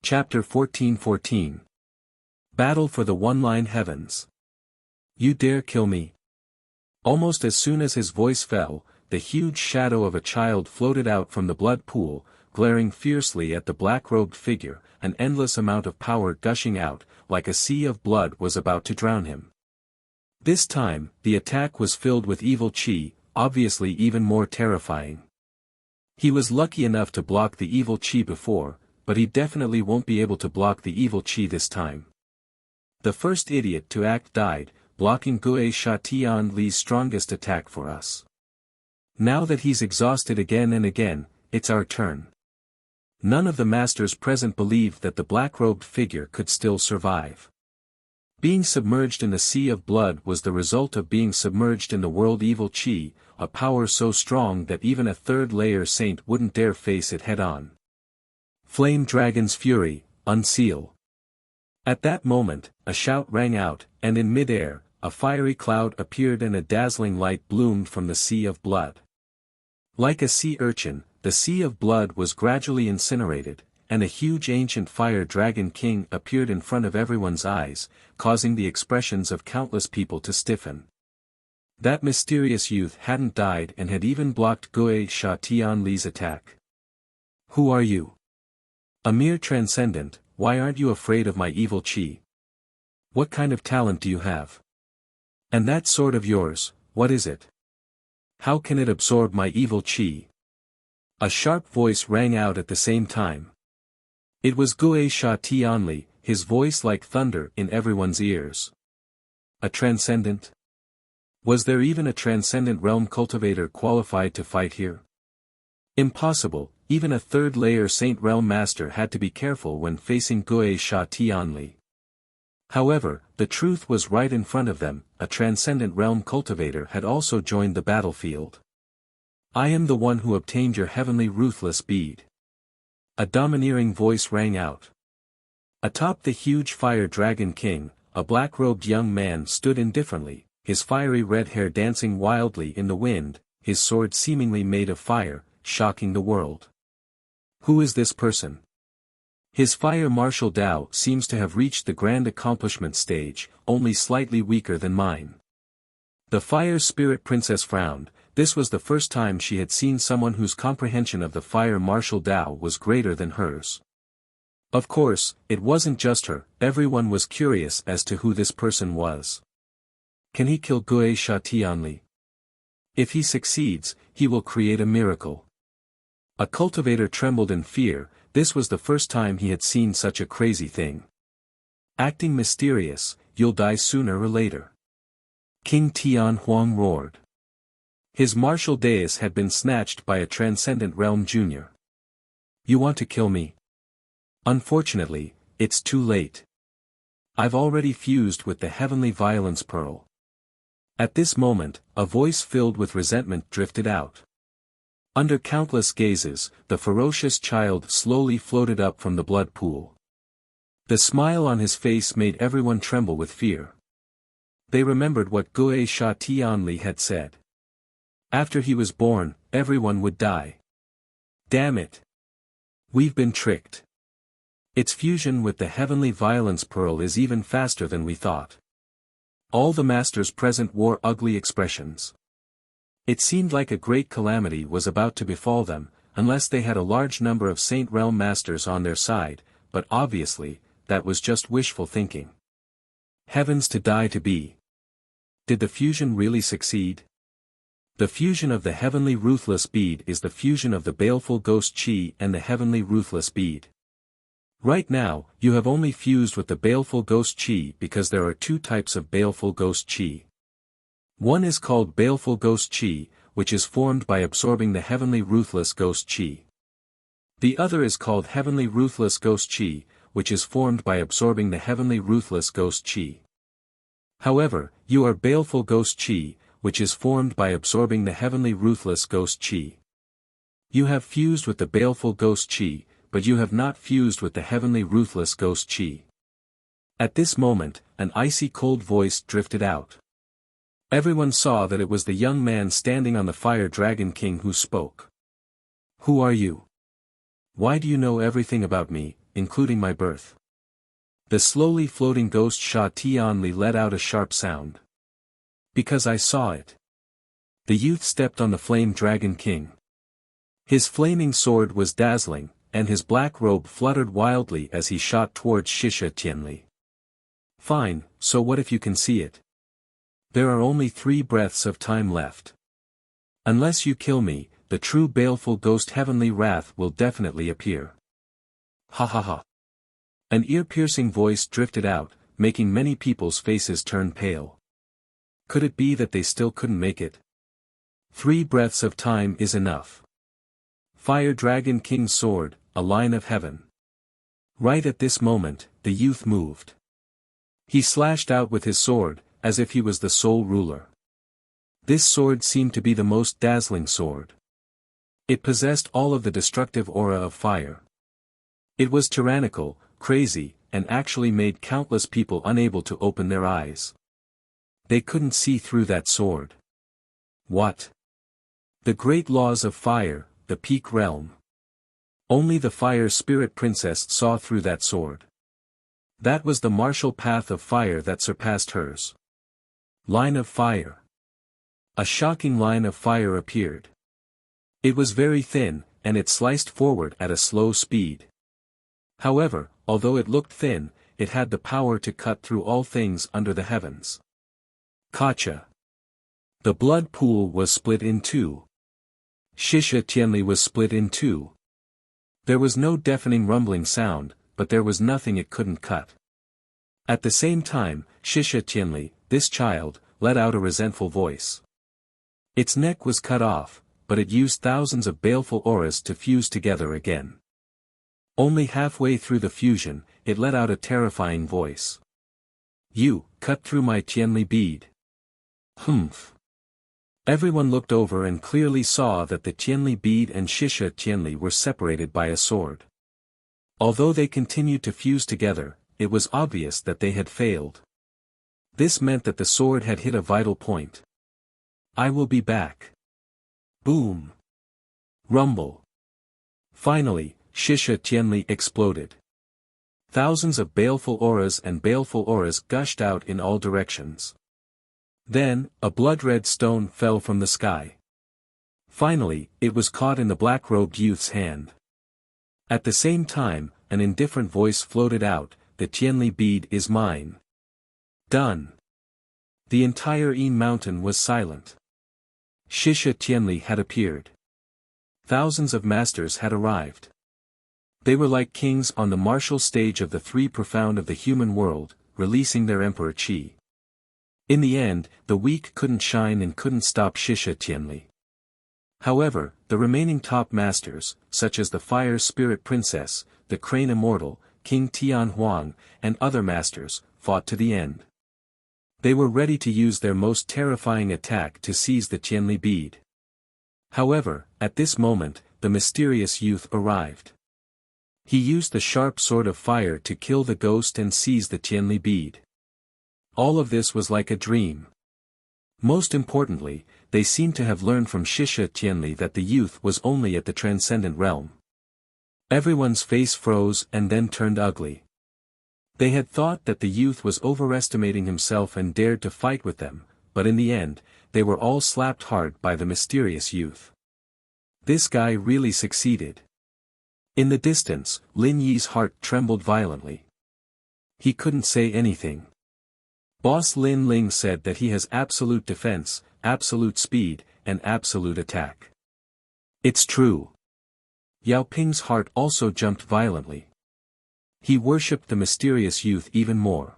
Chapter 14:14. Battle for the One-Line Heavens. You dare kill me? Almost as soon as his voice fell, the huge shadow of a child floated out from the blood pool, glaring fiercely at the black-robed figure, an endless amount of power gushing out, like a sea of blood was about to drown him. This time, the attack was filled with evil chi, obviously even more terrifying. He was lucky enough to block the evil chi before, but he definitely won't be able to block the evil chi this time. The first idiot to act died, blocking Wuxia Chronicles' strongest attack for us. Now that he's exhausted again and again, it's our turn. None of the masters present believed that the black-robed figure could still survive. Being submerged in the sea of blood was the result of being submerged in the world evil chi, a power so strong that even a third-layer saint wouldn't dare face it head-on. Flame Dragon's Fury, unseal. At that moment, a shout rang out, and in mid-air, a fiery cloud appeared and a dazzling light bloomed from the sea of blood. Like a sea urchin, the sea of blood was gradually incinerated, and a huge ancient fire dragon king appeared in front of everyone's eyes, causing the expressions of countless people to stiffen. That mysterious youth hadn't died and had even blocked Wuxia Chronicles' attack. Who are you? A mere transcendent, why aren't you afraid of my evil chi? What kind of talent do you have? And that sword of yours, what is it? How can it absorb my evil chi? A sharp voice rang out at the same time. It was Wuxia Chronicles, his voice like thunder in everyone's ears. A transcendent? Was there even a transcendent realm cultivator qualified to fight here? Impossible. Even a third-layer Saint Realm Master had to be careful when facing Wuxia Chronicles. However, the truth was right in front of them, a transcendent realm cultivator had also joined the battlefield. I am the one who obtained your heavenly ruthless bead. A domineering voice rang out. Atop the huge fire dragon king, a black-robed young man stood indifferently, his fiery red hair dancing wildly in the wind, his sword seemingly made of fire, shocking the world. Who is this person? His fire martial Dao seems to have reached the grand accomplishment stage, only slightly weaker than mine. The fire spirit princess frowned. This was the first time she had seen someone whose comprehension of the fire martial Dao was greater than hers. Of course, it wasn't just her, everyone was curious as to who this person was. Can he kill Wuxia Chronicles? If he succeeds, he will create a miracle. A cultivator trembled in fear, this was the first time he had seen such a crazy thing. Acting mysterious, you'll die sooner or later. King Tian Huang roared. His martial dais had been snatched by a transcendent realm junior. You want to kill me? Unfortunately, it's too late. I've already fused with the heavenly violence pearl. At this moment, a voice filled with resentment drifted out. Under countless gazes, the ferocious child slowly floated up from the blood pool. The smile on his face made everyone tremble with fear. They remembered what Wuxia Chronicles had said. After he was born, everyone would die. Damn it! We've been tricked. Its fusion with the heavenly violence pearl is even faster than we thought. All the masters present wore ugly expressions. It seemed like a great calamity was about to befall them, unless they had a large number of Saint Realm Masters on their side, but obviously, that was just wishful thinking. Heavens to die to be. Did the fusion really succeed? The fusion of the heavenly ruthless bead is the fusion of the baleful ghost chi and the heavenly ruthless bead. Right now, you have only fused with the baleful ghost chi because there are two types of baleful ghost chi. One is called baleful ghost chi, which is formed by absorbing the heavenly ruthless ghost chi. The other is called heavenly ruthless ghost chi, which is formed by absorbing the heavenly ruthless ghost chi. However, you are baleful ghost chi, which is formed by absorbing the heavenly ruthless ghost chi. You have fused with the baleful ghost chi, but you have not fused with the heavenly ruthless ghost chi. At this moment, an icy cold voice drifted out. Everyone saw that it was the young man standing on the fire dragon king who spoke. Who are you? Why do you know everything about me? including my birth. The slowly floating ghost Sha Tianli let out a sharp sound. Because I saw it. The youth stepped on the flame dragon king. His flaming sword was dazzling, and his black robe fluttered wildly as he shot towards Shisha Tianli. Fine, so what if you can see it? There are only 3 breaths of time left. Unless you kill me, the true baleful ghost heavenly wrath will definitely appear. Ha ha ha. An ear-piercing voice drifted out, making many people's faces turn pale. Could it be that they still couldn't make it? 3 breaths of time is enough. Fire Dragon King's sword, a line of heaven. Right at this moment, the youth moved. He slashed out with his sword, as if he was the sole ruler. This sword seemed to be the most dazzling sword. It possessed all of the destructive aura of fire. It was tyrannical, crazy, and actually made countless people unable to open their eyes. They couldn't see through that sword. What? The great laws of fire, the peak realm. Only the fire spirit princess saw through that sword. That was the martial path of fire that surpassed hers. Line of fire. A shocking line of fire appeared. It was very thin, and it sliced forward at a slow speed. However, although it looked thin, it had the power to cut through all things under the heavens. Kacha. The blood pool was split in 2. Shisha Tianli was split in 2. There was no deafening rumbling sound, but there was nothing it couldn't cut. At the same time, Shisha Tianli, this child, let out a resentful voice. Its neck was cut off, but it used thousands of baleful auras to fuse together again. Only halfway through the fusion, it let out a terrifying voice. You, cut through my Tianli bead. Humph. Everyone looked over and clearly saw that the Tianli bead and Shisha Tianli were separated by a sword. Although they continued to fuse together, it was obvious that they had failed. This meant that the sword had hit a vital point. I will be back. Boom. Rumble. Finally, Shisha Tianli exploded. Thousands of baleful auras gushed out in all directions. Then, a blood-red stone fell from the sky. Finally, it was caught in the black-robed youth's hand. At the same time, an indifferent voice floated out, the Tianli bead is mine. Done. The entire Yin mountain was silent. Shisha Tianli had appeared. Thousands of masters had arrived. They were like kings on the martial stage of the 3 profound of the human world, releasing their Emperor Qi. In the end, the weak couldn't shine and couldn't stop Shisha Tianli. However, the remaining top masters, such as the Fire Spirit Princess, the Crane Immortal, King Tian Huang, and other masters, fought to the end. They were ready to use their most terrifying attack to seize the Tianli bead. However, at this moment, the mysterious youth arrived. He used the sharp sword of fire to kill the ghost and seize the Tianli bead. All of this was like a dream. Most importantly, they seemed to have learned from Shisha Tianli that the youth was only at the transcendent realm. Everyone's face froze and then turned ugly. They had thought that the youth was overestimating himself and dared to fight with them, but in the end, they were all slapped hard by the mysterious youth. This guy really succeeded. In the distance, Lin Yi's heart trembled violently. He couldn't say anything. Boss Lin Ling said that he has absolute defense, absolute speed, and absolute attack. It's true. Yao Ping's heart also jumped violently. He worshipped the mysterious youth even more.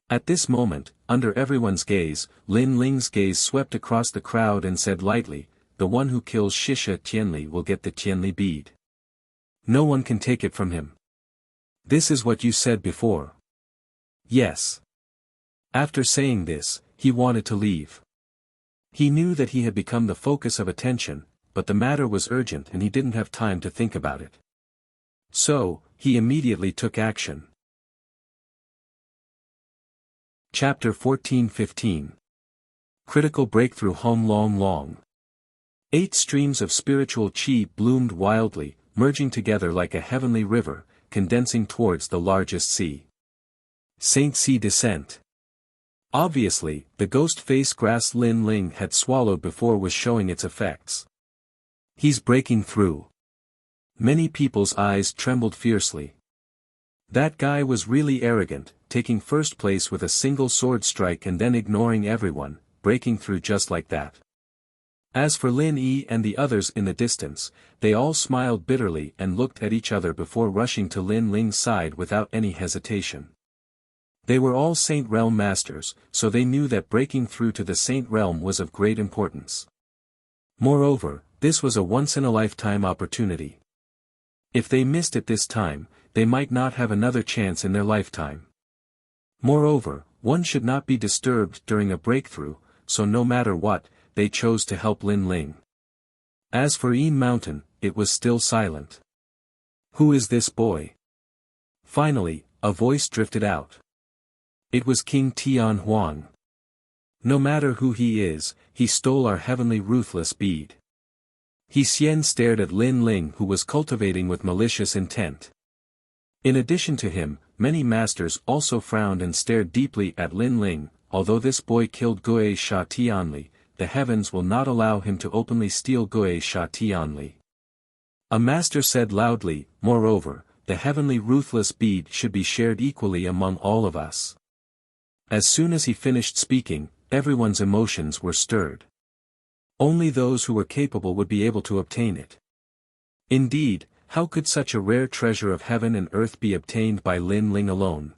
At this moment, under everyone's gaze, Lin Ling's gaze swept across the crowd and said lightly, the one who kills Shisha Tianli will get the Tianli bead. No one can take it from him. This is what you said before. Yes. After saying this, he wanted to leave. He knew that he had become the focus of attention, but the matter was urgent and he didn't have time to think about it. So, he immediately took action. Chapter 14-15. Critical Breakthrough. Hong Long Long. 8 streams of spiritual qi bloomed wildly, merging together like a heavenly river, condensing towards the largest sea. Saint Sea descent. Obviously, the ghost face grass Lin Ling had swallowed before was showing its effects. He's breaking through. Many people's eyes trembled fiercely. That guy was really arrogant, taking first place with a single sword strike and then ignoring everyone, breaking through just like that. As for Lin Yi and the others in the distance, they all smiled bitterly and looked at each other before rushing to Lin Ling's side without any hesitation. They were all Saint Realm masters, so they knew that breaking through to the Saint Realm was of great importance. Moreover, this was a once-in-a-lifetime opportunity. If they missed it this time, they might not have another chance in their lifetime. Moreover, one should not be disturbed during a breakthrough, so no matter what, they chose to help Lin Ling. As for Yin Mountain, it was still silent. Who is this boy? Finally, a voice drifted out. It was King Tian Huang. No matter who he is, he stole our heavenly ruthless bead. He Xian stared at Lin Ling, who was cultivating with malicious intent. In addition to him, many masters also frowned and stared deeply at Lin Ling. Although this boy killed Gui Sha Tianli, the heavens will not allow him to openly steal Gui Sha Tianli. A master said loudly, moreover, the heavenly ruthless bead should be shared equally among all of us. As soon as he finished speaking, everyone's emotions were stirred. Only those who were capable would be able to obtain it. Indeed, how could such a rare treasure of heaven and earth be obtained by Lin Ling alone?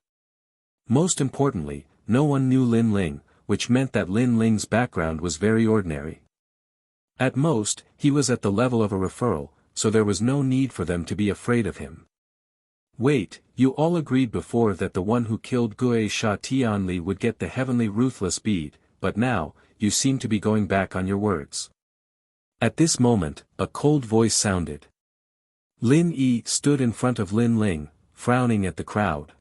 Most importantly, no one knew Lin Ling, which meant that Lin Ling's background was very ordinary. At most, he was at the level of a referral, so there was no need for them to be afraid of him. Wait, you all agreed before that the one who killed Gui Sha Tianli would get the heavenly ruthless bead, but now, you seem to be going back on your words. At this moment, a cold voice sounded. Lin Yi stood in front of Lin Ling, frowning at the crowd.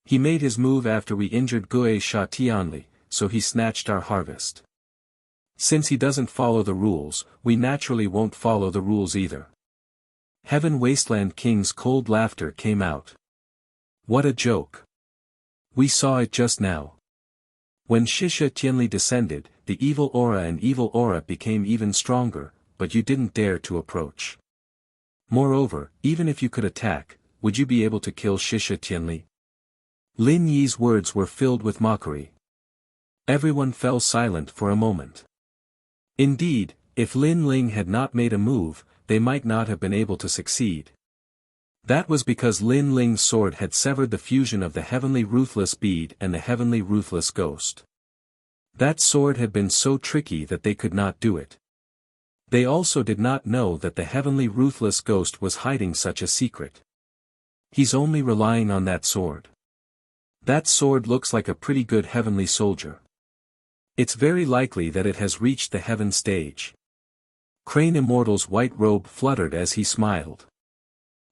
He made his move after we injured Gui Sha Tianli, so he snatched our harvest. Since he doesn't follow the rules, we naturally won't follow the rules either. Heaven Wasteland King's cold laughter came out. What a joke. We saw it just now. When Shisha Tianli descended, the evil aura became even stronger, but you didn't dare to approach. Moreover, even if you could attack, would you be able to kill Shisha Tianli? Lin Yi's words were filled with mockery. Everyone fell silent for a moment. Indeed, if Lin Ling had not made a move, they might not have been able to succeed. That was because Lin Ling's sword had severed the fusion of the heavenly ruthless bead and the heavenly ruthless ghost. That sword had been so tricky that they could not do it. They also did not know that the heavenly ruthless ghost was hiding such a secret. He's only relying on that sword. That sword looks like a pretty good heavenly soldier. It's very likely that it has reached the heaven stage. Crane Immortal's white robe fluttered as he smiled.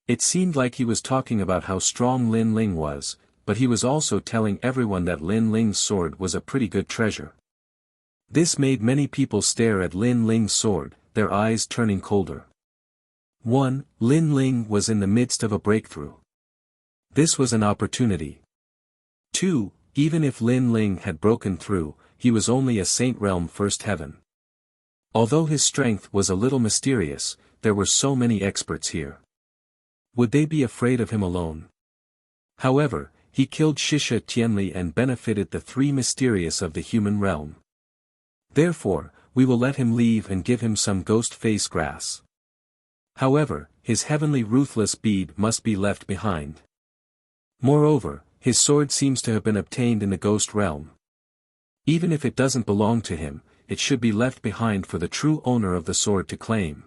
It seemed like he was talking about how strong Lin Ling was, but he was also telling everyone that Lin Ling's sword was a pretty good treasure. This made many people stare at Lin Ling's sword, their eyes turning colder. 1. Lin Ling was in the midst of a breakthrough. This was an opportunity. 2. Even if Lin Ling had broken through, he was only a Saint Realm First Heaven. Although his strength was a little mysterious, there were so many experts here. Would they be afraid of him alone? However, he killed Shisha Tianli and benefited the three mysterious of the human realm. Therefore, we will let him leave and give him some ghost face grass. However, his heavenly ruthless bead must be left behind. Moreover, his sword seems to have been obtained in the ghost realm. Even if it doesn't belong to him, it should be left behind for the true owner of the sword to claim.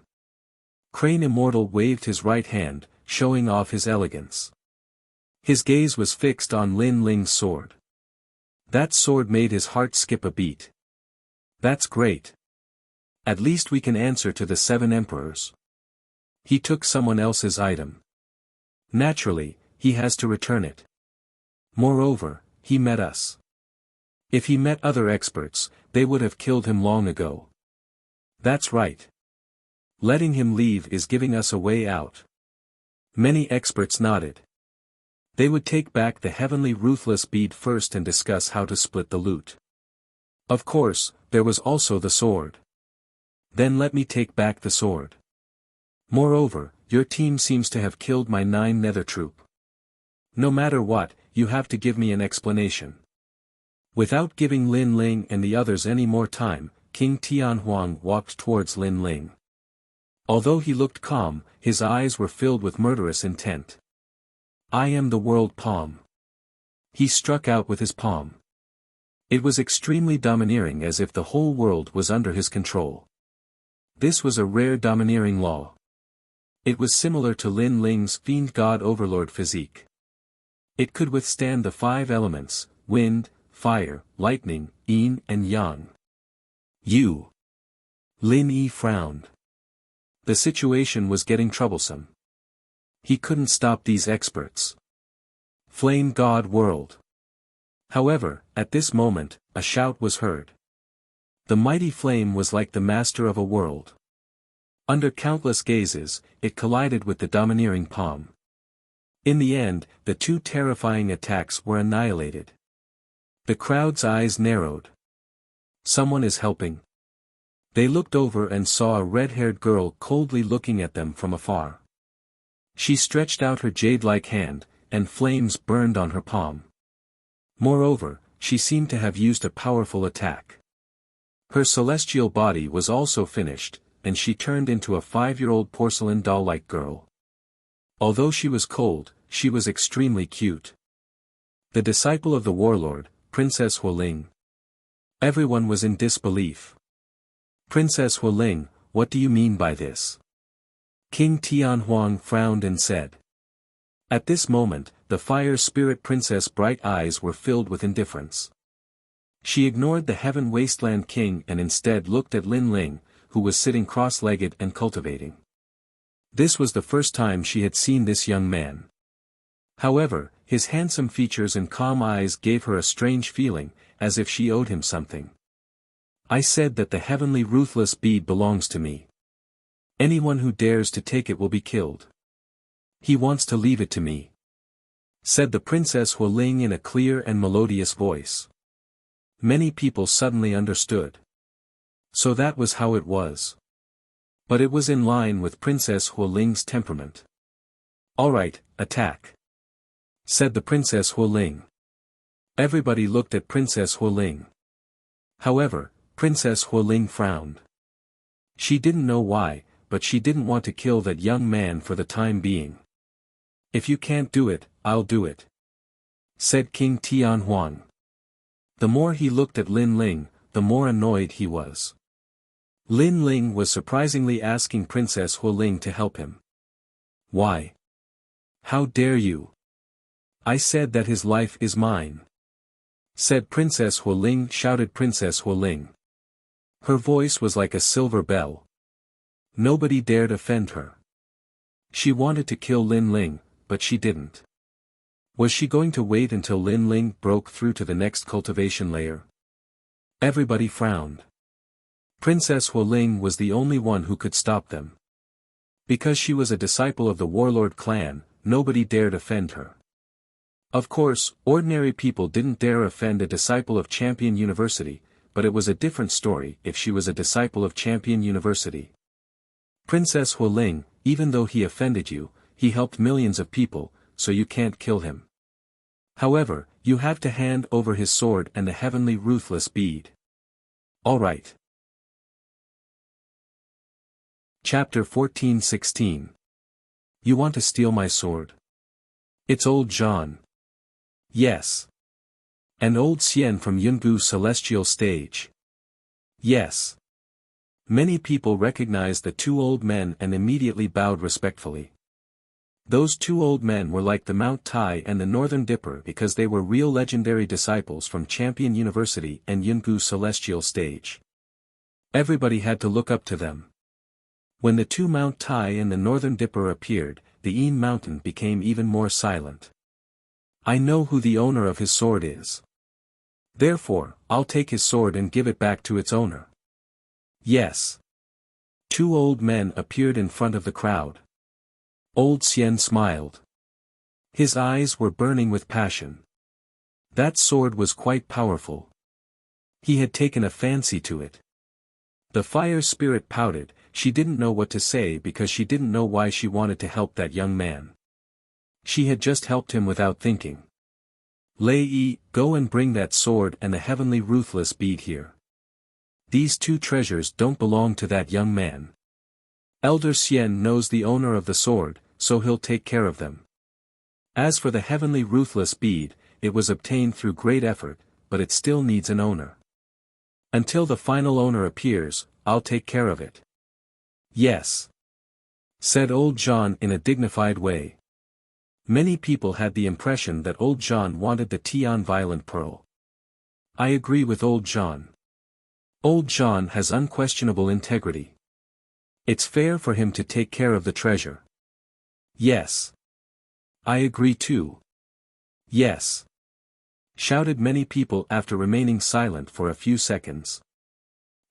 Crane Immortal waved his right hand, showing off his elegance. His gaze was fixed on Lin Ling's sword. That sword made his heart skip a beat. That's great. At least we can answer to the 7 emperors. He took someone else's item. Naturally, he has to return it. Moreover, he met us. If he met other experts, they would have killed him long ago. That's right. Letting him leave is giving us a way out. Many experts nodded. They would take back the heavenly ruthless bead first and discuss how to split the loot. Of course, there was also the sword. Then let me take back the sword. Moreover, your team seems to have killed my 9 nether troop. No matter what, you have to give me an explanation. Without giving Lin Ling and the others any more time, King Tianhuang walked towards Lin Ling. Although he looked calm, his eyes were filled with murderous intent. I am the world palm. He struck out with his palm. It was extremely domineering, as if the whole world was under his control. This was a rare domineering law. It was similar to Lin Ling's fiend god overlord physique. It could withstand the 5 elements: wind, fire, lightning, yin and yang. You. Lin Yi frowned. The situation was getting troublesome. He couldn't stop these experts. Flame God world. However, at this moment, a shout was heard. The mighty flame was like the master of a world. Under countless gazes, it collided with the domineering palm. In the end, the 2 terrifying attacks were annihilated. The crowd's eyes narrowed. Someone is helping. They looked over and saw a red-haired girl coldly looking at them from afar. She stretched out her jade-like hand, and flames burned on her palm. Moreover, she seemed to have used a powerful attack. Her celestial body was also finished, and she turned into a 5-year-old porcelain doll-like girl. Although she was cold, she was extremely cute. The disciple of the warlord, Princess Hualing. Everyone was in disbelief. Princess Hualing, what do you mean by this? King Tianhuang frowned and said. At this moment, the fire spirit princess' bright eyes were filled with indifference. She ignored the heaven wasteland king and instead looked at Lin Ling, who was sitting cross-legged and cultivating. This was the first time she had seen this young man. However, his handsome features and calm eyes gave her a strange feeling, as if she owed him something. I said that the heavenly ruthless bead belongs to me. Anyone who dares to take it will be killed. He wants to leave it to me, said the Princess Hualing in a clear and melodious voice. Many people suddenly understood. So that was how it was. But it was in line with Princess Hualing's temperament. All right, attack, said the Princess Hualing. Everybody looked at Princess Hualing. However, Princess Hualing frowned. She didn't know why, but she didn't want to kill that young man for the time being. If you can't do it, I'll do it, said King Tianhuang. The more he looked at Lin Ling, the more annoyed he was. Lin Ling was surprisingly asking Princess Hualing to help him. Why? How dare you? I said that his life is mine, said Princess Hualing, shouted Princess Hualing. Her voice was like a silver bell. Nobody dared offend her. She wanted to kill Lin Ling, but she didn't. Was she going to wait until Lin Ling broke through to the next cultivation layer? Everybody frowned. Princess Hualing was the only one who could stop them. Because she was a disciple of the warlord clan, nobody dared offend her. Of course, ordinary people didn't dare offend a disciple of Champion University, but it was a different story if she was a disciple of Champion University. Princess Hualing, even though he offended you, he helped millions of people, so you can't kill him. However, you have to hand over his sword and the heavenly ruthless bead. All right. Chapter 14-16. You want to steal my sword? It's old Jean. Yes. And old Xian from Yunbu Celestial Stage. Yes. Many people recognized the 2 old men and immediately bowed respectfully. Those 2 old men were like the Mount Tai and the Northern Dipper because they were real legendary disciples from Champion University and Yunbu Celestial Stage. Everybody had to look up to them. When the 2 Mount Tai and the Northern Dipper appeared, the Yin Mountain became even more silent. I know who the owner of his sword is. Therefore, I'll take his sword and give it back to its owner. Yes. 2 old men appeared in front of the crowd. Old Xian smiled. His eyes were burning with passion. That sword was quite powerful. He had taken a fancy to it. The fire spirit pouted. She didn't know what to say because she didn't know why she wanted to help that young man. She had just helped him without thinking. Lei Yi, go and bring that sword and the heavenly ruthless bead here. These two treasures don't belong to that young man. Elder Xian knows the owner of the sword, so he'll take care of them. As for the heavenly ruthless bead, it was obtained through great effort, but it still needs an owner. Until the final owner appears, I'll take care of it. Yes, said old John in a dignified way. Many people had the impression that old John wanted the Tian Violent Pearl. I agree with old John. Old John has unquestionable integrity. It's fair for him to take care of the treasure. Yes. I agree too. Yes, shouted many people after remaining silent for a few seconds.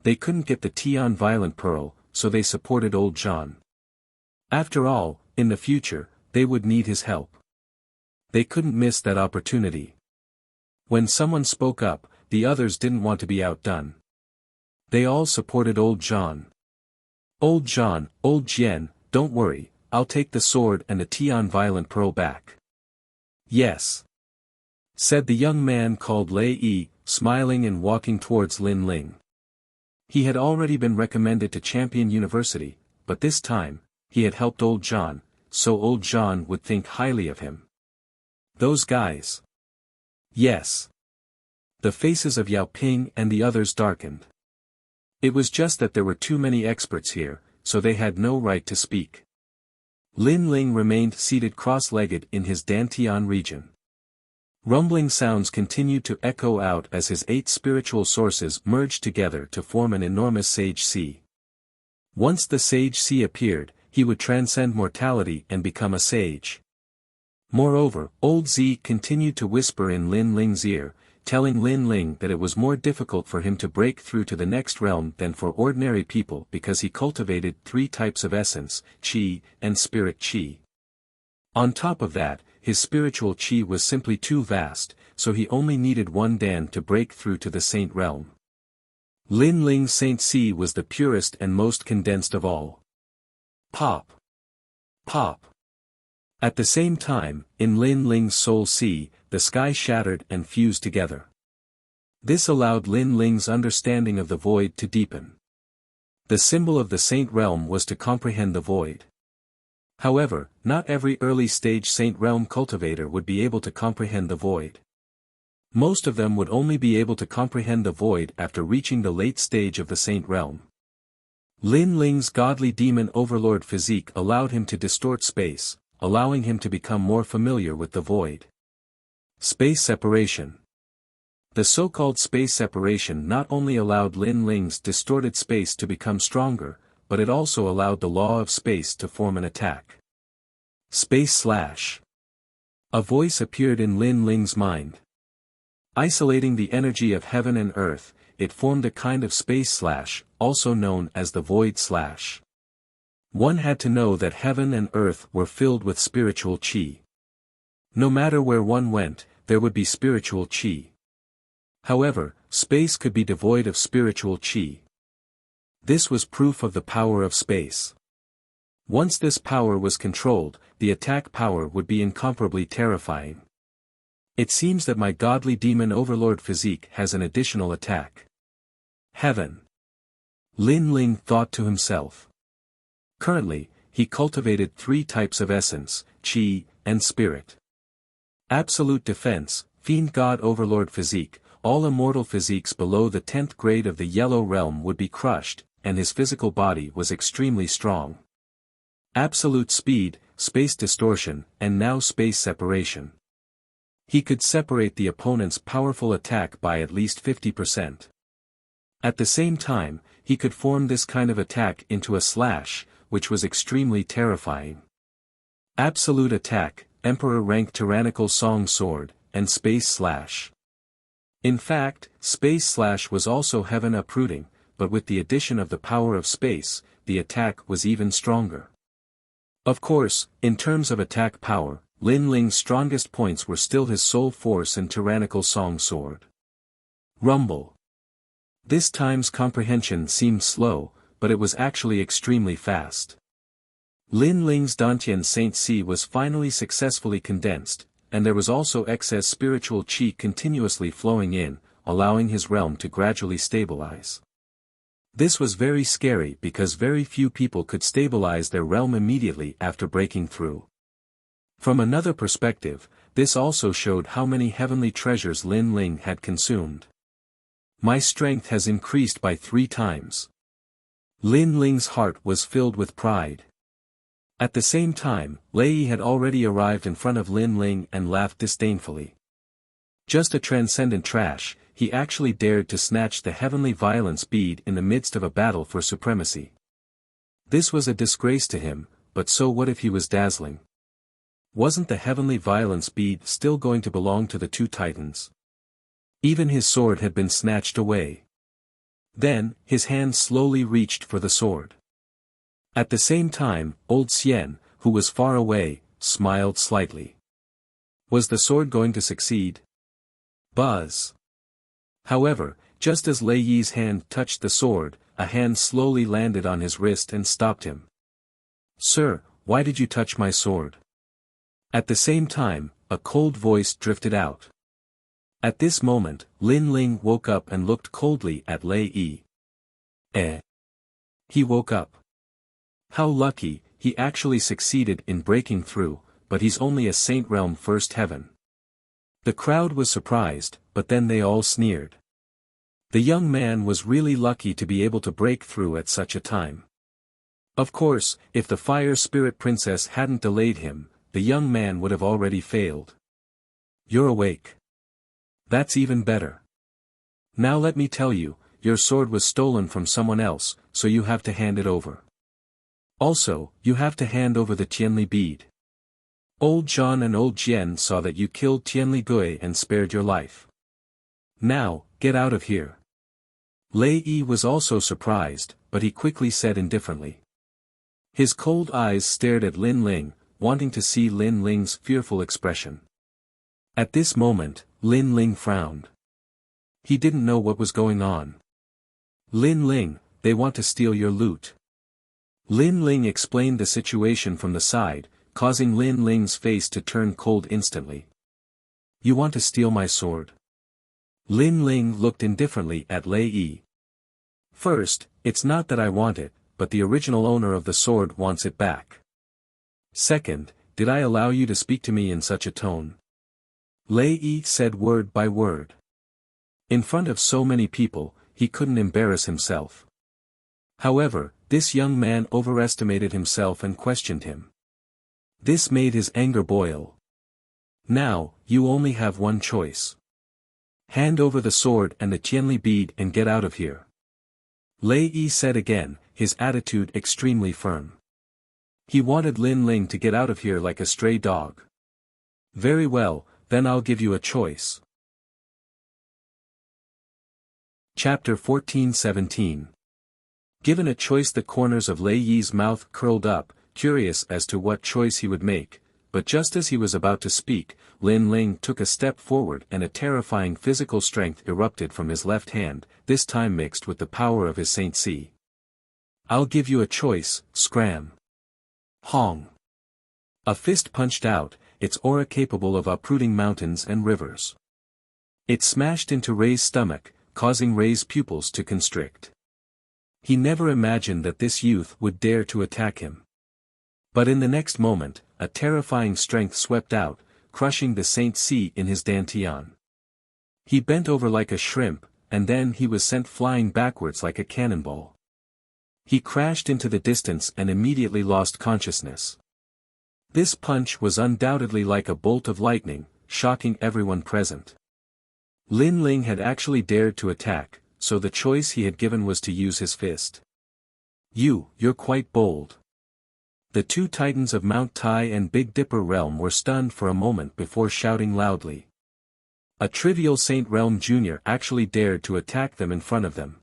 They couldn't get the Tian Violent Pearl, so they supported old John. After all, in the future, they would need his help. They couldn't miss that opportunity. When someone spoke up, the others didn't want to be outdone. They all supported old John. Old John, old Jian, don't worry, I'll take the sword and the Tian Violent Pearl back. Yes, said the young man called Lei Yi, smiling and walking towards Lin Ling. He had already been recommended to Champion University, but this time, he had helped old John, so old John would think highly of him. Those guys. Yes. The faces of Yao Ping and the others darkened. It was just that there were too many experts here, so they had no right to speak. Lin Ling remained seated cross-legged in his Dantian region. Rumbling sounds continued to echo out as his 8 spiritual sources merged together to form an enormous Sage Sea. Once the Sage Sea appeared, he would transcend mortality and become a sage. Moreover, old Z continued to whisper in Lin Ling's ear, telling Lin Ling that it was more difficult for him to break through to the next realm than for ordinary people because he cultivated 3 types of essence, Qi, and Spirit Qi. On top of that, his spiritual Qi was simply too vast, so he only needed 1 Dan to break through to the Saint realm. Lin Ling's Saint Qi was the purest and most condensed of all. Pop! Pop! At the same time, in Lin Ling's Soul Sea, the sky shattered and fused together. This allowed Lin Ling's understanding of the void to deepen. The symbol of the Saint Realm was to comprehend the void. However, not every early-stage Saint Realm cultivator would be able to comprehend the void. Most of them would only be able to comprehend the void after reaching the late stage of the Saint Realm. Lin Ling's godly demon overlord physique allowed him to distort space, allowing him to become more familiar with the void. Space separation. The so-called space separation not only allowed Lin Ling's distorted space to become stronger, but it also allowed the law of space to form an attack. Space slash. A voice appeared in Lin Ling's mind. Isolating the energy of heaven and earth, it formed a kind of space slash, also known as the void slash. One had to know that heaven and earth were filled with spiritual Qi. No matter where one went, there would be spiritual Qi. However, space could be devoid of spiritual Qi. This was proof of the power of space. Once this power was controlled, the attack power would be incomparably terrifying. It seems that my godly demon overlord physique has an additional attack. Heaven. Lin Ling thought to himself. Currently, he cultivated 3 types of essence, Qi, and Spirit. Absolute Defense, Fiend God Overlord Physique, all immortal physiques below the 10th grade of the Yellow Realm would be crushed, and his physical body was extremely strong. Absolute Speed, Space Distortion, and now Space Separation. He could separate the opponent's powerful attack by at least 50%. At the same time, he could form this kind of attack into a slash, which was extremely terrifying. Absolute Attack, Emperor Rank Tyrannical Song Sword, and Space Slash. In fact, Space Slash was also heaven uprooting, but with the addition of the power of space, the attack was even stronger. Of course, in terms of attack power, Lin Ling's strongest points were still his soul force and tyrannical song sword. Rumble. This time's comprehension seemed slow, but it was actually extremely fast. Lin Ling's Dantian Saint Si was finally successfully condensed, and there was also excess spiritual qi continuously flowing in, allowing his realm to gradually stabilize. This was very scary because very few people could stabilize their realm immediately after breaking through. From another perspective, this also showed how many heavenly treasures Lin Ling had consumed. My strength has increased by 3 times. Lin Ling's heart was filled with pride. At the same time, Lei Yi had already arrived in front of Lin Ling and laughed disdainfully. Just a transcendent trash, he actually dared to snatch the heavenly violence bead in the midst of a battle for supremacy. This was a disgrace to him, but so what if he was dazzling? Wasn't the heavenly violence bead still going to belong to the 2 titans? Even his sword had been snatched away. Then, his hand slowly reached for the sword. At the same time, old Xian, who was far away, smiled slightly. Was the sword going to succeed? Buzz. However, just as Lei Yi's hand touched the sword, a hand slowly landed on his wrist and stopped him. Sir, why did you touch my sword? At the same time, a cold voice drifted out. At this moment, Lin Ling woke up and looked coldly at Lei Yi. He woke up. How lucky, he actually succeeded in breaking through, but he's only a Saint Realm First Heaven. The crowd was surprised, but then they all sneered. The young man was really lucky to be able to break through at such a time. Of course, if the Fire Spirit Princess hadn't delayed him, the young man would have already failed. You're awake. That's even better. Now let me tell you, your sword was stolen from someone else, so you have to hand it over. Also, you have to hand over the Tianli bead. Old Zhan and Old Jian saw that you killed Tianli Gui and spared your life. Now, get out of here. Lei Yi was also surprised, but he quickly said indifferently. His cold eyes stared at Lin Ling, wanting to see Lin Ling's fearful expression. At this moment, Lin Ling frowned. He didn't know what was going on. Lin Ling, they want to steal your loot. Lin Ling explained the situation from the side, causing Lin Ling's face to turn cold instantly. You want to steal my sword? Lin Ling looked indifferently at Lei Yi. First, it's not that I want it, but the original owner of the sword wants it back. Second, did I allow you to speak to me in such a tone? Lei Yi said word by word. In front of so many people, he couldn't embarrass himself. However, this young man overestimated himself and questioned him. This made his anger boil. Now, you only have one choice. Hand over the sword and the Tianli bead and get out of here. Lei Yi said again, his attitude extremely firm. He wanted Lin Ling to get out of here like a stray dog. Very well, then I'll give you a choice. Chapter 14-17. Given a choice, the corners of Lei Yi's mouth curled up, curious as to what choice he would make, but just as he was about to speak, Lin Ling took a step forward and a terrifying physical strength erupted from his left hand, this time mixed with the power of his Saint Si. I'll give you a choice, scram. Hong. A fist punched out, its aura capable of uprooting mountains and rivers. It smashed into Rei's stomach, causing Rei's pupils to constrict. He never imagined that this youth would dare to attack him. But in the next moment, a terrifying strength swept out, crushing the Saint Si in his dantian. He bent over like a shrimp, and then he was sent flying backwards like a cannonball. He crashed into the distance and immediately lost consciousness. This punch was undoubtedly like a bolt of lightning, shocking everyone present. Lin Ling had actually dared to attack, so the choice he had given was to use his fist. You're quite bold. The 2 titans of Mount Tai and Big Dipper Realm were stunned for a moment before shouting loudly. A trivial Saint Realm Jr. actually dared to attack them in front of them.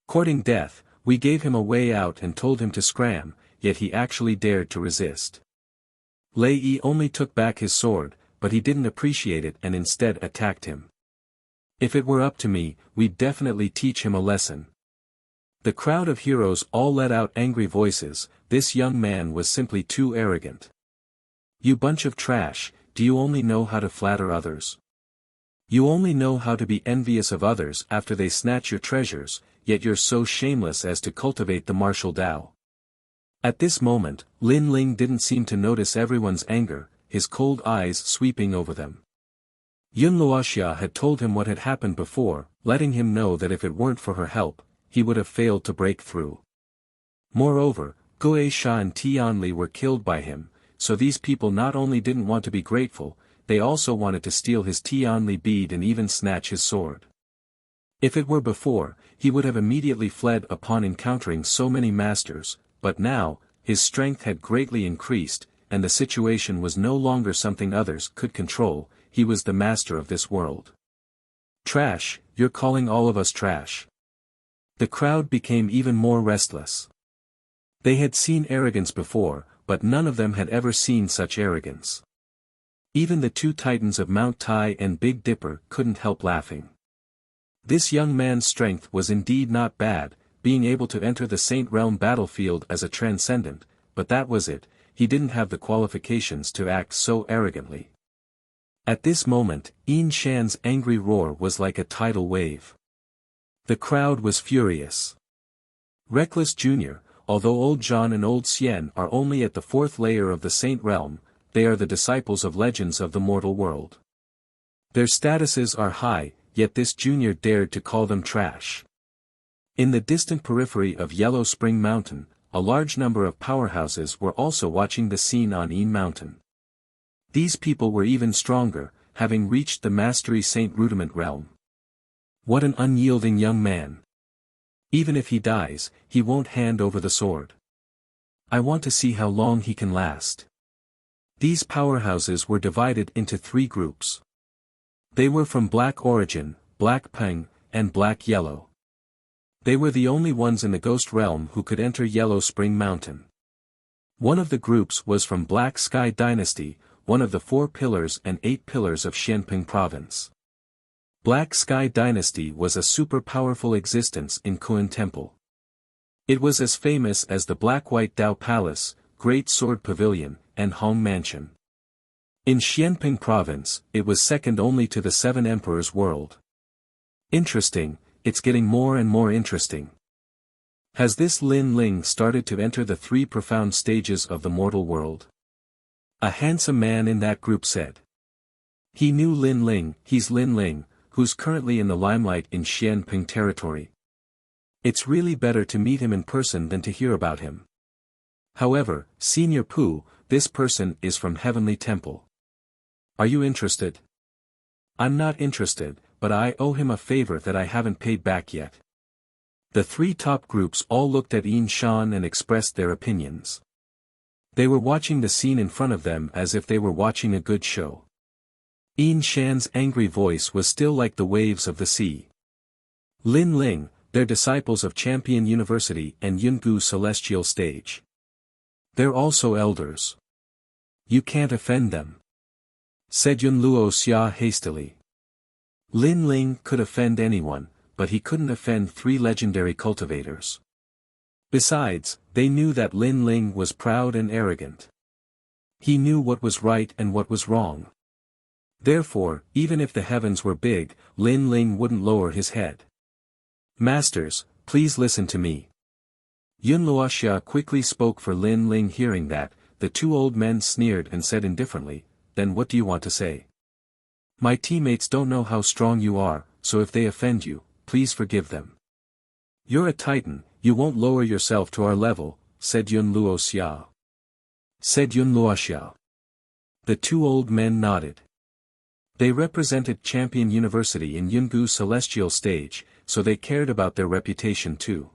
Courting death, we gave him a way out and told him to scram, yet he actually dared to resist. Lei Yi only took back his sword, but he didn't appreciate it and instead attacked him. If it were up to me, we'd definitely teach him a lesson. The crowd of heroes all let out angry voices. This young man was simply too arrogant. You bunch of trash, do you only know how to flatter others? You only know how to be envious of others after they snatch your treasures, yet you're so shameless as to cultivate the martial Tao. At this moment, Lin Ling didn't seem to notice everyone's anger, his cold eyes sweeping over them. Yun Luoxia had told him what had happened before, letting him know that if it weren't for her help, he would have failed to break through. Moreover, Guo Sha and Tianli were killed by him, so these people not only didn't want to be grateful, they also wanted to steal his Tianli bead and even snatch his sword. If it were before, he would have immediately fled upon encountering so many masters, but now, his strength had greatly increased, and the situation was no longer something others could control. He was the master of this world. Trash, you're calling all of us trash. The crowd became even more restless. They had seen arrogance before, but none of them had ever seen such arrogance. Even the two titans of Mount Tai and Big Dipper couldn't help laughing. This young man's strength was indeed not bad, being able to enter the Saint Realm battlefield as a transcendent, but that was it, he didn't have the qualifications to act so arrogantly. At this moment, Yin Shan's angry roar was like a tidal wave. The crowd was furious. Reckless Jr., although Old John and Old Xian are only at the fourth layer of the Saint Realm, they are the disciples of legends of the mortal world. Their statuses are high, yet this junior dared to call them trash. In the distant periphery of Yellow Spring Mountain, a large number of powerhouses were also watching the scene on Yin Mountain. These people were even stronger, having reached the Mastery Saint Rudiment realm. What an unyielding young man. Even if he dies, he won't hand over the sword. I want to see how long he can last. These powerhouses were divided into three groups. They were from Black Origin, Black Peng, and Black Yellow. They were the only ones in the Ghost Realm who could enter Yellow Spring Mountain. One of the groups was from Black Sky Dynasty, one of the 4 pillars and 8 pillars of Xianping Province. Black Sky Dynasty was a super powerful existence in Kun Temple. It was as famous as the Black-White Dao Palace, Great Sword Pavilion, and Hong Mansion. In Xianping Province, it was second only to the 7 Emperors World. Interesting, it's getting more and more interesting. Has this Lin Ling started to enter the 3 profound stages of the mortal world? A handsome man in that group said. He knew Lin Ling. He's Lin Ling, who's currently in the limelight in Xianping territory. It's really better to meet him in person than to hear about him. However, Senior Pooh, this person is from Heavenly Temple. Are you interested? I'm not interested, but I owe him a favor that I haven't paid back yet. The 3 top groups all looked at Yin Shan and expressed their opinions. They were watching the scene in front of them as if they were watching a good show. Yin Shan's angry voice was still like the waves of the sea. Lin Ling, they're disciples of Champion University and Yungu Celestial Stage. They're also elders. You can't offend them, said Yun Luo Xia hastily. Lin Ling could offend anyone, but he couldn't offend 3 legendary cultivators. Besides, they knew that Lin Ling was proud and arrogant. He knew what was right and what was wrong. Therefore, even if the heavens were big, Lin Ling wouldn't lower his head. Masters, please listen to me. Yun Luoxia quickly spoke for Lin Ling. Hearing that, the 2 old men sneered and said indifferently, then what do you want to say? My teammates don't know how strong you are, so if they offend you, please forgive them. You're a titan, you won't lower yourself to our level, said Yun Luoxia. The 2 old men nodded. They represented Champion University in Yungu Celestial Stage, so they cared about their reputation too.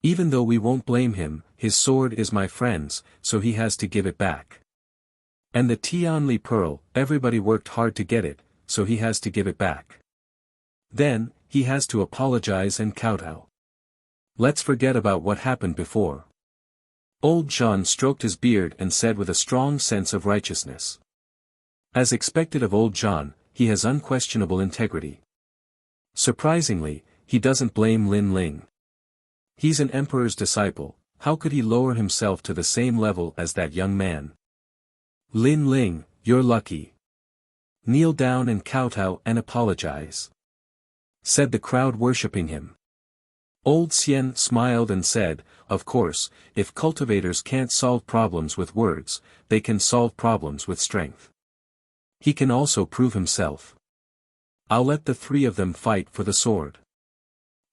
Even though we won't blame him, his sword is my friend's, so he has to give it back. And the Tianli Pearl, everybody worked hard to get it, so he has to give it back. Then, he has to apologize and kowtow. Let's forget about what happened before. Old Jean stroked his beard and said with a strong sense of righteousness. As expected of old Jean, he has unquestionable integrity. Surprisingly, he doesn't blame Lin Ling. He's an emperor's disciple, how could he lower himself to the same level as that young man? Lin Ling, you're lucky. Kneel down and kowtow and apologize, said the crowd worshipping him. Old Xian smiled and said, of course, if cultivators can't solve problems with words, they can solve problems with strength. He can also prove himself. I'll let the three of them fight for the sword.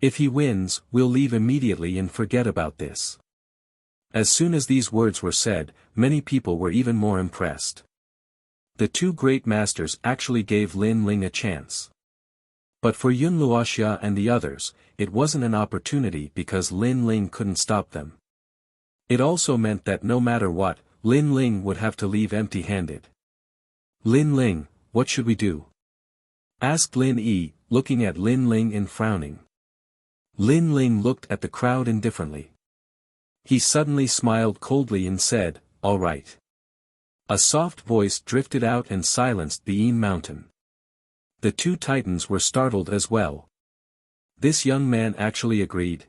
If he wins, we'll leave immediately and forget about this. As soon as these words were said, many people were even more impressed. The two great masters actually gave Lin Ling a chance. But for Yun Luoxia and the others, it wasn't an opportunity because Lin Ling couldn't stop them. It also meant that no matter what, Lin Ling would have to leave empty-handed. Lin Ling, what should we do? Asked Lin Yi, looking at Lin Ling and frowning. Lin Ling looked at the crowd indifferently. He suddenly smiled coldly and said, all right. A soft voice drifted out and silenced the Yin Mountain. The two titans were startled as well. This young man actually agreed.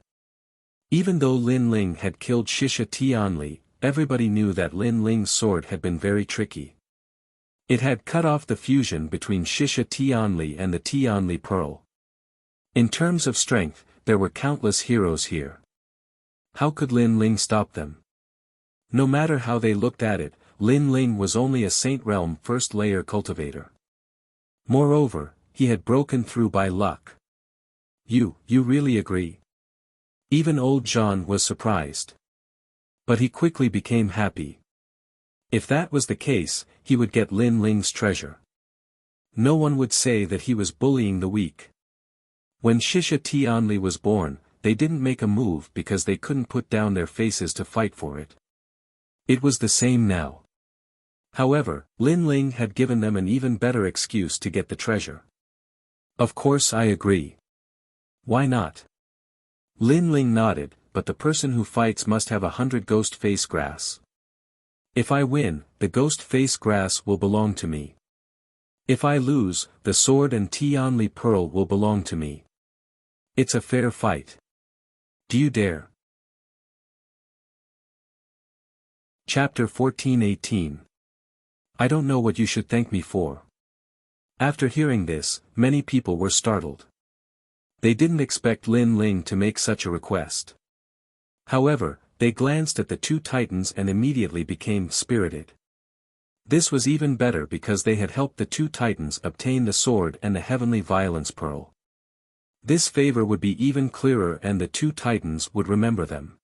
Even though Lin Ling had killed Shisha Tianli, everybody knew that Lin Ling's sword had been very tricky. It had cut off the fusion between Shisha Tianli and the Tianli Pearl. In terms of strength, there were countless heroes here. How could Lin Ling stop them? No matter how they looked at it, Lin Ling was only a Saint Realm first-layer cultivator. Moreover, he had broken through by luck. You really agree? Even old Jean was surprised. But he quickly became happy. If that was the case, he would get Lin Ling's treasure. No one would say that he was bullying the weak. When Shisha Tianli was born, they didn't make a move because they couldn't put down their faces to fight for it. It was the same now. However, Lin Ling had given them an even better excuse to get the treasure. Of course I agree. Why not? Lin Ling nodded, but the person who fights must have 100 ghost face grass. If I win, the ghost face grass will belong to me. If I lose, the sword and Tianli pearl will belong to me. It's a fair fight. Do you dare? Chapter 14:18. I don't know what you should thank me for. After hearing this, many people were startled. They didn't expect Lin Ling to make such a request. However, they glanced at the two titans and immediately became spirited. This was even better because they had helped the two titans obtain the sword and the heavenly violence pearl. This favor would be even clearer and the two titans would remember them.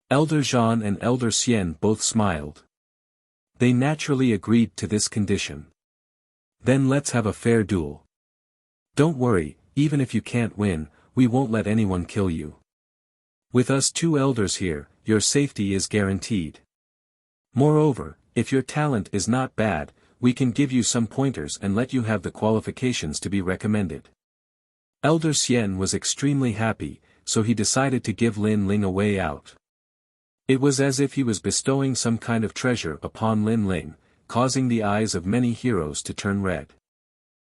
Elder Jean and Elder Xian both smiled. They naturally agreed to this condition. Then let's have a fair duel. Don't worry, even if you can't win, we won't let anyone kill you. With us two elders here, your safety is guaranteed. Moreover, if your talent is not bad, we can give you some pointers and let you have the qualifications to be recommended. Elder Xian was extremely happy, so he decided to give Lin Ling a way out. It was as if he was bestowing some kind of treasure upon Lin Ling, causing the eyes of many heroes to turn red.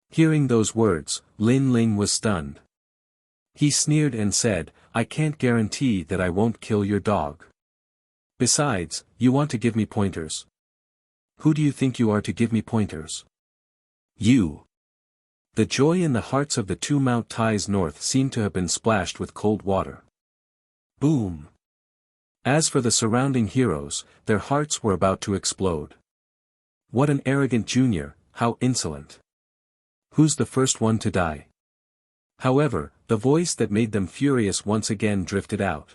Hearing those words, Lin Ling was stunned. He sneered and said, I can't guarantee that I won't kill your dog. Besides, you want to give me pointers. Who do you think you are to give me pointers? You. The joy in the hearts of the two Mount Tais north seemed to have been splashed with cold water. Boom. As for the surrounding heroes, their hearts were about to explode. What an arrogant junior, how insolent. Who's the first one to die? However, the voice that made them furious once again drifted out.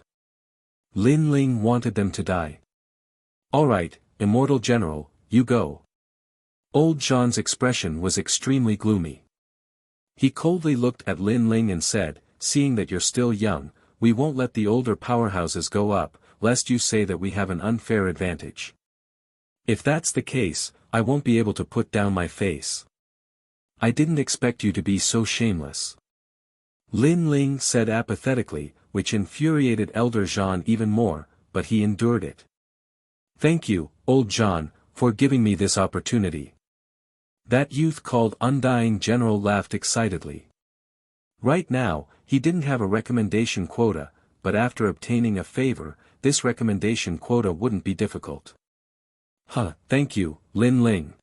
Lin Ling wanted them to die. All right, immortal general, you go. Old Jean's expression was extremely gloomy. He coldly looked at Lin Ling and said, seeing that you're still young, we won't let the older powerhouses go up, lest you say that we have an unfair advantage. If that's the case, I won't be able to put down my face. I didn't expect you to be so shameless. Lin Ling said apathetically, which infuriated Elder Jean even more, but he endured it. Thank you, old John, for giving me this opportunity. That youth called Undying General laughed excitedly. Right now, he didn't have a recommendation quota, but after obtaining a favor, this recommendation quota wouldn't be difficult. Thank you, Lin Ling.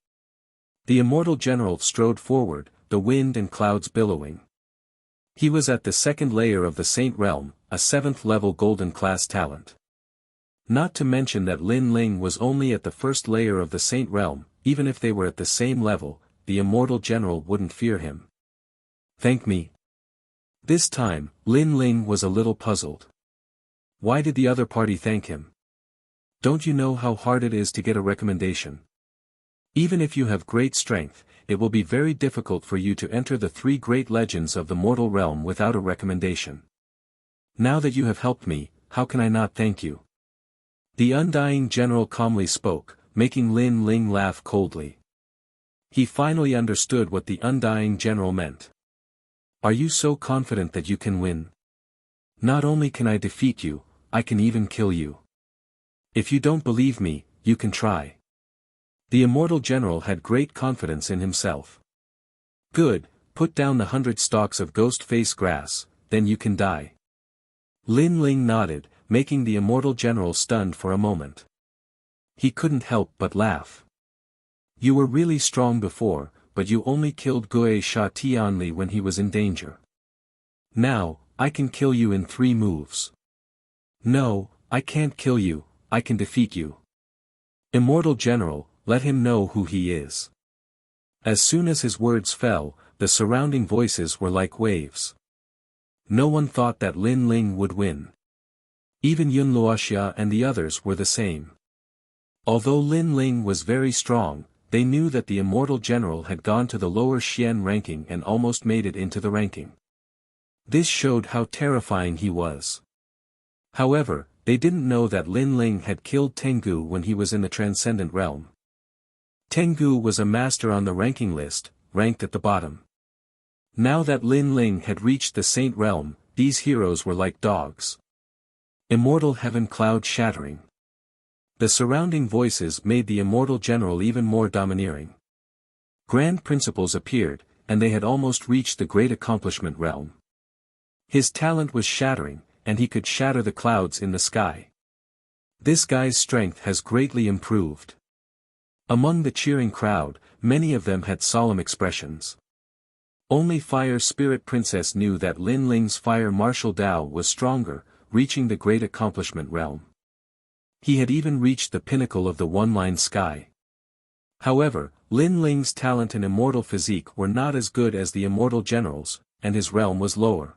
The immortal general strode forward, the wind and clouds billowing. He was at the second layer of the Saint Realm, a 7th level golden class talent. Not to mention that Lin Ling was only at the first layer of the Saint Realm. Even if they were at the same level, the immortal general wouldn't fear him. Thank me. This time, Lin Ling was a little puzzled. Why did the other party thank him? Don't you know how hard it is to get a recommendation? Even if you have great strength, it will be very difficult for you to enter the 3 great legends of the mortal realm without a recommendation. Now that you have helped me, how can I not thank you? The Undying General calmly spoke, making Lin Ling laugh coldly. He finally understood what the Undying General meant. Are you so confident that you can win? Not only can I defeat you, I can even kill you. If you don't believe me, you can try. The immortal general had great confidence in himself. Good, put down the 100 stalks of ghost face grass, then you can die. Lin Ling nodded, making the immortal general stunned for a moment. He couldn't help but laugh. You were really strong before, but you only killed Gue Sha Tianli when he was in danger. Now, I can kill you in 3 moves. No, I can't kill you, I can defeat you. Immortal General, let him know who he is. As soon as his words fell, the surrounding voices were like waves. No one thought that Lin Ling would win. Even Yun Luoxia and the others were the same. Although Lin Ling was very strong, they knew that the immortal general had gone to the lower Xian ranking and almost made it into the ranking. This showed how terrifying he was. However, they didn't know that Lin Ling had killed Tengu when he was in the Transcendent Realm. Tengu was a master on the ranking list, ranked at the bottom. Now that Lin Ling had reached the Saint Realm, these heroes were like dogs. Immortal heaven cloud shattering. The surrounding voices made the immortal general even more domineering. Grand principles appeared, and they had almost reached the great accomplishment realm. His talent was shattering, and he could shatter the clouds in the sky. This guy's strength has greatly improved. Among the cheering crowd, many of them had solemn expressions. Only Fire Spirit Princess knew that Lin Ling's Fire Martial Dao was stronger, reaching the great accomplishment realm. He had even reached the pinnacle of the one-line sky. However, Lin Ling's talent and immortal physique were not as good as the immortal general's, and his realm was lower.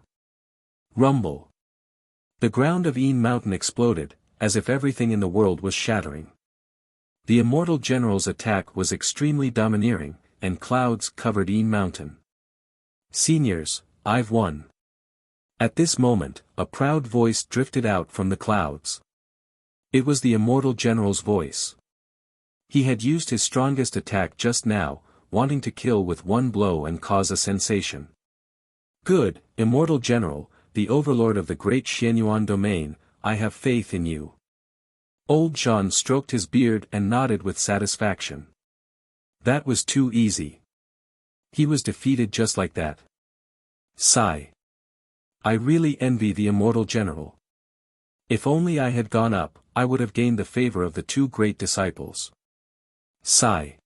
Rumble. The ground of Een Mountain exploded, as if everything in the world was shattering. The immortal general's attack was extremely domineering, and clouds covered Een Mountain. Seniors, I've won. At this moment, a proud voice drifted out from the clouds. It was the immortal general's voice. He had used his strongest attack just now, wanting to kill with one blow and cause a sensation. Good, immortal general, the overlord of the great Xianyuan domain, I have faith in you. Old John stroked his beard and nodded with satisfaction. That was too easy. He was defeated just like that. Sigh. I really envy the immortal general. If only I had gone up, I would have gained the favor of the 2 great disciples. Sigh.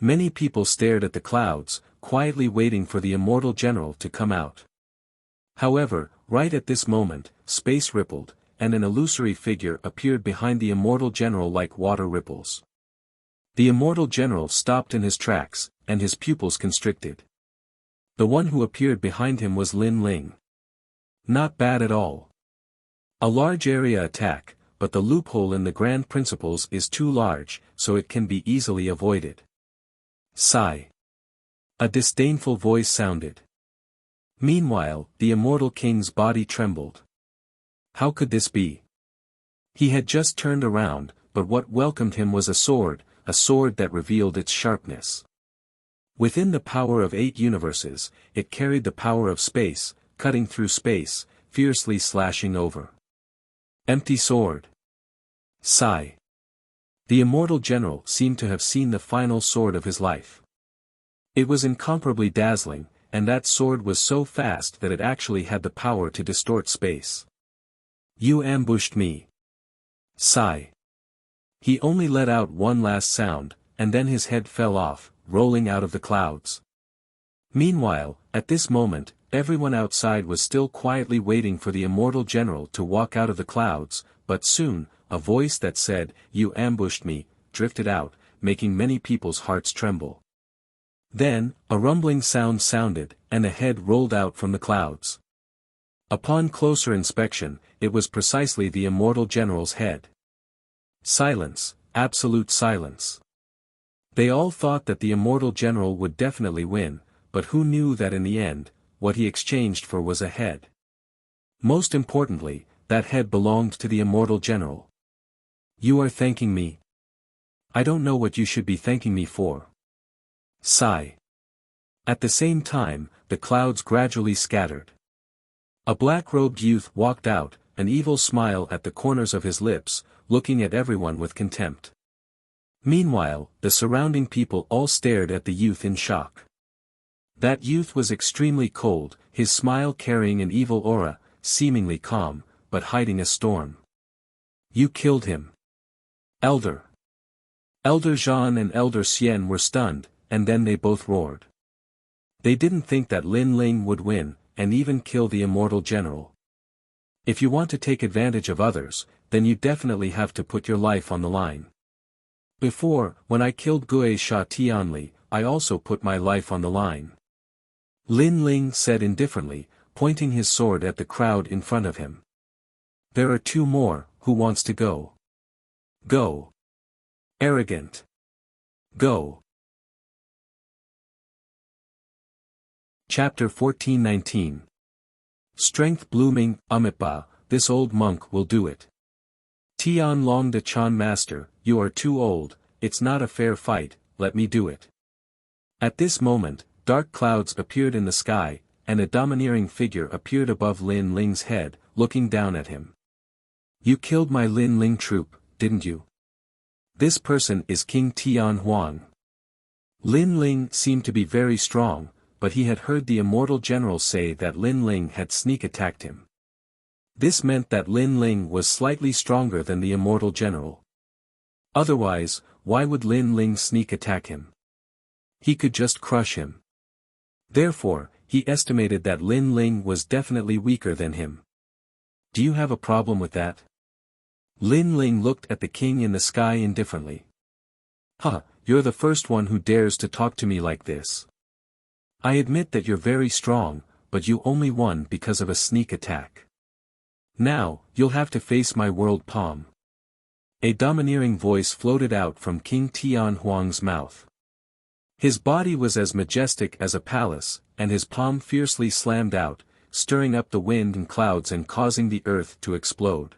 Many people stared at the clouds, quietly waiting for the immortal general to come out. However, right at this moment, space rippled, and an illusory figure appeared behind the immortal general like water ripples. The immortal general stopped in his tracks, and his pupils constricted. The one who appeared behind him was Lin Ling. Not bad at all. A large area attack, but the loophole in the grand principles is too large, so it can be easily avoided. Sigh. A disdainful voice sounded. Meanwhile, the immortal king's body trembled. How could this be? He had just turned around, but what welcomed him was a sword that revealed its sharpness. Within the power of 8 universes, it carried the power of space, cutting through space, fiercely slashing over. Empty sword. Sigh. The immortal general seemed to have seen the final sword of his life. It was incomparably dazzling, and that sword was so fast that it actually had the power to distort space. You ambushed me. Sigh. He only let out one last sound, and then his head fell off, rolling out of the clouds. Meanwhile, at this moment, everyone outside was still quietly waiting for the immortal general to walk out of the clouds, but soon, a voice that said, "You ambushed me," drifted out, making many people's hearts tremble. Then, a rumbling sound sounded, and a head rolled out from the clouds. Upon closer inspection, it was precisely the immortal general's head. Silence, absolute silence. They all thought that the immortal general would definitely win, but who knew that in the end, what he exchanged for was a head. Most importantly, that head belonged to the immortal general. You are thanking me? I don't know what you should be thanking me for. Sigh. At the same time, the clouds gradually scattered. A black-robed youth walked out, an evil smile at the corners of his lips, looking at everyone with contempt. Meanwhile, the surrounding people all stared at the youth in shock. That youth was extremely cold, his smile carrying an evil aura, seemingly calm, but hiding a storm. You killed him. Elder Jean and Elder Xian were stunned, and then they both roared. They didn't think that Lin Ling would win, and even kill the immortal general. If you want to take advantage of others, then you definitely have to put your life on the line. Before, when I killed Gue Sha Tianli, I also put my life on the line. Lin Ling said indifferently, pointing his sword at the crowd in front of him. There are two more, who wants to go? Go. Arrogant. Go. Chapter 14:19. Strength blooming, Amipa, this old monk will do it. Tian Long de Chan Master, you are too old, it's not a fair fight, let me do it. At this moment, dark clouds appeared in the sky, and a domineering figure appeared above Lin Ling's head, looking down at him. You killed my Lin Ling troop, didn't you? This person is King Tian Huang. Lin Ling seemed to be very strong, but he had heard the immortal general say that Lin Ling had sneak attacked him. This meant that Lin Ling was slightly stronger than the immortal general. Otherwise, why would Lin Ling sneak attack him? He could just crush him. Therefore, he estimated that Lin Ling was definitely weaker than him. Do you have a problem with that? Lin Ling looked at the king in the sky indifferently. You're the first one who dares to talk to me like this. I admit that you're very strong, but you only won because of a sneak attack. Now, you'll have to face my world palm. A domineering voice floated out from King Tian Huang's mouth. His body was as majestic as a palace, and his palm fiercely slammed out, stirring up the wind and clouds and causing the earth to explode.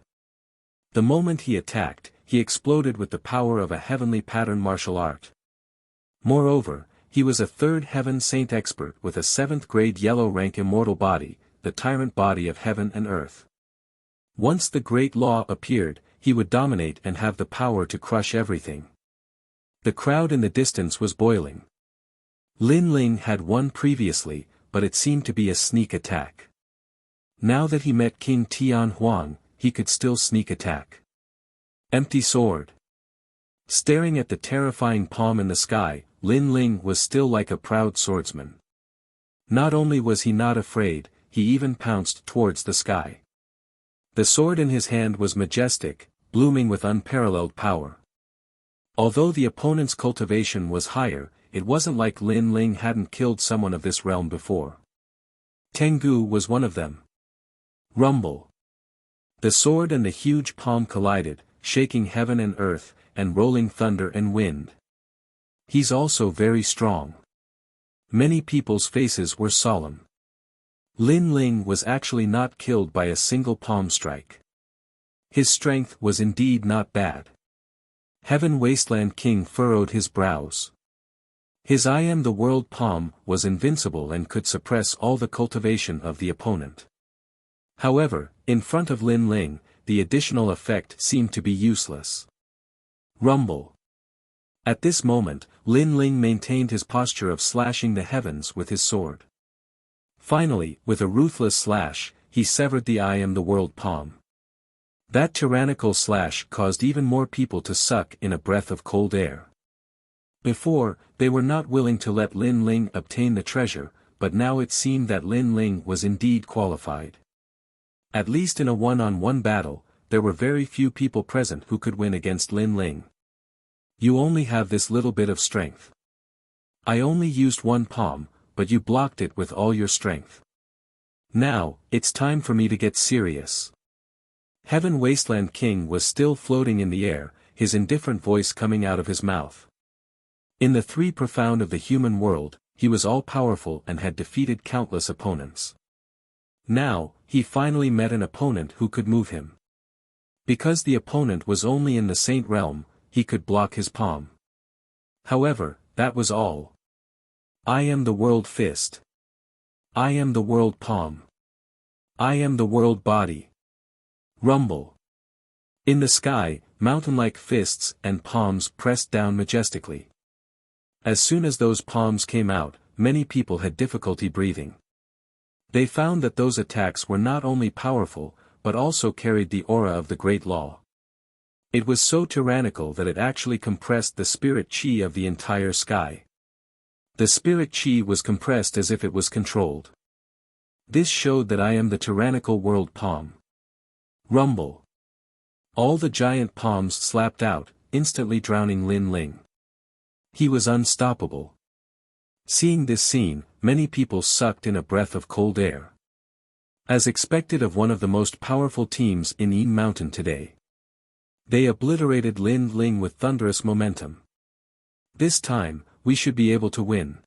The moment he attacked, he exploded with the power of a heavenly pattern martial art. Moreover, he was a third heaven saint expert with a 7th grade yellow rank immortal body, the tyrant body of heaven and earth. Once the great law appeared, he would dominate and have the power to crush everything. The crowd in the distance was boiling. Lin Ling had won previously, but it seemed to be a sneak attack. Now that he met King Tian Huang, he could still sneak attack. Empty sword. Staring at the terrifying palm in the sky, Lin Ling was still like a proud swordsman. Not only was he not afraid, he even pounced towards the sky. The sword in his hand was majestic, blooming with unparalleled power. Although the opponent's cultivation was higher, it wasn't like Lin Ling hadn't killed someone of this realm before. Tengu was one of them. Rumble. The sword and the huge palm collided, shaking heaven and earth, and rolling thunder and wind. He's also very strong. Many people's faces were solemn. Lin Ling was actually not killed by a single palm strike. His strength was indeed not bad. Heaven Wasteland King furrowed his brows. His I am the world palm was invincible and could suppress all the cultivation of the opponent. However, in front of Lin Ling, the additional effect seemed to be useless. Rumble. At this moment, Lin Ling maintained his posture of slashing the heavens with his sword. Finally, with a ruthless slash, he severed the I am the world palm. That tyrannical slash caused even more people to suck in a breath of cold air. Before, they were not willing to let Lin Ling obtain the treasure, but now it seemed that Lin Ling was indeed qualified. At least in a one-on-one battle, there were very few people present who could win against Lin Ling. You only have this little bit of strength. I only used one palm, but you blocked it with all your strength. Now, it's time for me to get serious. Heaven Wasteland King was still floating in the air, his indifferent voice coming out of his mouth. In the three profound of the human world, he was all-powerful and had defeated countless opponents. Now, he finally met an opponent who could move him. Because the opponent was only in the Saint Realm, he could block his palm. However, that was all. I am the world fist. I am the world palm. I am the world body. Rumble. In the sky, mountain-like fists and palms pressed down majestically. As soon as those palms came out, many people had difficulty breathing. They found that those attacks were not only powerful, but also carried the aura of the Great Law. It was so tyrannical that it actually compressed the spirit chi of the entire sky. The spirit chi was compressed as if it was controlled. This showed that I am the tyrannical world palm. Rumble. All the giant palms slapped out, instantly drowning Lin Ling. He was unstoppable. Seeing this scene, many people sucked in a breath of cold air. As expected of one of the most powerful teams in Yin Mountain today. They obliterated Lin Ling with thunderous momentum. This time, we should be able to win.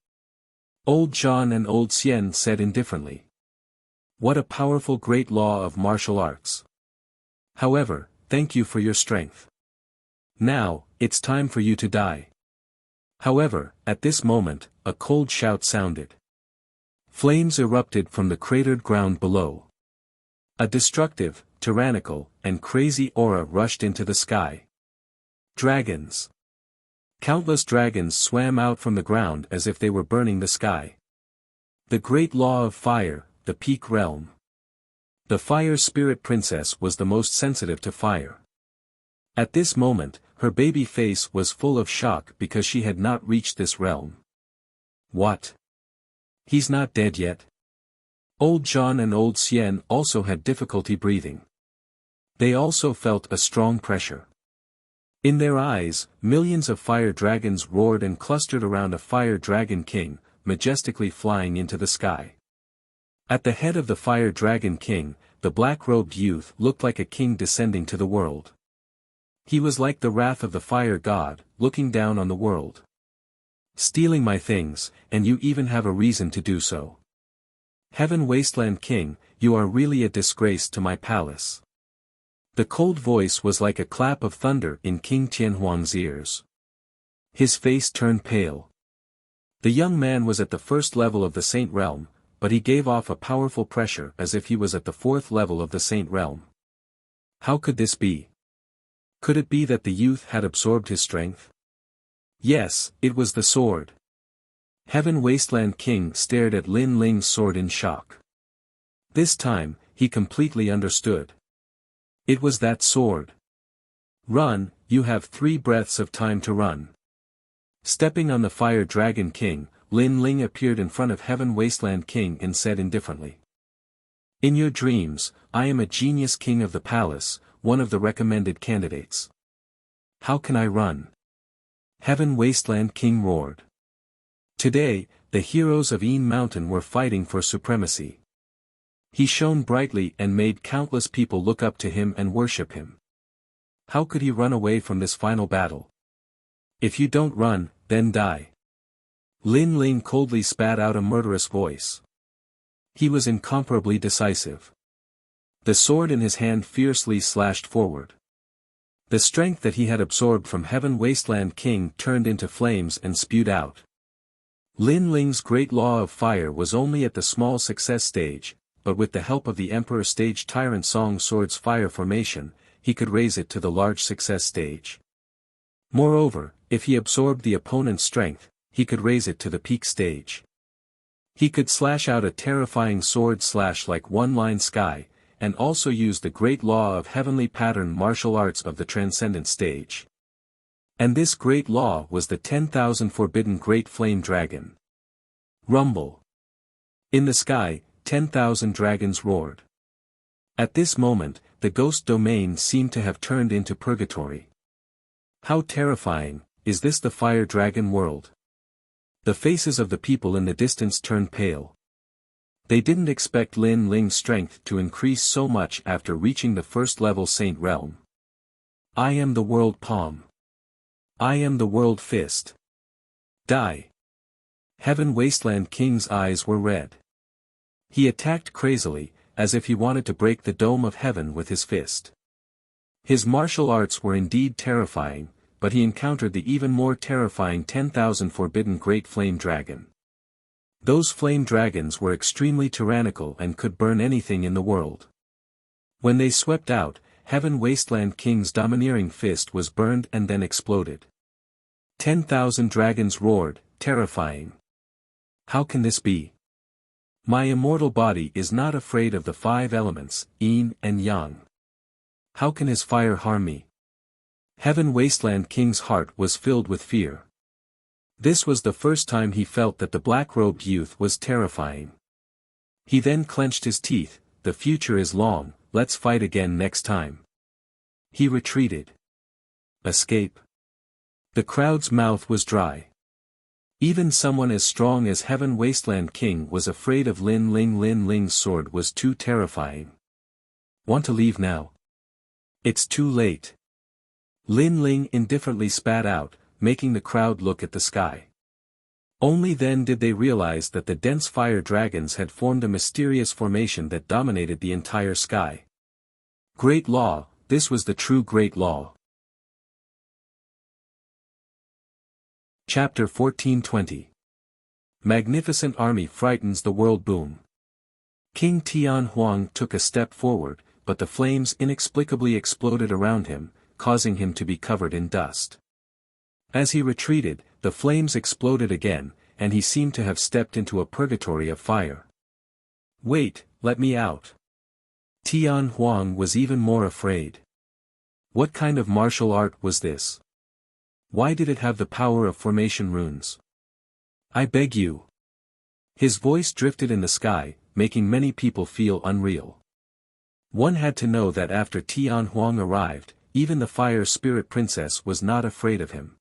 Old John and Old Xian said indifferently. What a powerful great law of martial arts. However, thank you for your strength. Now, it's time for you to die. However, at this moment, a cold shout sounded. Flames erupted from the cratered ground below. A destructive, tyrannical, and crazy aura rushed into the sky. Dragons. Countless dragons swam out from the ground as if they were burning the sky. The great law of fire, the peak realm. The fire spirit princess was the most sensitive to fire. At this moment, her baby face was full of shock because she had not reached this realm. What? He's not dead yet? Old John and Old Xian also had difficulty breathing. They also felt a strong pressure. In their eyes, millions of fire dragons roared and clustered around a fire dragon king, majestically flying into the sky. At the head of the fire dragon king, the black-robed youth looked like a king descending to the world. He was like the wrath of the fire god, looking down on the world. Stealing my things, and you even have a reason to do so. Heaven Wasteland King, you are really a disgrace to my palace. The cold voice was like a clap of thunder in King Tianhuang's ears. His face turned pale. The young man was at the first level of the Saint Realm, but he gave off a powerful pressure as if he was at the fourth level of the Saint Realm. How could this be? Could it be that the youth had absorbed his strength? Yes, it was the sword. Heaven Wasteland King stared at Lin Ling's sword in shock. This time, he completely understood. It was that sword. Run, you have 3 breaths of time to run. Stepping on the Fire Dragon King, Lin Ling appeared in front of Heaven Wasteland King and said indifferently. In your dreams, I am a genius king of the palace, one of the recommended candidates. How can I run? Heaven Wasteland King roared. Today, the heroes of Yin Mountain were fighting for supremacy. He shone brightly and made countless people look up to him and worship him. How could he run away from this final battle? If you don't run, then die. Lin Ling coldly spat out a murderous voice. He was incomparably decisive. The sword in his hand fiercely slashed forward. The strength that he had absorbed from Heaven Wasteland King turned into flames and spewed out. Lin Ling's great law of fire was only at the small success stage, but with the help of the Emperor Stage Tyrant Song Sword's fire formation, he could raise it to the large success stage. Moreover, if he absorbed the opponent's strength, he could raise it to the peak stage. He could slash out a terrifying sword slash like one-line sky, and also use the great law of heavenly pattern martial arts of the transcendent stage. And this great law was the 10,000 forbidden great flame dragon. Rumble. In the sky, 10,000 dragons roared. At this moment, the ghost domain seemed to have turned into purgatory. How terrifying, is this the fire dragon world? The faces of the people in the distance turned pale. They didn't expect Lin Ling's strength to increase so much after reaching the first level Saint Realm. I am the world palm. I am the world fist. Die. Heaven Wasteland King's eyes were red. He attacked crazily, as if he wanted to break the dome of heaven with his fist. His martial arts were indeed terrifying, but he encountered the even more terrifying 10,000 forbidden great flame dragon. Those flame dragons were extremely tyrannical and could burn anything in the world. When they swept out, Heaven Wasteland King's domineering fist was burned and then exploded. 10,000 dragons roared, terrifying. How can this be? My immortal body is not afraid of the 5 elements, yin and yang. How can his fire harm me? Heaven Wasteland King's heart was filled with fear. This was the first time he felt that the black-robed youth was terrifying. He then clenched his teeth. The future is long, let's fight again next time. He retreated. Escape. The crowd's mouth was dry. Even someone as strong as Heaven Wasteland King was afraid of Lin Ling. Lin Ling's sword was too terrifying. Want to leave now? It's too late. Lin Ling indifferently spat out, making the crowd look at the sky. Only then did they realize that the dense fire dragons had formed a mysterious formation that dominated the entire sky. Great Law, this was the true Great Law. Chapter 1420. Magnificent Army Frightens the World. Boom. King Tian Huang took a step forward, but the flames inexplicably exploded around him, causing him to be covered in dust. As he retreated, the flames exploded again, and he seemed to have stepped into a purgatory of fire. Wait, let me out. Tian Huang was even more afraid. What kind of martial art was this? Why did it have the power of formation runes? I beg you. His voice drifted in the sky, making many people feel unreal. One had to know that after Tian Huang arrived, even the Fire Spirit Princess was not afraid of him.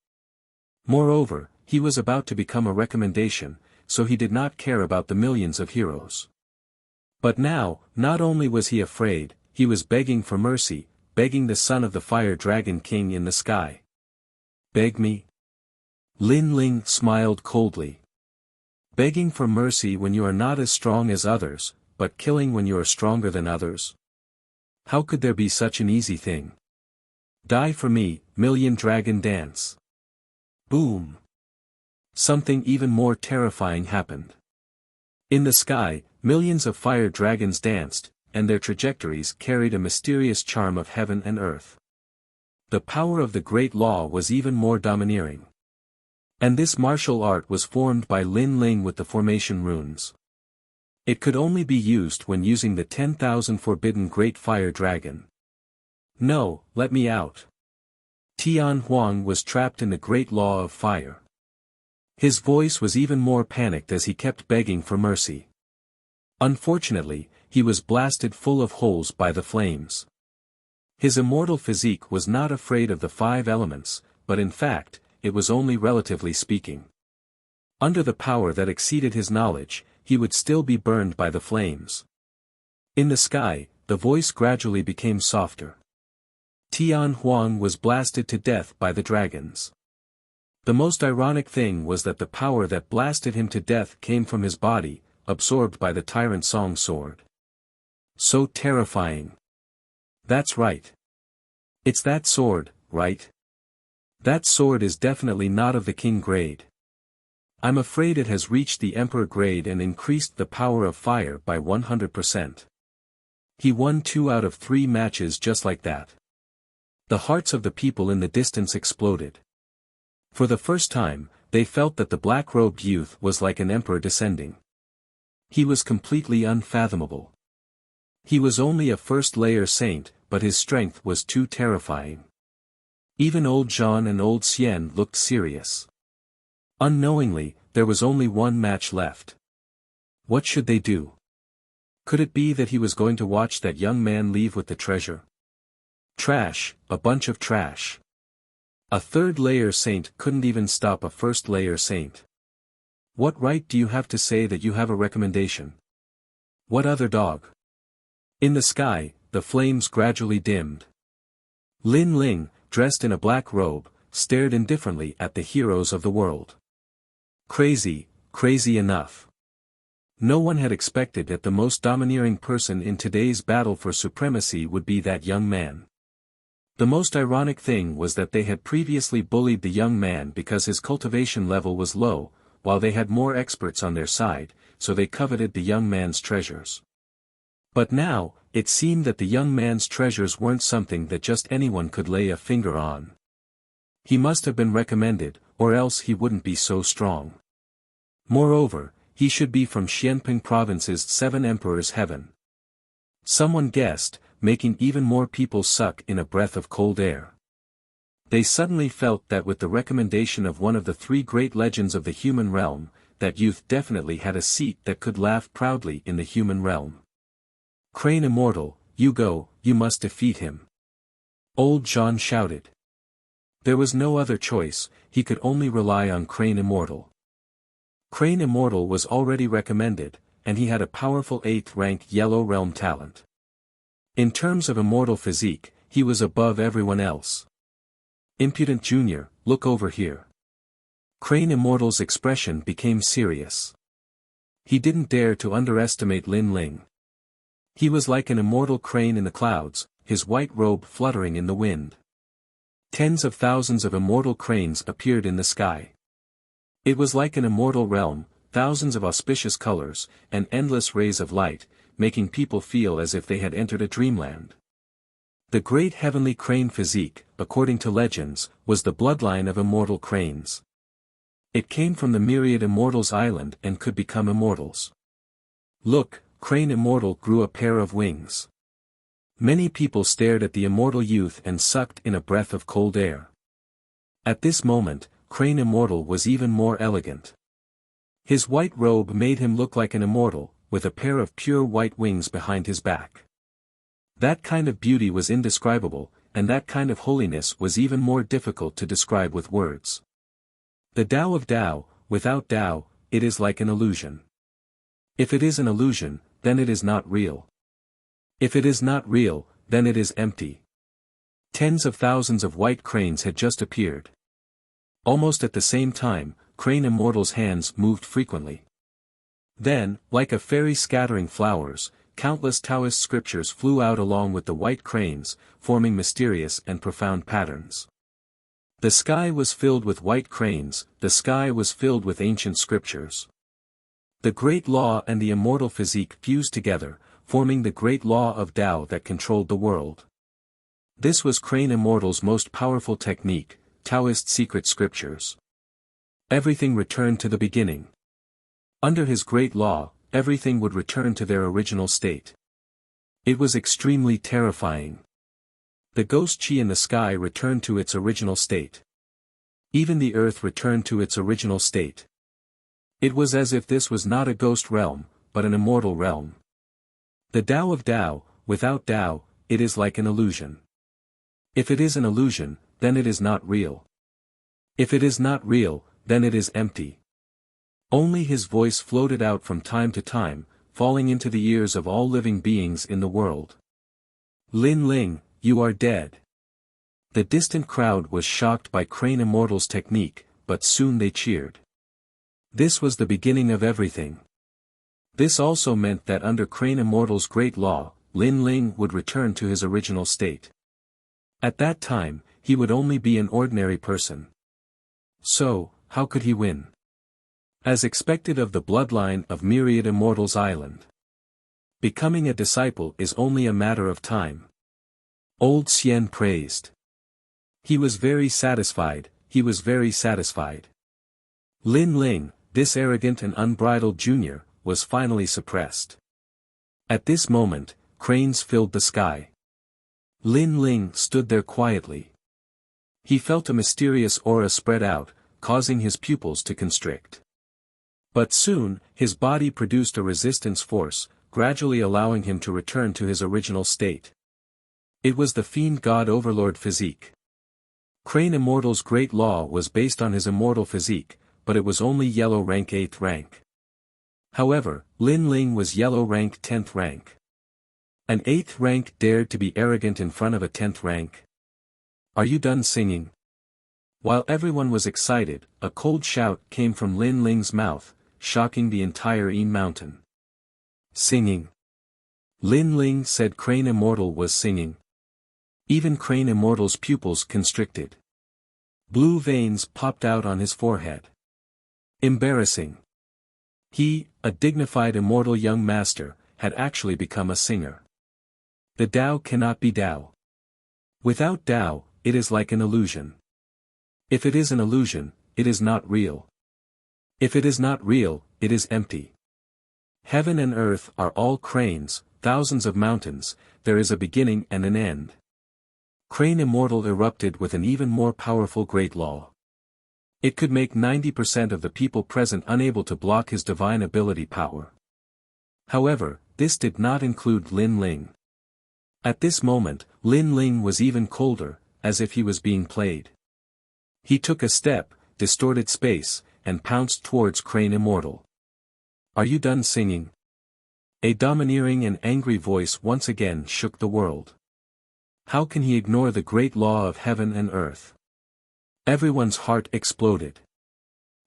Moreover, he was about to become a recommendation, so he did not care about the millions of heroes. But now, not only was he afraid, he was begging for mercy, begging the son of the Fire Dragon King in the sky. Beg me? Lin Ling smiled coldly. Begging for mercy when you are not as strong as others, but killing when you are stronger than others? How could there be such an easy thing? Die for me, Million Dragon Dance. Boom. Something even more terrifying happened. In the sky, millions of fire dragons danced, and their trajectories carried a mysterious charm of heaven and earth. The power of the Great Law was even more domineering. And this martial art was formed by Lin Ling with the formation runes. It could only be used when using the 10,000 forbidden Great Fire Dragon. No, let me out. Tian Huang was trapped in the Great Law of Fire. His voice was even more panicked as he kept begging for mercy. Unfortunately, he was blasted full of holes by the flames. His immortal physique was not afraid of the 5 elements, but in fact, it was only relatively speaking. Under the power that exceeded his knowledge, he would still be burned by the flames. In the sky, the voice gradually became softer. Tian Huang was blasted to death by the dragons. The most ironic thing was that the power that blasted him to death came from his body, absorbed by the Tyrant Song sword. So terrifying. That's right. It's that sword, right? That sword is definitely not of the king grade. I'm afraid it has reached the emperor grade and increased the power of fire by 100%. He won 2 out of 3 matches just like that. The hearts of the people in the distance exploded. For the first time, they felt that the black-robed youth was like an emperor descending. He was completely unfathomable. He was only a first-layer saint, but his strength was too terrifying. Even old Jean and old Xian looked serious. Unknowingly, there was only one match left. What should they do? Could it be that he was going to watch that young man leave with the treasure? Trash, a bunch of trash. A third-layer saint couldn't even stop a first-layer saint. What right do you have to say that you have a recommendation? What other dog? In the sky, the flames gradually dimmed. Lin Ling, dressed in a black robe, stared indifferently at the heroes of the world. Crazy, crazy enough. No one had expected that the most domineering person in today's battle for supremacy would be that young man. The most ironic thing was that they had previously bullied the young man because his cultivation level was low, while they had more experts on their side, so they coveted the young man's treasures. But now, it seemed that the young man's treasures weren't something that just anyone could lay a finger on. He must have been recommended, or else he wouldn't be so strong. Moreover, he should be from Xianping Province's 7 Emperors' Heaven. Someone guessed, making even more people suck in a breath of cold air. They suddenly felt that with the recommendation of one of the 3 great legends of the human realm, that youth definitely had a seat that could laugh proudly in the human realm. Crane Immortal, you go, you must defeat him. Old John shouted. There was no other choice, he could only rely on Crane Immortal. Crane Immortal was already recommended, and he had a powerful 8th-rank Yellow Realm talent. In terms of immortal physique, he was above everyone else. Impudent Junior, look over here. Crane Immortal's expression became serious. He didn't dare to underestimate Lin Ling. He was like an immortal crane in the clouds, his white robe fluttering in the wind. Tens of thousands of immortal cranes appeared in the sky. It was like an immortal realm, thousands of auspicious colors, and endless rays of light, making people feel as if they had entered a dreamland. The great heavenly crane physique, according to legends, was the bloodline of immortal cranes. It came from the myriad immortals' island and could become immortals. Look, Crane Immortal grew a pair of wings. Many people stared at the immortal youth and sucked in a breath of cold air. At this moment, Crane Immortal was even more elegant. His white robe made him look like an immortal, with a pair of pure white wings behind his back. That kind of beauty was indescribable, and that kind of holiness was even more difficult to describe with words. The Tao of Tao, without Tao, it is like an illusion. If it is an illusion, then it is not real. If it is not real, then it is empty. Tens of thousands of white cranes had just appeared. Almost at the same time, Crane Immortal's hands moved frequently. Then, like a fairy scattering flowers, countless Taoist scriptures flew out along with the white cranes, forming mysterious and profound patterns. The sky was filled with white cranes, the sky was filled with ancient scriptures. The great law and the immortal physique fused together, forming the great law of Tao that controlled the world. This was Crane Immortal's most powerful technique, Taoist secret scriptures. Everything returned to the beginning. Under his great law, everything would return to their original state. It was extremely terrifying. The ghost chi in the sky returned to its original state. Even the earth returned to its original state. It was as if this was not a ghost realm, but an immortal realm. The Tao of Tao, without Tao, it is like an illusion. If it is an illusion, then it is not real. If it is not real, then it is empty. Only his voice floated out from time to time, falling into the ears of all living beings in the world. Lin Ling, you are dead. The distant crowd was shocked by Crane Immortal's technique, but soon they cheered. This was the beginning of everything. This also meant that under Crane Immortal's great law, Lin Ling would return to his original state. At that time, he would only be an ordinary person. So, how could he win? As expected of the bloodline of myriad immortals island. Becoming a disciple is only a matter of time. Old Xian praised. He was very satisfied, he was very satisfied. Lin Ling, this arrogant and unbridled junior, was finally suppressed. At this moment, cranes filled the sky. Lin Ling stood there quietly. He felt a mysterious aura spread out, causing his pupils to constrict. But soon, his body produced a resistance force, gradually allowing him to return to his original state. It was the Fiend God Overlord physique. Crane Immortal's great law was based on his immortal physique, but it was only yellow rank 8th rank. However, Lin Ling was yellow rank 10th rank. An 8th rank dared to be arrogant in front of a 10th rank. Are you done singing? While everyone was excited, a cold shout came from Lin Ling's mouth, shocking the entire Een Mountain. Singing. Lin Ling said Crane Immortal was singing. Even Crane Immortal's pupils constricted. Blue veins popped out on his forehead. Embarrassing. He, a dignified immortal young master, had actually become a singer. The Tao cannot be Tao. Without Tao, it is like an illusion. If it is an illusion, it is not real. If it is not real, it is empty. Heaven and earth are all cranes, thousands of mountains, there is a beginning and an end. Crane Immortal erupted with an even more powerful great law. It could make 90% of the people present unable to block his divine ability power. However, this did not include Lin Ling. At this moment, Lin Ling was even colder, as if he was being played. He took a step, distorted space, and pounced towards Crane Immortal. Are you done singing? A domineering and angry voice once again shook the world. How can he ignore the great law of heaven and earth? Everyone's heart exploded.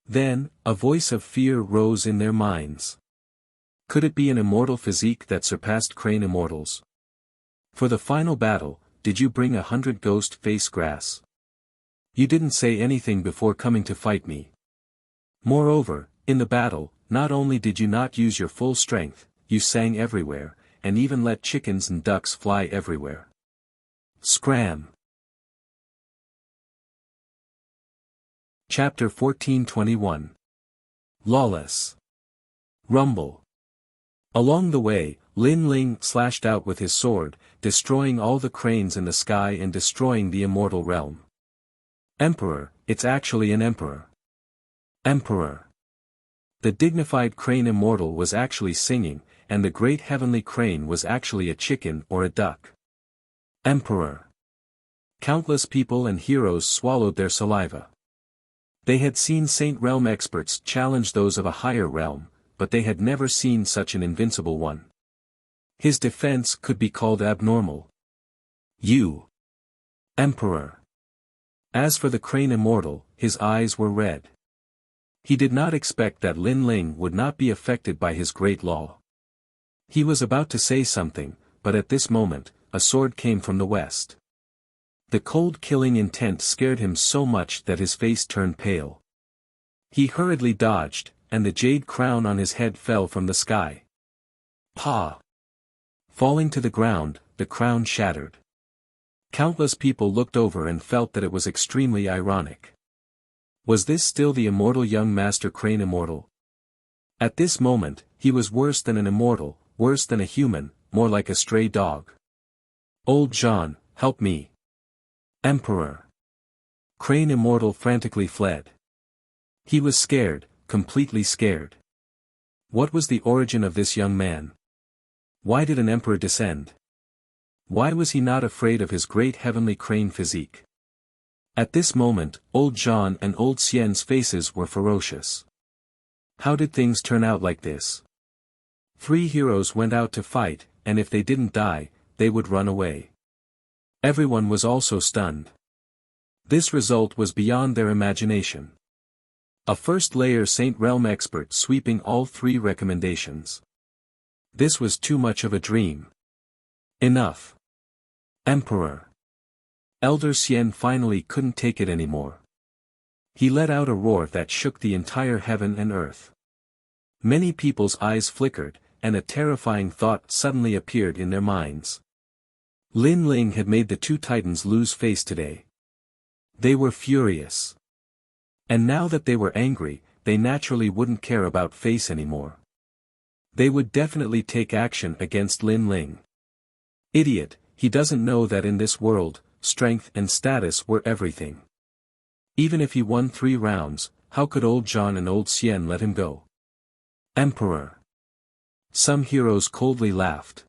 Then, a voice of fear rose in their minds. Could it be an immortal physique that surpassed Crane Immortal's? For the final battle, did you bring 100 ghost face grass? You didn't say anything before coming to fight me. Moreover, in the battle, not only did you not use your full strength, you sang everywhere, and even let chickens and ducks fly everywhere. Scram. Chapter 14:21. Lawless. Rumble. Along the way, Lin Ling slashed out with his sword, destroying all the cranes in the sky and destroying the immortal realm. Emperor, it's actually an emperor. Emperor. The dignified Crane Immortal was actually singing, and the great heavenly crane was actually a chicken or a duck. Emperor. Countless people and heroes swallowed their saliva. They had seen Saint Realm experts challenge those of a higher realm, but they had never seen such an invincible one. His defense could be called abnormal. You. Emperor. As for the Crane Immortal, his eyes were red. He did not expect that Lin Ling would not be affected by his great law. He was about to say something, but at this moment, a sword came from the west. The cold killing intent scared him so much that his face turned pale. He hurriedly dodged, and the jade crown on his head fell from the sky. Pa! Falling to the ground, the crown shattered. Countless people looked over and felt that it was extremely ironic. Was this still the immortal young master Crane Immortal? At this moment, he was worse than an immortal, worse than a human, more like a stray dog. Old John, help me. Emperor. Crane Immortal frantically fled. He was scared, completely scared. What was the origin of this young man? Why did an emperor descend? Why was he not afraid of his great heavenly crane physique? At this moment, Old John and Old Xian's faces were ferocious. How did things turn out like this? 3 heroes went out to fight, and if they didn't die, they would run away. Everyone was also stunned. This result was beyond their imagination. A first-layer Saint Realm expert sweeping all 3 recommendations. This was too much of a dream. Enough. Emperor. Elder Xian finally couldn't take it anymore. He let out a roar that shook the entire heaven and earth. Many people's eyes flickered, and a terrifying thought suddenly appeared in their minds. Lin Ling had made the 2 titans lose face today. They were furious. And now that they were angry, they naturally wouldn't care about face anymore. They would definitely take action against Lin Ling. Idiot, he doesn't know that in this world, strength and status were everything. Even if he won 3 rounds, how could old John and old Xian let him go? Emperor. Some heroes coldly laughed.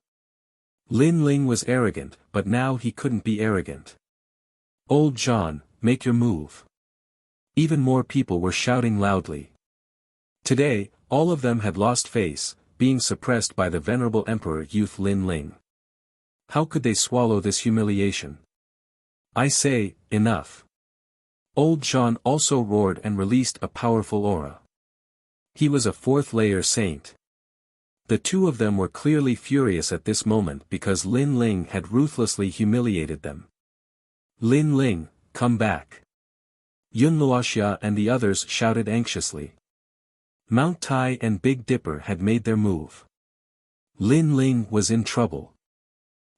Lin Ling was arrogant, but now he couldn't be arrogant. Old John, make your move. Even more people were shouting loudly. Today, all of them had lost face, being suppressed by the venerable Emperor Youth Lin Ling. How could they swallow this humiliation? I say, enough. Old John also roared and released a powerful aura. He was a 4th-layer saint. The two of them were clearly furious at this moment because Lin Ling had ruthlessly humiliated them. Lin Ling, come back. Yun Luoxia and the others shouted anxiously. Mount Tai and Big Dipper had made their move. Lin Ling was in trouble.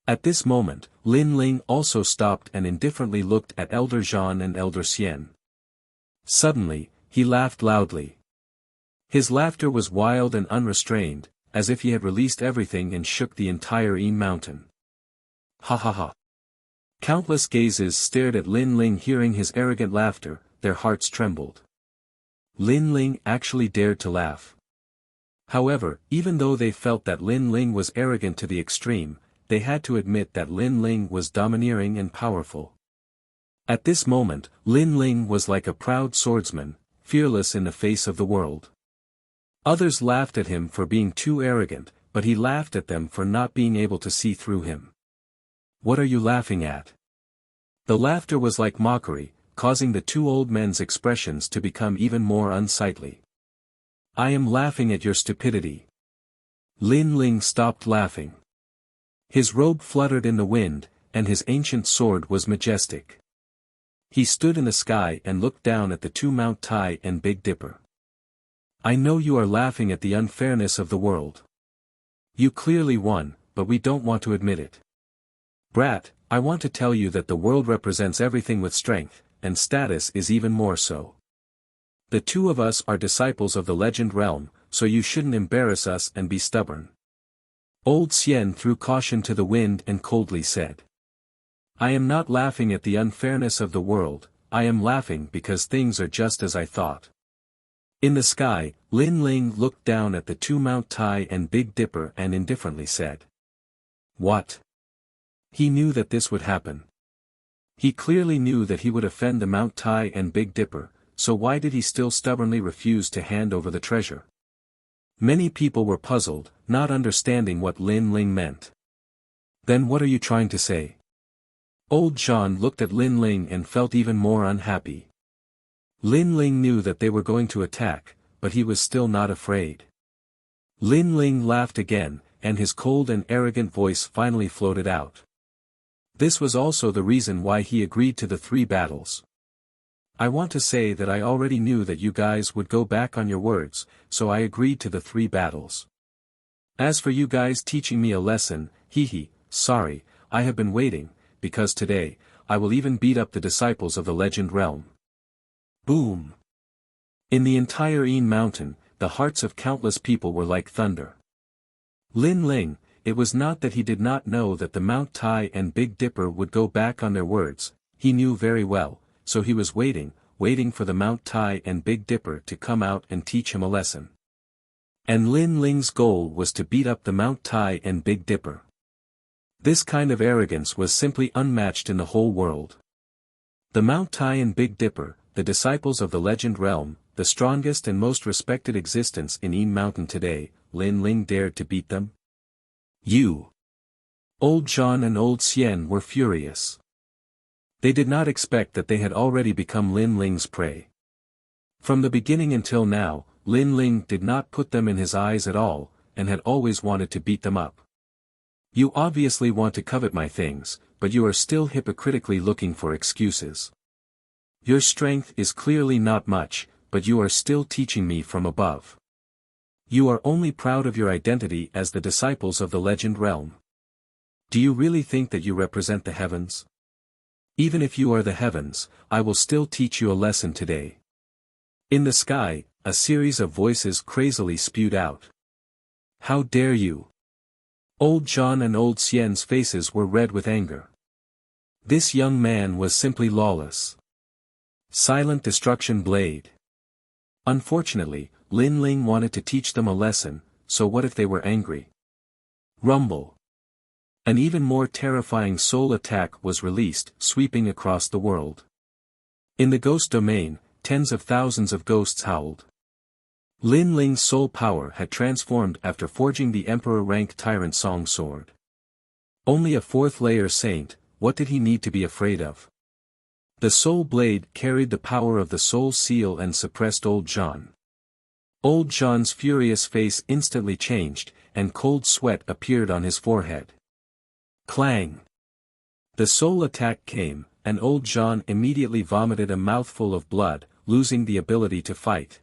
At this moment, Lin Ling also stopped and indifferently looked at Elder Zhan and Elder Xian. Suddenly, he laughed loudly. His laughter was wild and unrestrained, as if he had released everything and shook the entire Yin mountain. Ha ha ha. Countless gazes stared at Lin Ling hearing his arrogant laughter, their hearts trembled. Lin Ling actually dared to laugh. However, even though they felt that Lin Ling was arrogant to the extreme, they had to admit that Lin Ling was domineering and powerful. At this moment, Lin Ling was like a proud swordsman, fearless in the face of the world. Others laughed at him for being too arrogant, but he laughed at them for not being able to see through him. What are you laughing at? The laughter was like mockery, causing the 2 old men's expressions to become even more unsightly. I am laughing at your stupidity. Lin Ling stopped laughing. His robe fluttered in the wind, and his ancient sword was majestic. He stood in the sky and looked down at the 2 Mount Tai and Big Dipper. I know you are laughing at the unfairness of the world. You clearly won, but we don't want to admit it. Brat, I want to tell you that the world represents everything with strength, and status is even more so. The 2 of us are disciples of the Legend Realm, so you shouldn't embarrass us and be stubborn. Old Xian threw caution to the wind and coldly said. I am not laughing at the unfairness of the world, I am laughing because things are just as I thought. In the sky, Lin Ling looked down at the 2 Mount Tai and Big Dipper and indifferently said. What? He knew that this would happen. He clearly knew that he would offend the Mount Tai and Big Dipper, so why did he still stubbornly refuse to hand over the treasure? Many people were puzzled, not understanding what Lin Ling meant. Then what are you trying to say? Old John looked at Lin Ling and felt even more unhappy. Lin Ling knew that they were going to attack, but he was still not afraid. Lin Ling laughed again, and his cold and arrogant voice finally floated out. This was also the reason why he agreed to the 3 battles. I want to say that I already knew that you guys would go back on your words, so I agreed to the 3 battles. As for you guys teaching me a lesson, sorry, I have been waiting, because today, I will even beat up the disciples of the Legend Realm. Boom! In the entire Yin Mountain, the hearts of countless people were like thunder. Lin Ling, it was not that he did not know that the Mount Tai and Big Dipper would go back on their words, he knew very well, so he was waiting for the Mount Tai and Big Dipper to come out and teach him a lesson. And Lin Ling's goal was to beat up the Mount Tai and Big Dipper. This kind of arrogance was simply unmatched in the whole world. The Mount Tai and Big Dipper, the disciples of the Legend Realm, the strongest and most respected existence in Yin Mountain today, Lin Ling dared to beat them? You! Old John and Old Xian were furious. They did not expect that they had already become Lin Ling's prey. From the beginning until now, Lin Ling did not put them in his eyes at all, and had always wanted to beat them up. You obviously want to covet my things, but you are still hypocritically looking for excuses. Your strength is clearly not much, but you are still teaching me from above. You are only proud of your identity as the disciples of the Legend Realm. Do you really think that you represent the heavens? Even if you are the heavens, I will still teach you a lesson today. In the sky, a series of voices crazily spewed out. How dare you! Old John and old Xian's faces were red with anger. This young man was simply lawless. Silent destruction blade. Unfortunately, Lin Ling wanted to teach them a lesson, so what if they were angry? Rumble. An even more terrifying soul attack was released, sweeping across the world. In the ghost domain, tens of thousands of ghosts howled. Lin Ling's soul power had transformed after forging the emperor-rank tyrant song sword. Only a fourth-layer saint, what did he need to be afraid of? The soul blade carried the power of the soul seal and suppressed Old John. Old John's furious face instantly changed, and cold sweat appeared on his forehead. Clang! The soul attack came, and Old John immediately vomited a mouthful of blood, losing the ability to fight.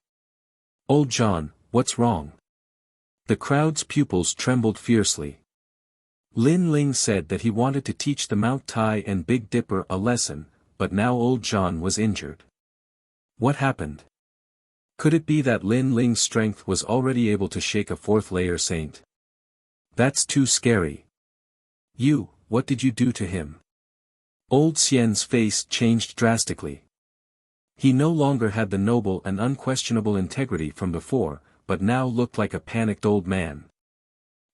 Old John, what's wrong? The crowd's pupils trembled fiercely. Lin Ling said that he wanted to teach the Mount Tai and Big Dipper a lesson, but now Old John was injured. What happened? Could it be that Lin Ling's strength was already able to shake a fourth-layer saint? That's too scary. You, what did you do to him? Old Xian's face changed drastically. He no longer had the noble and unquestionable integrity from before, but now looked like a panicked old man.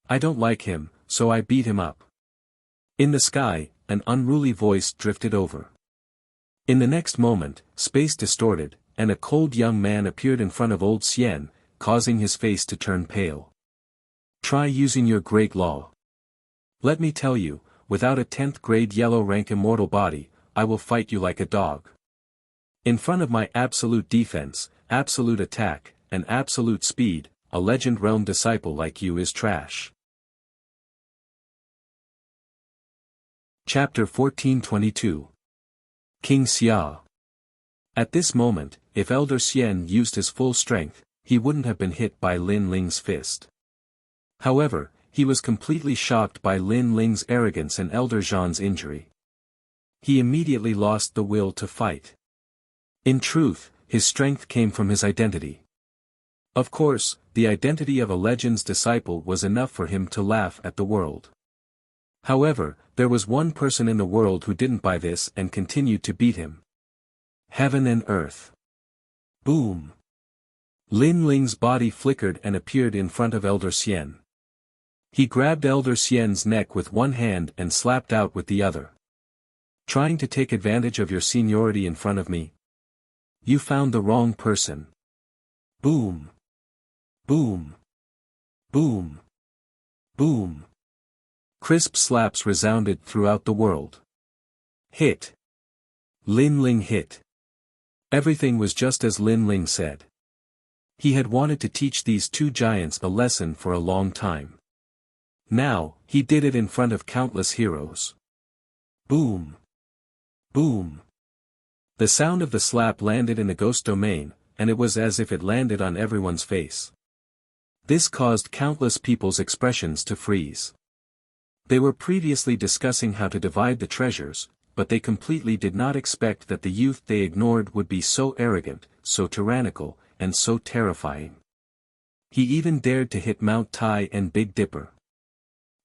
I don't like him, so I beat him up. In the sky, an unruly voice drifted over. In the next moment, space distorted, and a cold young man appeared in front of Old Xian, causing his face to turn pale. Try using your great law. Let me tell you, without a 10th grade yellow rank immortal body, I will fight you like a dog. In front of my absolute defense, absolute attack, and absolute speed, a legend realm disciple like you is trash. Chapter 1422. King Xia. At this moment, if Elder Xian used his full strength, he wouldn't have been hit by Lin Ling's fist. However, he was completely shocked by Lin Ling's arrogance and Elder Zhan's injury. He immediately lost the will to fight. In truth, his strength came from his identity. Of course, the identity of a legend's disciple was enough for him to laugh at the world. However, there was one person in the world who didn't buy this and continued to beat him. Heaven and earth. Boom! Lin Ling's body flickered and appeared in front of Elder Xian. He grabbed Elder Xian's neck with one hand and slapped out with the other. Trying to take advantage of your seniority in front of me? You found the wrong person. Boom! Boom! Boom! Boom! Crisp slaps resounded throughout the world. Hit! Lin Ling hit. Everything was just as Lin Ling said. He had wanted to teach these two giants a lesson for a long time. Now, he did it in front of countless heroes. Boom! Boom! The sound of the slap landed in the ghost domain, and it was as if it landed on everyone's face. This caused countless people's expressions to freeze. They were previously discussing how to divide the treasures, but they completely did not expect that the youth they ignored would be so arrogant, so tyrannical, and so terrifying. He even dared to hit Mount Tai and Big Dipper.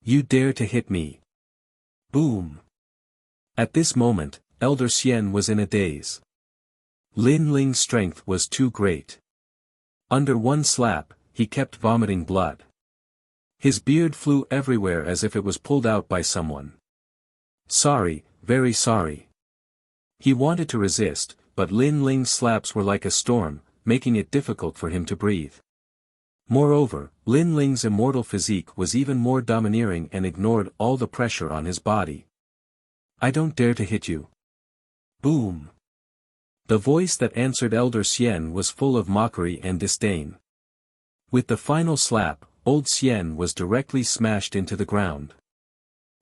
You dare to hit me? Boom! At this moment, Elder Xian was in a daze. Lin Ling's strength was too great. Under one slap, he kept vomiting blood. His beard flew everywhere as if it was pulled out by someone. Sorry, very sorry. He wanted to resist, but Lin Ling's slaps were like a storm, making it difficult for him to breathe. Moreover, Lin Ling's immortal physique was even more domineering and ignored all the pressure on his body. I don't dare to hit you. Boom! The voice that answered Elder Xian was full of mockery and disdain. With the final slap, Old Xian was directly smashed into the ground.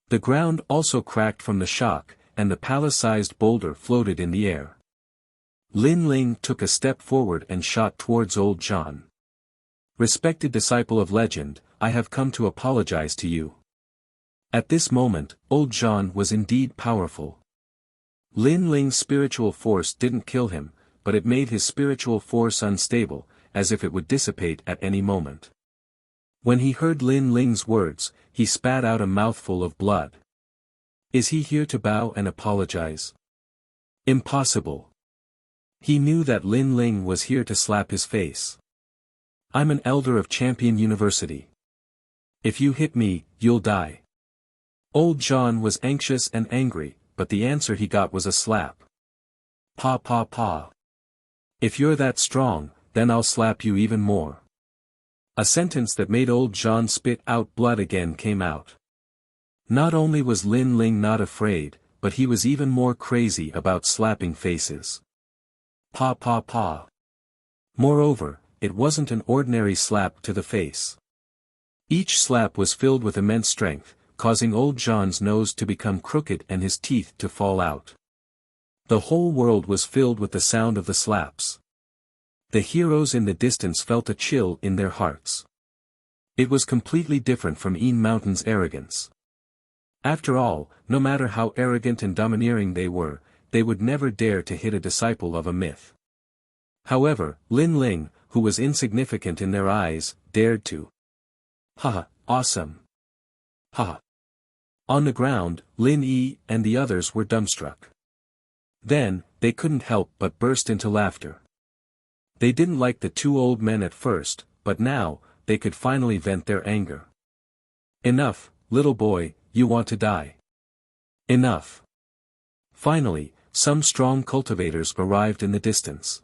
The ground also cracked from the shock, and the palace-sized boulder floated in the air. Lin Ling took a step forward and shot towards Old John. Respected disciple of legend, I have come to apologize to you. At this moment, Old John was indeed powerful. Lin Ling's spiritual force didn't kill him, but it made his spiritual force unstable, as if it would dissipate at any moment. When he heard Lin Ling's words, he spat out a mouthful of blood. Is he here to bow and apologize? Impossible. He knew that Lin Ling was here to slap his face. I'm an elder of Champion University. If you hit me, you'll die. Old John was anxious and angry, but the answer he got was a slap. Pa pa pa. If you're that strong, then I'll slap you even more. A sentence that made old John spit out blood again came out. Not only was Lin Ling not afraid, but he was even more crazy about slapping faces. Pa pa pa. Moreover, it wasn't an ordinary slap to the face. Each slap was filled with immense strength, causing old John's nose to become crooked and his teeth to fall out. The whole world was filled with the sound of the slaps. The heroes in the distance felt a chill in their hearts. It was completely different from Een Mountain's arrogance. After all, no matter how arrogant and domineering they would never dare to hit a disciple of a myth. However, Lin Ling, who was insignificant in their eyes, dared to. Haha, awesome. Haha. On the ground, Lin Yi and the others were dumbstruck. Then, they couldn't help but burst into laughter. They didn't like the two old men at first, but now, they could finally vent their anger. Enough, little boy, you want to die. Enough. Finally, some strong cultivators arrived in the distance.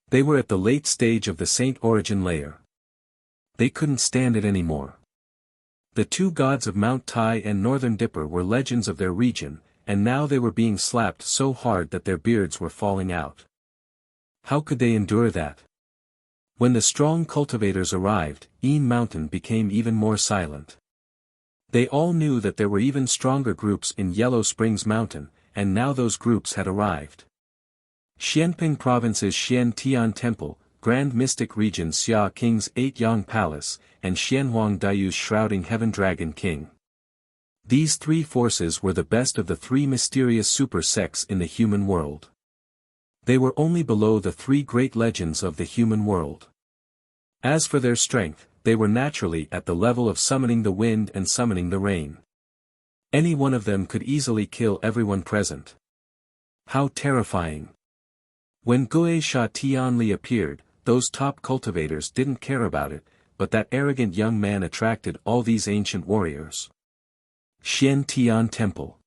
They were at the late stage of the Saint Origin layer. They couldn't stand it anymore. The two gods of Mount Tai and Northern Dipper were legends of their region, and now they were being slapped so hard that their beards were falling out. How could they endure that? When the strong cultivators arrived, Een Mountain became even more silent. They all knew that there were even stronger groups in Yellow Springs Mountain, and now those groups had arrived. Xianping Province's Xian Tian Temple, Grand Mystic Region Xia King's 8-Yang Palace, and Xianhuang Dayu's Shrouding Heaven Dragon King. These three forces were the best of the three mysterious super sects in the human world. They were only below the three great legends of the human world. As for their strength, they were naturally at the level of summoning the wind and summoning the rain. Any one of them could easily kill everyone present. How terrifying. When Guai Sha Tianli appeared, those top cultivators didn't care about it, but that arrogant young man attracted all these ancient warriors. Xian Tian Temple.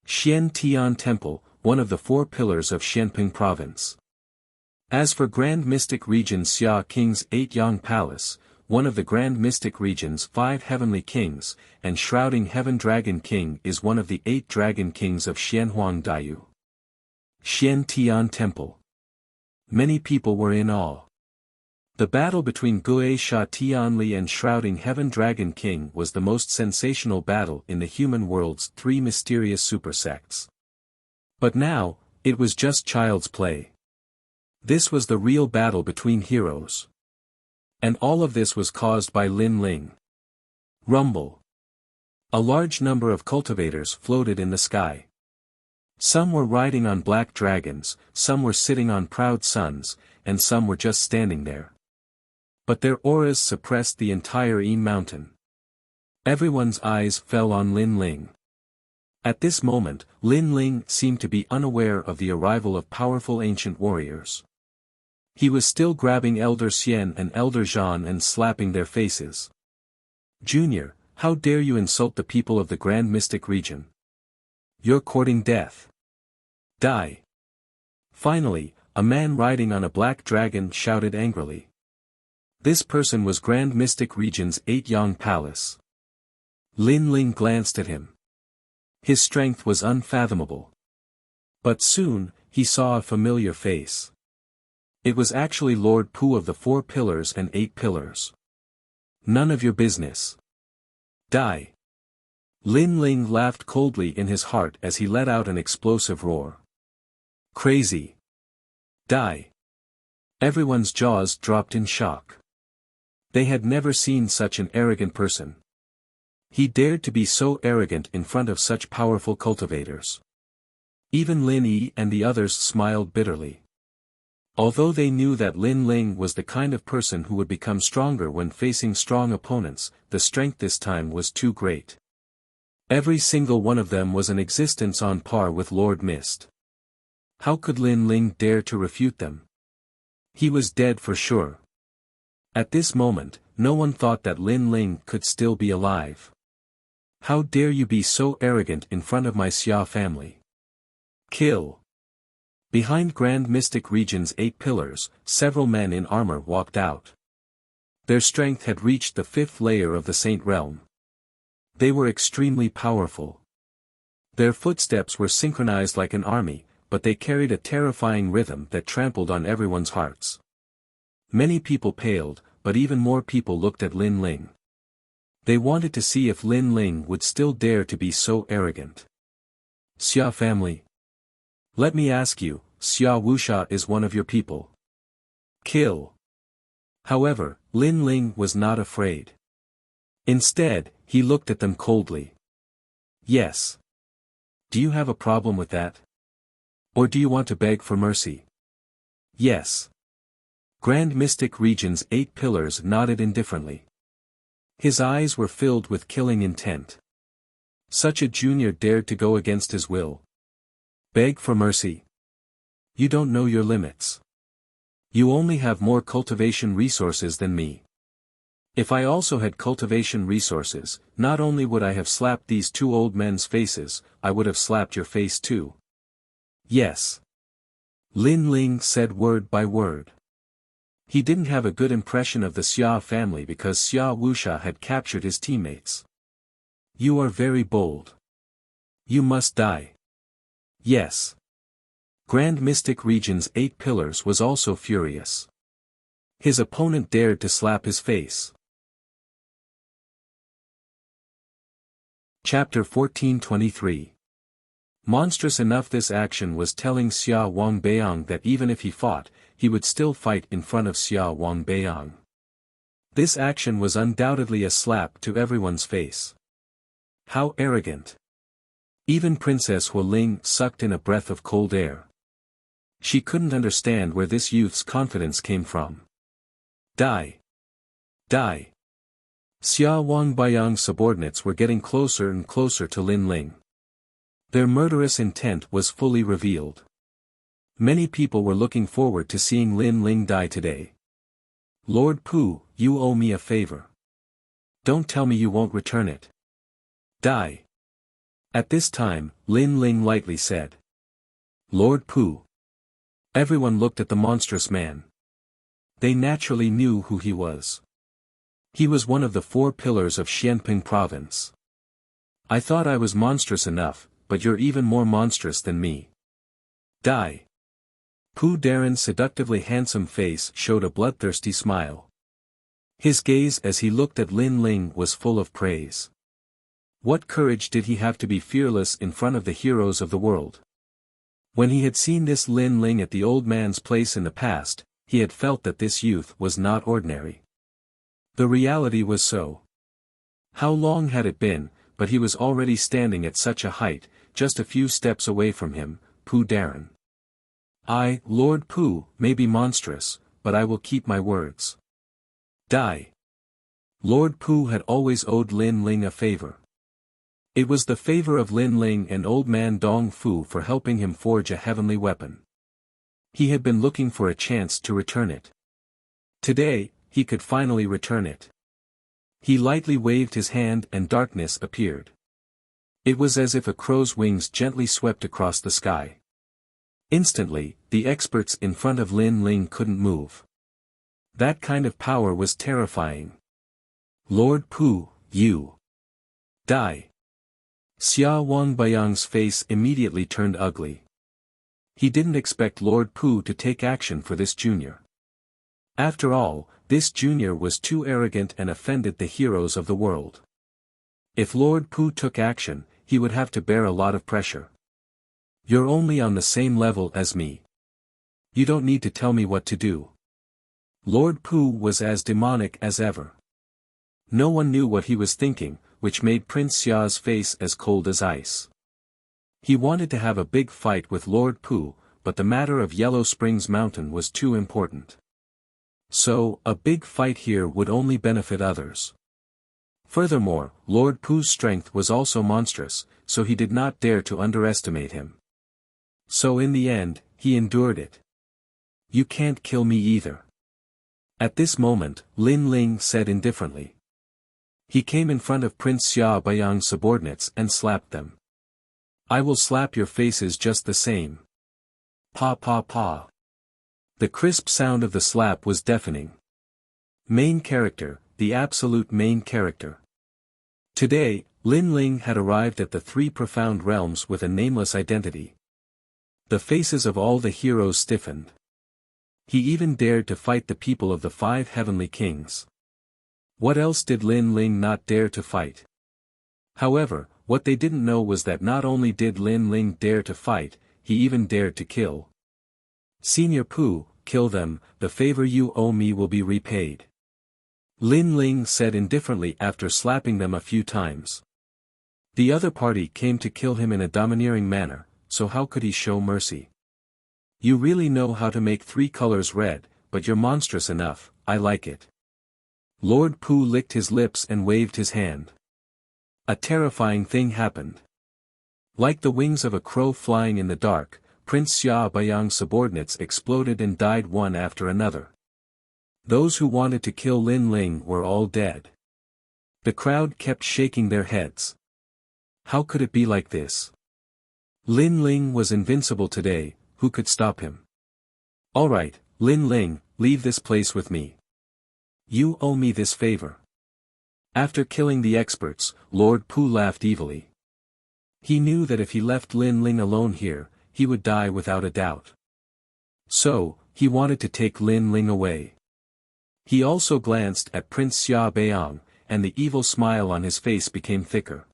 Xian Tian Temple, one of the four pillars of Xianping Province. As for Grand Mystic Region Xia King's 8-Yang Palace, one of the Grand Mystic Region's 5 Heavenly Kings, and Shrouding Heaven Dragon King is one of the 8 Dragon Kings of Xianhuang Dayu. Xian Tian Temple. Many people were in awe. The battle between Guai Sha Tianli and Shrouding Heaven Dragon King was the most sensational battle in the human world's three mysterious super sects. But now, it was just child's play. This was the real battle between heroes. And all of this was caused by Lin Ling. Rumble. A large number of cultivators floated in the sky. Some were riding on black dragons, some were sitting on proud suns, and some were just standing there. But their auras suppressed the entire Een Mountain. Everyone's eyes fell on Lin Ling. At this moment, Lin Ling seemed to be unaware of the arrival of powerful ancient warriors. He was still grabbing Elder Xian and Elder Zhan and slapping their faces. Junior, how dare you insult the people of the Grand Mystic Region? You're courting death. Die. Finally, a man riding on a black dragon shouted angrily. This person was Grand Mystic Region's 8-Yang Palace. Lin Ling glanced at him. His strength was unfathomable. But soon, he saw a familiar face. It was actually Lord Pu of the 4 Pillars and 8 Pillars. None of your business. Die. Lin Ling laughed coldly in his heart as he let out an explosive roar. Crazy. Die. Everyone's jaws dropped in shock. They had never seen such an arrogant person. He dared to be so arrogant in front of such powerful cultivators. Even Lin Yi and the others smiled bitterly. Although they knew that Lin Ling was the kind of person who would become stronger when facing strong opponents, the strength this time was too great. Every single one of them was an existence on par with Lord Mist. How could Lin Ling dare to refute them? He was dead for sure. At this moment, no one thought that Lin Ling could still be alive. How dare you be so arrogant in front of my Xia family? Kill! Behind Grand Mystic Region's 8 pillars, several men in armor walked out. Their strength had reached the 5th layer of the Saint Realm. They were extremely powerful. Their footsteps were synchronized like an army, but they carried a terrifying rhythm that trampled on everyone's hearts. Many people paled, but even more people looked at Lin Ling. They wanted to see if Lin Ling would still dare to be so arrogant. Xia family. Let me ask you, Xia Wuxia is one of your people. Kill. However, Lin Ling was not afraid. Instead, he looked at them coldly. Yes. Do you have a problem with that? Or do you want to beg for mercy? Yes. Grand Mystic Region's 8 pillars nodded indifferently. His eyes were filled with killing intent. Such a junior dared to go against his will. Beg for mercy. You don't know your limits. You only have more cultivation resources than me. If I also had cultivation resources, not only would I have slapped these 2 old men's faces, I would have slapped your face too. Yes. Lin Ling said word by word. He didn't have a good impression of the Xia family because Xia Wuxia had captured his teammates. You are very bold. You must die. Yes. Grand Mystic Region's 8 pillars was also furious. His opponent dared to slap his face. Chapter 1423. Monstrous enough, this action was telling Xia Wangbeiyang that even if he fought, he would still fight in front of Xia Wangbeiyang. This action was undoubtedly a slap to everyone's face. How arrogant! Even Princess Hualing sucked in a breath of cold air. She couldn't understand where this youth's confidence came from. Die! Die! Xia Wangbeiyang's subordinates were getting closer and closer to Lin Ling. Their murderous intent was fully revealed. Many people were looking forward to seeing Lin Ling die today. Lord Pu, you owe me a favor. Don't tell me you won't return it. Die. At this time, Lin Ling lightly said. Lord Pu. Everyone looked at the monstrous man. They naturally knew who he was. He was one of the 4 pillars of Xianping province. I thought I was monstrous enough, but you're even more monstrous than me. Die. Pu Daren's seductively handsome face showed a bloodthirsty smile. His gaze as he looked at Lin Ling was full of praise. What courage did he have to be fearless in front of the heroes of the world? When he had seen this Lin Ling at the old man's place in the past, he had felt that this youth was not ordinary. The reality was so. How long had it been, but he was already standing at such a height, just a few steps away from him, Pu Daren. I, Lord Pu, may be monstrous, but I will keep my words. Die. Lord Pu had always owed Lin Ling a favor. It was the favor of Lin Ling and old man Dong Fu for helping him forge a heavenly weapon. He had been looking for a chance to return it. Today, he could finally return it. He lightly waved his hand and darkness appeared. It was as if a crow's wings gently swept across the sky. Instantly, the experts in front of Lin Ling couldn't move. That kind of power was terrifying. Lord Pu, you. Die. Xia Wangbeiyang's face immediately turned ugly. He didn't expect Lord Pu to take action for this junior. After all, this junior was too arrogant and offended the heroes of the world. If Lord Pu took action, he would have to bear a lot of pressure. You're only on the same level as me. You don't need to tell me what to do. Lord Pu was as demonic as ever. No one knew what he was thinking, which made Prince Xia's face as cold as ice. He wanted to have a big fight with Lord Pu, but the matter of Yellow Springs Mountain was too important. So, a big fight here would only benefit others. Furthermore, Lord Pu's strength was also monstrous, so he did not dare to underestimate him. So in the end, he endured it. You can't kill me either. At this moment, Lin Ling said indifferently. He came in front of Prince Xia Baiyang's subordinates and slapped them. I will slap your faces just the same. Pa pa pa. The crisp sound of the slap was deafening. Main character, the absolute main character. Today, Lin Ling had arrived at the three profound realms with a nameless identity. The faces of all the heroes stiffened. He even dared to fight the people of the 5 heavenly kings. What else did Lin Ling not dare to fight? However, what they didn't know was that not only did Lin Ling dare to fight, he even dared to kill. Senior Pu, kill them, the favor you owe me will be repaid. Lin Ling said indifferently after slapping them a few times. The other party came to kill him in a domineering manner, so how could he show mercy? You really know how to make 3 colors red, but you're monstrous enough, I like it. Lord Pu licked his lips and waved his hand. A terrifying thing happened. Like the wings of a crow flying in the dark, Prince Xia Baiyang's subordinates exploded and died one after another. Those who wanted to kill Lin Ling were all dead. The crowd kept shaking their heads. How could it be like this? Lin Ling was invincible today, who could stop him? Alright, Lin Ling, leave this place with me. You owe me this favor. After killing the experts, Lord Pu laughed evilly. He knew that if he left Lin Ling alone here, he would die without a doubt. So, he wanted to take Lin Ling away. He also glanced at Prince Xia Baiyang, and the evil smile on his face became thicker.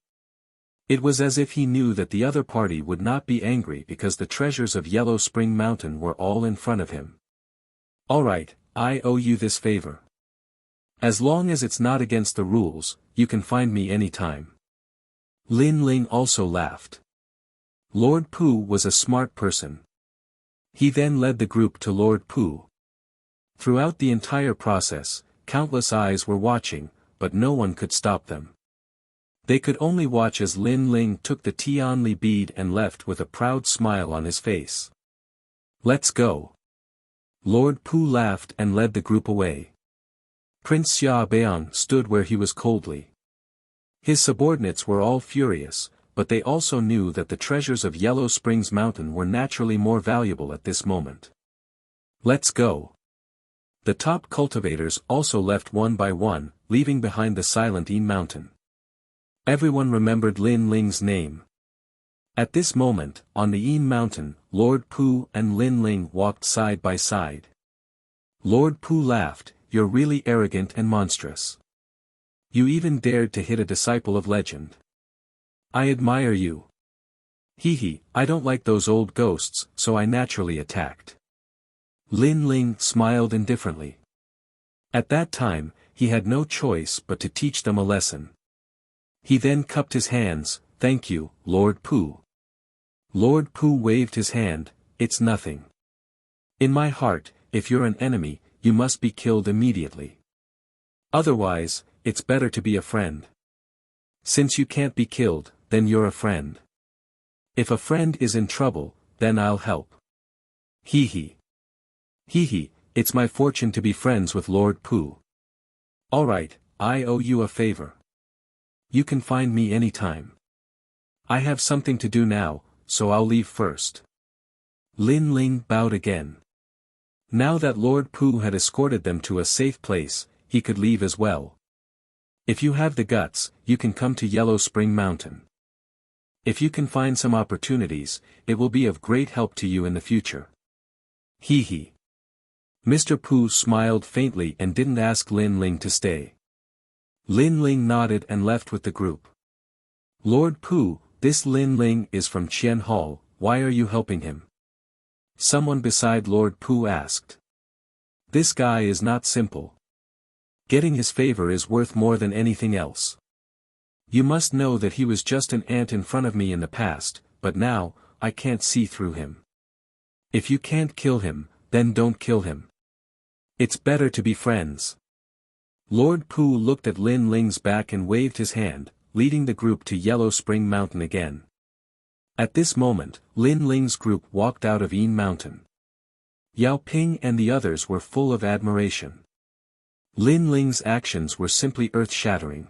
It was as if he knew that the other party would not be angry because the treasures of Yellow Spring Mountain were all in front of him. Alright, I owe you this favor. As long as it's not against the rules, you can find me anytime. Lin Ling also laughed. Lord Pu was a smart person. He then led the group to Lord Pu. Throughout the entire process, countless eyes were watching, but no one could stop them. They could only watch as Lin Ling took the Tianli bead and left with a proud smile on his face. Let's go. Lord Pu laughed and led the group away. Prince Xia Baiyang stood where he was coldly. His subordinates were all furious, but they also knew that the treasures of Yellow Springs Mountain were naturally more valuable at this moment. Let's go. The top cultivators also left one by one, leaving behind the silent Yin Mountain. Everyone remembered Lin Ling's name. At this moment, on the Yin Mountain, Lord Pu and Lin Ling walked side by side. Lord Pu laughed, "You're really arrogant and monstrous. You even dared to hit a disciple of legend. I admire you. Hee, I don't like those old ghosts, so I naturally attacked." Lin Ling smiled indifferently. At that time, he had no choice but to teach them a lesson. He then cupped his hands, "Thank you, Lord Pu." Lord Pu waved his hand, "It's nothing. In my heart, if you're an enemy, you must be killed immediately. Otherwise, it's better to be a friend. Since you can't be killed, then you're a friend. If a friend is in trouble, then I'll help. Hee. It's my fortune to be friends with Lord Pu. Alright, I owe you a favor. You can find me anytime. I have something to do now, so I'll leave first." Lin Ling bowed again. Now that Lord Pu had escorted them to a safe place, he could leave as well. If you have the guts, you can come to Yellow Spring Mountain. If you can find some opportunities, it will be of great help to you in the future. Hee. Mr. Pu smiled faintly and didn't ask Lin Ling to stay. Lin Ling nodded and left with the group. "Lord Pu, this Lin Ling is from Qian Hall, why are you helping him?" Someone beside Lord Pu asked. "This guy is not simple. Getting his favor is worth more than anything else. You must know that he was just an ant in front of me in the past, but now, I can't see through him. If you can't kill him, then don't kill him. It's better to be friends. Lord Pu looked at Lin Ling's back and waved his hand, leading the group to Yellow Spring Mountain again. At this moment, Lin Ling's group walked out of Yin Mountain. Yao Ping and the others were full of admiration. Lin Ling's actions were simply earth-shattering.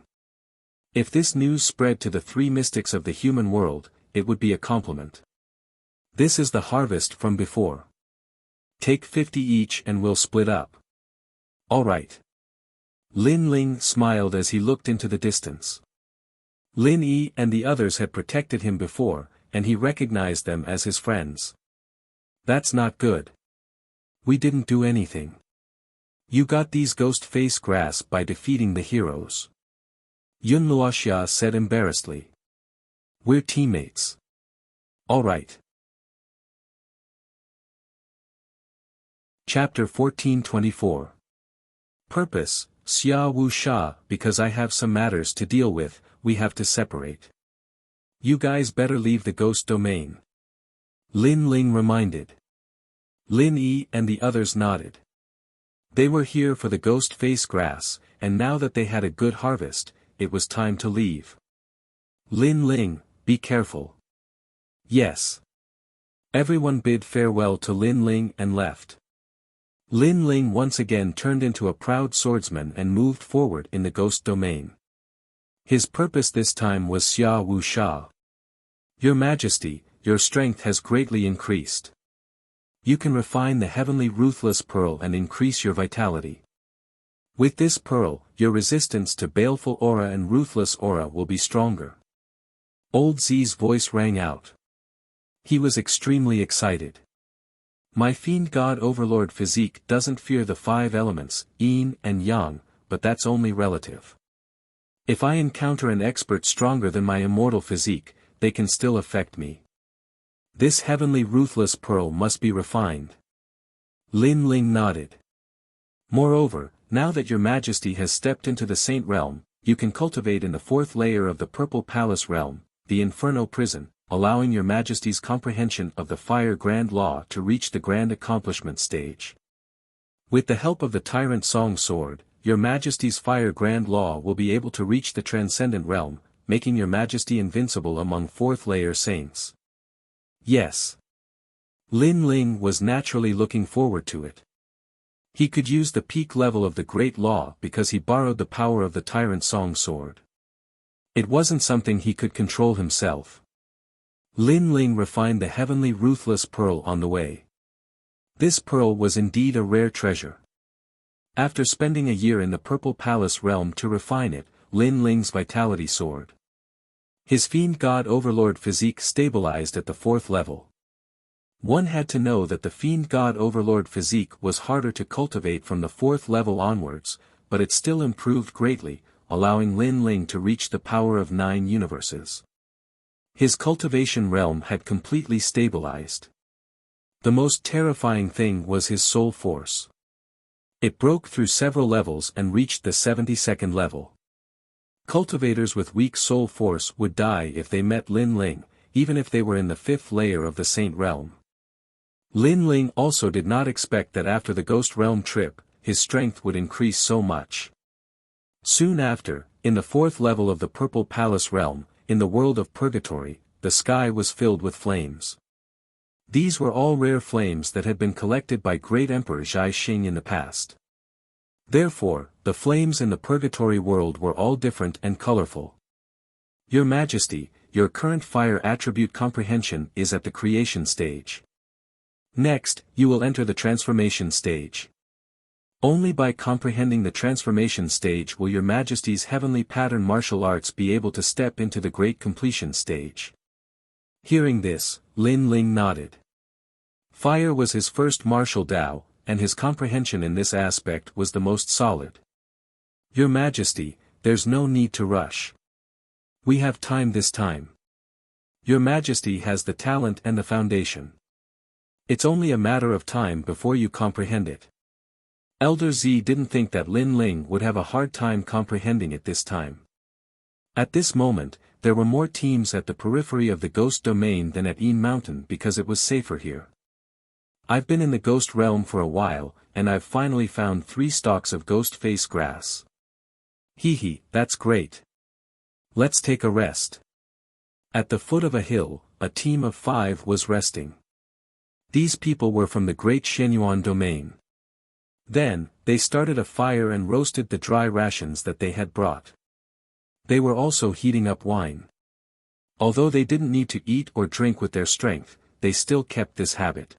If this news spread to the three mystics of the human world, it would be a compliment. This is the harvest from before. Take 50 each and we'll split up. All right. Lin Ling smiled as he looked into the distance. Lin Yi and the others had protected him before, and he recognized them as his friends. That's not good. We didn't do anything. You got these ghost face grass by defeating the heroes. Yun Luoxia said embarrassedly. We're teammates. All right. Chapter 1424. Purpose, Xia Wu Sha. Because I have some matters to deal with, we have to separate. You guys better leave the ghost domain. Lin Ling reminded. Lin Yi and the others nodded. They were here for the ghost face grass, and now that they had a good harvest, it was time to leave. Lin Ling, be careful. Yes. Everyone bid farewell to Lin Ling and left. Lin Ling once again turned into a proud swordsman and moved forward in the ghost domain. His purpose this time was Xia Wu Sha. Your Majesty, your strength has greatly increased. You can refine the heavenly ruthless pearl and increase your vitality. With this pearl, your resistance to baleful aura and ruthless aura will be stronger. Old Z's voice rang out. He was extremely excited. My fiend god overlord physique doesn't fear the 5 elements, yin and yang, but that's only relative. If I encounter an expert stronger than my immortal physique, they can still affect me. This heavenly ruthless pearl must be refined. Lin Ling nodded. Moreover, now that your Majesty has stepped into the Saint Realm, you can cultivate in the 4th layer of the Purple Palace Realm, the Inferno Prison, allowing your Majesty's comprehension of the Fire Grand Law to reach the Grand Accomplishment stage. With the help of the Tyrant Song Sword, your Majesty's Fire Grand Law will be able to reach the Transcendent Realm, making your Majesty invincible among 4th layer saints. Yes. Lin Ling was naturally looking forward to it. He could use the peak level of the Great Law because he borrowed the power of the Tyrant Song Sword. It wasn't something he could control himself. Lin Ling refined the heavenly ruthless pearl on the way. This pearl was indeed a rare treasure. After spending a year in the Purple Palace realm to refine it, Lin Ling's vitality soared. His fiend god overlord physique stabilized at the 4th level. One had to know that the fiend god overlord physique was harder to cultivate from the 4th level onwards, but it still improved greatly, allowing Lin Ling to reach the power of 9 universes. His cultivation realm had completely stabilized. The most terrifying thing was his soul force. It broke through several levels and reached the 72nd level. Cultivators with weak soul force would die if they met Lin Ling, even if they were in the 5th layer of the Saint Realm. Lin Ling also did not expect that after the Ghost Realm trip, his strength would increase so much. Soon after, in the 4th level of the Purple Palace Realm, in the world of Purgatory, the sky was filled with flames. These were all rare flames that had been collected by Great Emperor Zhai Xing in the past. Therefore, the flames in the Purgatory world were all different and colorful. Your Majesty, your current fire attribute comprehension is at the creation stage. Next, you will enter the transformation stage. Only by comprehending the transformation stage will your Majesty's heavenly pattern martial arts be able to step into the great completion stage. Hearing this, Lin Ling nodded. Fire was his first martial Dao, and his comprehension in this aspect was the most solid. Your Majesty, there's no need to rush. We have time this time. Your Majesty has the talent and the foundation. It's only a matter of time before you comprehend it. Elder Z didn't think that Lin Ling would have a hard time comprehending it this time. At this moment, there were more teams at the periphery of the Ghost Domain than at Yin Mountain because it was safer here. I've been in the ghost realm for a while, and I've finally found 3 stalks of ghost face grass. Hee, that's great. Let's take a rest. At the foot of a hill, a team of 5 was resting. These people were from the great Shenyuan domain. Then, they started a fire and roasted the dry rations that they had brought. They were also heating up wine. Although they didn't need to eat or drink with their strength, they still kept this habit.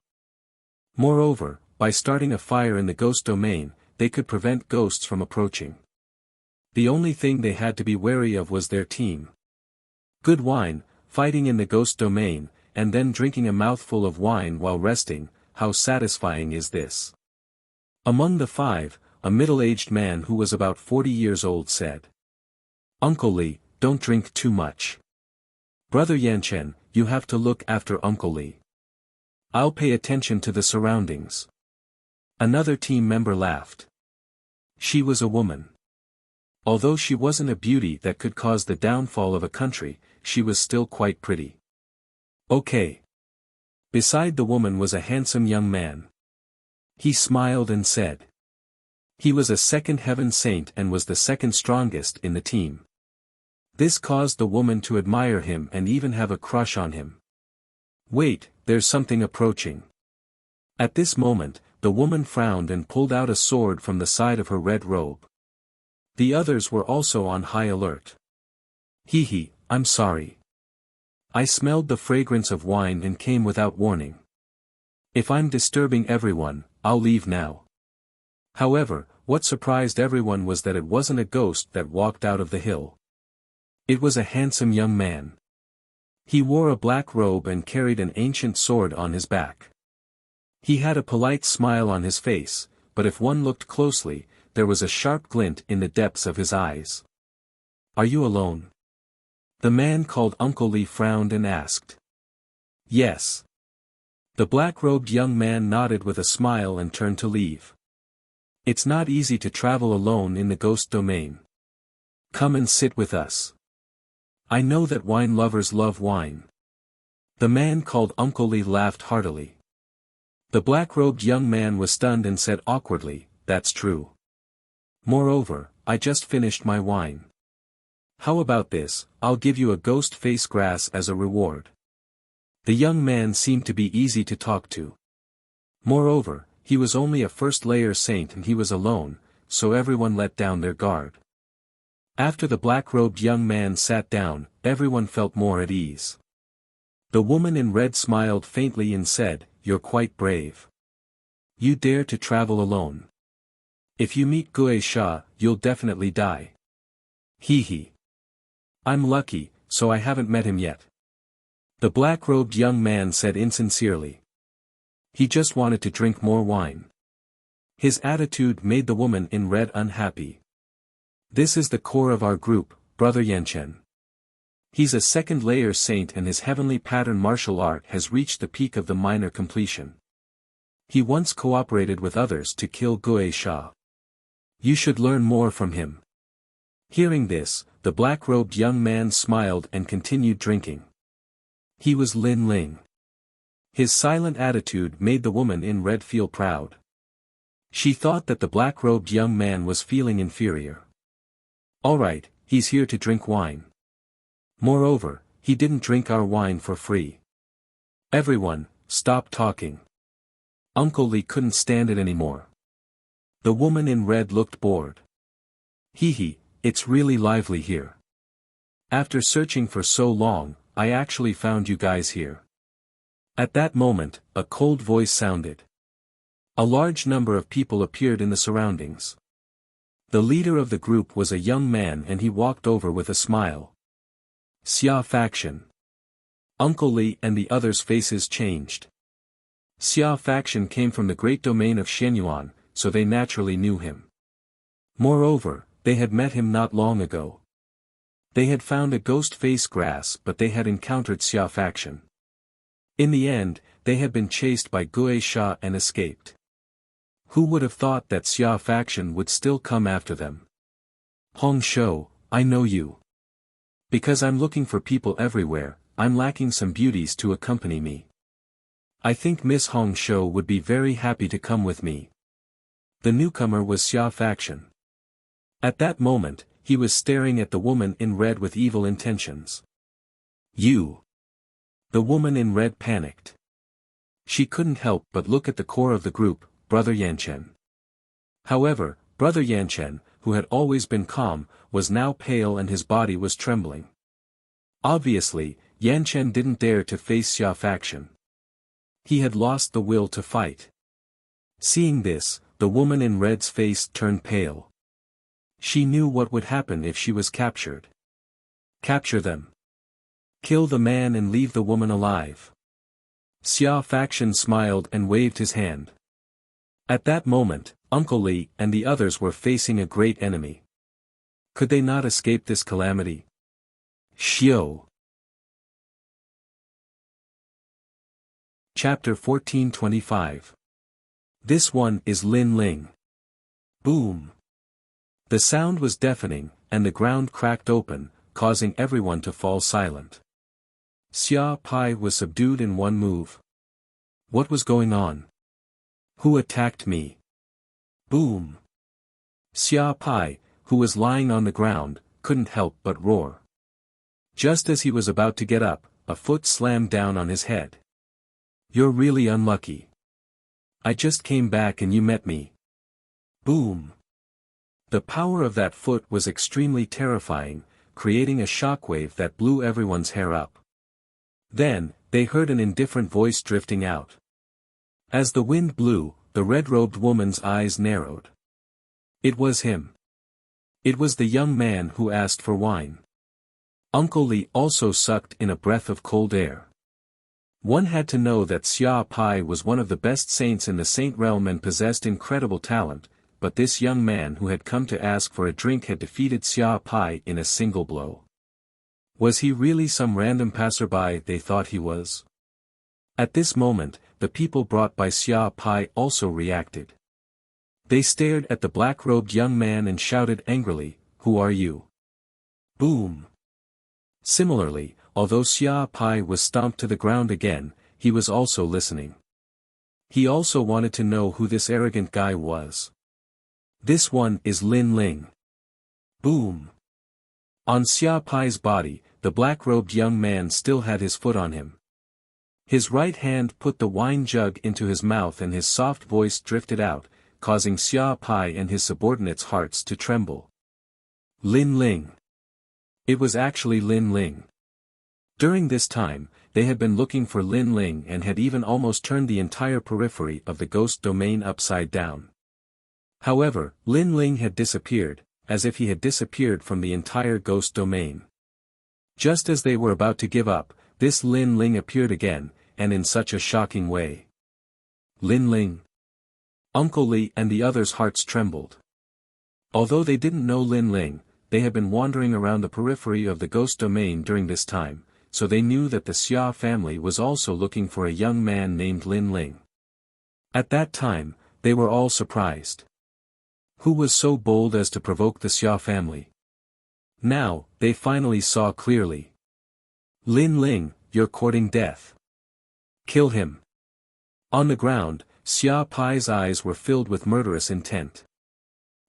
Moreover, by starting a fire in the ghost domain, they could prevent ghosts from approaching. The only thing they had to be wary of was their team. Good wine, fighting in the ghost domain, and then drinking a mouthful of wine while resting, how satisfying is this? Among the 5, a middle-aged man who was about 40 years old said, "Uncle Li, don't drink too much. Brother Yanchen, you have to look after Uncle Li. I'll pay attention to the surroundings." Another team member laughed. She was a woman. Although she wasn't a beauty that could cause the downfall of a country, she was still quite pretty. Okay. Beside the woman was a handsome young man. He smiled and said. He was a second heaven saint and was the second strongest in the team. This caused the woman to admire him and even have a crush on him. Wait, there's something approaching. At this moment, the woman frowned and pulled out a sword from the side of her red robe. The others were also on high alert. Hee, I'm sorry. I smelled the fragrance of wine and came without warning. If I'm disturbing everyone, I'll leave now. However, what surprised everyone was that it wasn't a ghost that walked out of the hill. It was a handsome young man. He wore a black robe and carried an ancient sword on his back. He had a polite smile on his face, but if one looked closely, there was a sharp glint in the depths of his eyes. Are you alone? The man called Uncle Li frowned and asked. Yes. The black-robed young man nodded with a smile and turned to leave. It's not easy to travel alone in the ghost domain. Come and sit with us. I know that wine lovers love wine. The man called Uncle Li laughed heartily. The black-robed young man was stunned and said awkwardly, That's true. Moreover, I just finished my wine. How about this, I'll give you a ghost face grass as a reward. The young man seemed to be easy to talk to. Moreover, he was only a first-layer saint and he was alone, so everyone let down their guard. After the black-robed young man sat down, everyone felt more at ease. The woman in red smiled faintly and said, You're quite brave. You dare to travel alone. If you meet Gue Sha, you'll definitely die. Hee. I'm lucky, so I haven't met him yet. The black-robed young man said insincerely. He just wanted to drink more wine. His attitude made the woman in red unhappy. This is the core of our group, Brother Yanchen. He's a second-layer saint and his heavenly pattern martial art has reached the peak of the minor completion. He once cooperated with others to kill Gue Sha. You should learn more from him. Hearing this, the black-robed young man smiled and continued drinking. He was Lin Ling. His silent attitude made the woman in red feel proud. She thought that the black-robed young man was feeling inferior. Alright, he's here to drink wine. Moreover, he didn't drink our wine for free. Everyone, stop talking. Uncle Li couldn't stand it anymore. The woman in red looked bored. Hee, it's really lively here. After searching for so long, I actually found you guys here. At that moment, a cold voice sounded. A large number of people appeared in the surroundings. The leader of the group was a young man and he walked over with a smile. Xia faction. Uncle Li and the others' faces changed. Xia faction came from the great domain of Shenyuan, so they naturally knew him. Moreover, they had met him not long ago. They had found a ghost face grass but they had encountered Xia faction. In the end, they had been chased by Gue Sha and escaped. Who would have thought that Xia faction would still come after them? Hong Shou, I know you. Because I'm looking for people everywhere, I'm lacking some beauties to accompany me. I think Miss Hong Shou would be very happy to come with me. The newcomer was Xia Faction. At that moment, he was staring at the woman in red with evil intentions. You! The woman in red panicked. She couldn't help but look at the core of the group, Brother Yanchen. However, Brother Yanchen, who had always been calm, was now pale and his body was trembling. Obviously, Yanchen didn't dare to face Xia Faction. He had lost the will to fight. Seeing this, the woman in red's face turned pale. She knew what would happen if she was captured. Capture them. Kill the man and leave the woman alive. Xia Faction smiled and waved his hand. At that moment, Uncle Li and the others were facing a great enemy. Could they not escape this calamity? Xiao. Chapter 1425. This one is Lin Ling. Boom. The sound was deafening, and the ground cracked open, causing everyone to fall silent. Xia Pai was subdued in one move. What was going on? Who attacked me? Boom. Xia Pai, who was lying on the ground, couldn't help but roar. Just as he was about to get up, a foot slammed down on his head. You're really unlucky. I just came back and you met me. Boom. The power of that foot was extremely terrifying, creating a shockwave that blew everyone's hair up. Then, they heard an indifferent voice drifting out. As the wind blew, the red-robed woman's eyes narrowed. It was him. It was the young man who asked for wine. Uncle Li also sucked in a breath of cold air. One had to know that Xia Pai was one of the best saints in the saint realm and possessed incredible talent, but this young man who had come to ask for a drink had defeated Xia Pai in a single blow. Was he really some random passerby they thought he was? At this moment, the people brought by Xia Pai also reacted. They stared at the black-robed young man and shouted angrily, "Who are you?" Boom. Similarly, although Xia Pai was stomped to the ground again, he was also listening. He also wanted to know who this arrogant guy was. This one is Lin Ling. Boom. On Xia Pai's body, the black-robed young man still had his foot on him. His right hand put the wine jug into his mouth and his soft voice drifted out, causing Xia Pai and his subordinates' hearts to tremble. Lin Ling. It was actually Lin Ling. During this time, they had been looking for Lin Ling and had even almost turned the entire periphery of the ghost domain upside down. However, Lin Ling had disappeared, as if he had disappeared from the entire ghost domain. Just as they were about to give up, this Lin Ling appeared again, and in such a shocking way. Lin Ling. Uncle Li and the others' hearts trembled. Although they didn't know Lin Ling, they had been wandering around the periphery of the ghost domain during this time, so they knew that the Xia family was also looking for a young man named Lin Ling. At that time, they were all surprised. Who was so bold as to provoke the Xia family? Now, they finally saw clearly. Lin Ling, you're courting death. Kill him. On the ground, Xia Pai's eyes were filled with murderous intent.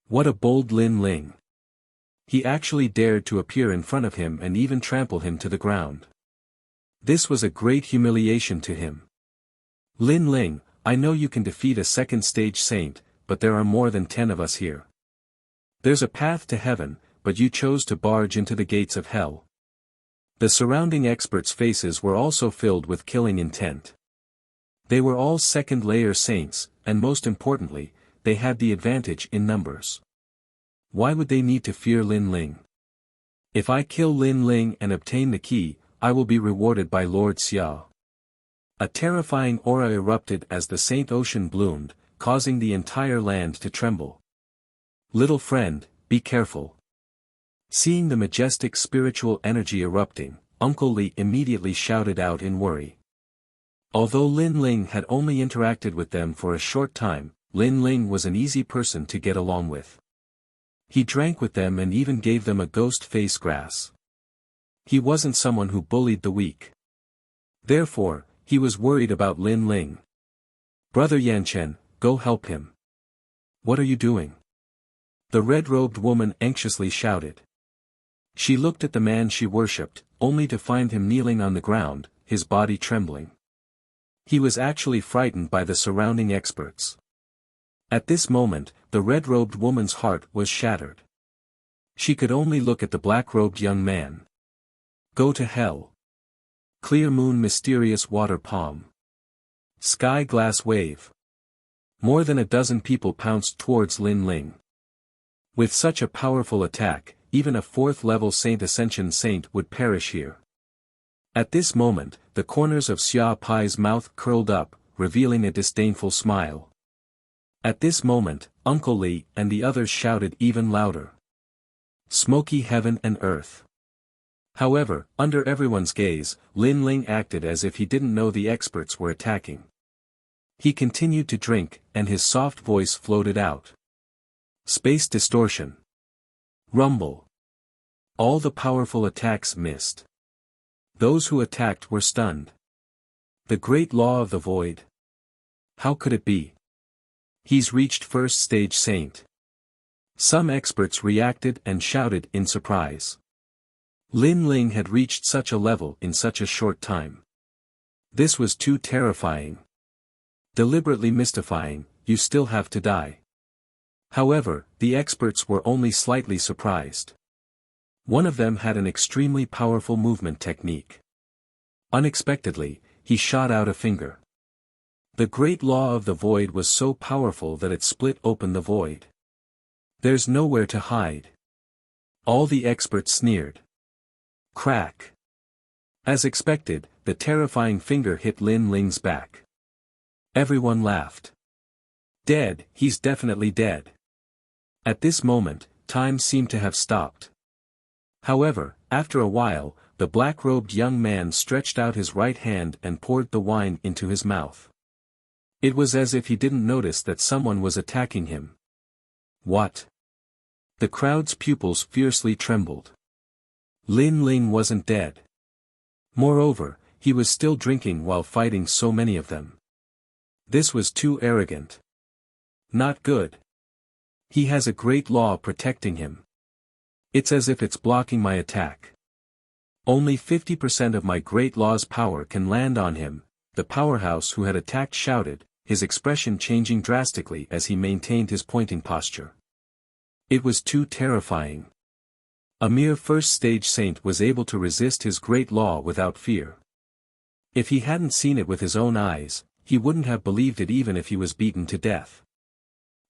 What a bold Lin Ling. He actually dared to appear in front of him and even trample him to the ground. This was a great humiliation to him. Lin Ling, I know you can defeat a second-stage saint, but there are more than 10 of us here. There's a path to heaven, but you chose to barge into the gates of hell. The surrounding experts' faces were also filled with killing intent. They were all second-layer saints, and most importantly, they had the advantage in numbers. Why would they need to fear Lin Ling? If I kill Lin Ling and obtain the key, I will be rewarded by Lord Xia. A terrifying aura erupted as the Saint Ocean bloomed, causing the entire land to tremble. Little friend, be careful. Seeing the majestic spiritual energy erupting, Uncle Li immediately shouted out in worry. Although Lin Ling had only interacted with them for a short time, Lin Ling was an easy person to get along with. He drank with them and even gave them a ghost face grass. He wasn't someone who bullied the weak. Therefore, He was worried about Lin Ling. "Brother Yanchen, go help him." "What are you doing?" the red-robed woman anxiously shouted. She looked at the man she worshipped, only to find him kneeling on the ground, his body trembling. He was actually frightened by the surrounding experts. At this moment, the red-robed woman's heart was shattered. She could only look at the black-robed young man. Go to hell. Clear moon, mysterious water palm. Sky glass wave. More than a dozen people pounced towards Lin Ling. With such a powerful attack, even a 4th-level Saint Ascension Saint would perish here. At this moment, the corners of Xia Pai's mouth curled up, revealing a disdainful smile. At this moment, Uncle Li and the others shouted even louder. Smoky heaven and earth. However, under everyone's gaze, Lin Ling acted as if he didn't know the experts were attacking. He continued to drink, and his soft voice floated out. Space distortion. Rumble. All the powerful attacks missed. Those who attacked were stunned. The great law of the void. How could it be? He's reached 1st stage saint. Some experts reacted and shouted in surprise. Lin Ling had reached such a level in such a short time. This was too terrifying. Deliberately mystifying, you still have to die. However, the experts were only slightly surprised. One of them had an extremely powerful movement technique. Unexpectedly, he shot out a finger. The great law of the void was so powerful that it split open the void. There's nowhere to hide. All the experts sneered. Crack. As expected, the terrifying finger hit Lin Ling's back. Everyone laughed. Dead, he's definitely dead. At this moment, time seemed to have stopped. However, after a while, the black-robed young man stretched out his right hand and poured the wine into his mouth. It was as if he didn't notice that someone was attacking him. What? The crowd's pupils fiercely trembled. Lin Ling wasn't dead. Moreover, he was still drinking while fighting so many of them. This was too arrogant. Not good. He has a great law protecting him. It's as if it's blocking my attack. Only 50% of my great law's power can land on him, the powerhouse who had attacked shouted, his expression changing drastically as he maintained his pointing posture. It was too terrifying. A mere 1st stage saint was able to resist his great law without fear. If he hadn't seen it with his own eyes, he wouldn't have believed it even if he was beaten to death.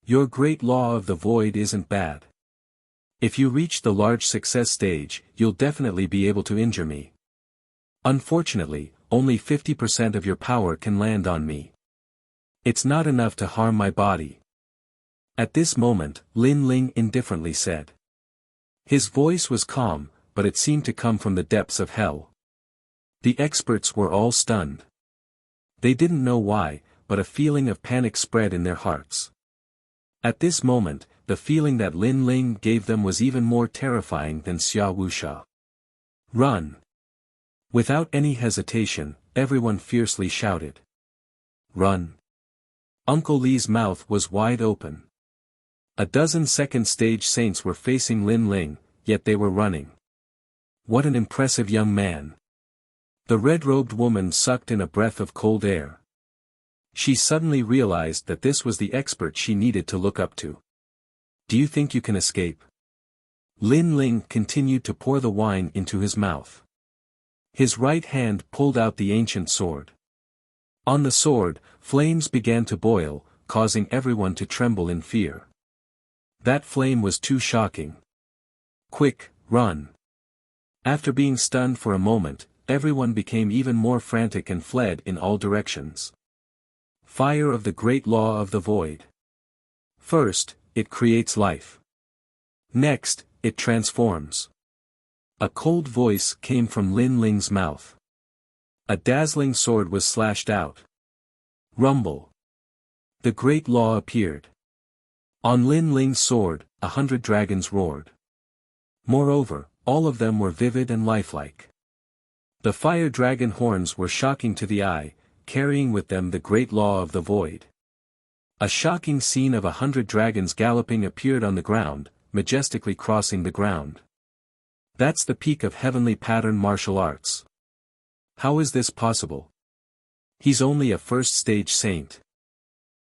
Your great law of the void isn't bad. If you reach the large success stage, you'll definitely be able to injure me. Unfortunately, only 50% of your power can land on me. It's not enough to harm my body. At this moment, Lin Ling indifferently said. His voice was calm, but it seemed to come from the depths of hell. The experts were all stunned. They didn't know why, but a feeling of panic spread in their hearts. At this moment, the feeling that Lin Ling gave them was even more terrifying than Xia Wuxia. Run! Without any hesitation, everyone fiercely shouted. Run! Uncle Li's mouth was wide open. A dozen 2nd stage saints were facing Lin Ling, yet they were running. What an impressive young man! The red-robed woman sucked in a breath of cold air. She suddenly realized that this was the expert she needed to look up to. Do you think you can escape? Lin Ling continued to pour the wine into his mouth. His right hand pulled out the ancient sword. On the sword, flames began to boil, causing everyone to tremble in fear. That flame was too shocking. Quick, run! After being stunned for a moment, everyone became even more frantic and fled in all directions. Fire of the great law of the void. First, it creates life. Next, it transforms. A cold voice came from Lin Ling's mouth. A dazzling sword was slashed out. Rumble. The great law appeared. On Lin Ling's sword, 100 dragons roared. Moreover, all of them were vivid and lifelike. The fire dragon horns were shocking to the eye, carrying with them the great law of the void. A shocking scene of 100 dragons galloping appeared on the ground, majestically crossing the ground. That's the peak of heavenly pattern martial arts. How is this possible? He's only a first-stage saint.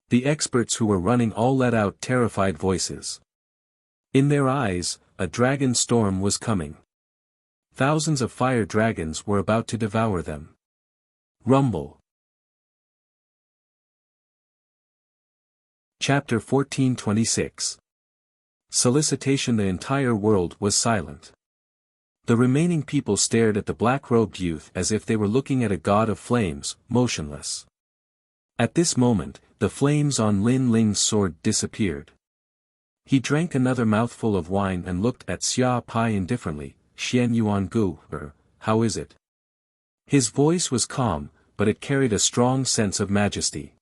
The experts who were running all let out terrified voices. In their eyes, a dragon storm was coming. Thousands of fire dragons were about to devour them. Rumble. Chapter 14:26. Solicitation. The entire world was silent. The remaining people stared at the black-robed youth as if they were looking at a god of flames, motionless. At this moment, the flames on Lin Ling's sword disappeared. He drank another mouthful of wine and looked at Xia Pai indifferently. Xian Yuan Gu, how is it? His voice was calm, but it carried a strong sense of majesty.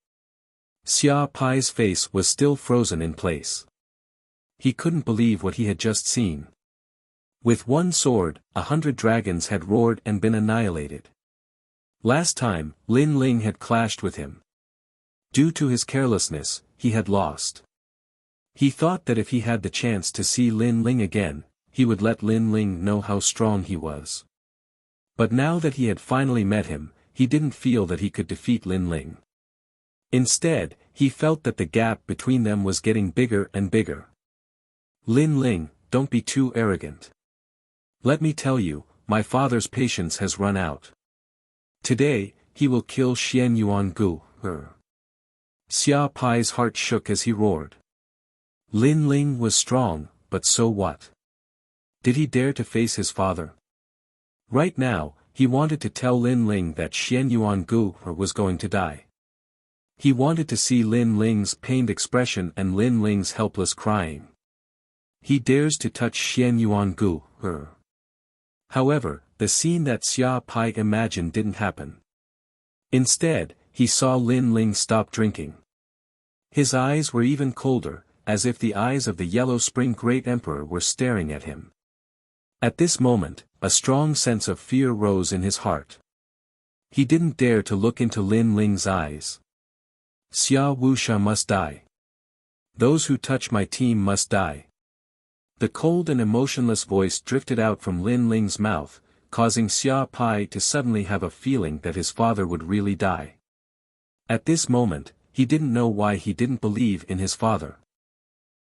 Xia Pai's face was still frozen in place. He couldn't believe what he had just seen. With one sword, 100 dragons had roared and been annihilated. Last time, Lin Ling had clashed with him. Due to his carelessness, he had lost. He thought that if he had the chance to see Lin Ling again, he would let Lin Ling know how strong he was. But now that he had finally met him, he didn't feel that he could defeat Lin Ling. Instead, he felt that the gap between them was getting bigger and bigger. Lin Ling, don't be too arrogant. Let me tell you, my father's patience has run out. Today, he will kill Xian Yuan Gu. Xia Pai's heart shook as he roared. Lin Ling was strong, but so what? Did he dare to face his father? Right now, he wanted to tell Lin Ling that Xian Yuan Gu was going to die. He wanted to see Lin Ling's pained expression and Lin Ling's helpless crying. He dares to touch Xian Yuan Gu. However, the scene that Xia Pai imagined didn't happen. Instead, he saw Lin Ling stop drinking. His eyes were even colder, as if the eyes of the Yellow Spring Great Emperor were staring at him. At this moment, a strong sense of fear rose in his heart. He didn't dare to look into Lin Ling's eyes. Xia Wuxia must die. Those who touch my team must die. The cold and emotionless voice drifted out from Lin Ling's mouth, causing Xia Pai to suddenly have a feeling that his father would really die. At this moment, he didn't know why he didn't believe in his father.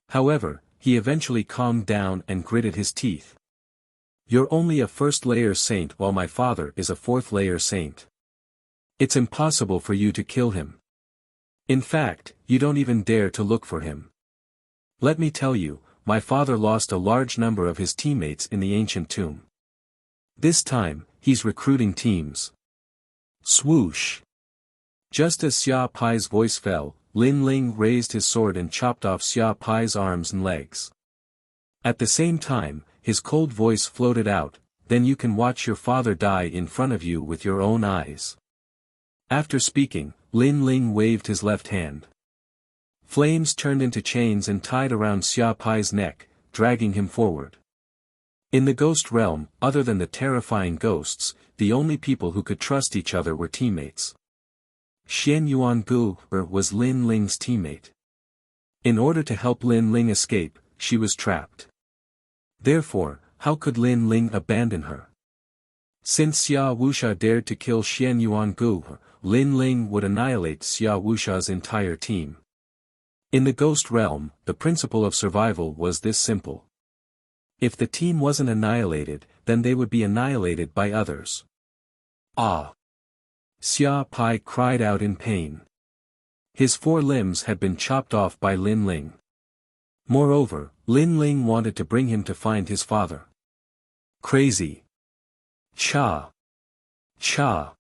However, he eventually calmed down and gritted his teeth. You're only a first-layer saint while my father is a fourth-layer saint. It's impossible for you to kill him. In fact, you don't even dare to look for him. Let me tell you, my father lost a large number of his teammates in the ancient tomb. This time, he's recruiting teams. Swoosh! Just as Xia Pai's voice fell, Lin Ling raised his sword and chopped off Xia Pai's arms and legs. At the same time, his cold voice floated out, then you can watch your father die in front of you with your own eyes. After speaking, Lin Ling waved his left hand. Flames turned into chains and tied around Xia Pai's neck, dragging him forward. In the ghost realm, other than the terrifying ghosts, the only people who could trust each other were teammates. Xian Yuan Gu was Lin Ling's teammate. In order to help Lin Ling escape, she was trapped. Therefore, how could Lin Ling abandon her? Since Xia Wuxia dared to kill Xian Yuan Gu, Lin Ling would annihilate Xia Wuxia's entire team. In the ghost realm, the principle of survival was this simple. If the team wasn't annihilated, then they would be annihilated by others. Ah! Xia Pai cried out in pain. His 4 limbs had been chopped off by Lin Ling. Moreover, Lin Ling wanted to bring him to find his father. Crazy! Cha! Cha!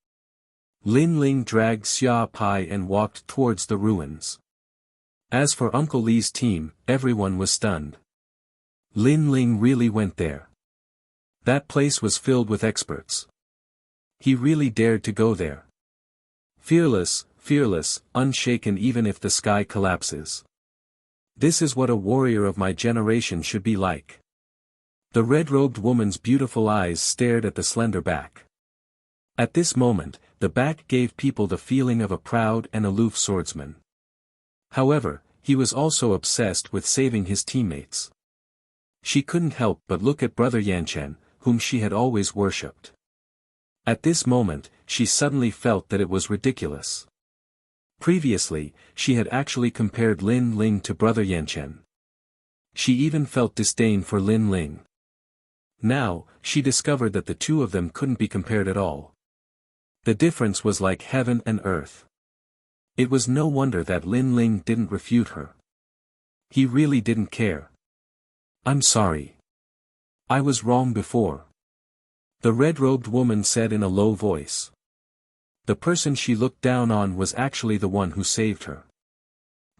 Lin Ling dragged Xia Pai and walked towards the ruins. As for Uncle Li's team, everyone was stunned. Lin Ling really went there. That place was filled with experts. He really dared to go there. Fearless, unshaken even if the sky collapses. This is what a warrior of my generation should be like. The red-robed woman's beautiful eyes stared at the slender back. At this moment, the back gave people the feeling of a proud and aloof swordsman. However, he was also obsessed with saving his teammates. She couldn't help but look at Brother Yanchen, whom she had always worshipped. At this moment, she suddenly felt that it was ridiculous. Previously, she had actually compared Lin Ling to Brother Yanchen. She even felt disdain for Lin Ling. Now, she discovered that the two of them couldn't be compared at all. The difference was like heaven and earth. It was no wonder that Lin Ling didn't refute her. He really didn't care. "I'm sorry. I was wrong before," the red-robed woman said in a low voice. The person she looked down on was actually the one who saved her.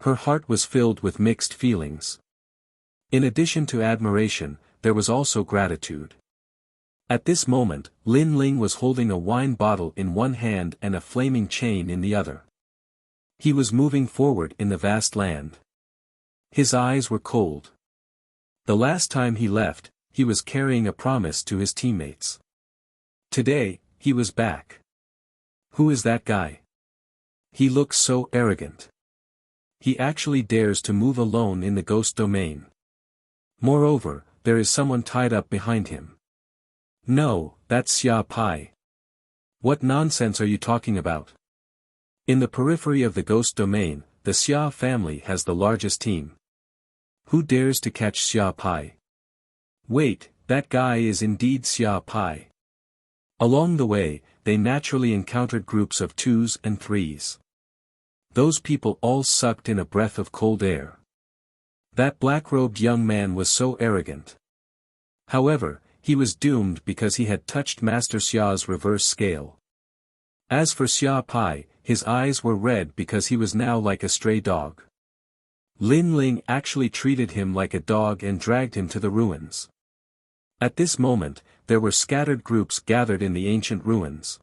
Her heart was filled with mixed feelings. In addition to admiration, there was also gratitude. At this moment, Lin Ling was holding a wine bottle in one hand and a flaming chain in the other. He was moving forward in the vast land. His eyes were cold. The last time he left, he was carrying a promise to his teammates. Today, he was back. Who is that guy? He looks so arrogant. He actually dares to move alone in the ghost domain. Moreover, there is someone tied up behind him. No, that's Xia Pai. What nonsense are you talking about? In the periphery of the ghost domain, the Xia family has the largest team. Who dares to catch Xia Pai? Wait, that guy is indeed Xia Pai. Along the way, they naturally encountered groups of 2s and 3s. Those people all sucked in a breath of cold air. That black-robed young man was so arrogant. However, he was doomed because he had touched Master Xia's reverse scale. As for Xia Pai, his eyes were red because he was now like a stray dog. Lin Ling actually treated him like a dog and dragged him to the ruins. At this moment, there were scattered groups gathered in the ancient ruins.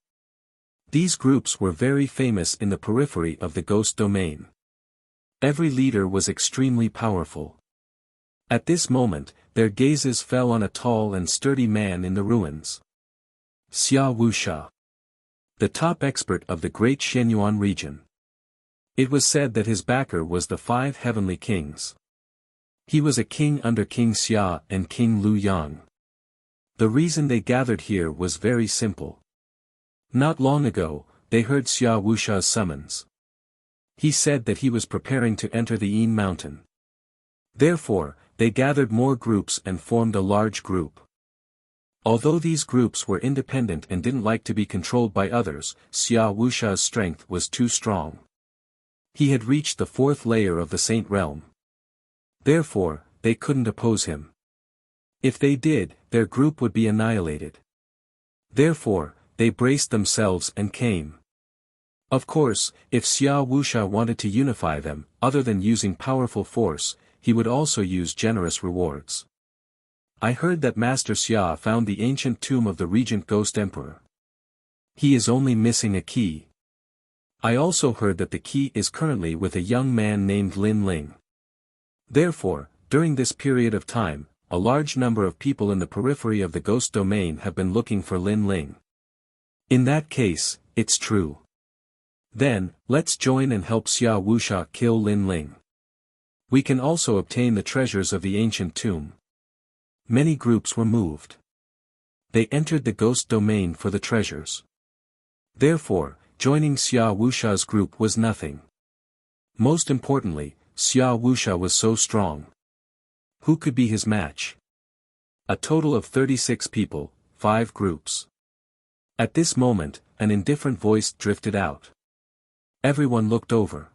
These groups were very famous in the periphery of the ghost domain. Every leader was extremely powerful. At this moment, their gazes fell on a tall and sturdy man in the ruins. Xia Wuxia, the top expert of the great Shenyuan region. It was said that his backer was the 5 heavenly kings. He was a king under King Xia and King Lu Yang. The reason they gathered here was very simple. Not long ago, they heard Xia Wuxia's summons. He said that he was preparing to enter the Yin mountain. Therefore, they gathered more groups and formed a large group. Although these groups were independent and didn't like to be controlled by others, Xia Wuxia's strength was too strong. He had reached the 4th layer of the Saint Realm. Therefore, they couldn't oppose him. If they did, their group would be annihilated. Therefore, they braced themselves and came. Of course, if Xia Wuxia wanted to unify them, other than using powerful force, he would also use generous rewards. I heard that Master Xia found the ancient tomb of the Regent Ghost Emperor. He is only missing a key. I also heard that the key is currently with a young man named Lin Ling. Therefore, during this period of time, a large number of people in the periphery of the ghost domain have been looking for Lin Ling. In that case, it's true. Then, let's join and help Xia Wuxia kill Lin Ling. We can also obtain the treasures of the ancient tomb. Many groups were moved. They entered the ghost domain for the treasures. Therefore, joining Xia Wuxia's group was nothing. Most importantly, Xia Wuxia was so strong. Who could be his match? A total of 36 people, 5 groups. At this moment, an indifferent voice drifted out. Everyone looked over.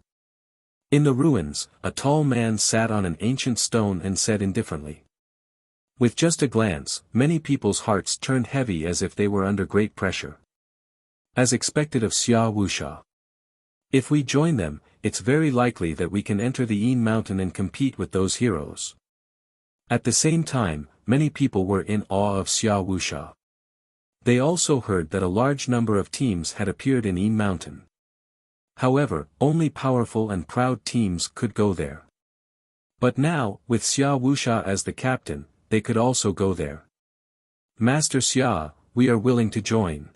In the ruins, a tall man sat on an ancient stone and said indifferently. With just a glance, many people's hearts turned heavy as if they were under great pressure. As expected of Xia Wuxia. If we join them, it's very likely that we can enter the Yin mountain and compete with those heroes. At the same time, many people were in awe of Xia Wuxia. They also heard that a large number of teams had appeared in Yin mountain. However, only powerful and proud teams could go there. But now, with Xia Wuxia as the captain, they could also go there. Master Xia, we are willing to join.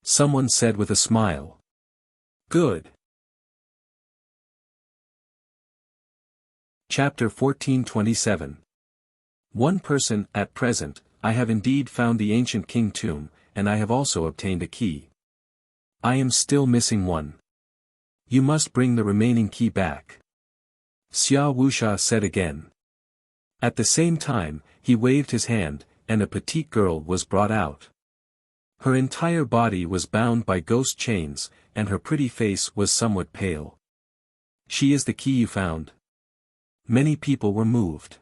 Someone said with a smile. Good. Chapter 1427. One person, at present, I have indeed found the ancient king tomb, and I have also obtained a key. I am still missing one. You must bring the remaining key back. Xia Wuxia said again. At the same time, he waved his hand, and a petite girl was brought out. Her entire body was bound by ghost chains, and her pretty face was somewhat pale. She is the key you found. Many people were moved.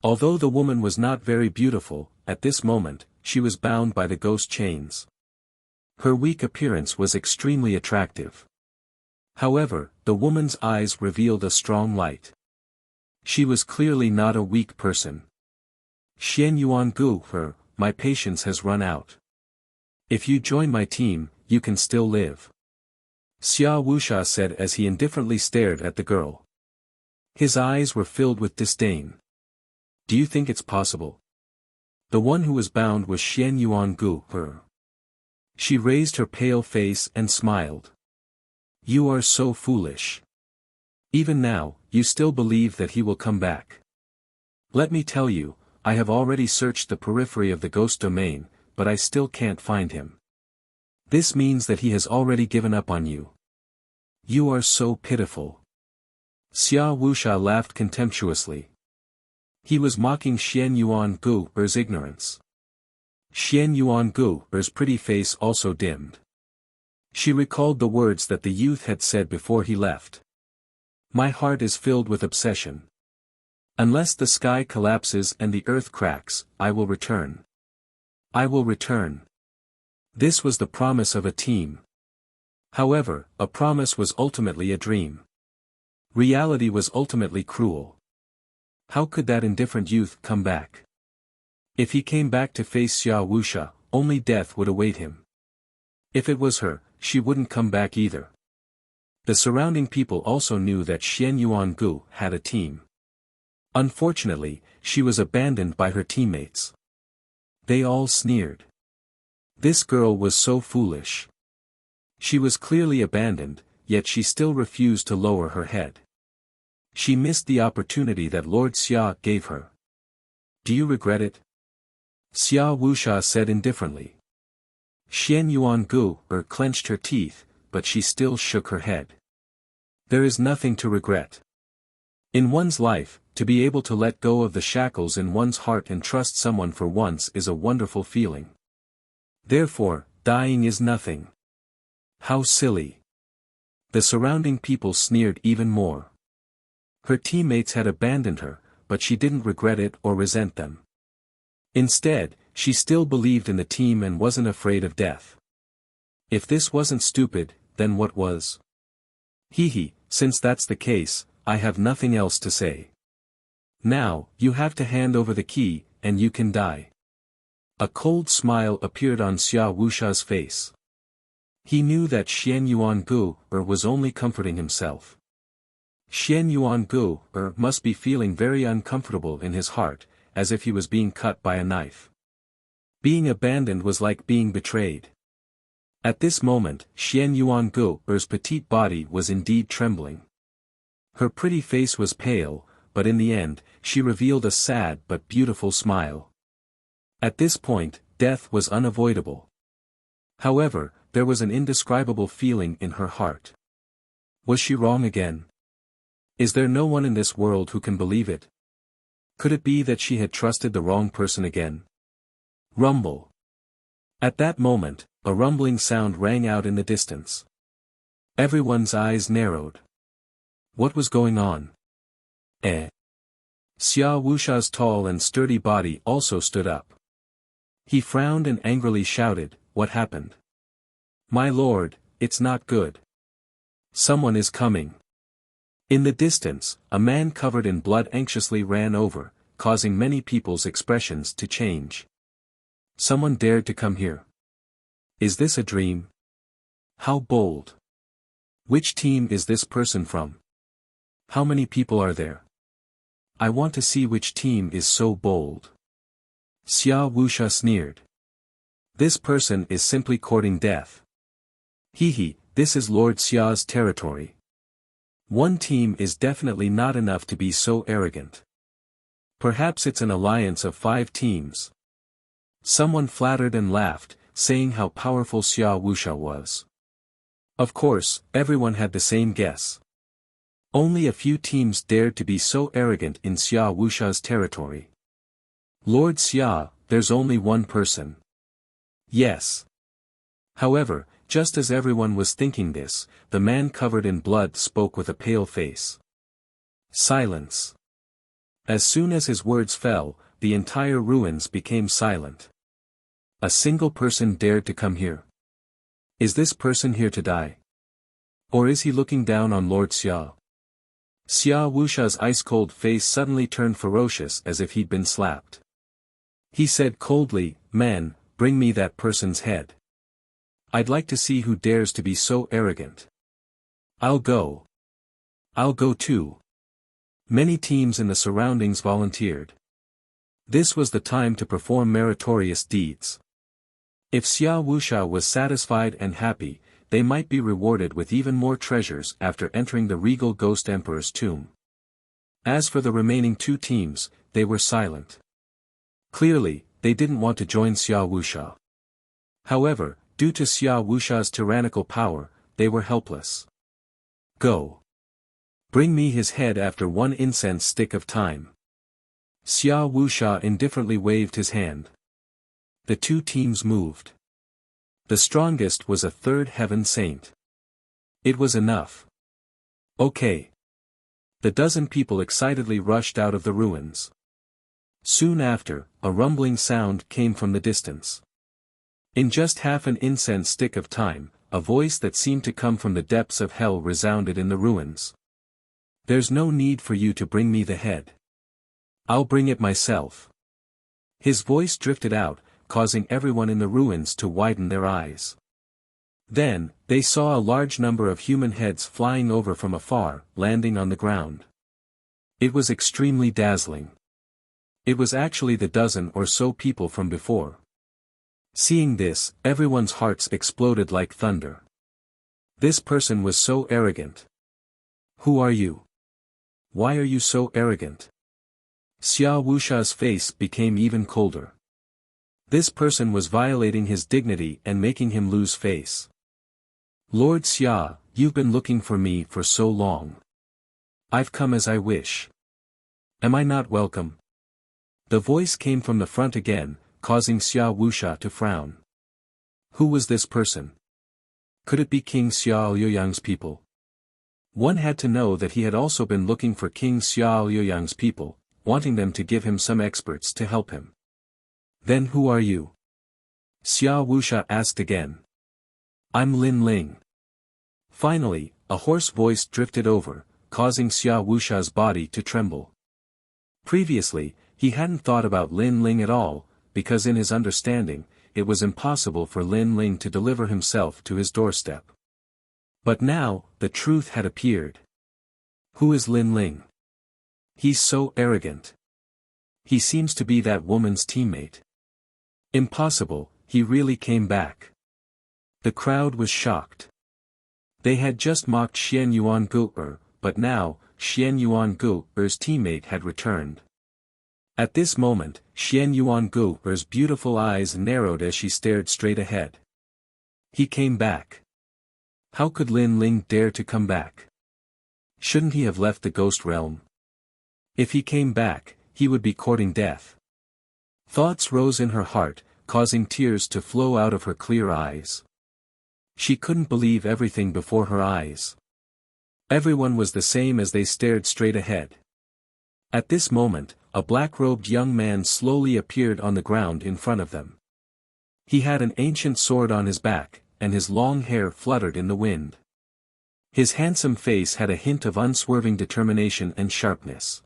Although the woman was not very beautiful, at this moment, she was bound by the ghost chains. Her weak appearance was extremely attractive. However, the woman's eyes revealed a strong light. She was clearly not a weak person. Xian Yuan Gu, my patience has run out. If you join my team, you can still live. Xia Wuxia said as he indifferently stared at the girl. His eyes were filled with disdain. Do you think it's possible? The one who was bound was Xian Yuan Gu, She raised her pale face and smiled. You are so foolish. Even now, you still believe that he will come back. Let me tell you, I have already searched the periphery of the ghost domain, but I still can't find him. This means that he has already given up on you. You are so pitiful. Xia Wuxia laughed contemptuously. He was mocking Xian Yuan Gu's ignorance. Xian Yuan Gu's pretty face also dimmed. She recalled the words that the youth had said before he left. My heart is filled with obsession. Unless the sky collapses and the earth cracks, I will return. I will return. This was the promise of a team. However, a promise was ultimately a dream. Reality was ultimately cruel. How could that indifferent youth come back? If he came back to face Xia Wuxia, only death would await him. If it was her, she wouldn't come back either. The surrounding people also knew that Xian Yuan Gu had a team. Unfortunately, she was abandoned by her teammates. They all sneered. This girl was so foolish. She was clearly abandoned, yet she still refused to lower her head. She missed the opportunity that Lord Xia gave her. Do you regret it? Xia Wuxia said indifferently. Xian Yuan Gu clenched her teeth, but she still shook her head. There is nothing to regret. In one's life, to be able to let go of the shackles in one's heart and trust someone for once is a wonderful feeling. Therefore, dying is nothing. How silly. The surrounding people sneered even more. Her teammates had abandoned her, but she didn't regret it or resent them. Instead, she still believed in the team and wasn't afraid of death. If this wasn't stupid, then what was? Since that's the case, I have nothing else to say. Now, you have to hand over the key, and you can die. A cold smile appeared on Xia Wuxia's face. He knew that Xian Yuan Gu was only comforting himself. Xian Yuan Gu must be feeling very uncomfortable in his heart, as if he was being cut by a knife. Being abandoned was like being betrayed. At this moment, Xian Yuan Gu's petite body was indeed trembling. Her pretty face was pale, but in the end, she revealed a sad but beautiful smile. At this point, death was unavoidable. However, there was an indescribable feeling in her heart. Was she wrong again? Is there no one in this world who can believe it? Could it be that she had trusted the wrong person again? Rumble. At that moment, a rumbling sound rang out in the distance. Everyone's eyes narrowed. What was going on? Xia Wuxia's tall and sturdy body also stood up. He frowned and angrily shouted, "What happened? My lord, it's not good. Someone is coming." In the distance, a man covered in blood anxiously ran over, causing many people's expressions to change. Someone dared to come here. Is this a dream? How bold. Which team is this person from? How many people are there? I want to see which team is so bold. Xia Wuxia sneered. This person is simply courting death. Hee, this is Lord Xia's territory. One team is definitely not enough to be so arrogant. Perhaps it's an alliance of 5 teams. Someone flattered and laughed, saying how powerful Xia Wuxia was. Of course, everyone had the same guess. Only a few teams dared to be so arrogant in Xia Wuxia's territory. Lord Xia, there's only one person. Yes. However, just as everyone was thinking this, the man covered in blood spoke with a pale face. Silence. As soon as his words fell, the entire ruins became silent. A single person dared to come here. Is this person here to die? Or is he looking down on Lord Xia? Xia Wuxia's ice-cold face suddenly turned ferocious as if he'd been slapped. He said coldly, "Man, bring me that person's head. I'd like to see who dares to be so arrogant." I'll go. I'll go too. Many teams in the surroundings volunteered. This was the time to perform meritorious deeds. If Xia Wuxia was satisfied and happy, they might be rewarded with even more treasures after entering the regal ghost emperor's tomb. As for the remaining 2 teams, they were silent. Clearly, they didn't want to join Xia Wuxia. However, due to Xia Wuxia's tyrannical power, they were helpless. Go. Bring me his head after 1 incense stick of time. Xia Wuxia indifferently waved his hand. The 2 teams moved. The strongest was a 3rd heaven saint. It was enough. Okay. The dozen people excitedly rushed out of the ruins. Soon after, a rumbling sound came from the distance. In just half an incense stick of time, a voice that seemed to come from the depths of hell resounded in the ruins. There's no need for you to bring me the head. I'll bring it myself. His voice drifted out, causing everyone in the ruins to widen their eyes. Then, they saw a large number of human heads flying over from afar, landing on the ground. It was extremely dazzling. It was actually the dozen or so people from before. Seeing this, everyone's hearts exploded like thunder. This person was so arrogant. Who are you? Why are you so arrogant? Xia Wuxia's face became even colder. This person was violating his dignity and making him lose face. Lord Xia, you've been looking for me for so long. I've come as I wish. Am I not welcome? The voice came from the front again, causing Xia Wuxia to frown. Who was this person? Could it be King Xia Luoyang's people? One had to know that he had also been looking for King Xia Luoyang's people, wanting them to give him some experts to help him. Then who are you? Xia Wuxia asked again. I'm Lin Ling. Finally, a hoarse voice drifted over, causing Xia Wuxia's body to tremble. Previously, he hadn't thought about Lin Ling at all, because in his understanding, it was impossible for Lin Ling to deliver himself to his doorstep. But now, the truth had appeared. Who is Lin Ling? He's so arrogant. He seems to be that woman's teammate. Impossible, he really came back. The crowd was shocked. They had just mocked Xian Yuan Gu'er, but now, Xian Yuan Gu'er's teammate had returned. At this moment, Xian Yuan Gu'er's beautiful eyes narrowed as she stared straight ahead. He came back. How could Lin Ling dare to come back? Shouldn't he have left the ghost realm? If he came back, he would be courting death. Thoughts rose in her heart, causing tears to flow out of her clear eyes. She couldn't believe everything before her eyes. Everyone was the same as they stared straight ahead. At this moment, a black-robed young man slowly appeared on the ground in front of them. He had an ancient sword on his back, and his long hair fluttered in the wind. His handsome face had a hint of unswerving determination and sharpness.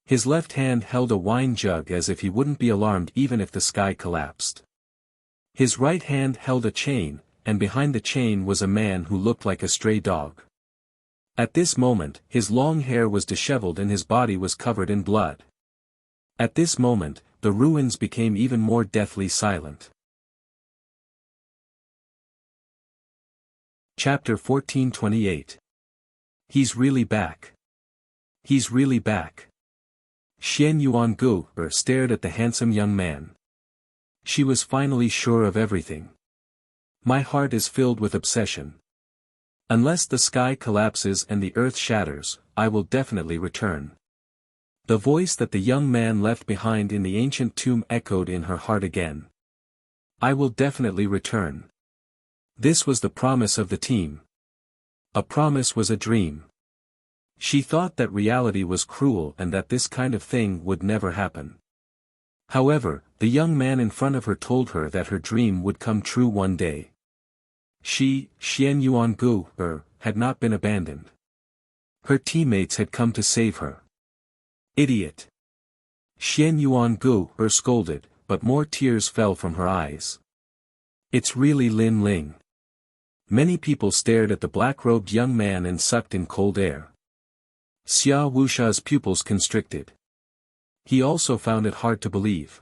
His left hand held a wine jug as if he wouldn't be alarmed even if the sky collapsed. His right hand held a chain, and behind the chain was a man who looked like a stray dog. At this moment, his long hair was disheveled and his body was covered in blood. At this moment, the ruins became even more deathly silent. Chapter 1428. He's really back. He's really back. Xian Yuangu stared at the handsome young man. She was finally sure of everything. My heart is filled with obsession. Unless the sky collapses and the earth shatters, I will definitely return. The voice that the young man left behind in the ancient tomb echoed in her heart again. I will definitely return. This was the promise of the team. A promise was a dream. She thought that reality was cruel and that this kind of thing would never happen. However, the young man in front of her told her that her dream would come true one day. She, Xian Yuangu, had not been abandoned. Her teammates had come to save her. Idiot! Xian Yuangu scolded, but more tears fell from her eyes. It's really Lin Ling. Many people stared at the black-robed young man and sucked in cold air. Xia Wuxia's pupils constricted. He also found it hard to believe.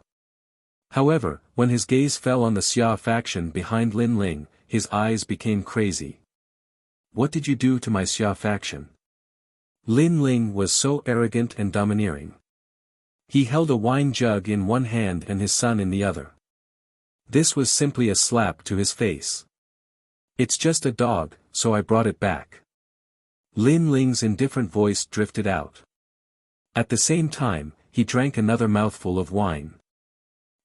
However, when his gaze fell on the Xia faction behind Lin Ling, his eyes became crazy. What did you do to my Xia faction? Lin Ling was so arrogant and domineering. He held a wine jug in one hand and his son in the other. This was simply a slap to his face. It's just a dog, so I brought it back. Lin Ling's indifferent voice drifted out. At the same time, he drank another mouthful of wine.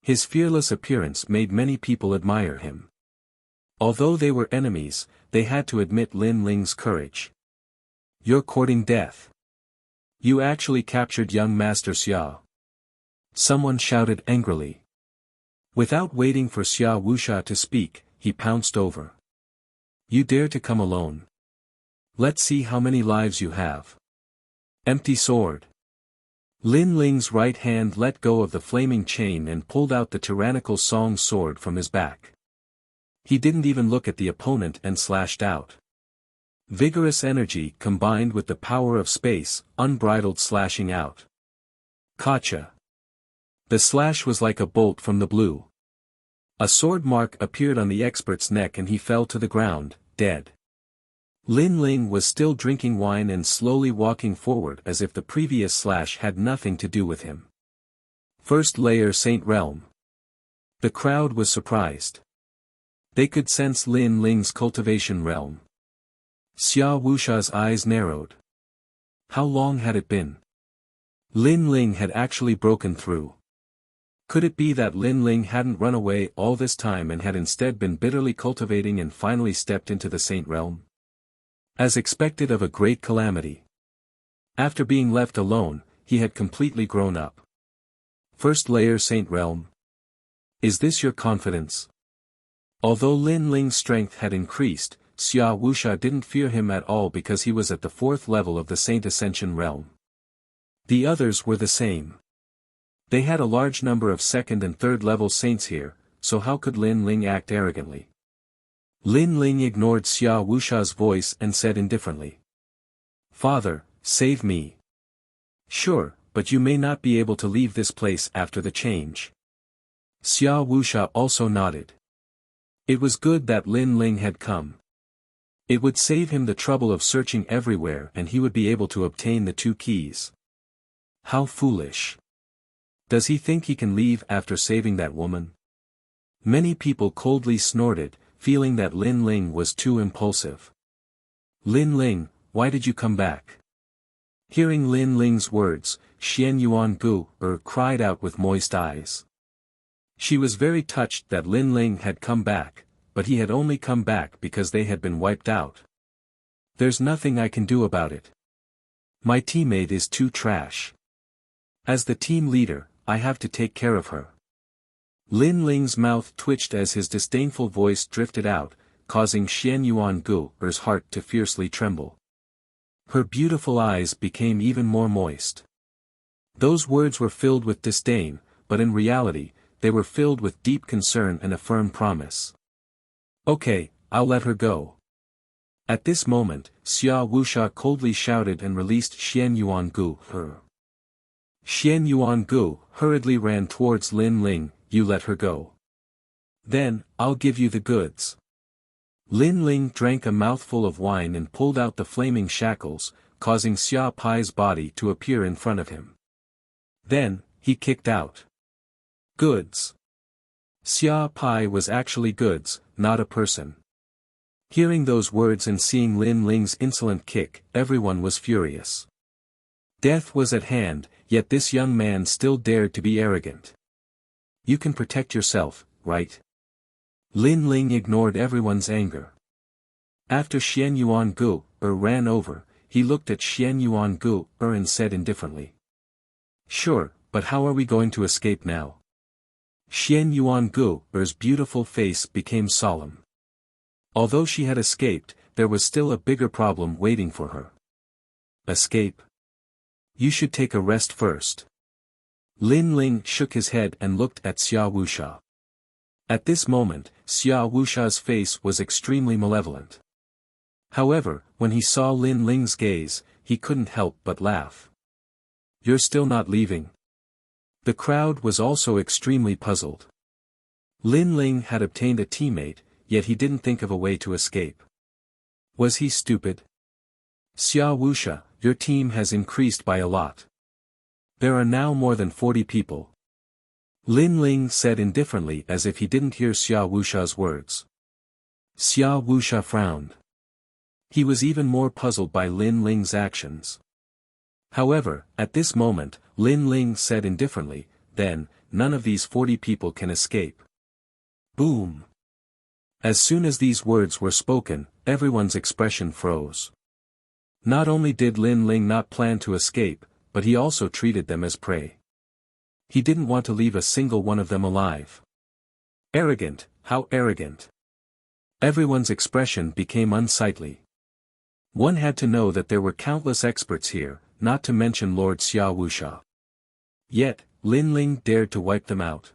His fearless appearance made many people admire him. Although they were enemies, they had to admit Lin Ling's courage. You're courting death. You actually captured young Master Xia. Someone shouted angrily. Without waiting for Xia Wuxia to speak, he pounced over. You dare to come alone? Let's see how many lives you have. Empty sword. Lin Ling's right hand let go of the flaming chain and pulled out the tyrannical Song sword from his back. He didn't even look at the opponent and slashed out. Vigorous energy combined with the power of space, unbridled slashing out. Gotcha. The slash was like a bolt from the blue. A sword mark appeared on the expert's neck and he fell to the ground, dead. Lin Ling was still drinking wine and slowly walking forward as if the previous slash had nothing to do with him. First layer Saint Realm. The crowd was surprised. They could sense Lin Ling's cultivation realm. Xia Wuxia's eyes narrowed. How long had it been? Lin Ling had actually broken through. Could it be that Lin Ling hadn't run away all this time and had instead been bitterly cultivating and finally stepped into the Saint Realm? As expected of a great calamity. After being left alone, he had completely grown up. First layer Saint Realm. Is this your confidence? Although Lin Ling's strength had increased, Xia Wuxia didn't fear him at all because he was at the 4th level of the Saint Ascension realm. The others were the same. They had a large number of 2nd and 3rd level saints here, so how could Lin Ling act arrogantly? Lin Ling ignored Xia Wuxia's voice and said indifferently. Father, save me. Sure, but you may not be able to leave this place after the change. Xia Wuxia also nodded. It was good that Lin Ling had come. It would save him the trouble of searching everywhere and he would be able to obtain the 2 keys. How foolish. Does he think he can leave after saving that woman? Many people coldly snorted, feeling that Lin Ling was too impulsive. Lin Ling, why did you come back? Hearing Lin Ling's words, Xian Yuangu cried out with moist eyes. She was very touched that Lin Ling had come back, but he had only come back because they had been wiped out. There's nothing I can do about it. My teammate is too trash. As the team leader, I have to take care of her. Lin Ling's mouth twitched as his disdainful voice drifted out, causing Xian Yuangu's heart to fiercely tremble. Her beautiful eyes became even more moist. Those words were filled with disdain, but in reality, they were filled with deep concern and a firm promise. Okay, I'll let her go. At this moment, Xia Wuxia coldly shouted and released Xian Yuangu. Xian Yuangu hurriedly ran towards Lin Ling. You let her go. Then, I'll give you the goods. Lin Ling drank a mouthful of wine and pulled out the flaming shackles, causing Xia Pai's body to appear in front of him. Then, he kicked out. Goods. Xia Pai was actually goods, not a person. Hearing those words and seeing Lin Ling's insolent kick, everyone was furious. Death was at hand, yet this young man still dared to be arrogant. You can protect yourself, right? Lin Ling ignored everyone's anger. After Xian Yuan Gu ran over, he looked at Xian Yuan Gu and said indifferently. Sure, but how are we going to escape now? Xian Yuan Gu's beautiful face became solemn. Although she had escaped, there was still a bigger problem waiting for her. Escape? You should take a rest first. Lin Ling shook his head and looked at Xia Wuxia. At this moment, Xia Wuxia's face was extremely malevolent. However, when he saw Lin Ling's gaze, he couldn't help but laugh. You're still not leaving? The crowd was also extremely puzzled. Lin Ling had obtained a teammate, yet he didn't think of a way to escape. Was he stupid? Xia Wuxia, your team has increased by a lot. There are now more than 40 people. Lin Ling said indifferently as if he didn't hear Xia Wuxia's words. Xia Wuxia frowned. He was even more puzzled by Lin Ling's actions. However, at this moment, Lin Ling said indifferently, then, none of these 40 people can escape. Boom! As soon as these words were spoken, everyone's expression froze. Not only did Lin Ling not plan to escape, but he also treated them as prey. He didn't want to leave a single one of them alive. Arrogant, how arrogant! Everyone's expression became unsightly. One had to know that there were countless experts here, not to mention Lord Xia Wuxia. Yet, Lin Ling dared to wipe them out.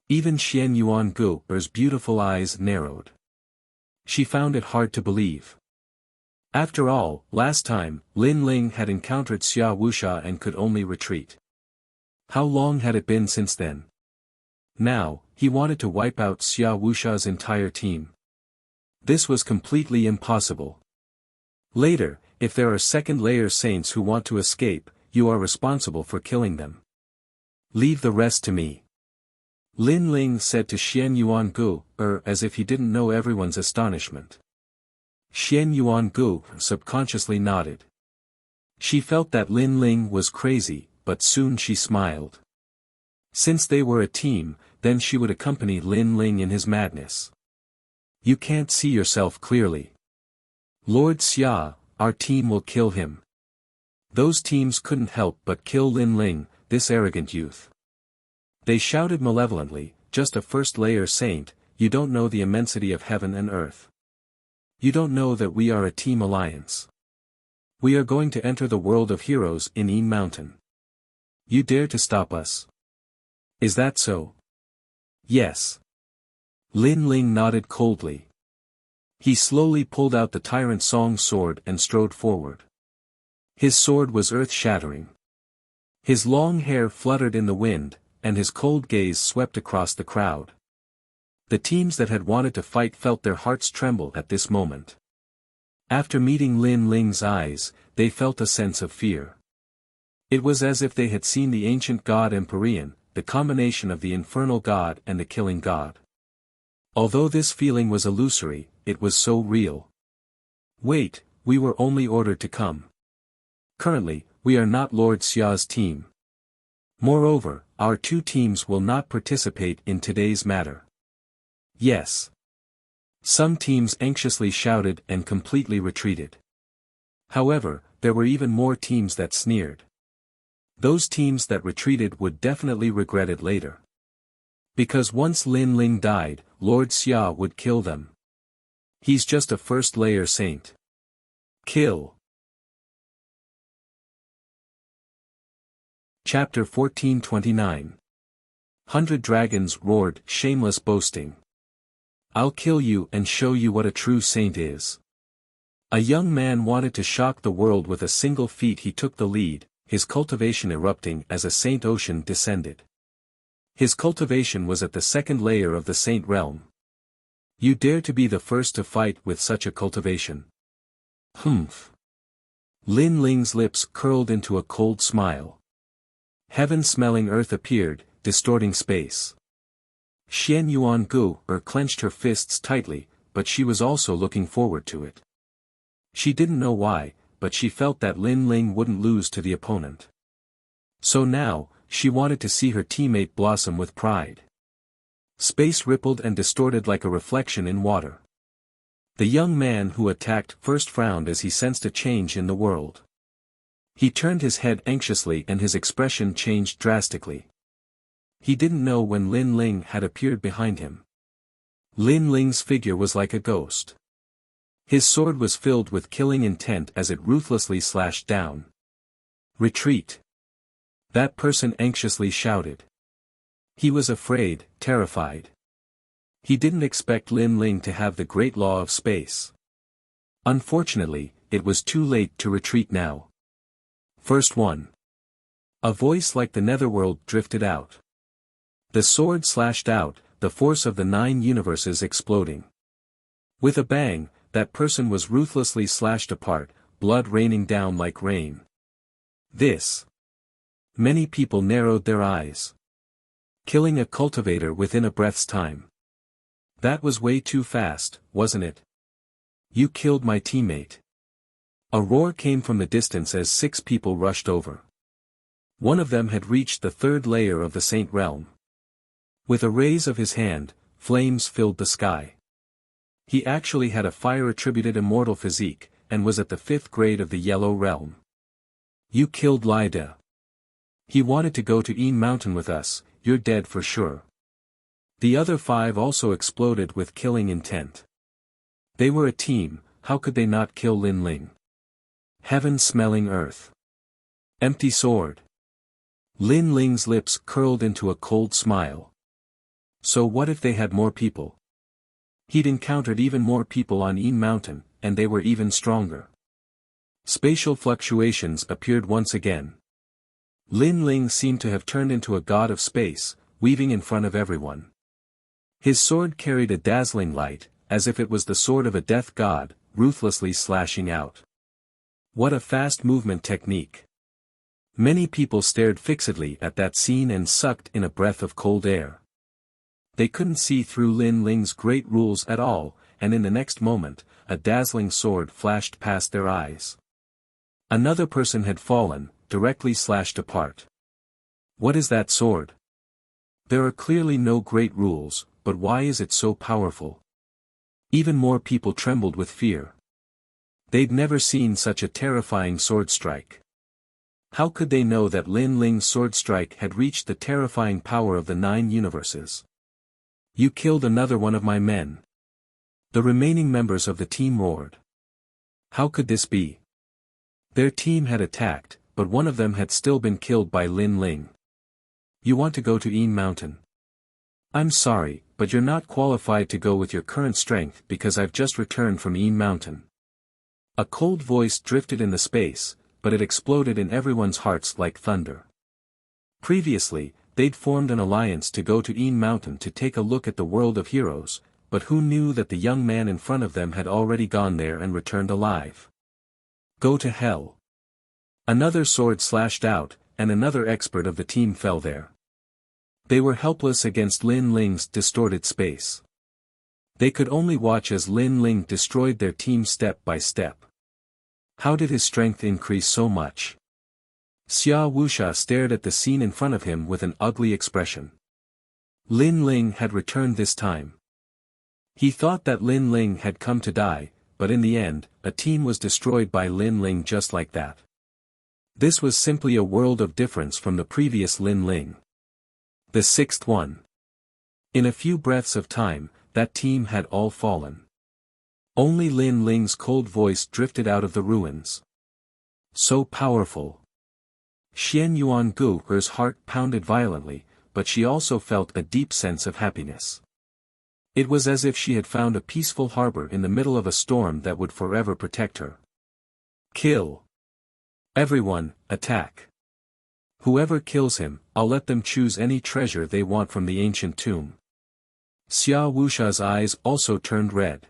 Even Xian Yuan Gu's beautiful eyes narrowed. She found it hard to believe. After all, last time, Lin Ling had encountered Xia Wuxia and could only retreat. How long had it been since then? Now, he wanted to wipe out Xia Wuxia's entire team. This was completely impossible. Later, if there are second-layer saints who want to escape, you are responsible for killing them. Leave the rest to me. Lin Ling said to Xian Yuan Gu, as if he didn't know everyone's astonishment. Xian Yuan Gu subconsciously nodded. She felt that Lin Ling was crazy, but soon she smiled. Since they were a team, then she would accompany Lin Ling in his madness. You can't see yourself clearly. Lord Xia, our team will kill him. Those teams couldn't help but kill Lin Ling, this arrogant youth. They shouted malevolently, just a first-layer saint, you don't know the immensity of heaven and earth. You don't know that we are a team alliance. We are going to enter the world of heroes in Yin Mountain. You dare to stop us? Is that so? Yes. Lin Ling nodded coldly. He slowly pulled out the Tyrant Song sword and strode forward. His sword was earth-shattering. His long hair fluttered in the wind, and his cold gaze swept across the crowd. The teams that had wanted to fight felt their hearts tremble at this moment. After meeting Lin Ling's eyes, they felt a sense of fear. It was as if they had seen the ancient god Empyrean, the combination of the infernal god and the killing god. Although this feeling was illusory, it was so real. Wait, we were only ordered to come. Currently, we are not Lord Xia's team. Moreover, our two teams will not participate in today's matter. Yes. Some teams anxiously shouted and completely retreated. However, there were even more teams that sneered. Those teams that retreated would definitely regret it later. Because once Lin Ling died, Lord Xia would kill them. He's just a first-layer saint. Kill. Chapter 1429. 100 Dragons roared, shameless boasting. I'll kill you and show you what a true saint is. A young man wanted to shock the world with a single feat. He took the lead, his cultivation erupting as a saint ocean descended. His cultivation was at the second layer of the saint realm. You dare to be the first to fight with such a cultivation. Humph. Lin Ling's lips curled into a cold smile. Heaven-smelling earth appeared, distorting space. Xian Yuan Gu clenched her fists tightly, but she was also looking forward to it. She didn't know why, but she felt that Lin Ling wouldn't lose to the opponent. So now, she wanted to see her teammate blossom with pride. Space rippled and distorted like a reflection in water. The young man who attacked first frowned as he sensed a change in the world. He turned his head anxiously and his expression changed drastically. He didn't know when Lin Ling had appeared behind him. Lin Ling's figure was like a ghost. His sword was filled with killing intent as it ruthlessly slashed down. Retreat! That person anxiously shouted. He was afraid, terrified. He didn't expect Lin Ling to have the great law of space. Unfortunately, it was too late to retreat now. First one. A voice like the netherworld drifted out. The sword slashed out, the force of the 9 universes exploding. With a bang, that person was ruthlessly slashed apart, blood raining down like rain. This. Many people narrowed their eyes. Killing a cultivator within a breath's time. That was way too fast, wasn't it? You killed my teammate. A roar came from the distance as 6 people rushed over. One of them had reached the 3rd layer of the Saint Realm. With a raise of his hand, flames filled the sky. He actually had a fire-attributed immortal physique, and was at the 5th grade of the Yellow Realm. You killed Lida. He wanted to go to Een Mountain with us, you're dead for sure. The other 5 also exploded with killing intent. They were a team, how could they not kill Lin Ling? Heaven-smelling earth. Empty sword. Lin Ling's lips curled into a cold smile. So what if they had more people? He'd encountered even more people on Een Mountain, and they were even stronger. Spatial fluctuations appeared once again. Lin Ling seemed to have turned into a god of space, weaving in front of everyone. His sword carried a dazzling light, as if it was the sword of a death god, ruthlessly slashing out. What a fast movement technique. Many people stared fixedly at that scene and sucked in a breath of cold air. They couldn't see through Lin Ling's great rules at all, and in the next moment, a dazzling sword flashed past their eyes. Another person had fallen, directly slashed apart. What is that sword? There are clearly no great rules, but why is it so powerful? Even more people trembled with fear. They'd never seen such a terrifying sword strike. How could they know that Lin Ling's sword strike had reached the terrifying power of the 9 universes? You killed another one of my men. The remaining members of the team roared. How could this be? Their team had attacked, but one of them had still been killed by Lin Ling. You want to go to Een Mountain? I'm sorry, but you're not qualified to go with your current strength because I've just returned from Een Mountain. A cold voice drifted in the space, but it exploded in everyone's hearts like thunder. Previously, they'd formed an alliance to go to Een Mountain to take a look at the world of heroes, but who knew that the young man in front of them had already gone there and returned alive? Go to hell. Another sword slashed out, and another expert of the team fell there. They were helpless against Lin Ling's distorted space. They could only watch as Lin Ling destroyed their team step by step. How did his strength increase so much? Xia Wuxia stared at the scene in front of him with an ugly expression. Lin Ling had returned this time. He thought that Lin Ling had come to die, but in the end, a team was destroyed by Lin Ling just like that. This was simply a world of difference from the previous Lin Ling. The 6th one. In a few breaths of time, that team had all fallen. Only Lin Ling's cold voice drifted out of the ruins. So powerful. Xian Yuan Gu's heart pounded violently, but she also felt a deep sense of happiness. It was as if she had found a peaceful harbor in the middle of a storm that would forever protect her. Kill. Everyone, attack. Whoever kills him, I'll let them choose any treasure they want from the ancient tomb. Xia Wuxia's eyes also turned red.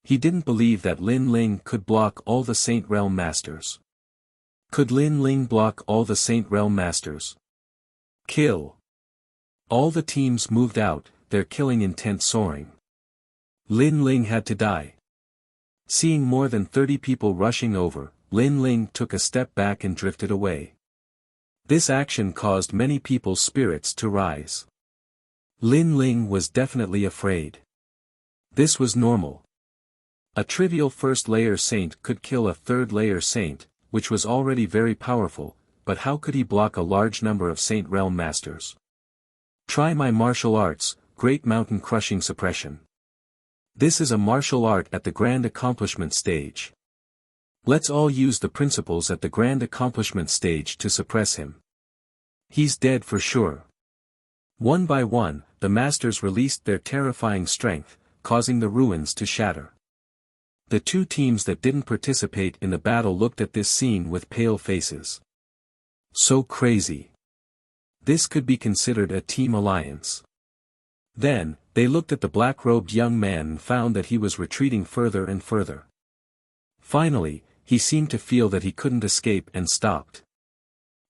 He didn't believe that Lin Ling could block all the Saint Realm Masters. Could Lin Ling block all the Saint Realm Masters? Kill! All the teams moved out, their killing intent soaring. Lin Ling had to die. Seeing more than 30 people rushing over, Lin Ling took a step back and drifted away. This action caused many people's spirits to rise. Lin Ling was definitely afraid. This was normal. A trivial first-layer saint could kill a third-layer saint, which was already very powerful, but how could he block a large number of Saint Realm Masters? Try my martial arts, Great Mountain Crushing Suppression. This is a martial art at the Grand Accomplishment stage. Let's all use the principles at the Grand Accomplishment stage to suppress him. He's dead for sure. One by one, the masters released their terrifying strength, causing the ruins to shatter. The two teams that didn't participate in the battle looked at this scene with pale faces. So crazy. This could be considered a team alliance. Then, they looked at the black-robed young man and found that he was retreating further and further. Finally, he seemed to feel that he couldn't escape and stopped.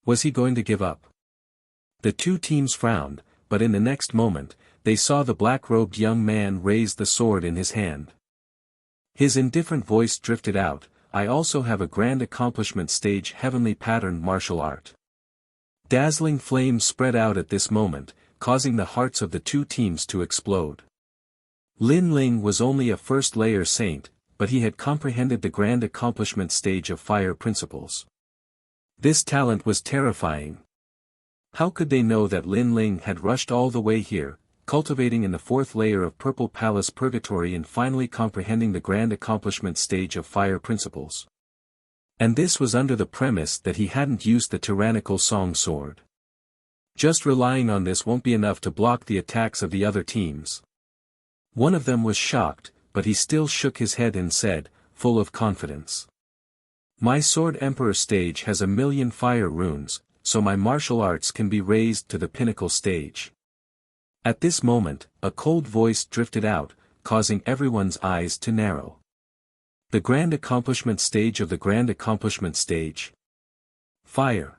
Was he going to give up? The two teams frowned, but in the next moment, they saw the black-robed young man raise the sword in his hand. His indifferent voice drifted out, I also have a Grand Accomplishment stage heavenly patterned martial art. Dazzling flames spread out at this moment, causing the hearts of the two teams to explode. Lin Ling was only a first-layer saint, but he had comprehended the Grand Accomplishment stage of fire principles. This talent was terrifying. How could they know that Lin Ling had rushed all the way here, cultivating in the fourth layer of Purple Palace Purgatory and finally comprehending the Grand Accomplishment stage of fire principles? And this was under the premise that he hadn't used the tyrannical song sword. Just relying on this won't be enough to block the attacks of the other teams. One of them was shocked, but he still shook his head and said, full of confidence. My Sword Emperor stage has 1,000,000 fire runes, so my martial arts can be raised to the pinnacle stage. At this moment, a cold voice drifted out, causing everyone's eyes to narrow. The Grand Accomplishment stage of the Grand Accomplishment stage. Fire.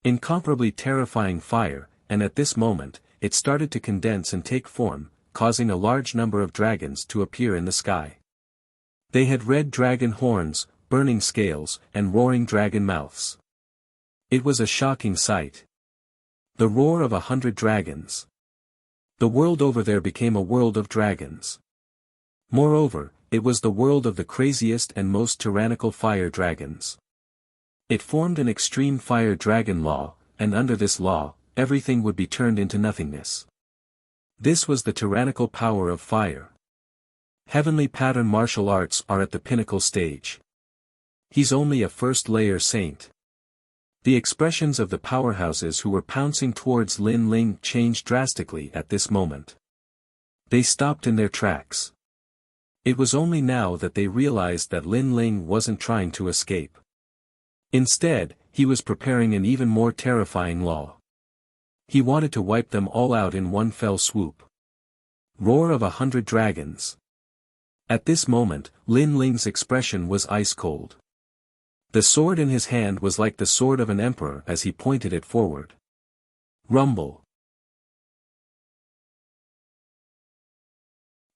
Incomparably terrifying fire, and at this moment, it started to condense and take form, causing a large number of dragons to appear in the sky. They had red dragon horns, burning scales, and roaring dragon mouths. It was a shocking sight. The roar of 100 dragons. The world over there became a world of dragons. Moreover, it was the world of the craziest and most tyrannical fire dragons. It formed an extreme fire dragon law, and under this law, everything would be turned into nothingness. This was the tyrannical power of fire. Heavenly pattern martial arts are at the pinnacle stage. He's only a first-layer saint. The expressions of the powerhouses who were pouncing towards Lin Ling changed drastically at this moment. They stopped in their tracks. It was only now that they realized that Lin Ling wasn't trying to escape. Instead, he was preparing an even more terrifying law. He wanted to wipe them all out in one fell swoop. Roar of 100 dragons. At this moment, Lin Ling's expression was ice-cold. The sword in his hand was like the sword of an emperor as he pointed it forward. Rumble.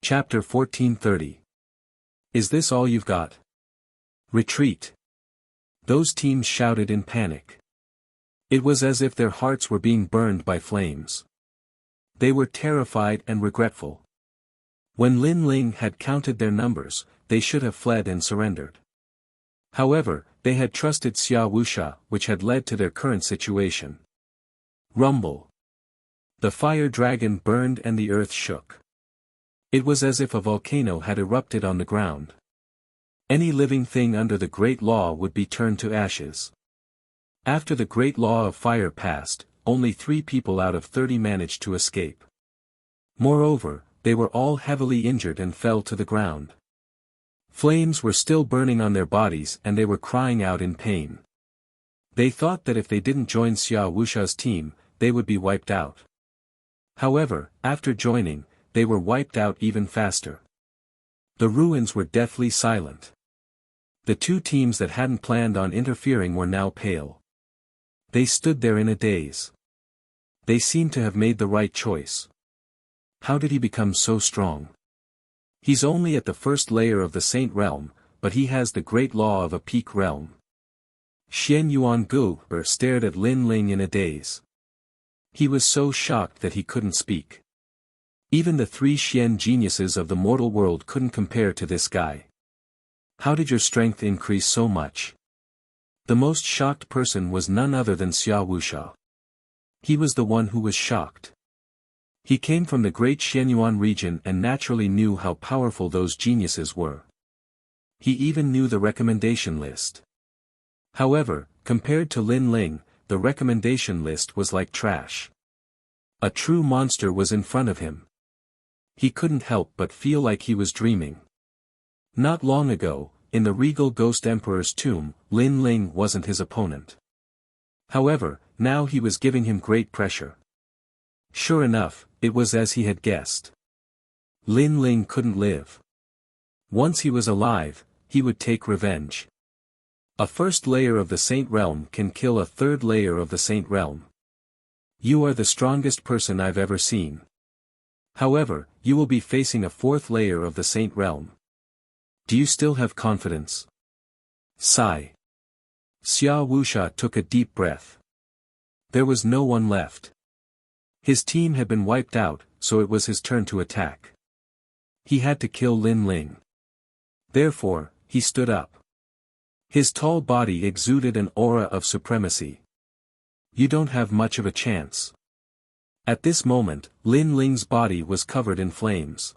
Chapter 1430. Is this all you've got? Retreat. Those teams shouted in panic. It was as if their hearts were being burned by flames. They were terrified and regretful. When Lin Ling had counted their numbers, they should have fled and surrendered. However, they had trusted Xia Wuxia, which had led to their current situation. Rumble. The fire dragon burned and the earth shook. It was as if a volcano had erupted on the ground. Any living thing under the Great Law would be turned to ashes. After the Great Law of Fire passed, only 3 people out of 30 managed to escape. Moreover, they were all heavily injured and fell to the ground. Flames were still burning on their bodies and they were crying out in pain. They thought that if they didn't join Xia Wuxia's team, they would be wiped out. However, after joining, they were wiped out even faster. The ruins were deathly silent. The two teams that hadn't planned on interfering were now pale. They stood there in a daze. They seemed to have made the right choice. How did he become so strong? He's only at the first layer of the Saint Realm, but he has the great law of a peak realm. Xian Yuangu stared at Lin Ling in a daze. He was so shocked that he couldn't speak. Even the three Xian geniuses of the mortal world couldn't compare to this guy. How did your strength increase so much? The most shocked person was none other than Xia Wuxia. He was the one who was shocked. He came from the great Xianyuan region and naturally knew how powerful those geniuses were. He even knew the recommendation list. However, compared to Lin Ling, the recommendation list was like trash. A true monster was in front of him. He couldn't help but feel like he was dreaming. Not long ago, in the regal Ghost Emperor's tomb, Lin Ling wasn't his opponent. However, now he was giving him great pressure. Sure enough, it was as he had guessed. Lin Ling couldn't live. Once he was alive, he would take revenge. A first layer of the Saint Realm can kill a third layer of the Saint Realm. You are the strongest person I've ever seen. However, you will be facing a fourth layer of the Saint Realm. Do you still have confidence? Sigh. Xia Wuxia took a deep breath. There was no one left. His team had been wiped out, so it was his turn to attack. He had to kill Lin Ling. Therefore, he stood up. His tall body exuded an aura of supremacy. You don't have much of a chance. At this moment, Lin Ling's body was covered in flames.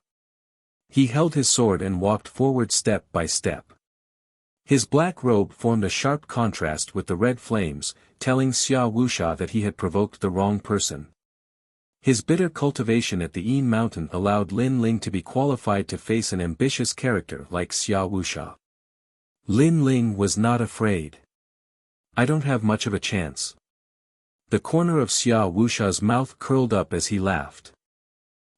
He held his sword and walked forward step by step. His black robe formed a sharp contrast with the red flames, telling Xia Wuxia that he had provoked the wrong person. His bitter cultivation at the Yin Mountain allowed Lin Ling to be qualified to face an ambitious character like Xia Wuxia. Lin Ling was not afraid. I don't have much of a chance. The corner of Xia Wuxia's mouth curled up as he laughed.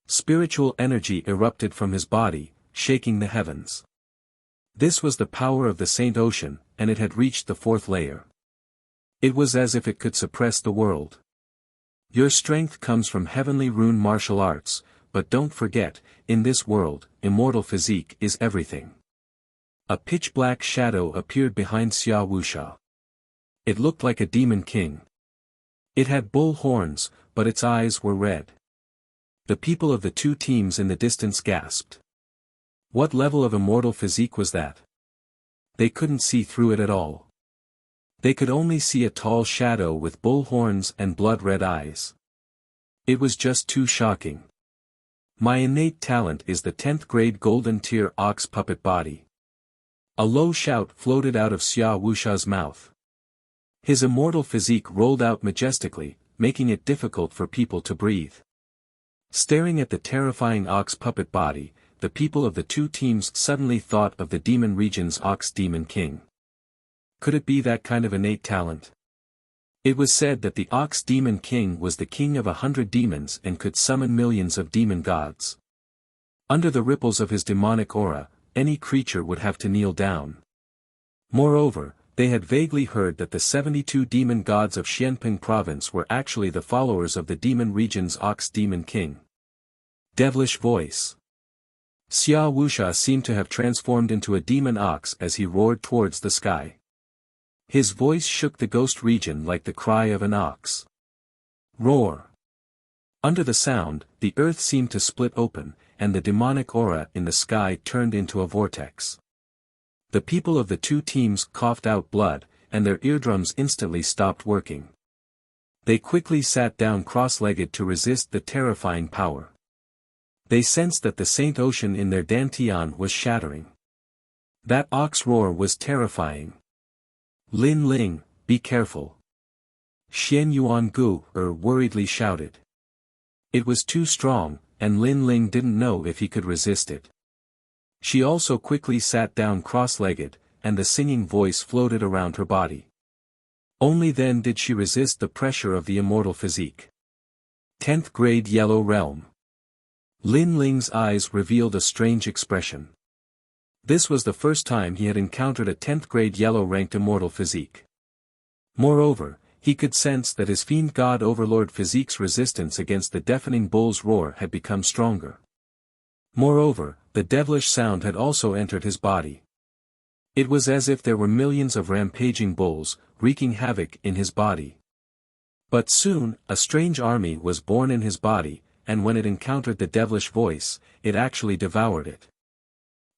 Spiritual energy erupted from his body, shaking the heavens. This was the power of the Saint Ocean, and it had reached the fourth layer. It was as if it could suppress the world. Your strength comes from heavenly rune martial arts, but don't forget, in this world, immortal physique is everything. A pitch-black shadow appeared behind Xia Wuxia. It looked like a demon king. It had bull horns, but its eyes were red. The people of the two teams in the distance gasped. What level of immortal physique was that? They couldn't see through it at all. They could only see a tall shadow with bull horns and blood-red eyes. It was just too shocking. My innate talent is the 10th grade golden tier ox puppet body. A low shout floated out of Xia Wuxia's mouth. His immortal physique rolled out majestically, making it difficult for people to breathe. Staring at the terrifying ox puppet body, the people of the two teams suddenly thought of the demon region's ox demon king. Could it be that kind of innate talent? It was said that the ox demon king was the king of 100 demons and could summon millions of demon gods. Under the ripples of his demonic aura, any creature would have to kneel down. Moreover, they had vaguely heard that the 72 demon gods of Xianping province were actually the followers of the demon region's ox demon king. Devilish voice. Xia Wuxia seemed to have transformed into a demon ox as he roared towards the sky. His voice shook the ghost region like the cry of an ox. Roar. Under the sound, the earth seemed to split open, and the demonic aura in the sky turned into a vortex. The people of the two teams coughed out blood, and their eardrums instantly stopped working. They quickly sat down cross-legged to resist the terrifying power. They sensed that the Saint Ocean in their dantian was shattering. That ox roar was terrifying. Lin Ling, be careful. Xian Yuangu worriedly shouted. It was too strong, and Lin Ling didn't know if he could resist it. She also quickly sat down cross-legged, and the singing voice floated around her body. Only then did she resist the pressure of the immortal physique. 10th grade Yellow Realm. Lin Ling's eyes revealed a strange expression. This was the first time he had encountered a 10th grade yellow-ranked immortal physique. Moreover, he could sense that his fiend god overlord physique's resistance against the deafening bull's roar had become stronger. Moreover, the devilish sound had also entered his body. It was as if there were millions of rampaging bulls, wreaking havoc in his body. But soon, a strange army was born in his body, and when it encountered the devilish voice, it actually devoured it.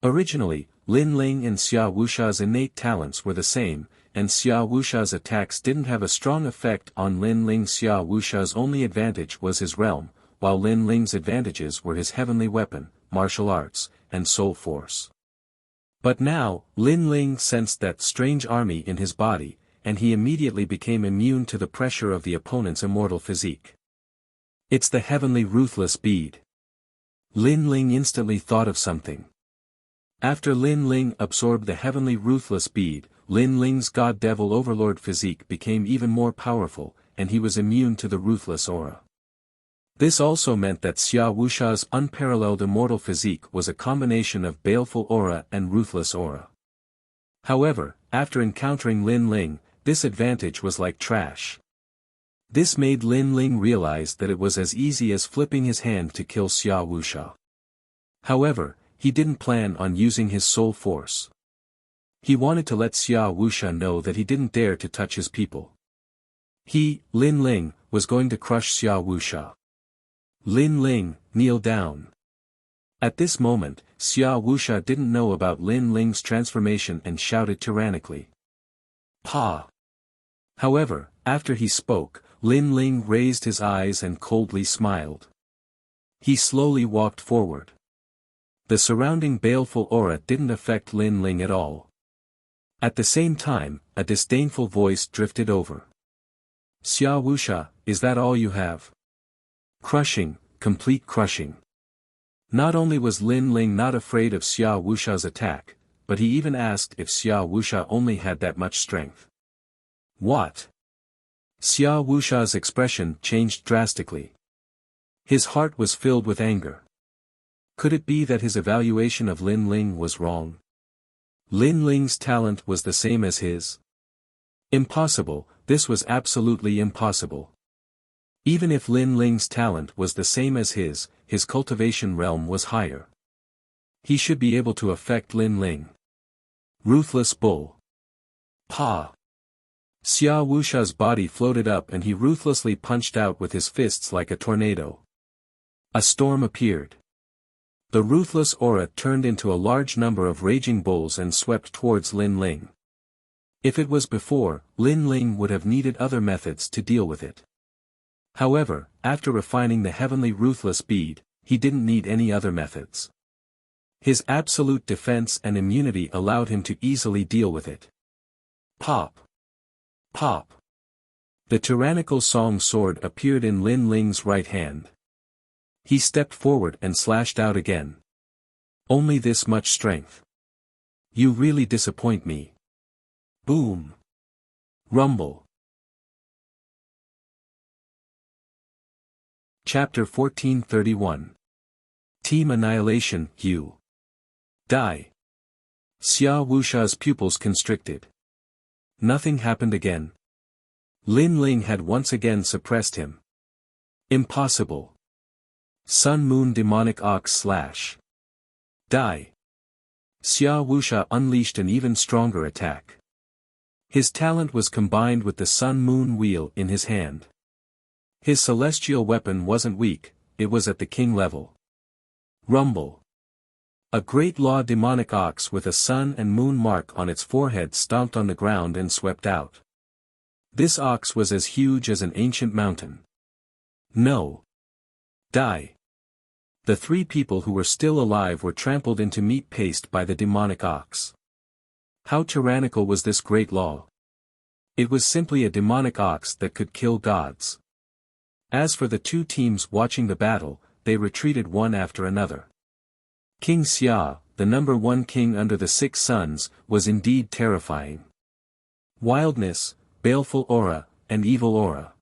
Originally, Lin Ling and Xia Wuxia's innate talents were the same, and Xia Wuxia's attacks didn't have a strong effect on Lin Ling. Xia Wuxia's only advantage was his realm, while Lin Ling's advantages were his heavenly weapon, martial arts, and soul force. But now, Lin Ling sensed that strange army in his body, and he immediately became immune to the pressure of the opponent's immortal physique. It's the heavenly ruthless bead. Lin Ling instantly thought of something. After Lin Ling absorbed the heavenly ruthless bead, Lin Ling's god-devil overlord physique became even more powerful, and he was immune to the ruthless aura. This also meant that Xia Wuxia's unparalleled immortal physique was a combination of baleful aura and ruthless aura. However, after encountering Lin Ling, this advantage was like trash. This made Lin Ling realize that it was as easy as flipping his hand to kill Xia Wuxia. However, he didn't plan on using his soul force. He wanted to let Xia Wuxia know that he didn't dare to touch his people. He, Lin Ling, was going to crush Xia Wuxia. Lin Ling, kneel down. At this moment, Xia Wuxia didn't know about Lin Ling's transformation and shouted tyrannically. Pa! However, after he spoke, Lin Ling raised his eyes and coldly smiled. He slowly walked forward. The surrounding baleful aura didn't affect Lin Ling at all. At the same time, a disdainful voice drifted over. Xia Wuxia, is that all you have? Crushing, complete crushing. Not only was Lin Ling not afraid of Xia Wuxia's attack, but he even asked if Xia Wuxia only had that much strength. What? Xia Wuxia's expression changed drastically. His heart was filled with anger. Could it be that his evaluation of Lin Ling was wrong? Lin Ling's talent was the same as his? Impossible, this was absolutely impossible. Even if Lin Ling's talent was the same as his cultivation realm was higher. He should be able to affect Lin Ling. Ruthless bull. Pa! Xia Wuxia's body floated up and he ruthlessly punched out with his fists like a tornado. A storm appeared. The ruthless aura turned into a large number of raging bulls and swept towards Lin Ling. If it was before, Lin Ling would have needed other methods to deal with it. However, after refining the heavenly ruthless bead, he didn't need any other methods. His absolute defense and immunity allowed him to easily deal with it. Pop! Pop! The tyrannical song sword appeared in Lin Ling's right hand. He stepped forward and slashed out again. Only this much strength. You really disappoint me. Boom! Rumble! Chapter 1431. Team Annihilation. You die. Xia Wuxia's pupils constricted. Nothing happened again. Lin Ling had once again suppressed him. Impossible. Sun Moon Demonic Ox slash. Die. Xia Wuxia unleashed an even stronger attack. His talent was combined with the Sun Moon wheel in his hand. His celestial weapon wasn't weak, it was at the king level. Rumble. A great law demonic ox with a sun and moon mark on its forehead stomped on the ground and swept out. This ox was as huge as an ancient mountain. No. Die. The three people who were still alive were trampled into meat paste by the demonic ox. How tyrannical was this great law? It was simply a demonic ox that could kill gods. As for the two teams watching the battle, they retreated one after another. King Xia, the number one king under the 6 suns, was indeed terrifying. Wildness, baleful aura, and evil aura.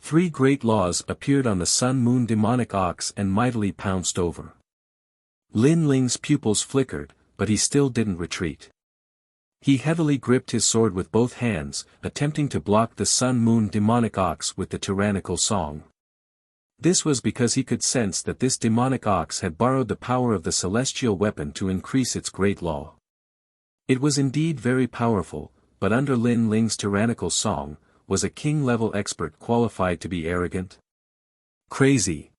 3 great laws appeared on the sun-moon demonic ox and mightily pounced over. Lin Ling's pupils flickered, but he still didn't retreat. He heavily gripped his sword with both hands, attempting to block the sun-moon demonic ox with the tyrannical song. This was because he could sense that this demonic ox had borrowed the power of the celestial weapon to increase its great law. It was indeed very powerful, but under Lin Ling's tyrannical song, was a king-level expert qualified to be arrogant? Crazy.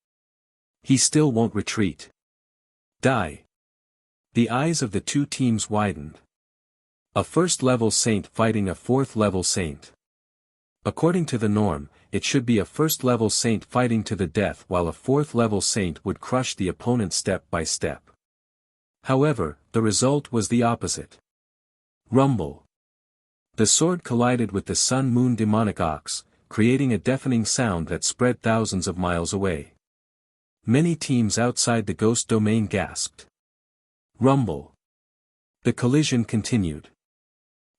He still won't retreat. Die. The eyes of the 2 teams widened. A first-level saint fighting a fourth-level saint. According to the norm, it should be a first-level saint fighting to the death while a fourth-level saint would crush the opponent step by step. However, the result was the opposite. Rumble. The sword collided with the sun-moon demonic ox, creating a deafening sound that spread thousands of miles away. Many teams outside the ghost domain gasped. Rumble. The collision continued.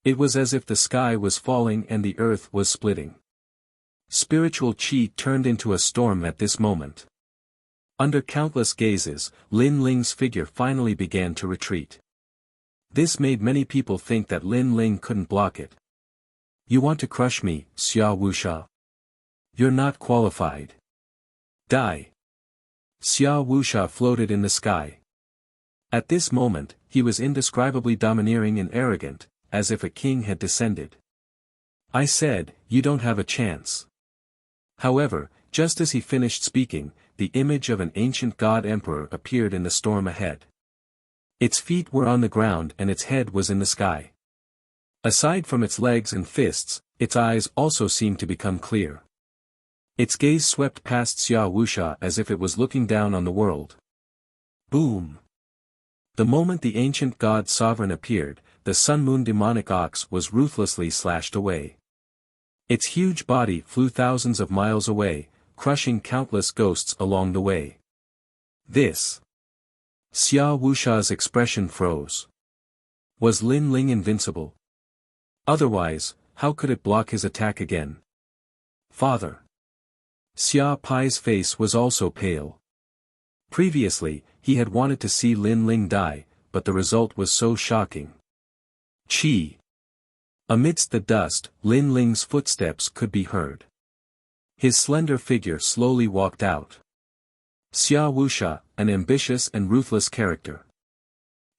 It was as if the sky was falling and the earth was splitting. Spiritual chi turned into a storm at this moment. Under countless gazes, Lin Ling's figure finally began to retreat. This made many people think that Lin Ling couldn't block it. You want to crush me, Xia Wuxia? You're not qualified. Die. Xia Wuxia floated in the sky. At this moment, he was indescribably domineering and arrogant, as if a king had descended. I said, you don't have a chance. However, just as he finished speaking, the image of an ancient god emperor appeared in the storm ahead. Its feet were on the ground and its head was in the sky. Aside from its legs and fists, its eyes also seemed to become clear. Its gaze swept past Xia Wuxia as if it was looking down on the world. Boom! The moment the ancient god sovereign appeared, the sun-moon demonic ox was ruthlessly slashed away. Its huge body flew thousands of miles away, crushing countless ghosts along the way. This. Xia Wuxia's expression froze. Was Lin Ling invincible? Otherwise, how could it block his attack again? Father. Xia Pai's face was also pale. Previously, he had wanted to see Lin Ling die, but the result was so shocking. Chi. Amidst the dust, Lin Ling's footsteps could be heard. His slender figure slowly walked out. Xia Wuxia, an ambitious and ruthless character.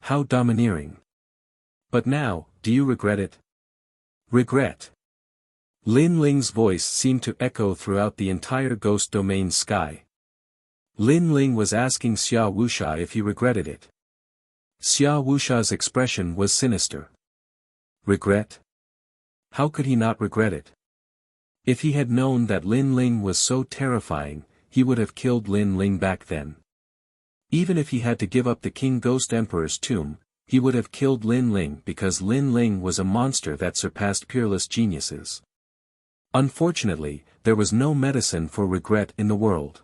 How domineering. But now, do you regret it? Regret. Lin Ling's voice seemed to echo throughout the entire ghost domain sky. Lin Ling was asking Xia Wuxia if he regretted it. Xia Wuxia's expression was sinister. Regret? How could he not regret it? If he had known that Lin Ling was so terrifying, he would have killed Lin Ling back then. Even if he had to give up the King Ghost Emperor's tomb, he would have killed Lin Ling because Lin Ling was a monster that surpassed peerless geniuses. Unfortunately, there was no medicine for regret in the world.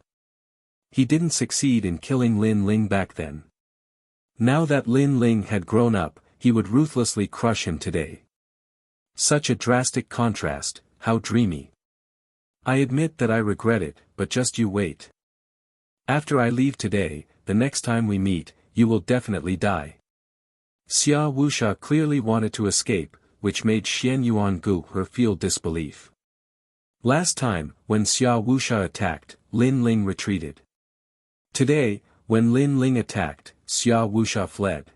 He didn't succeed in killing Lin Ling back then. Now that Lin Ling had grown up, he would ruthlessly crush him today. Such a drastic contrast, how dreamy. I admit that I regret it, but just you wait. After I leave today, the next time we meet, you will definitely die. Xia Wuxia clearly wanted to escape, which made Xian Yuan Gu her feel disbelief. Last time, when Xia Wuxia attacked, Lin Ling retreated. Today, when Lin Ling attacked, Xia Wuxia fled.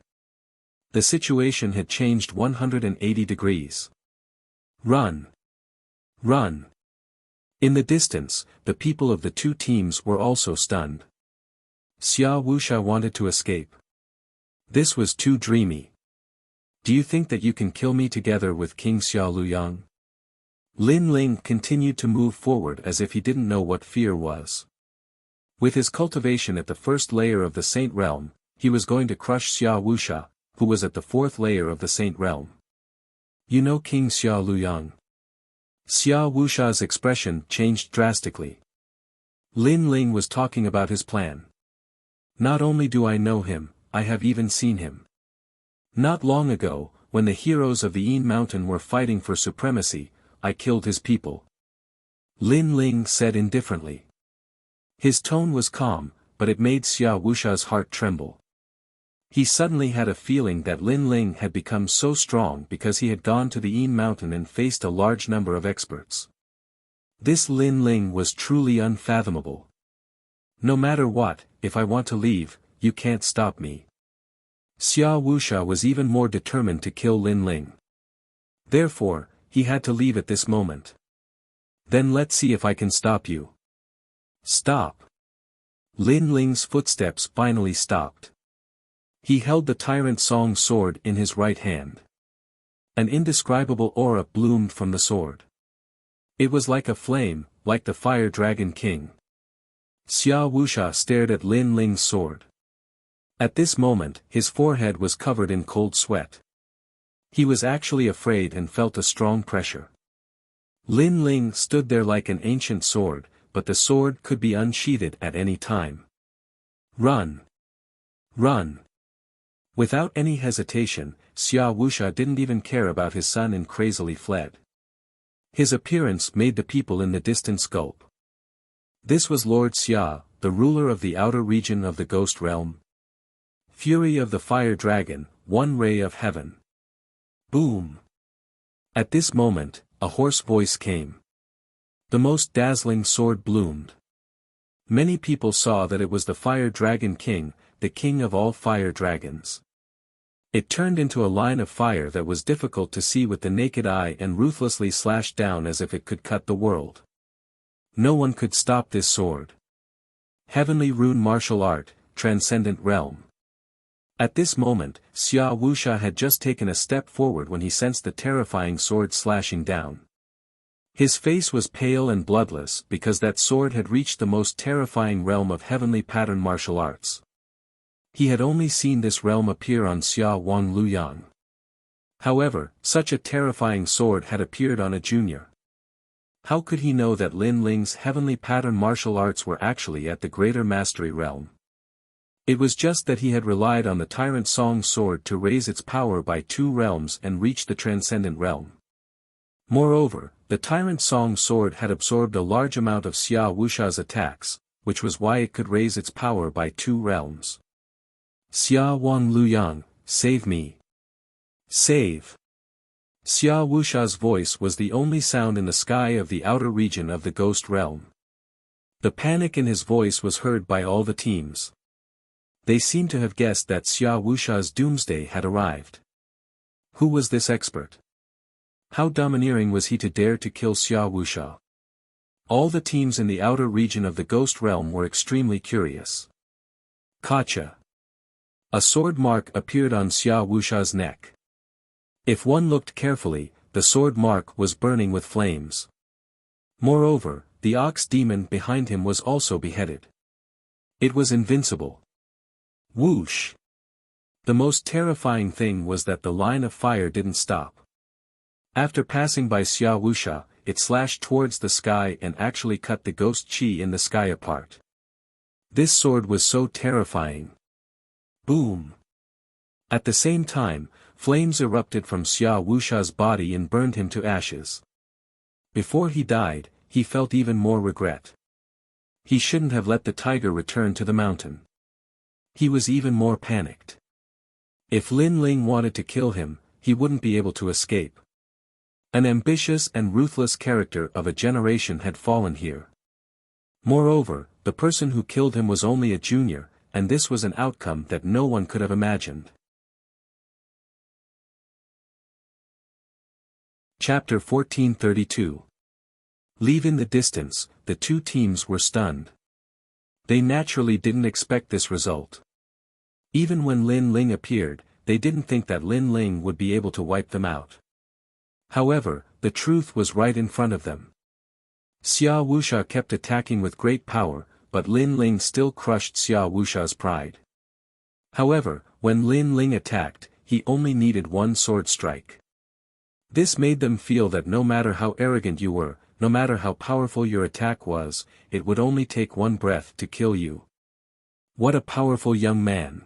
The situation had changed 180 degrees. Run! Run! In the distance, the people of the 2 teams were also stunned. Xia Wuxia wanted to escape. This was too dreamy. Do you think that you can kill me together with King Xia Luyang? Lin Ling continued to move forward as if he didn't know what fear was. With his cultivation at the first layer of the Saint Realm, he was going to crush Xia Wuxia, who was at the 4th layer of the Saint Realm. You know King Xia Luyang? Xia Wuxia's expression changed drastically. Lin Ling was talking about his plan. Not only do I know him, I have even seen him. Not long ago, when the heroes of the Yin Mountain were fighting for supremacy, I killed his people. Lin Ling said indifferently. His tone was calm, but it made Xia Wuxia's heart tremble. He suddenly had a feeling that Lin Ling had become so strong because he had gone to the Yin Mountain and faced a large number of experts. This Lin Ling was truly unfathomable. No matter what, if I want to leave, you can't stop me. Xia Wuxia was even more determined to kill Lin Ling. Therefore, he had to leave at this moment. Then let's see if I can stop you. Stop. Lin Ling's footsteps finally stopped. He held the Tyrant Song sword in his right hand. An indescribable aura bloomed from the sword. It was like a flame, like the Fire Dragon King. Xia Wuxia stared at Lin Ling's sword. At this moment, his forehead was covered in cold sweat. He was actually afraid and felt a strong pressure. Lin Ling stood there like an ancient sword, but the sword could be unsheathed at any time. Run! Run! Without any hesitation, Xia Wuxia didn't even care about his son and crazily fled. His appearance made the people in the distance gulp. This was Lord Xia, the ruler of the outer region of the Ghost Realm. Fury of the Fire Dragon, one ray of heaven. Boom! At this moment, a hoarse voice came. The most dazzling sword bloomed. Many people saw that it was the Fire Dragon King, the king of all fire dragons. It turned into a line of fire that was difficult to see with the naked eye and ruthlessly slashed down as if it could cut the world. No one could stop this sword. Heavenly Rune Martial Art, Transcendent Realm. At this moment, Xia Wuxia had just taken a step forward when he sensed the terrifying sword slashing down. His face was pale and bloodless because that sword had reached the most terrifying realm of heavenly pattern martial arts. He had only seen this realm appear on Xia Wang Luyang. However, such a terrifying sword had appeared on a junior. How could he know that Lin Ling's heavenly pattern martial arts were actually at the greater mastery realm? It was just that he had relied on the Tyrant Song sword to raise its power by 2 realms and reach the transcendent realm. Moreover, the Tyrant Song sword had absorbed a large amount of Xia Wuxia's attacks, which was why it could raise its power by 2 realms. Xia Wang Luyang, save me. Save. Xia Wuxia's voice was the only sound in the sky of the outer region of the Ghost Realm. The panic in his voice was heard by all the teams. They seemed to have guessed that Xia Wuxia's doomsday had arrived. Who was this expert? How domineering was he to dare to kill Xia Wuxia? All the teams in the outer region of the Ghost Realm were extremely curious. Gotcha. A sword mark appeared on Xia Wuxia's neck. If one looked carefully, the sword mark was burning with flames. Moreover, the ox demon behind him was also beheaded. It was invincible. Whoosh! The most terrifying thing was that the line of fire didn't stop. After passing by Xia Wuxia, it slashed towards the sky and actually cut the ghost chi in the sky apart. This sword was so terrifying. Boom! At the same time, flames erupted from Xia Wuxia's body and burned him to ashes. Before he died, he felt even more regret. He shouldn't have let the tiger return to the mountain. He was even more panicked. If Lin Ling wanted to kill him, he wouldn't be able to escape. An ambitious and ruthless character of a generation had fallen here. Moreover, the person who killed him was only a junior, and this was an outcome that no one could have imagined. Chapter 1432. Leave in the distance, the 2 teams were stunned. They naturally didn't expect this result. Even when Lin Ling appeared, they didn't think that Lin Ling would be able to wipe them out. However, the truth was right in front of them. Xia Wuxia kept attacking with great power, but Lin Ling still crushed Xia Wuxia's pride. However, when Lin Ling attacked, he only needed 1 sword strike. This made them feel that no matter how arrogant you were, no matter how powerful your attack was, it would only take 1 breath to kill you. What a powerful young man!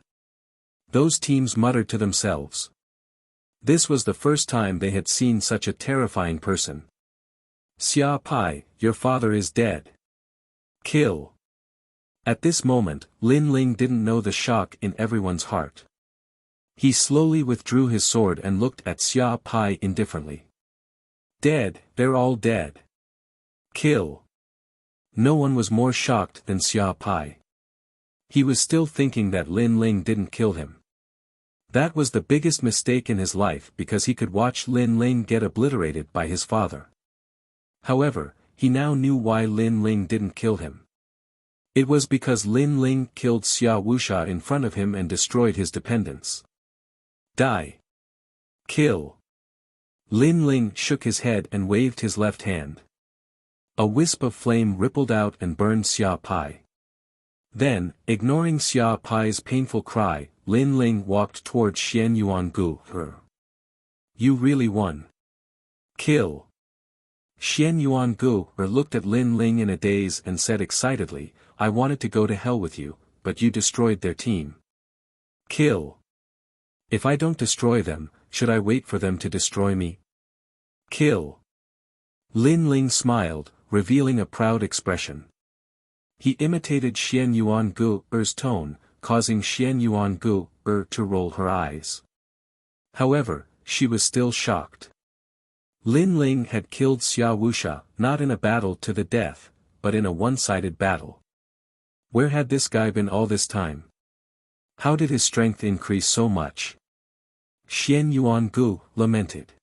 Those teams muttered to themselves. This was the first time they had seen such a terrifying person. Xia Pai, your father is dead. Kill. At this moment, Lin Ling didn't know the shock in everyone's heart. He slowly withdrew his sword and looked at Xia Pai indifferently. Dead, they're all dead. Kill. No one was more shocked than Xia Pai. He was still thinking that Lin Ling didn't kill him. That was the biggest mistake in his life because he could watch Lin Ling get obliterated by his father. However, he now knew why Lin Ling didn't kill him. It was because Lin Ling killed Xia Wuxia in front of him and destroyed his dependents. Die. Kill. Lin Ling shook his head and waved his left hand. A wisp of flame rippled out and burned Xia Pai. Then, ignoring Xia Pai's painful cry, Lin Ling walked towards Xian Yuangu. You really won. Kill. Xian Yuangu looked at Lin Ling in a daze and said excitedly, I wanted to go to hell with you, but you destroyed their team. Kill. If I don't destroy them, should I wait for them to destroy me? Kill. Lin Ling smiled, revealing a proud expression. He imitated Xian Yuangu's tone, causing Xian Yuangu to roll her eyes. However, she was still shocked. Lin Ling had killed Xia Wuxia, not in a battle to the death, but in a one-sided battle. Where had this guy been all this time? How did his strength increase so much? Xian Yuangu lamented.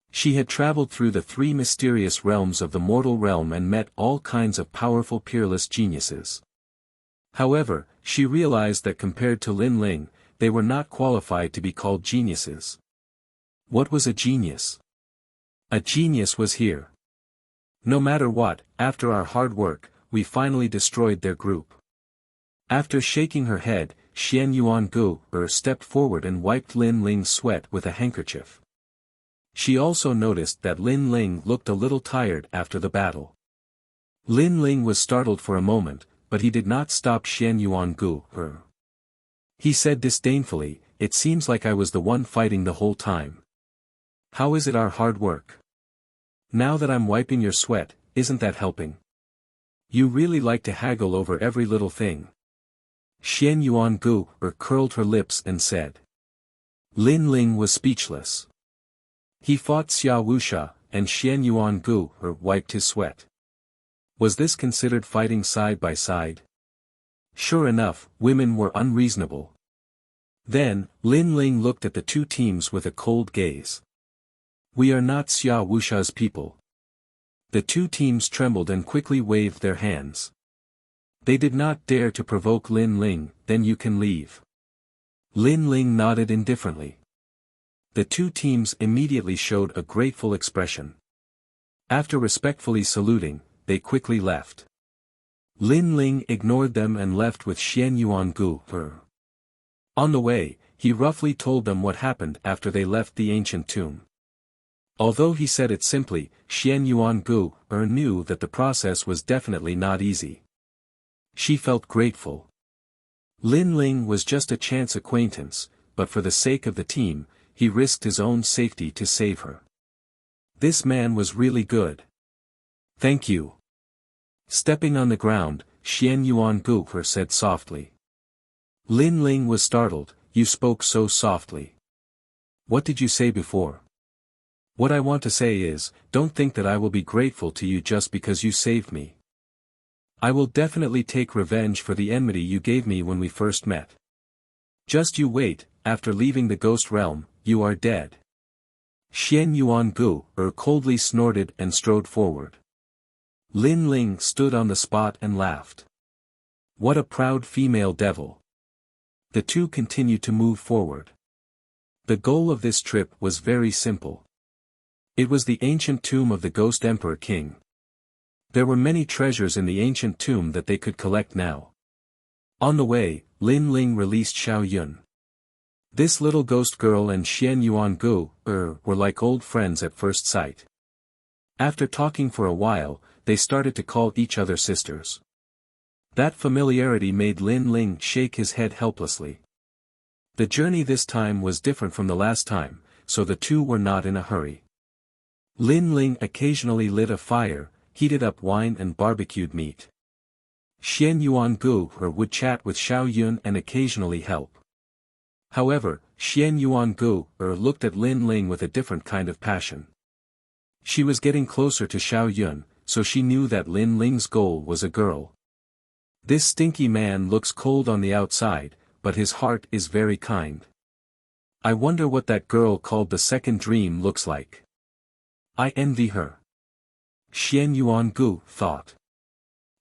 She had traveled through the three mysterious realms of the mortal realm and met all kinds of powerful peerless geniuses. However, she realized that compared to Lin Ling, they were not qualified to be called geniuses. What was a genius? A genius was here. No matter what, after our hard work, we finally destroyed their group. After shaking her head, Xian Yuangu stepped forward and wiped Lin Ling's sweat with a handkerchief. She also noticed that Lin Ling looked a little tired after the battle. Lin Ling was startled for a moment, but he did not stop Xian Yuangu. He said disdainfully, it seems like I was the one fighting the whole time. How is it our hard work? Now that I'm wiping your sweat, isn't that helping? You really like to haggle over every little thing. Xian Yuangu curled her lips and said. Lin Ling was speechless. He fought Xia Wuxia, and Xian Yuangu wiped his sweat. Was this considered fighting side by side? Sure enough, women were unreasonable. Then, Lin Ling looked at the two teams with a cold gaze. We are not Xia Wuxia's people. The two teams trembled and quickly waved their hands. They did not dare to provoke Lin Ling, then you can leave. Lin Ling nodded indifferently. The two teams immediately showed a grateful expression. After respectfully saluting, they quickly left. Lin Ling ignored them and left with Xian Yuangu. On the way, he roughly told them what happened after they left the ancient tomb. Although he said it simply, Xian Yuangu knew that the process was definitely not easy. She felt grateful. Lin Ling was just a chance acquaintance, but for the sake of the team, he risked his own safety to save her. This man was really good. Thank you. Stepping on the ground, Xian Yuangu said softly. Lin Ling was startled, you spoke so softly. What did you say before? What I want to say is, don't think that I will be grateful to you just because you saved me. I will definitely take revenge for the enmity you gave me when we first met. Just you wait, after leaving the ghost realm, you are dead. Xian Yuangu coldly snorted and strode forward. Lin Ling stood on the spot and laughed. What a proud female devil. The two continued to move forward. The goal of this trip was very simple. It was the ancient tomb of the Ghost Emperor King. There were many treasures in the ancient tomb that they could collect now. On the way, Lin Ling released Xiao Yun. This little ghost girl and Xian Yuangu were like old friends at first sight. After talking for a while, they started to call each other sisters. That familiarity made Lin Ling shake his head helplessly. The journey this time was different from the last time, so the two were not in a hurry. Lin Ling occasionally lit a fire, heated up wine and barbecued meat. Xian Yuan Gu would chat with Xiao Yun and occasionally help. However, Xian Yuan Gu looked at Lin Ling with a different kind of passion. She was getting closer to Xiao Yun, so she knew that Lin Ling's goal was a girl. This stinky man looks cold on the outside, but his heart is very kind. I wonder what that girl called the second dream looks like. I envy her. Xian Yuan Gu thought.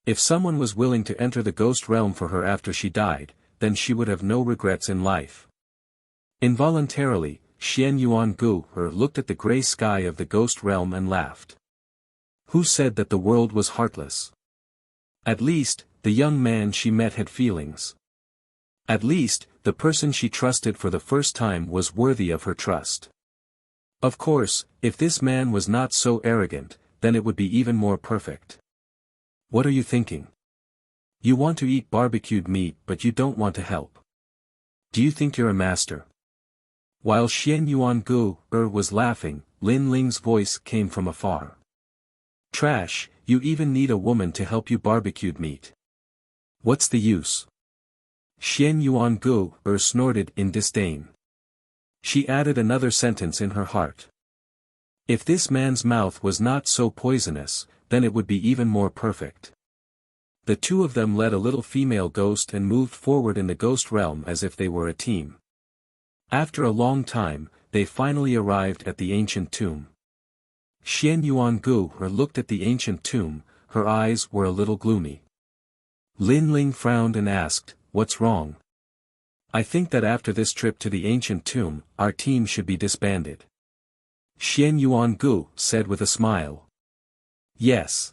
If someone was willing to enter the ghost realm for her after she died, then she would have no regrets in life. Involuntarily, Xian Yuan Gu looked at the gray sky of the ghost realm and laughed. Who said that the world was heartless? At least, the young man she met had feelings. At least, the person she trusted for the first time was worthy of her trust. Of course, if this man was not so arrogant, then it would be even more perfect. What are you thinking? You want to eat barbecued meat but you don't want to help. Do you think you're a master? While Xian Yuan Gu was laughing, Lin Ling's voice came from afar. Trash, you even need a woman to help you barbecued meat. What's the use? Xian Yuan Gu snorted in disdain. She added another sentence in her heart. If this man's mouth was not so poisonous, then it would be even more perfect. The two of them led a little female ghost and moved forward in the ghost realm as if they were a team. After a long time, they finally arrived at the ancient tomb. Xian Yuan Gu looked at the ancient tomb, her eyes were a little gloomy. Lin Ling frowned and asked, "What's wrong?" "I think that after this trip to the ancient tomb, our team should be disbanded." Xian Yuan Gu said with a smile. Yes.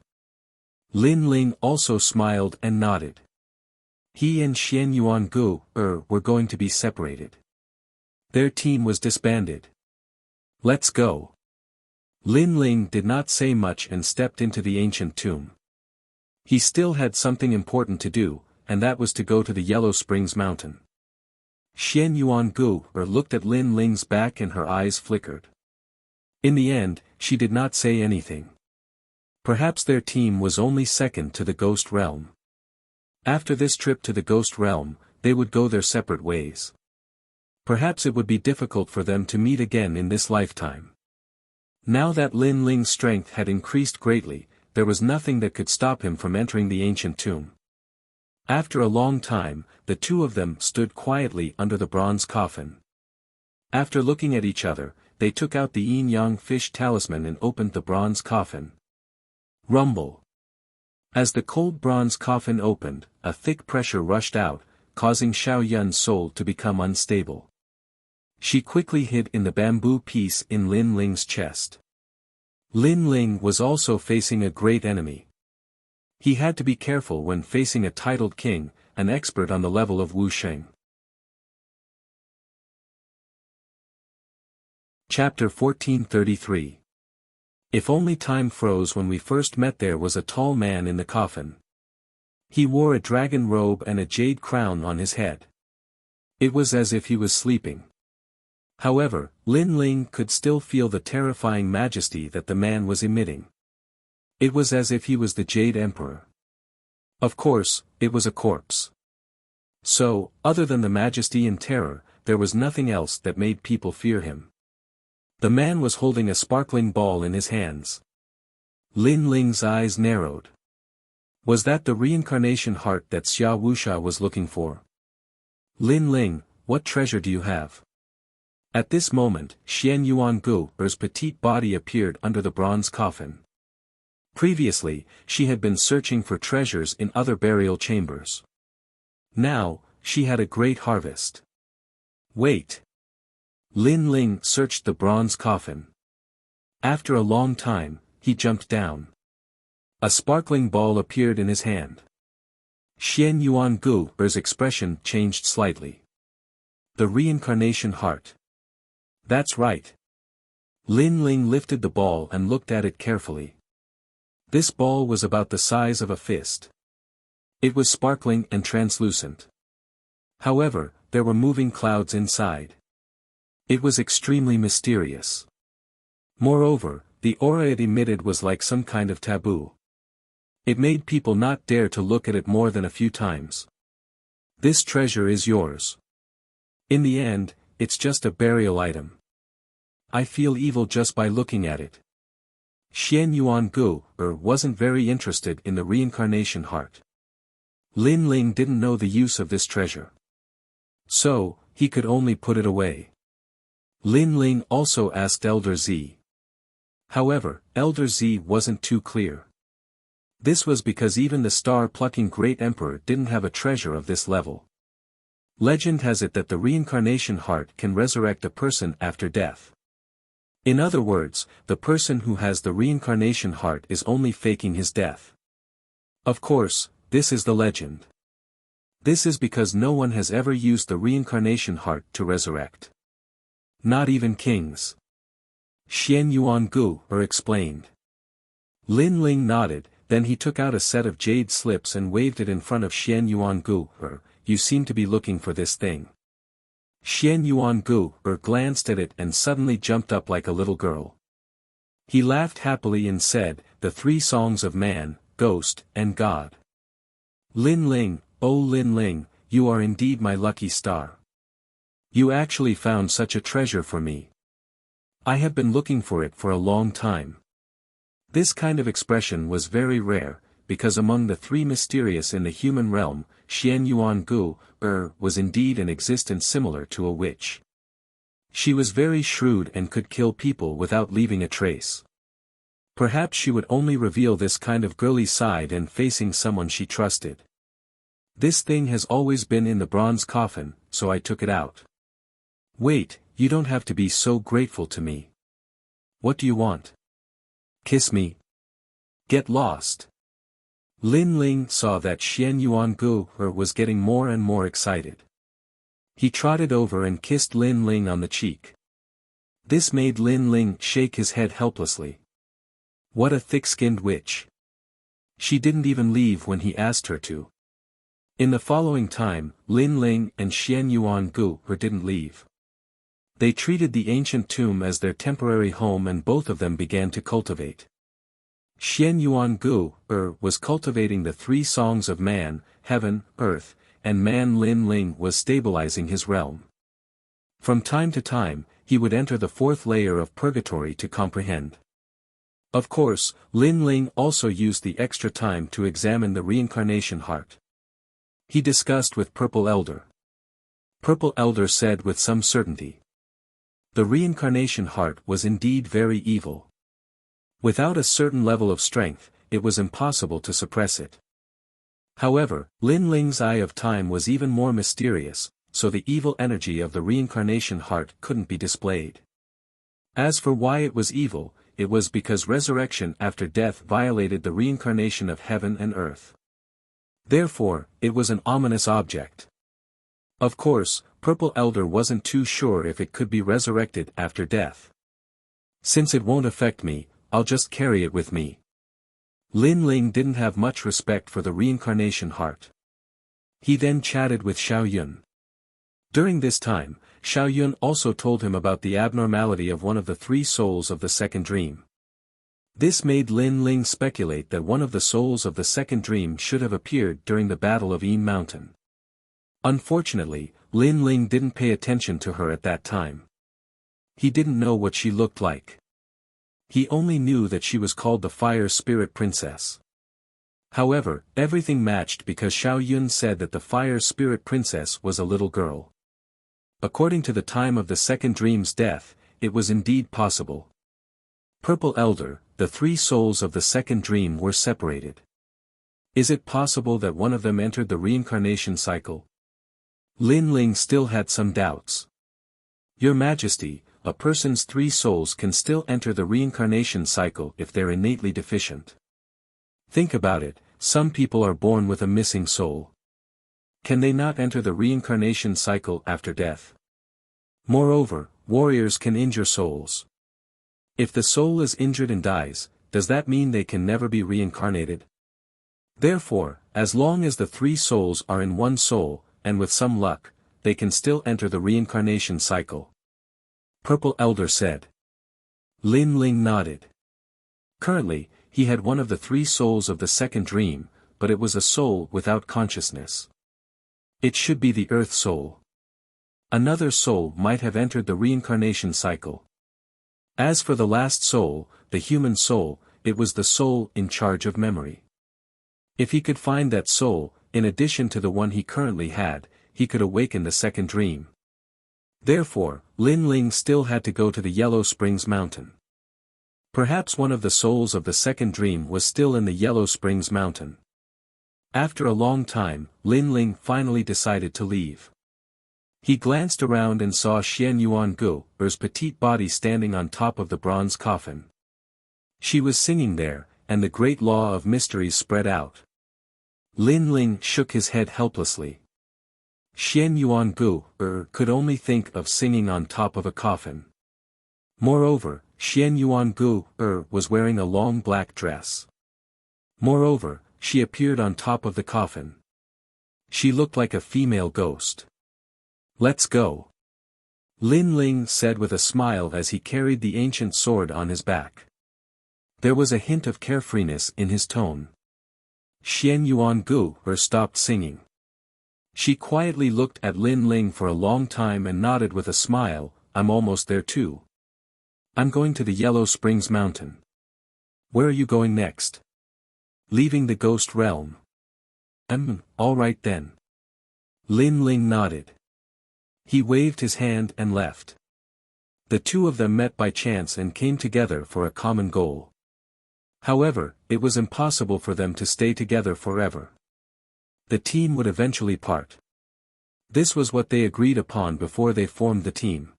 Lin Ling also smiled and nodded. He and Xian Yuan Gu were going to be separated. Their team was disbanded. Let's go. Lin Ling did not say much and stepped into the ancient tomb. He still had something important to do, and that was to go to the Yellow Springs Mountain. Xian Yuan Gu looked at Lin Ling's back and her eyes flickered. In the end, she did not say anything. Perhaps their team was only second to the ghost realm. After this trip to the ghost realm, they would go their separate ways. Perhaps it would be difficult for them to meet again in this lifetime. Now that Lin Ling's strength had increased greatly, there was nothing that could stop him from entering the ancient tomb. After a long time, the two of them stood quietly under the bronze coffin. After looking at each other, they took out the yin-yang fish talisman and opened the bronze coffin. Rumble. As the cold bronze coffin opened, a thick pressure rushed out, causing Xiao Yun's soul to become unstable. She quickly hid in the bamboo piece in Lin Ling's chest. Lin Ling was also facing a great enemy. He had to be careful when facing a titled king, an expert on the level of Wu Sheng. Chapter 1433. If only time froze when we first met. There was a tall man in the coffin. He wore a dragon robe and a jade crown on his head. It was as if he was sleeping. However, Lin Ling could still feel the terrifying majesty that the man was emitting. It was as if he was the Jade Emperor. Of course, it was a corpse. So, other than the majesty and terror, there was nothing else that made people fear him. The man was holding a sparkling ball in his hands. Lin Ling's eyes narrowed. Was that the reincarnation heart that Xia Wuxia was looking for? Lin Ling, what treasure do you have? At this moment, Xian Yuan Gu's petite body appeared under the bronze coffin. Previously, she had been searching for treasures in other burial chambers. Now, she had a great harvest. Wait. Lin Ling searched the bronze coffin. After a long time, he jumped down. A sparkling ball appeared in his hand. Xian Yuan Gu's expression changed slightly. The reincarnation heart. That's right. Lin Ling lifted the ball and looked at it carefully. This ball was about the size of a fist. It was sparkling and translucent. However, there were moving clouds inside. It was extremely mysterious. Moreover, the aura it emitted was like some kind of taboo. It made people not dare to look at it more than a few times. This treasure is yours. In the end, it's just a burial item. I feel evil just by looking at it. Xian Yuangu wasn't very interested in the reincarnation heart. Lin Ling didn't know the use of this treasure. So, he could only put it away. Lin Ling also asked Elder Z. However, Elder Z wasn't too clear. This was because even the star-plucking great emperor didn't have a treasure of this level. Legend has it that the reincarnation heart can resurrect a person after death. In other words, the person who has the reincarnation heart is only faking his death. Of course, this is the legend. This is because no one has ever used the reincarnation heart to resurrect. Not even kings. Xian Yuangu explained. Lin Ling nodded, then he took out a set of jade slips and waved it in front of Xian Yuangu. You seem to be looking for this thing. Xian Yuangu glanced at it and suddenly jumped up like a little girl. He laughed happily and said, "The 3 songs of man, ghost, and God. Lin Ling, oh Lin Ling, you are indeed my lucky star. You actually found such a treasure for me. I have been looking for it for a long time." This kind of expression was very rare, because among the 3 mysterious in the human realm, Xian Yuangu was indeed an existence similar to a witch. She was very shrewd and could kill people without leaving a trace. Perhaps she would only reveal this kind of girly side and facing someone she trusted. This thing has always been in the bronze coffin, so I took it out. Wait, you don't have to be so grateful to me. What do you want? Kiss me? Get lost. Lin Ling saw that Xian Yuangu was getting more and more excited. He trotted over and kissed Lin Ling on the cheek. This made Lin Ling shake his head helplessly. What a thick-skinned witch. She didn't even leave when he asked her to. In the following time, Lin Ling and Xian Yuangu didn't leave. They treated the ancient tomb as their temporary home and both of them began to cultivate. Xian Yuangu was cultivating the 3 songs of man, heaven, earth, and man. Lin Ling was stabilizing his realm. From time to time, he would enter the 4th layer of purgatory to comprehend. Of course, Lin Ling also used the extra time to examine the reincarnation heart. He discussed with Purple Elder. Purple Elder said with some certainty. The reincarnation heart was indeed very evil. Without a certain level of strength, it was impossible to suppress it. However, Lin Ling's eye of time was even more mysterious, so the evil energy of the reincarnation heart couldn't be displayed. As for why it was evil, it was because resurrection after death violated the reincarnation of heaven and earth. Therefore, it was an ominous object. Of course, Purple Elder wasn't too sure if it could be resurrected after death. Since it won't affect me, I'll just carry it with me. Lin Ling didn't have much respect for the reincarnation heart. He then chatted with Xiao Yun. During this time, Xiao Yun also told him about the abnormality of one of the 3 souls of the second dream. This made Lin Ling speculate that one of the souls of the second dream should have appeared during the Battle of Yin Mountain. Unfortunately, Lin Ling didn't pay attention to her at that time. He didn't know what she looked like. He only knew that she was called the Fire Spirit Princess. However, everything matched because Xiao Yun said that the Fire Spirit Princess was a little girl. According to the time of the second dream's death, it was indeed possible. Purple Elder, the 3 souls of the second dream were separated. Is it possible that one of them entered the reincarnation cycle? Lin Ling still had some doubts. Your Majesty, a person's 3 souls can still enter the reincarnation cycle if they're innately deficient. Think about it, some people are born with a missing soul. Can they not enter the reincarnation cycle after death? Moreover, warriors can injure souls. If the soul is injured and dies, does that mean they can never be reincarnated? Therefore, as long as the 3 souls are in one soul, and with some luck, they can still enter the reincarnation cycle. Purple Elder said. Lin Ling nodded. Currently, he had one of the three souls of the second dream, but it was a soul without consciousness. It should be the earth soul. Another soul might have entered the reincarnation cycle. As for the last soul, the human soul, it was the soul in charge of memory. If he could find that soul, in addition to the one he currently had, he could awaken the second dream. Therefore, Lin Ling still had to go to the Yellow Springs Mountain. Perhaps one of the souls of the second dream was still in the Yellow Springs Mountain. After a long time, Lin Ling finally decided to leave. He glanced around and saw Xian Yuan Gu's petite body standing on top of the bronze coffin. She was singing there, and the great law of mysteries spread out. Lin Ling shook his head helplessly. Xian Yuan Gu could only think of singing on top of a coffin. Moreover, Xian Yuan Gu was wearing a long black dress. Moreover, she appeared on top of the coffin. She looked like a female ghost. "Let's go," Lin Ling said with a smile as he carried the ancient sword on his back. There was a hint of carefreeness in his tone. Xian Yuan Gu stopped singing. She quietly looked at Lin Ling for a long time and nodded with a smile. "I'm almost there too. I'm going to the Yellow Springs Mountain." "Where are you going next?" "Leaving the ghost realm." All right then." Lin Ling nodded. He waved his hand and left. The two of them met by chance and came together for a common goal. However, it was impossible for them to stay together forever. The team would eventually part. This was what they agreed upon before they formed the team.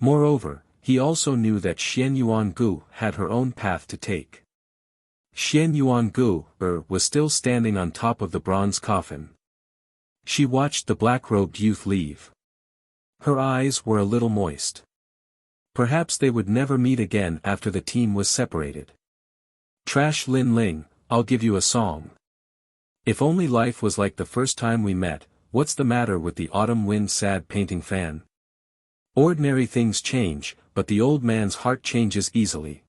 Moreover, he also knew that Xian Yuan Gu had her own path to take. Xian Yuan Gu was still standing on top of the bronze coffin. She watched the black-robed youth leave. Her eyes were a little moist. Perhaps they would never meet again after the team was separated. "Trash Lin Ling, I'll give you a song. If only life was like the first time we met, what's the matter with the autumn wind sad painting fan? Ordinary things change, but the old man's heart changes easily."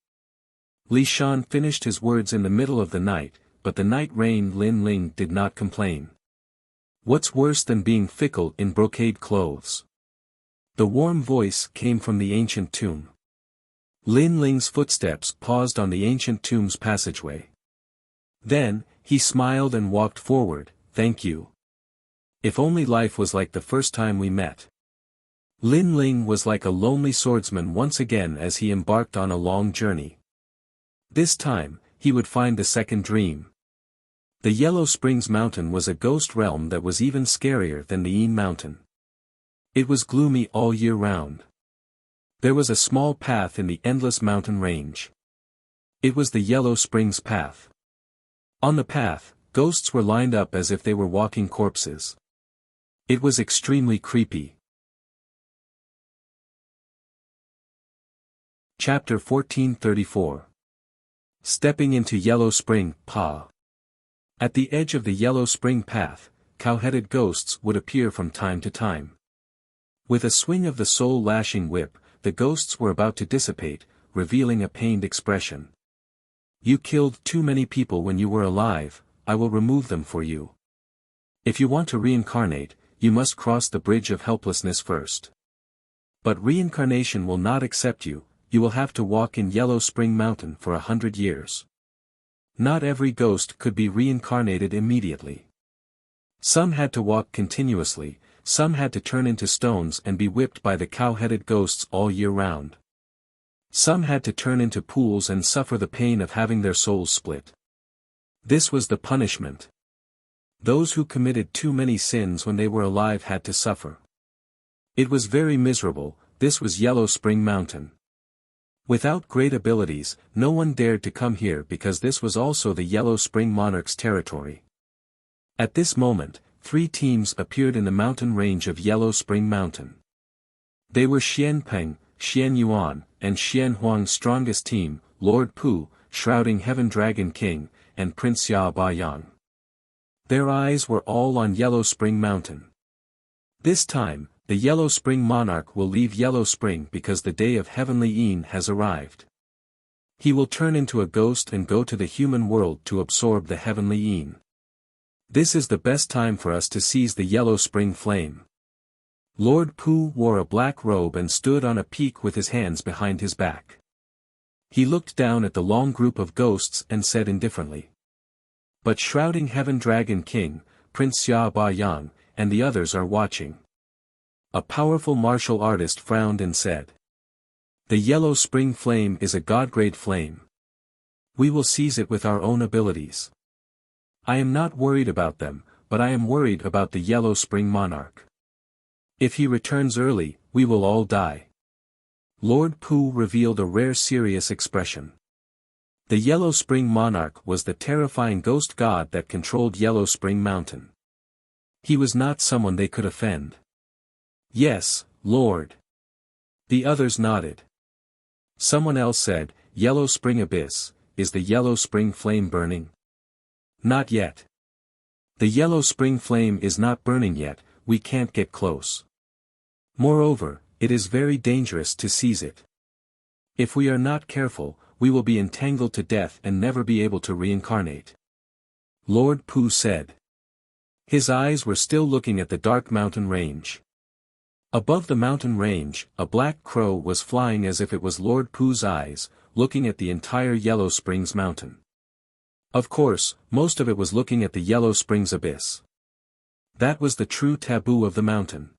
Li Shan finished his words in the middle of the night, but the night rained. Lin Ling did not complain. What's worse than being fickle in brocade clothes? The warm voice came from the ancient tomb. Lin Ling's footsteps paused on the ancient tomb's passageway. Then, he smiled and walked forward. "Thank you. If only life was like the first time we met." Lin Ling was like a lonely swordsman once again as he embarked on a long journey. This time, he would find the second dream. The Yellow Springs Mountain was a ghost realm that was even scarier than the Yin Mountain. It was gloomy all year round. There was a small path in the endless mountain range. It was the Yellow Springs path. On the path, ghosts were lined up as if they were walking corpses. It was extremely creepy. Chapter 1434. Stepping into Yellow Spring, Pa. At the edge of the Yellow Spring path, cow-headed ghosts would appear from time to time. With a swing of the soul-lashing whip, the ghosts were about to dissipate, revealing a pained expression. "You killed too many people when you were alive, I will remove them for you. If you want to reincarnate, you must cross the bridge of helplessness first. But reincarnation will not accept you, you will have to walk in Yellow Spring Mountain for 100 years. Not every ghost could be reincarnated immediately. Some had to walk continuously, some had to turn into stones and be whipped by the cow-headed ghosts all year round. Some had to turn into pools and suffer the pain of having their souls split. This was the punishment. Those who committed too many sins when they were alive had to suffer. It was very miserable. This was Yellow Spring Mountain. Without great abilities, no one dared to come here because this was also the Yellow Spring Monarch's territory. At this moment, 3 teams appeared in the mountain range of Yellow Spring Mountain. They were Xian Peng, Xian Yuan, and Xian Huang's strongest team, Lord Pu, Shrouding Heaven Dragon King, and Prince Ya Baiyang. Their eyes were all on Yellow Spring Mountain. This time, the Yellow Spring Monarch will leave Yellow Spring because the day of Heavenly Yin has arrived. He will turn into a ghost and go to the human world to absorb the heavenly yin. This is the best time for us to seize the yellow spring flame. Lord Pu wore a black robe and stood on a peak with his hands behind his back. He looked down at the long group of ghosts and said indifferently. But shrouding Heaven Dragon King, Prince Xia Ba Yang, and the others are watching. A powerful martial artist frowned and said. The yellow spring flame is a god-grade flame. We will seize it with our own abilities. I am not worried about them, but I am worried about the yellow spring monarch. If he returns early, we will all die. Lord Pu revealed a rare serious expression. The Yellow Spring Monarch was the terrifying ghost god that controlled Yellow Spring Mountain. He was not someone they could offend. Yes, Lord. The others nodded. Someone else said, Yellow Spring Abyss, is the Yellow Spring Flame burning? Not yet. The Yellow Spring Flame is not burning yet, we can't get close. Moreover, it is very dangerous to seize it. If we are not careful, we will be entangled to death and never be able to reincarnate. Lord Pu said. His eyes were still looking at the dark mountain range. Above the mountain range, a black crow was flying as if it was Lord Pu's eyes, looking at the entire Yellow Springs mountain. Of course, most of it was looking at the Yellow Springs abyss. That was the true taboo of the mountain.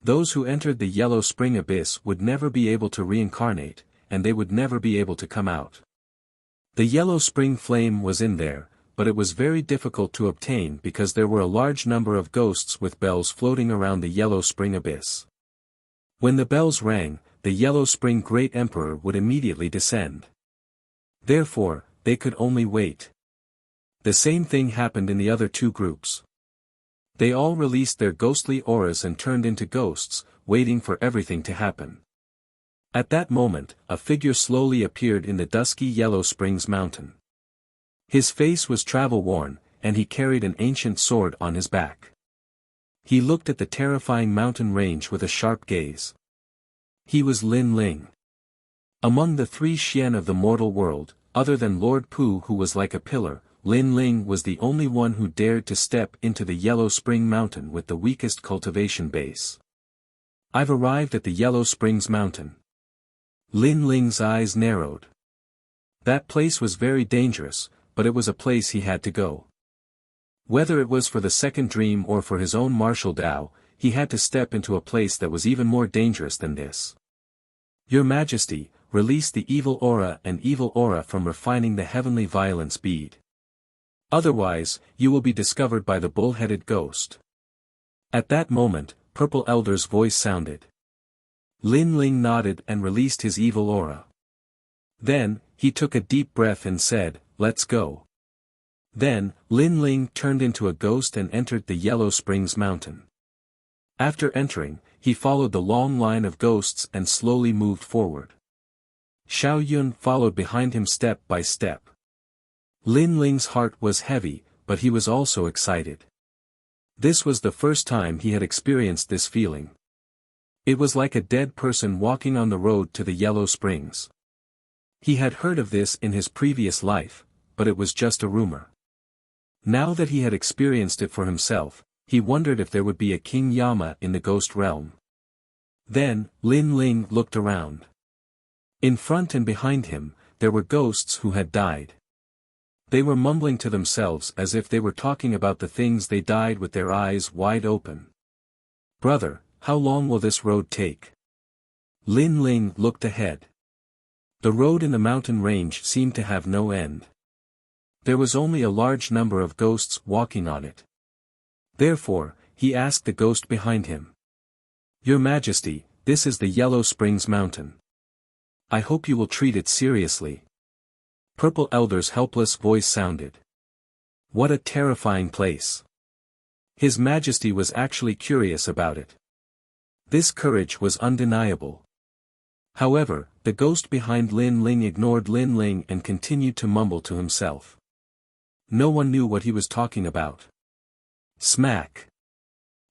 Those who entered the Yellow Spring abyss would never be able to reincarnate, and they would never be able to come out. The Yellow Spring flame was in there, but it was very difficult to obtain because there were a large number of ghosts with bells floating around the Yellow Spring abyss. When the bells rang, the Yellow Spring Great Emperor would immediately descend. Therefore, they could only wait. The same thing happened in the other two groups. They all released their ghostly auras and turned into ghosts, waiting for everything to happen. At that moment, a figure slowly appeared in the dusky Yellow Springs mountain. His face was travel-worn, and he carried an ancient sword on his back. He looked at the terrifying mountain range with a sharp gaze. He was Lin Ling. Among the three Xian of the mortal world, other than Lord Pu who was like a pillar, Lin Ling was the only one who dared to step into the Yellow Spring Mountain with the weakest cultivation base. I've arrived at the Yellow Springs Mountain. Lin Ling's eyes narrowed. That place was very dangerous, but it was a place he had to go. Whether it was for the second dream or for his own martial Tao, he had to step into a place that was even more dangerous than this. Your Majesty, release the evil aura from refining the heavenly violence bead. Otherwise, you will be discovered by the bull-headed ghost. At that moment, Purple Elder's voice sounded. Lin Ling nodded and released his evil aura. Then, he took a deep breath and said, let's go. Then, Lin Ling turned into a ghost and entered the Yellow Springs Mountain. After entering, he followed the long line of ghosts and slowly moved forward. Xiao Yun followed behind him step by step. Lin Ling's heart was heavy, but he was also excited. This was the first time he had experienced this feeling. It was like a dead person walking on the road to the Yellow Springs. He had heard of this in his previous life, but it was just a rumor. Now that he had experienced it for himself, he wondered if there would be a King Yama in the ghost realm. Then, Lin Ling looked around. In front and behind him, there were ghosts who had died. They were mumbling to themselves as if they were talking about the things they died with their eyes wide open. Brother, how long will this road take? Lin Ling looked ahead. The road in the mountain range seemed to have no end. There was only a large number of ghosts walking on it. Therefore, he asked the ghost behind him. Your Majesty, this is the Yellow Springs Mountain. I hope you will treat it seriously. Purple Elder's helpless voice sounded. What a terrifying place. His Majesty was actually curious about it. This courage was undeniable. However, the ghost behind Lin Ling ignored Lin Ling and continued to mumble to himself. No one knew what he was talking about. Smack!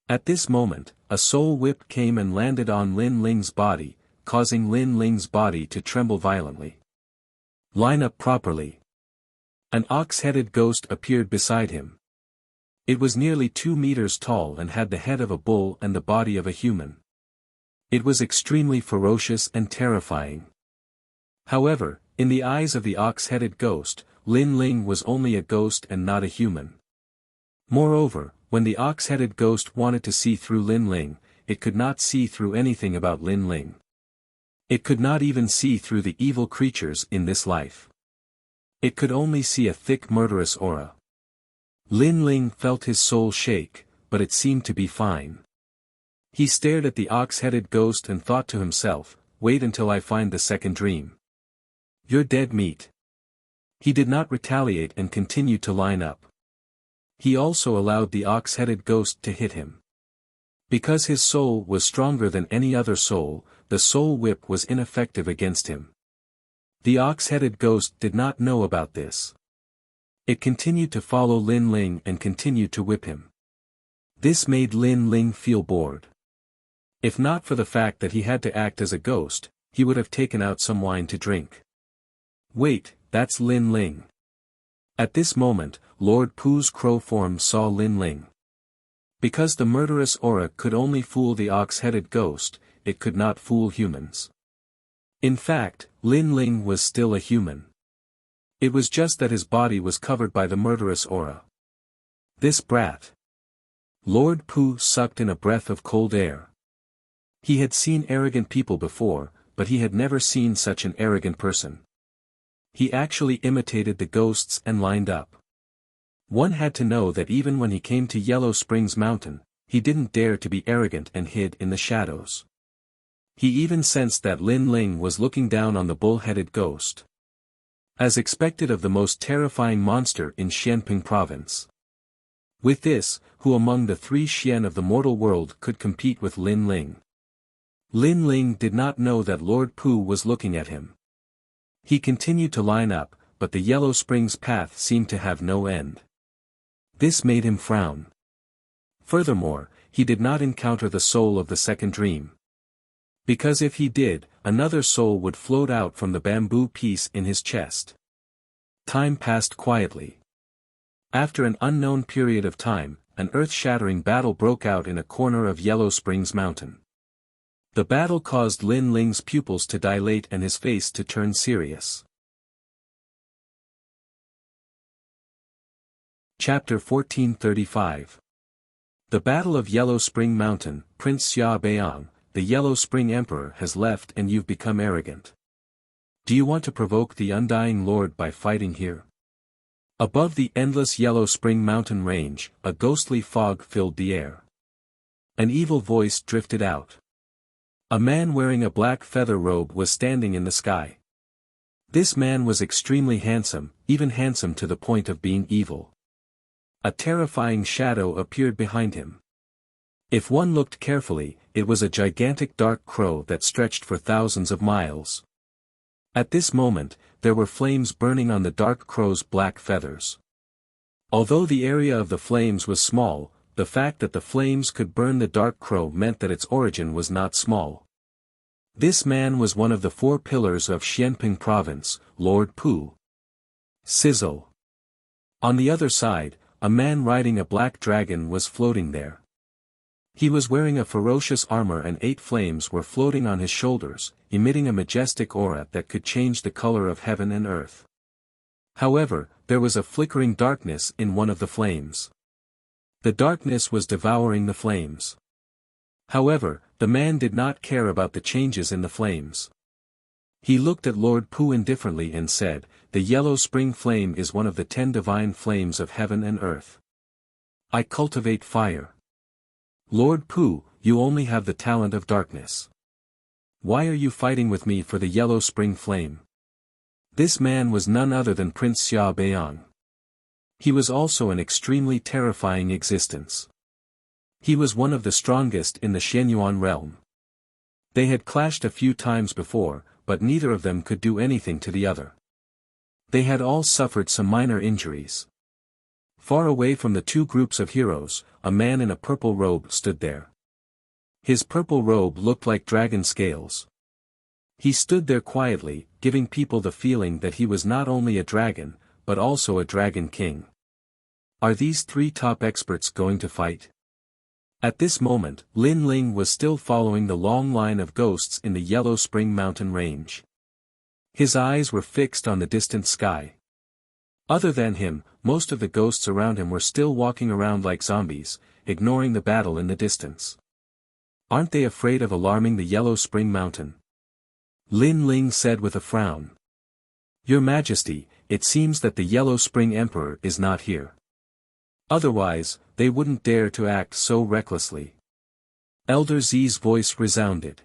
At this moment, a soul whip came and landed on Lin Ling's body, causing Lin Ling's body to tremble violently. Line up properly. An ox-headed ghost appeared beside him. It was nearly 2 meters tall and had the head of a bull and the body of a human. It was extremely ferocious and terrifying. However, in the eyes of the ox-headed ghost, Lin Ling was only a ghost and not a human. Moreover, when the ox-headed ghost wanted to see through Lin Ling, it could not see through anything about Lin Ling. It could not even see through the evil creatures in this life. It could only see a thick murderous aura. Lin Ling felt his soul shake, but it seemed to be fine. He stared at the ox-headed ghost and thought to himself, wait until I find the second dream. You're dead meat. He did not retaliate and continued to line up. He also allowed the ox-headed ghost to hit him. Because his soul was stronger than any other soul, the soul whip was ineffective against him. The ox-headed ghost did not know about this. It continued to follow Lin Ling and continued to whip him. This made Lin Ling feel bored. If not for the fact that he had to act as a ghost, he would have taken out some wine to drink. Wait, that's Lin Ling. At this moment, Lord Pu's crow form saw Lin Ling. Because the murderous aura could only fool the ox-headed ghost, it could not fool humans. In fact, Lin Ling was still a human. It was just that his body was covered by the murderous aura. This brat. Lord Pu sucked in a breath of cold air. He had seen arrogant people before, but he had never seen such an arrogant person. He actually imitated the ghosts and lined up. One had to know that even when he came to Yellow Springs Mountain, he didn't dare to be arrogant and hid in the shadows. He even sensed that Lin Ling was looking down on the bull-headed ghost. As expected of the most terrifying monster in Xianping province. With this, who among the 3 Xian of the mortal world could compete with Lin Ling? Lin Ling did not know that Lord Pu was looking at him. He continued to line up, but the Yellow Springs path seemed to have no end. This made him frown. Furthermore, he did not encounter the soul of the second dream. Because if he did, another soul would float out from the bamboo piece in his chest. Time passed quietly. After an unknown period of time, an earth-shattering battle broke out in a corner of Yellow Springs Mountain. The battle caused Lin Ling's pupils to dilate and his face to turn serious. Chapter 1435. The Battle of Yellow Spring Mountain. Prince Xia Beiyang, the Yellow Spring Emperor, has left and you've become arrogant. Do you want to provoke the Undying Lord by fighting here? Above the endless Yellow Spring Mountain range, a ghostly fog filled the air. An evil voice drifted out. A man wearing a black feather robe was standing in the sky. This man was extremely handsome, even handsome to the point of being evil. A terrifying shadow appeared behind him. If one looked carefully, it was a gigantic dark crow that stretched for thousands of miles. At this moment, there were flames burning on the dark crow's black feathers. Although the area of the flames was small, the fact that the flames could burn the dark crow meant that its origin was not small. This man was one of the 4 pillars of Xianping province, Lord Pu. Sizzle. On the other side, a man riding a black dragon was floating there. He was wearing a ferocious armor and 8 flames were floating on his shoulders, emitting a majestic aura that could change the color of heaven and earth. However, there was a flickering darkness in one of the flames. The darkness was devouring the flames. However, the man did not care about the changes in the flames. He looked at Lord Pu indifferently and said, "The Yellow Spring Flame is one of the 10 divine flames of heaven and earth. I cultivate fire. Lord Pu, you only have the talent of darkness. Why are you fighting with me for the Yellow Spring Flame?" This man was none other than Prince Xia Beiyang. He was also an extremely terrifying existence. He was one of the strongest in the Xianyuan realm. They had clashed a few times before, but neither of them could do anything to the other. They had all suffered some minor injuries. Far away from the 2 groups of heroes, a man in a purple robe stood there. His purple robe looked like dragon scales. He stood there quietly, giving people the feeling that he was not only a dragon, but also a dragon king. Are these three top experts going to fight? At this moment, Lin Ling was still following the long line of ghosts in the Yellow Spring Mountain range. His eyes were fixed on the distant sky. Other than him, most of the ghosts around him were still walking around like zombies, ignoring the battle in the distance. Aren't they afraid of alarming the Yellow Spring Mountain? Lin Ling said with a frown. Your Majesty, it seems that the Yellow Spring Emperor is not here. Otherwise, they wouldn't dare to act so recklessly. Elder Z's voice resounded.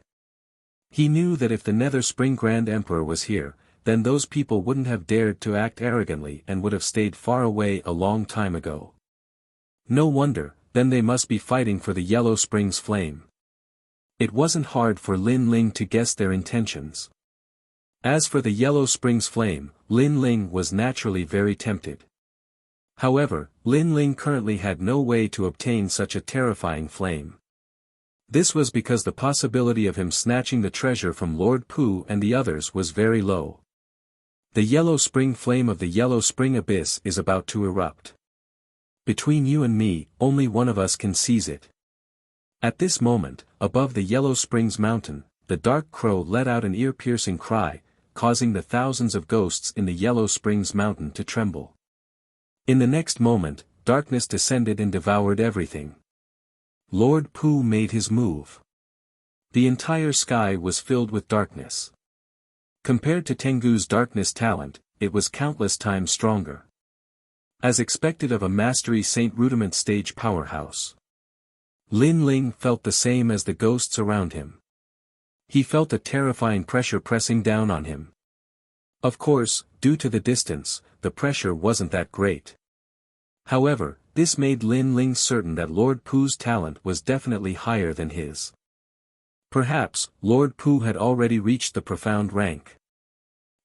He knew that if the Nether Spring Grand Emperor was here, then those people wouldn't have dared to act arrogantly and would have stayed far away a long time ago. No wonder, then they must be fighting for the Yellow Spring's flame. It wasn't hard for Lin Ling to guess their intentions. As for the Yellow Spring's flame, Lin Ling was naturally very tempted. However, Lin Ling currently had no way to obtain such a terrifying flame. This was because the possibility of him snatching the treasure from Lord Pu and the others was very low. The Yellow Spring flame of the Yellow Spring Abyss is about to erupt. Between you and me, only one of us can seize it. At this moment, above the Yellow Springs Mountain, the dark crow let out an ear-piercing cry, causing the thousands of ghosts in the Yellow Springs Mountain to tremble. In the next moment, darkness descended and devoured everything. Lord Pu made his move. The entire sky was filled with darkness. Compared to Tengu's darkness talent, it was countless times stronger. As expected of a Mastery Saint Rudiment stage powerhouse. Lin Ling felt the same as the ghosts around him. He felt a terrifying pressure pressing down on him. Of course, due to the distance, the pressure wasn't that great. However, this made Lin Ling certain that Lord Pu's talent was definitely higher than his. Perhaps, Lord Pu had already reached the profound rank.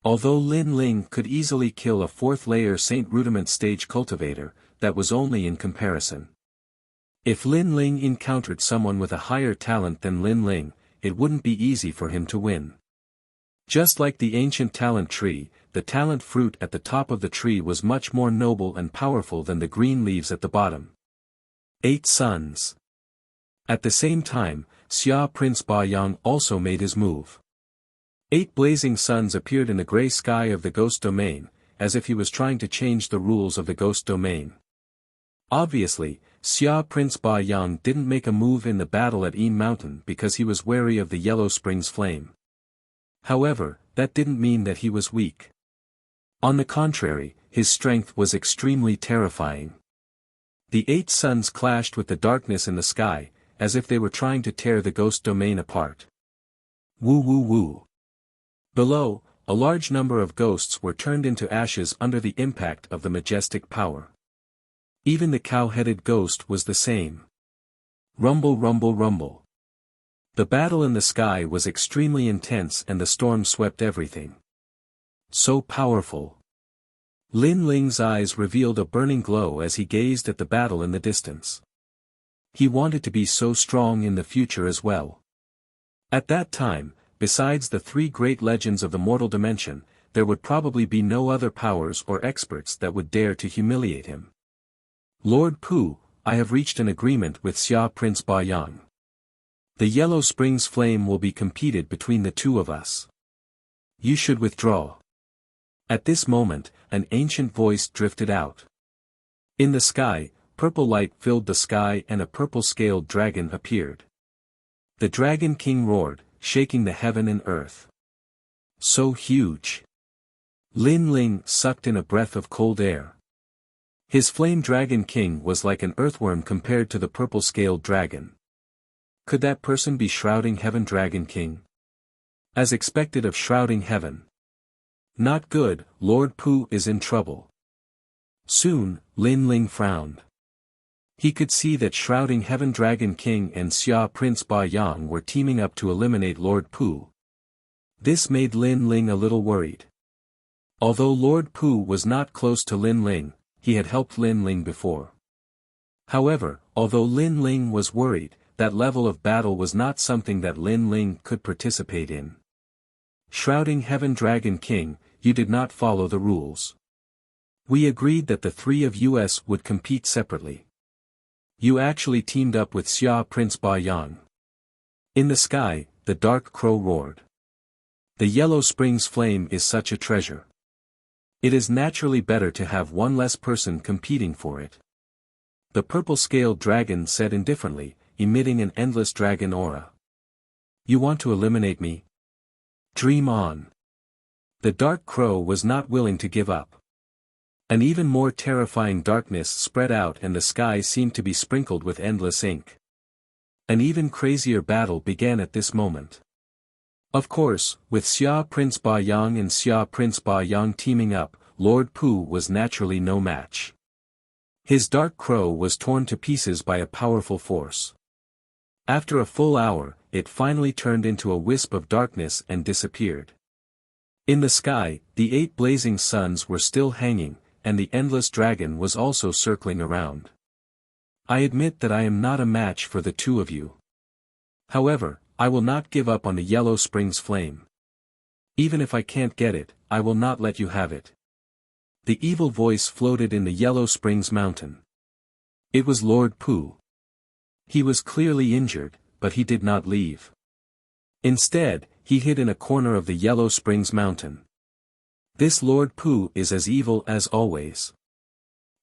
Although Lin Ling could easily kill a 4th-layer Saint Rudiment stage cultivator, that was only in comparison. If Lin Ling encountered someone with a higher talent than Lin Ling, it wouldn't be easy for him to win. Just like the ancient talent tree, the talent fruit at the top of the tree was much more noble and powerful than the green leaves at the bottom. 8 Suns. At the same time, Xia Prince Ba Yang also made his move. 8 blazing suns appeared in the gray sky of the ghost domain, as if he was trying to change the rules of the ghost domain. Obviously, Xia Prince Ba Yang didn't make a move in the battle at Ean Mountain because he was wary of the Yellow Springs flame. However, that didn't mean that he was weak. On the contrary, his strength was extremely terrifying. The 8 suns clashed with the darkness in the sky, as if they were trying to tear the ghost domain apart. Woo woo woo. Below, a large number of ghosts were turned into ashes under the impact of the majestic power. Even the cow-headed ghost was the same. Rumble rumble rumble. The battle in the sky was extremely intense and the storm swept everything. So powerful. Lin Ling's eyes revealed a burning glow as he gazed at the battle in the distance. He wanted to be so strong in the future as well. At that time, besides the 3 great legends of the mortal dimension, there would probably be no other powers or experts that would dare to humiliate him. Lord Pu, I have reached an agreement with Xia Prince Ba Yang. The Yellow Springs flame will be competed between the 2 of us. You should withdraw. At this moment, an ancient voice drifted out. In the sky, purple light filled the sky and a purple-scaled dragon appeared. The Dragon King roared, shaking the heaven and earth. So huge. Lin Ling sucked in a breath of cold air. His Flame Dragon King was like an earthworm compared to the purple-scaled dragon. Could that person be Shrouding Heaven Dragon King? As expected of Shrouding Heaven. Not good, Lord Pu is in trouble. Soon, Lin Ling frowned. He could see that Shrouding Heaven Dragon King and Xia Prince Ba Yang were teaming up to eliminate Lord Pu. This made Lin Ling a little worried. Although Lord Pu was not close to Lin Ling, he had helped Lin Ling before. However, although Lin Ling was worried, that level of battle was not something that Lin Ling could participate in. Shrouding Heaven Dragon King, you did not follow the rules. We agreed that the three of us would compete separately. You actually teamed up with Xia Prince Ba Yang. In the sky, the dark crow roared. The Yellow Springs flame is such a treasure. It is naturally better to have one less person competing for it. The purple-scaled dragon said indifferently, emitting an endless dragon aura. You want to eliminate me? Dream on. The dark crow was not willing to give up. An even more terrifying darkness spread out and the sky seemed to be sprinkled with endless ink. An even crazier battle began at this moment. Of course, with Xia Prince Ba Yang and Xia Prince Ba Yang teaming up, Lord Pu was naturally no match. His dark crow was torn to pieces by a powerful force. After a full hour, it finally turned into a wisp of darkness and disappeared. In the sky, the 8 blazing suns were still hanging, and the endless dragon was also circling around. I admit that I am not a match for the two of you. However, I will not give up on the Yellow Springs flame. Even if I can't get it, I will not let you have it. The evil voice floated in the Yellow Springs mountain. It was Lord Pu. He was clearly injured, but he did not leave. Instead, he hid in a corner of the Yellow Springs mountain. This Lord Pu is as evil as always.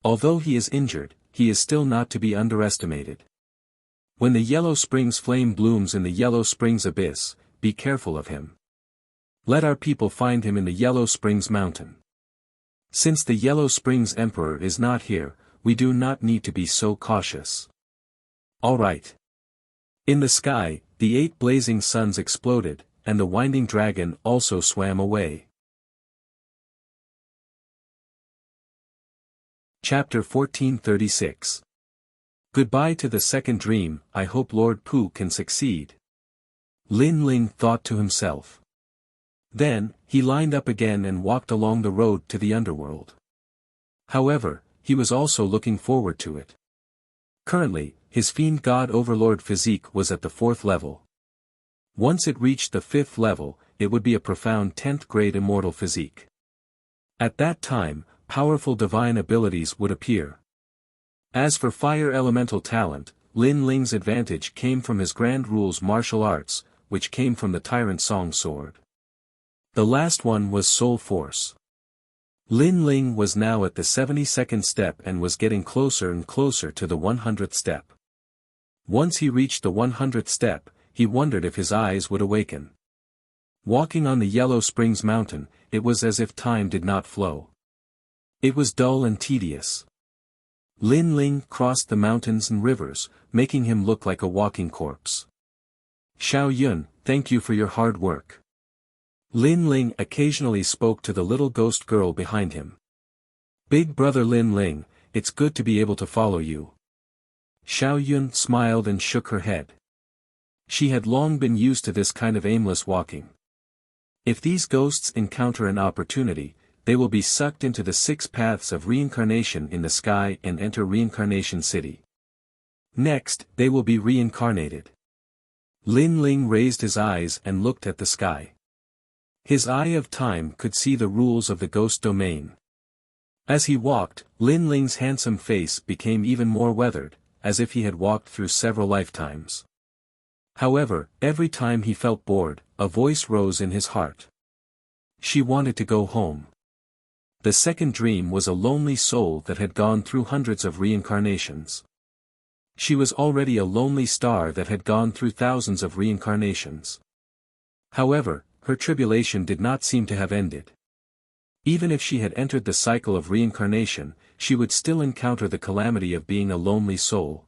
Although he is injured, he is still not to be underestimated. When the Yellow Springs flame blooms in the Yellow Springs abyss, be careful of him. Let our people find him in the Yellow Springs mountain. Since the Yellow Springs Emperor is not here, we do not need to be so cautious. All right. In the sky, the 8 blazing suns exploded, and the winding dragon also swam away. Chapter 1436. Goodbye to the second dream. I hope Lord Pu can succeed. Lin Ling thought to himself. Then, he lined up again and walked along the road to the underworld. However, he was also looking forward to it. Currently, his fiend god overlord physique was at the 4th level. Once it reached the 5th level, it would be a profound 10th grade immortal physique. At that time, powerful divine abilities would appear. As for fire elemental talent, Lin Ling's advantage came from his Grand Rules martial arts, which came from the Tyrant Song sword. The last one was soul force. Lin Ling was now at the 72nd step and was getting closer and closer to the 100th step. Once he reached the 100th step, he wondered if his eyes would awaken. Walking on the Yellow Springs mountain, it was as if time did not flow. It was dull and tedious. Lin Ling crossed the mountains and rivers, making him look like a walking corpse. Xiao Yun, thank you for your hard work. Lin Ling occasionally spoke to the little ghost girl behind him. Big brother Lin Ling, it's good to be able to follow you. Xiao Yun smiled and shook her head. She had long been used to this kind of aimless walking. If these ghosts encounter an opportunity, they will be sucked into the 6 paths of reincarnation in the sky and enter Reincarnation City. Next, they will be reincarnated. Lin Ling raised his eyes and looked at the sky. His eye of time could see the rules of the ghost domain. As he walked, Lin Ling's handsome face became even more weathered, as if he had walked through several lifetimes. However, every time he felt bored, a voice rose in his heart. She wanted to go home. The second dream was a lonely soul that had gone through hundreds of reincarnations. She was already a lonely star that had gone through thousands of reincarnations. However, her tribulation did not seem to have ended. Even if she had entered the cycle of reincarnation, she would still encounter the calamity of being a lonely soul.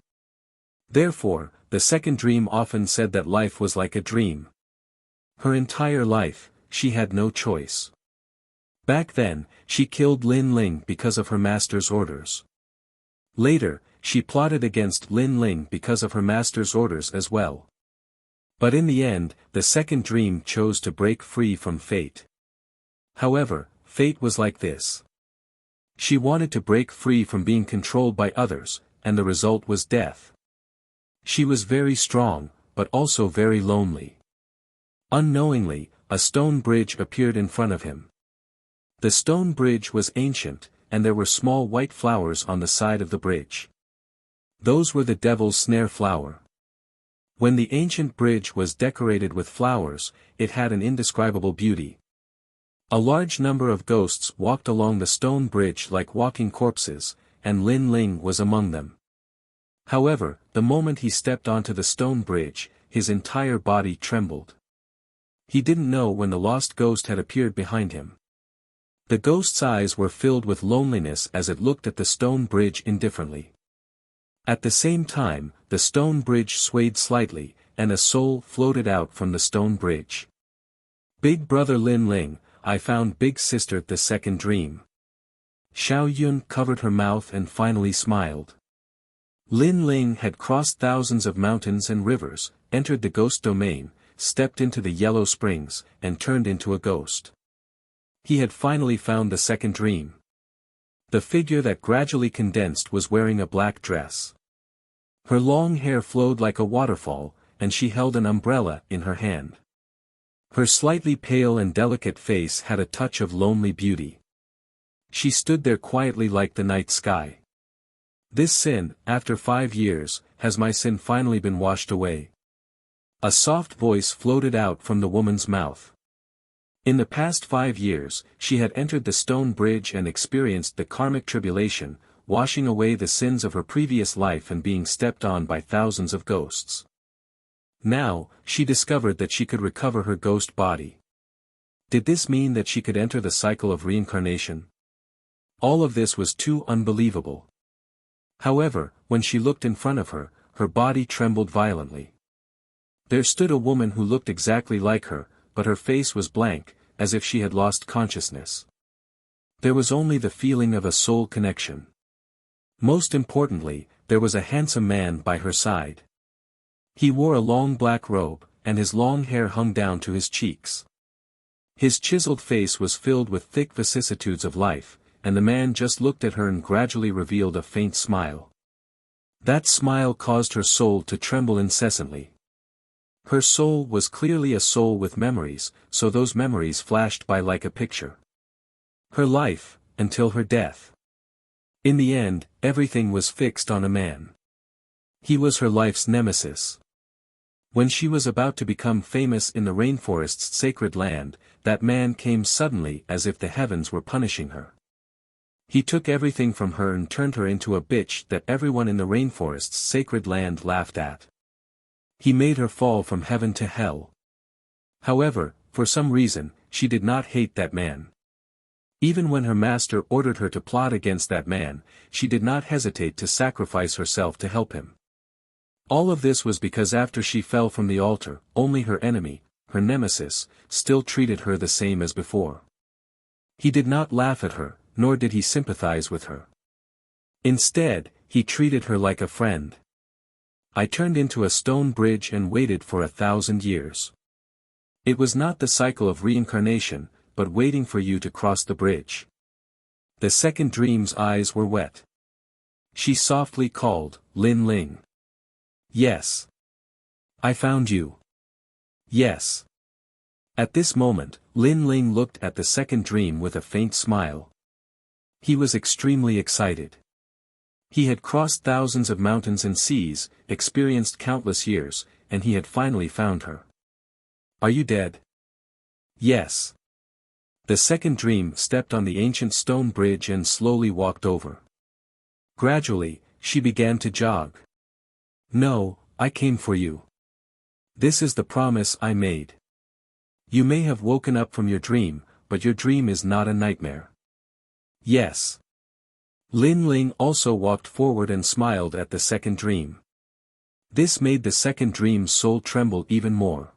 Therefore, the second dream often said that life was like a dream. Her entire life, she had no choice. Back then, she killed Lin Ling because of her master's orders. Later, she plotted against Lin Ling because of her master's orders as well. But in the end, the second dream chose to break free from fate. However, fate was like this. She wanted to break free from being controlled by others, and the result was death. She was very strong, but also very lonely. Unknowingly, a stone bridge appeared in front of him. The stone bridge was ancient, and there were small white flowers on the side of the bridge. Those were the devil's snare flower. When the ancient bridge was decorated with flowers, it had an indescribable beauty. A large number of ghosts walked along the stone bridge like walking corpses, and Lin Ling was among them. However, the moment he stepped onto the stone bridge, his entire body trembled. He didn't know when the lost ghost had appeared behind him. The ghost's eyes were filled with loneliness as it looked at the stone bridge indifferently. At the same time, the stone bridge swayed slightly, and a soul floated out from the stone bridge. Big brother Lin Ling, I found big sister the second dream. Xiao Yun covered her mouth and finally smiled. Lin Ling had crossed thousands of mountains and rivers, entered the ghost domain, stepped into the yellow springs, and turned into a ghost. He had finally found the second dream. The figure that gradually condensed was wearing a black dress. Her long hair flowed like a waterfall, and she held an umbrella in her hand. Her slightly pale and delicate face had a touch of lonely beauty. She stood there quietly like the night sky. This sin, after 5 years, has my sin finally been washed away? A soft voice floated out from the woman's mouth. In the past 5 years, she had entered the stone bridge and experienced the karmic tribulation, washing away the sins of her previous life and being stepped on by thousands of ghosts. Now, she discovered that she could recover her ghost body. Did this mean that she could enter the cycle of reincarnation? All of this was too unbelievable. However, when she looked in front of her, her body trembled violently. There stood a woman who looked exactly like her, but her face was blank, as if she had lost consciousness. There was only the feeling of a soul connection. Most importantly, there was a handsome man by her side. He wore a long black robe, and his long hair hung down to his cheeks. His chiseled face was filled with thick vicissitudes of life, and the man just looked at her and gradually revealed a faint smile. That smile caused her soul to tremble incessantly. Her soul was clearly a soul with memories, so those memories flashed by like a picture. Her life, until her death. In the end, everything was fixed on a man. He was her life's nemesis. When she was about to become famous in the rainforest's sacred land, that man came suddenly as if the heavens were punishing her. He took everything from her and turned her into a bitch that everyone in the rainforest's sacred land laughed at. He made her fall from heaven to hell. However, for some reason, she did not hate that man. Even when her master ordered her to plot against that man, she did not hesitate to sacrifice herself to help him. All of this was because after she fell from the altar, only her enemy, her nemesis, still treated her the same as before. He did not laugh at her, nor did he sympathize with her. Instead, he treated her like a friend. I turned into a stone bridge and waited for 1,000 years. It was not the cycle of reincarnation, but waiting for you to cross the bridge. The second dream's eyes were wet. She softly called, Lin Ling. Yes. I found you. Yes. At this moment, Lin Ling looked at the second dream with a faint smile. He was extremely excited. He had crossed thousands of mountains and seas, experienced countless years, and he had finally found her. Are you dead? Yes. The second dream stepped on the ancient stone bridge and slowly walked over. Gradually, she began to jog. No, I came for you. This is the promise I made. You may have woken up from your dream, but your dream is not a nightmare. Yes. Lin Ling also walked forward and smiled at the second dream. This made the second dream's soul tremble even more.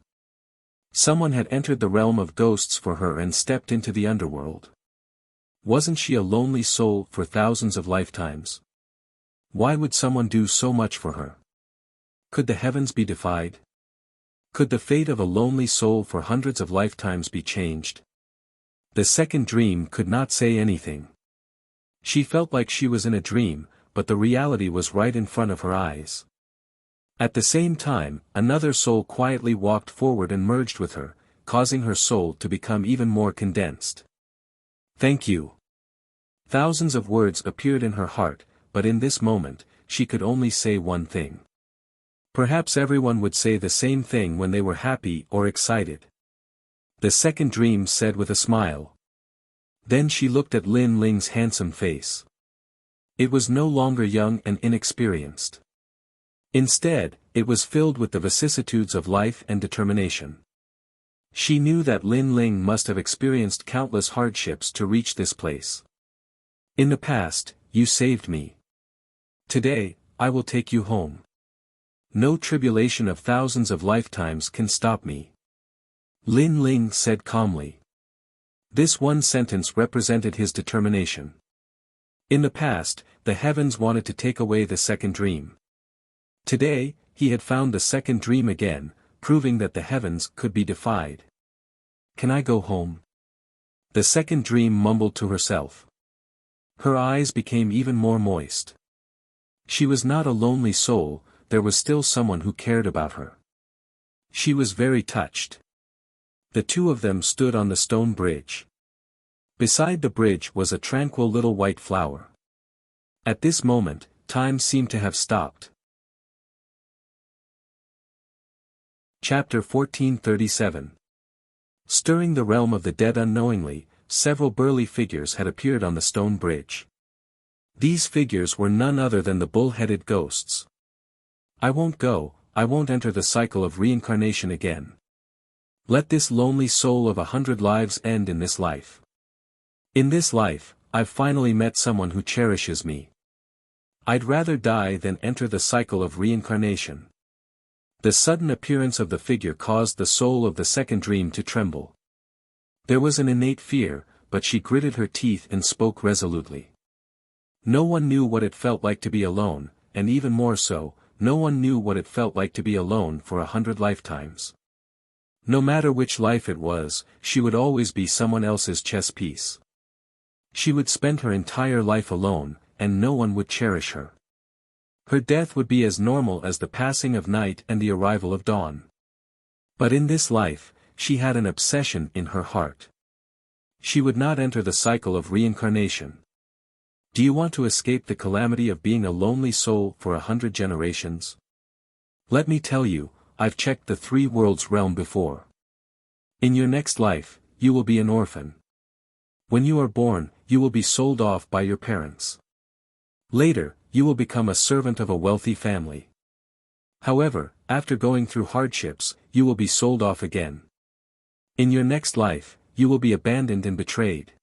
Someone had entered the realm of ghosts for her and stepped into the underworld. Wasn't she a lonely soul for thousands of lifetimes? Why would someone do so much for her? Could the heavens be defied? Could the fate of a lonely soul for hundreds of lifetimes be changed? The second dream could not say anything. She felt like she was in a dream, but the reality was right in front of her eyes. At the same time, another soul quietly walked forward and merged with her, causing her soul to become even more condensed. Thank you. Thousands of words appeared in her heart, but in this moment, she could only say one thing. Perhaps everyone would say the same thing when they were happy or excited. The second dream said with a smile. Then she looked at Lin Ling's handsome face. It was no longer young and inexperienced. Instead, it was filled with the vicissitudes of life and determination. She knew that Lin Ling must have experienced countless hardships to reach this place. In the past, you saved me. Today, I will take you home. No tribulation of thousands of lifetimes can stop me. Lin Ling said calmly. This one sentence represented his determination. In the past, the heavens wanted to take away the second dream. Today, he had found the second dream again, proving that the heavens could be defied. Can I go home? The second dream mumbled to herself. Her eyes became even more moist. She was not a lonely soul, there was still someone who cared about her. She was very touched. The two of them stood on the stone bridge. Beside the bridge was a tranquil little white flower. At this moment, time seemed to have stopped. Chapter 1437. Stirring the realm of the dead unknowingly, several burly figures had appeared on the stone bridge. These figures were none other than the bull-headed ghosts. I won't go, I won't enter the cycle of reincarnation again. Let this lonely soul of 100 lives end in this life. In this life, I've finally met someone who cherishes me. I'd rather die than enter the cycle of reincarnation. The sudden appearance of the figure caused the soul of the second dream to tremble. There was an innate fear, but she gritted her teeth and spoke resolutely. No one knew what it felt like to be alone, and even more so, no one knew what it felt like to be alone for 100 lifetimes. No matter which life it was, she would always be someone else's chess piece. She would spend her entire life alone, and no one would cherish her. Her death would be as normal as the passing of night and the arrival of dawn. But in this life, she had an obsession in her heart. She would not enter the cycle of reincarnation. Do you want to escape the calamity of being a lonely soul for 100 generations? Let me tell you, I've checked the 3 worlds realm before. In your next life, you will be an orphan. When you are born, you will be sold off by your parents. Later, you will become a servant of a wealthy family. However, after going through hardships, you will be sold off again. In your next life, you will be abandoned and betrayed.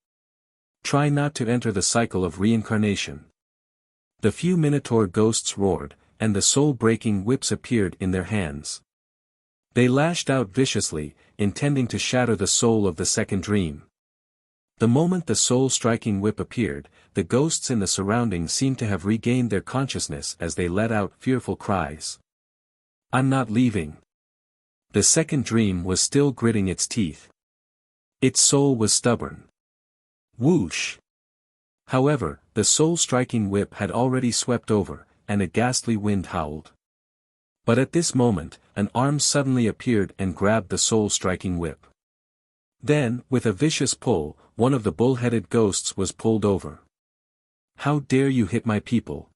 Try not to enter the cycle of reincarnation. The few Minotaur ghosts roared, and the soul-breaking whips appeared in their hands. They lashed out viciously, intending to shatter the soul of the second dream. The moment the soul-striking whip appeared, the ghosts in the surroundings seemed to have regained their consciousness as they let out fearful cries. I'm not leaving. The second dream was still gritting its teeth. Its soul was stubborn. Whoosh! However, the soul-striking whip had already swept over, and a ghastly wind howled. But at this moment, an arm suddenly appeared and grabbed the soul-striking whip. Then, with a vicious pull, one of the bull-headed ghosts was pulled over. How dare you hit my people?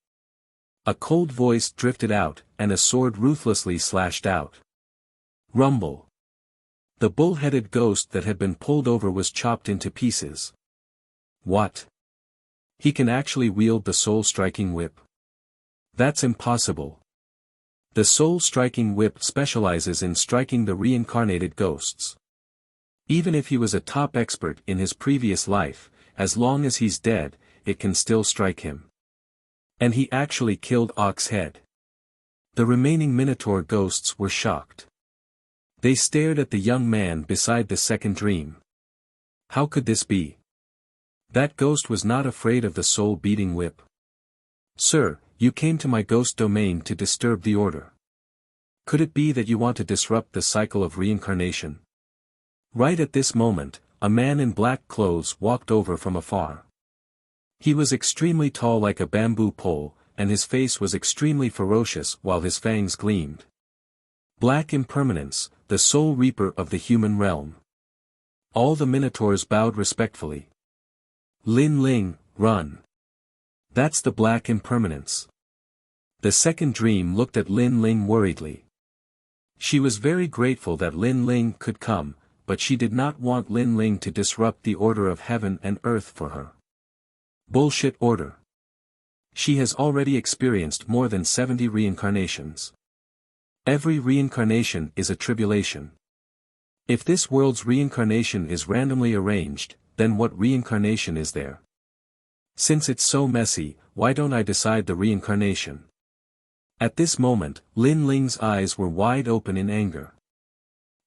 A cold voice drifted out, and a sword ruthlessly slashed out. Rumble! The bull-headed ghost that had been pulled over was chopped into pieces. What? He can actually wield the soul-striking whip? That's impossible. The soul-striking whip specializes in striking the reincarnated ghosts. Even if he was a top expert in his previous life, as long as he's dead, it can still strike him. And he actually killed Oxhead. The remaining Minotaur ghosts were shocked. They stared at the young man beside the second dream. How could this be? That ghost was not afraid of the soul-beating whip. Sir, you came to my ghost domain to disturb the order. Could it be that you want to disrupt the cycle of reincarnation? Right at this moment, a man in black clothes walked over from afar. He was extremely tall like a bamboo pole, and his face was extremely ferocious while his fangs gleamed. Black impermanence, the sole reaper of the human realm. All the minotaurs bowed respectfully. Lin Ling, run. That's the black impermanence. The second dream looked at Lin Ling worriedly. She was very grateful that Lin Ling could come, but she did not want Lin Ling to disrupt the order of heaven and earth for her. Bullshit order. She has already experienced more than 70 reincarnations. Every reincarnation is a tribulation. If this world's reincarnation is randomly arranged, then what reincarnation is there? Since it's so messy, why don't I decide the reincarnation? At this moment, Lin Ling's eyes were wide open in anger.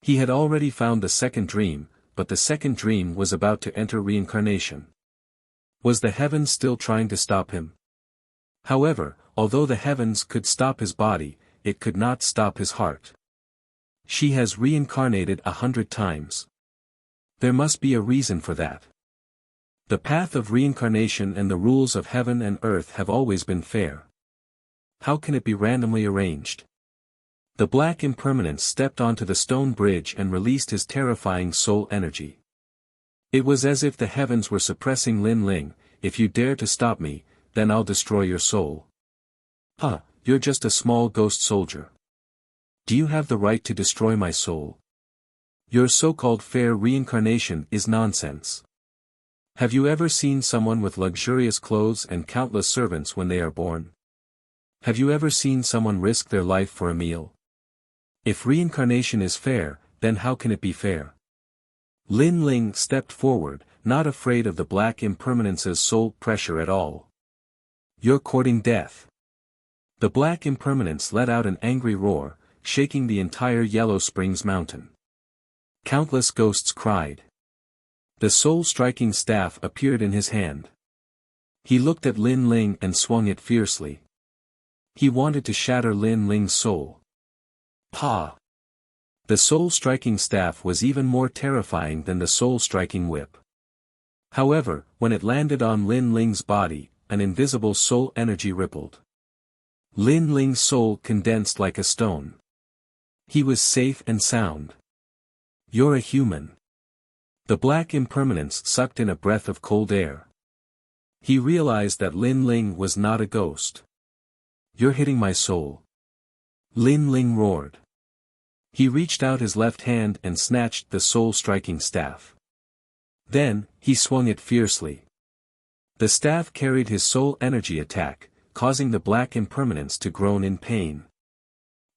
He had already found the second dream, but the second dream was about to enter reincarnation. Was the heavens still trying to stop him? However, although the heavens could stop his body, it could not stop his heart. She has reincarnated 100 times. There must be a reason for that. The path of reincarnation and the rules of heaven and earth have always been fair. How can it be randomly arranged? The black impermanence stepped onto the stone bridge and released his terrifying soul energy. It was as if the heavens were suppressing Lin Ling. If you dare to stop me, then I'll destroy your soul. Huh, you're just a small ghost soldier. Do you have the right to destroy my soul? Your so-called fair reincarnation is nonsense. Have you ever seen someone with luxurious clothes and countless servants when they are born? Have you ever seen someone risk their life for a meal? If reincarnation is fair, then how can it be fair? Lin Ling stepped forward, not afraid of the black impermanence's soul pressure at all. You're courting death. The black impermanence let out an angry roar, shaking the entire Yellow Springs mountain. Countless ghosts cried. The soul-striking staff appeared in his hand. He looked at Lin Ling and swung it fiercely. He wanted to shatter Lin Ling's soul. Pa! The soul-striking staff was even more terrifying than the soul-striking whip. However, when it landed on Lin Ling's body, an invisible soul energy rippled. Lin Ling's soul condensed like a stone. He was safe and sound. You're a human. The black impermanence sucked in a breath of cold air. He realized that Lin Ling was not a ghost. You're hitting my soul. Lin Ling roared. He reached out his left hand and snatched the soul-striking staff. Then, he swung it fiercely. The staff carried his soul energy attack, causing the black impermanence to groan in pain.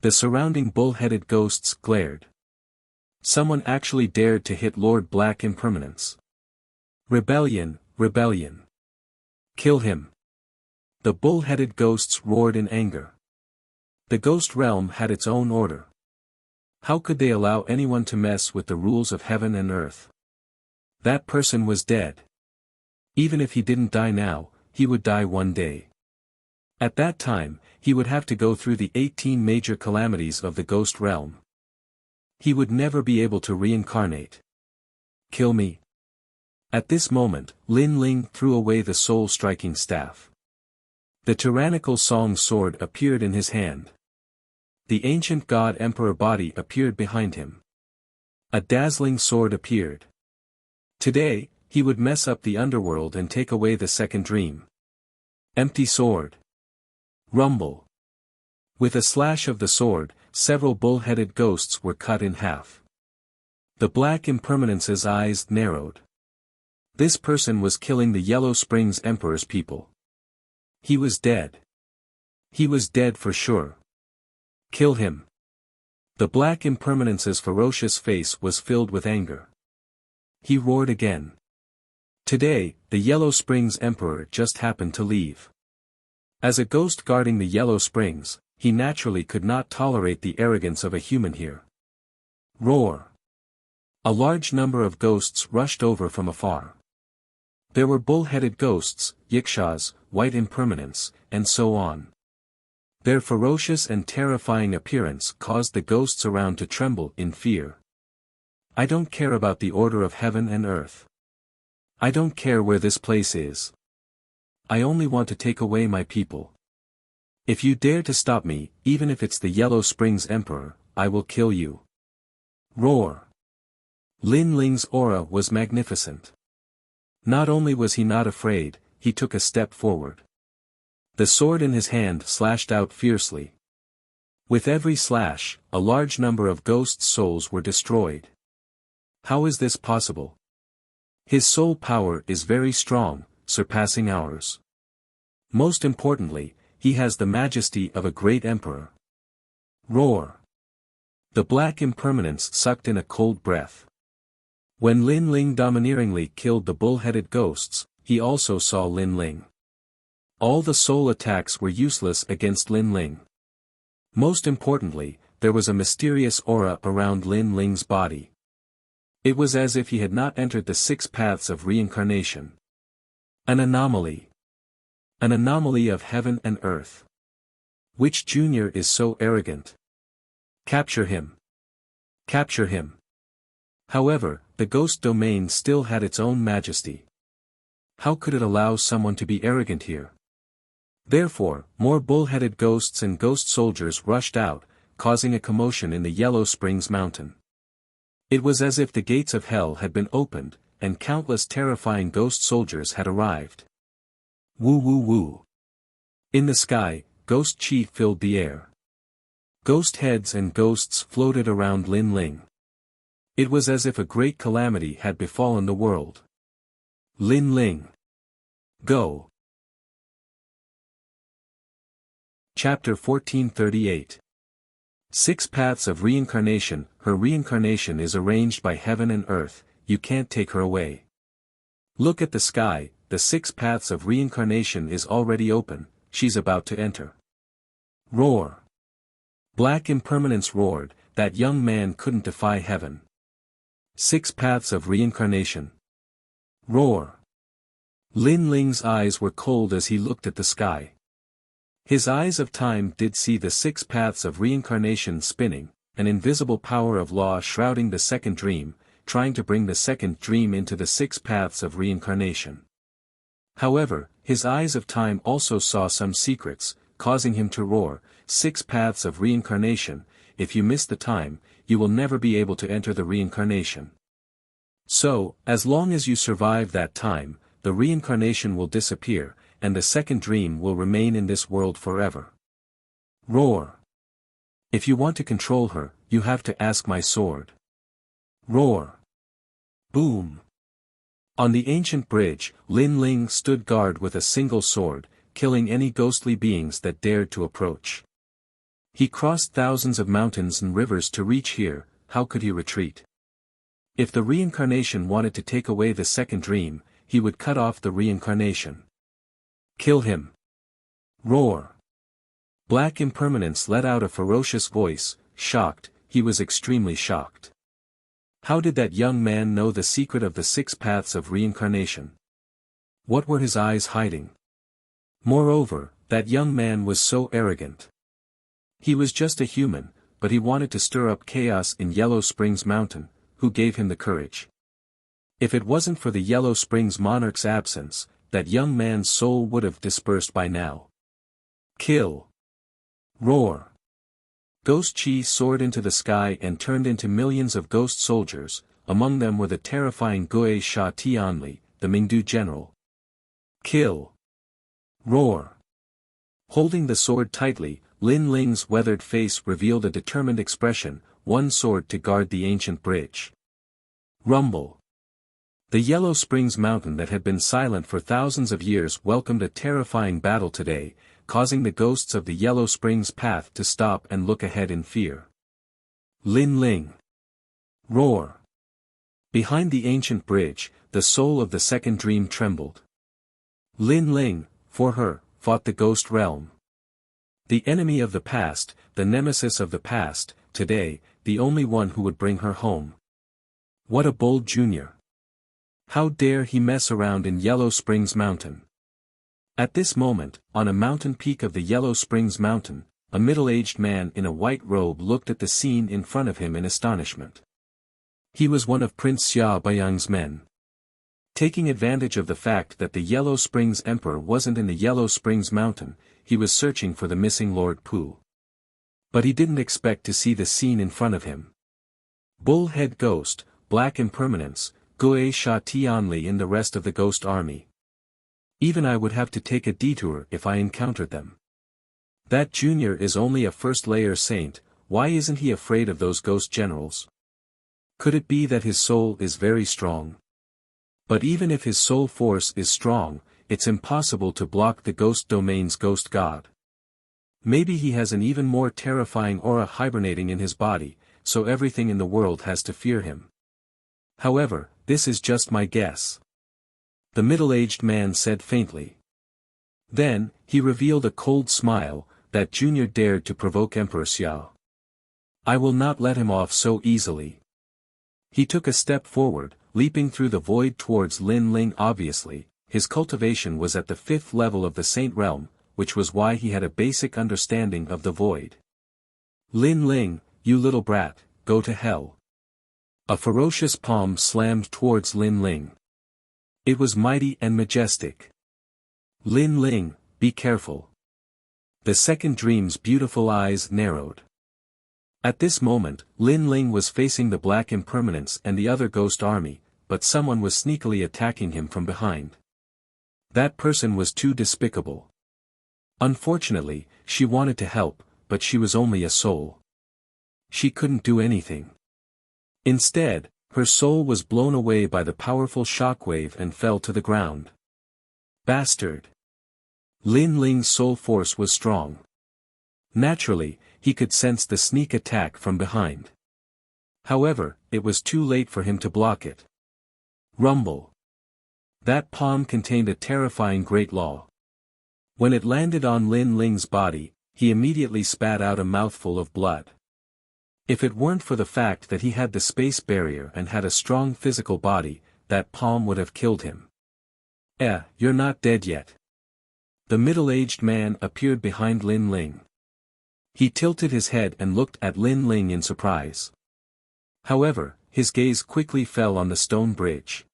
The surrounding bull-headed ghosts glared. Someone actually dared to hit Lord Black Impermanence. Rebellion, rebellion. Kill him. The bull-headed ghosts roared in anger. The ghost realm had its own order. How could they allow anyone to mess with the rules of heaven and earth? That person was dead. Even if he didn't die now, he would die one day. At that time, he would have to go through the 18 major calamities of the ghost realm. He would never be able to reincarnate. Kill me. At this moment, Lin Ling threw away the soul-striking staff. The tyrannical Song sword appeared in his hand. The ancient god emperor body appeared behind him. A dazzling sword appeared. Today, he would mess up the underworld and take away the second dream. Empty sword. Rumble. With a slash of the sword, several bull-headed ghosts were cut in half. The black impermanence's eyes narrowed. This person was killing the Yellow Springs Emperor's people. He was dead. He was dead for sure. Kill him. The black impermanence's ferocious face was filled with anger. He roared again. Today, the Yellow Springs Emperor just happened to leave. As a ghost guarding the Yellow Springs, he naturally could not tolerate the arrogance of a human here. Roar. A large number of ghosts rushed over from afar. There were bull-headed ghosts, yikshaws, white impermanence, and so on. Their ferocious and terrifying appearance caused the ghosts around to tremble in fear. I don't care about the order of heaven and earth. I don't care where this place is. I only want to take away my people. If you dare to stop me, even if it's the Yellow Springs Emperor, I will kill you. Roar. Lin Ling's aura was magnificent. Not only was he not afraid, he took a step forward. The sword in his hand slashed out fiercely. With every slash, a large number of ghosts' souls were destroyed. How is this possible? His soul power is very strong, surpassing ours. Most importantly, he has the majesty of a great emperor. Roar. The black impermanence sucked in a cold breath. When Lin Ling domineeringly killed the bull-headed ghosts, he also saw Lin Ling. All the soul attacks were useless against Lin Ling. Most importantly, there was a mysterious aura around Lin Ling's body. It was as if he had not entered the 6 paths of reincarnation. An anomaly. An anomaly of heaven and earth. Which junior is so arrogant? Capture him. Capture him. However, the ghost domain still had its own majesty. How could it allow someone to be arrogant here? Therefore, more bull-headed ghosts and ghost soldiers rushed out, causing a commotion in the Yellow Springs Mountain. It was as if the gates of hell had been opened, and countless terrifying ghost soldiers had arrived. Woo woo woo. In the sky, ghost chi filled the air. Ghost heads and ghosts floated around Lin Ling. It was as if a great calamity had befallen the world. Lin Ling. Go. Chapter 1438. 6 Paths of Reincarnation. Her reincarnation is arranged by heaven and earth, you can't take her away. Look at the sky, the 6 paths of reincarnation is already open, she's about to enter. Roar. Black impermanence roared, that young man couldn't defy heaven. 6 paths of reincarnation. Roar. Lin Ling's eyes were cold as he looked at the sky. His eyes of time did see the 6 paths of reincarnation spinning, an invisible power of law shrouding the second dream, trying to bring the second dream into the 6 paths of reincarnation. However, his eyes of time also saw some secrets, causing him to roar, 6 paths of reincarnation, if you miss the time, you will never be able to enter the reincarnation. So, as long as you survive that time, the reincarnation will disappear, and the second dream will remain in this world forever. Roar. If you want to control her, you have to ask my sword. Roar. Boom. On the ancient bridge, Lin Ling stood guard with a single sword, killing any ghostly beings that dared to approach. He crossed thousands of mountains and rivers to reach here, how could he retreat? If the reincarnation wanted to take away the second dream, he would cut off the reincarnation. Kill him. Roar. Black impermanence let out a ferocious voice, shocked, he was extremely shocked. How did that young man know the secret of the 6 paths of reincarnation? What were his eyes hiding? Moreover, that young man was so arrogant. He was just a human, but he wanted to stir up chaos in Yellow Springs Mountain, who gave him the courage? If it wasn't for the Yellow Springs monarch's absence, that young man's soul would have dispersed by now. Kill. Roar. Ghost Chi soared into the sky and turned into millions of ghost soldiers, among them were the terrifying Gui Sha Tianli, the Mingdu general. Kill. Roar. Holding the sword tightly, Lin Ling's weathered face revealed a determined expression, one sword to guard the ancient bridge. Rumble. The Yellow Springs Mountain that had been silent for thousands of years welcomed a terrifying battle today, causing the ghosts of the Yellow Springs path to stop and look ahead in fear. Lin Ling. Roar. Behind the ancient bridge, the soul of the second dream trembled. Lin Ling, for her, fought the ghost realm. The enemy of the past, the nemesis of the past, today, the only one who would bring her home. What a bold junior. How dare he mess around in Yellow Springs Mountain? At this moment, on a mountain peak of the Yellow Springs Mountain, a middle-aged man in a white robe looked at the scene in front of him in astonishment. He was one of Prince Xia Baiyang's men. Taking advantage of the fact that the Yellow Springs Emperor wasn't in the Yellow Springs Mountain, he was searching for the missing Lord Pu. But he didn't expect to see the scene in front of him. Bullhead Ghost, Black Impermanence, Gue Sha Tianli and the rest of the ghost army. Even I would have to take a detour if I encountered them. That junior is only a first-layer saint, why isn't he afraid of those ghost generals? Could it be that his soul is very strong? But even if his soul force is strong, it's impossible to block the ghost domain's ghost god. Maybe he has an even more terrifying aura hibernating in his body, so everything in the world has to fear him. However, this is just my guess. The middle-aged man said faintly. Then, he revealed a cold smile, that junior dared to provoke Emperor Xiao. I will not let him off so easily. He took a step forward, leaping through the void towards Lin Ling. Obviously, his cultivation was at the 5th level of the Saint Realm, which was why he had a basic understanding of the void. Lin Ling, you little brat, go to hell. A ferocious palm slammed towards Lin Ling. It was mighty and majestic. Lin Ling, be careful. The second dream's beautiful eyes narrowed. At this moment, Lin Ling was facing the Black Impermanence and the other ghost army, but someone was sneakily attacking him from behind. That person was too despicable. Unfortunately, she wanted to help, but she was only a soul. She couldn't do anything. Instead, her soul was blown away by the powerful shockwave and fell to the ground. Bastard! Lin Ling's soul force was strong. Naturally, he could sense the sneak attack from behind. However, it was too late for him to block it. Rumble. That palm contained a terrifying great law. When it landed on Lin Ling's body, he immediately spat out a mouthful of blood. If it weren't for the fact that he had the space barrier and had a strong physical body, that palm would have killed him. You're not dead yet. The middle-aged man appeared behind Lin Ling. He tilted his head and looked at Lin Ling in surprise. However, his gaze quickly fell on the stone bridge.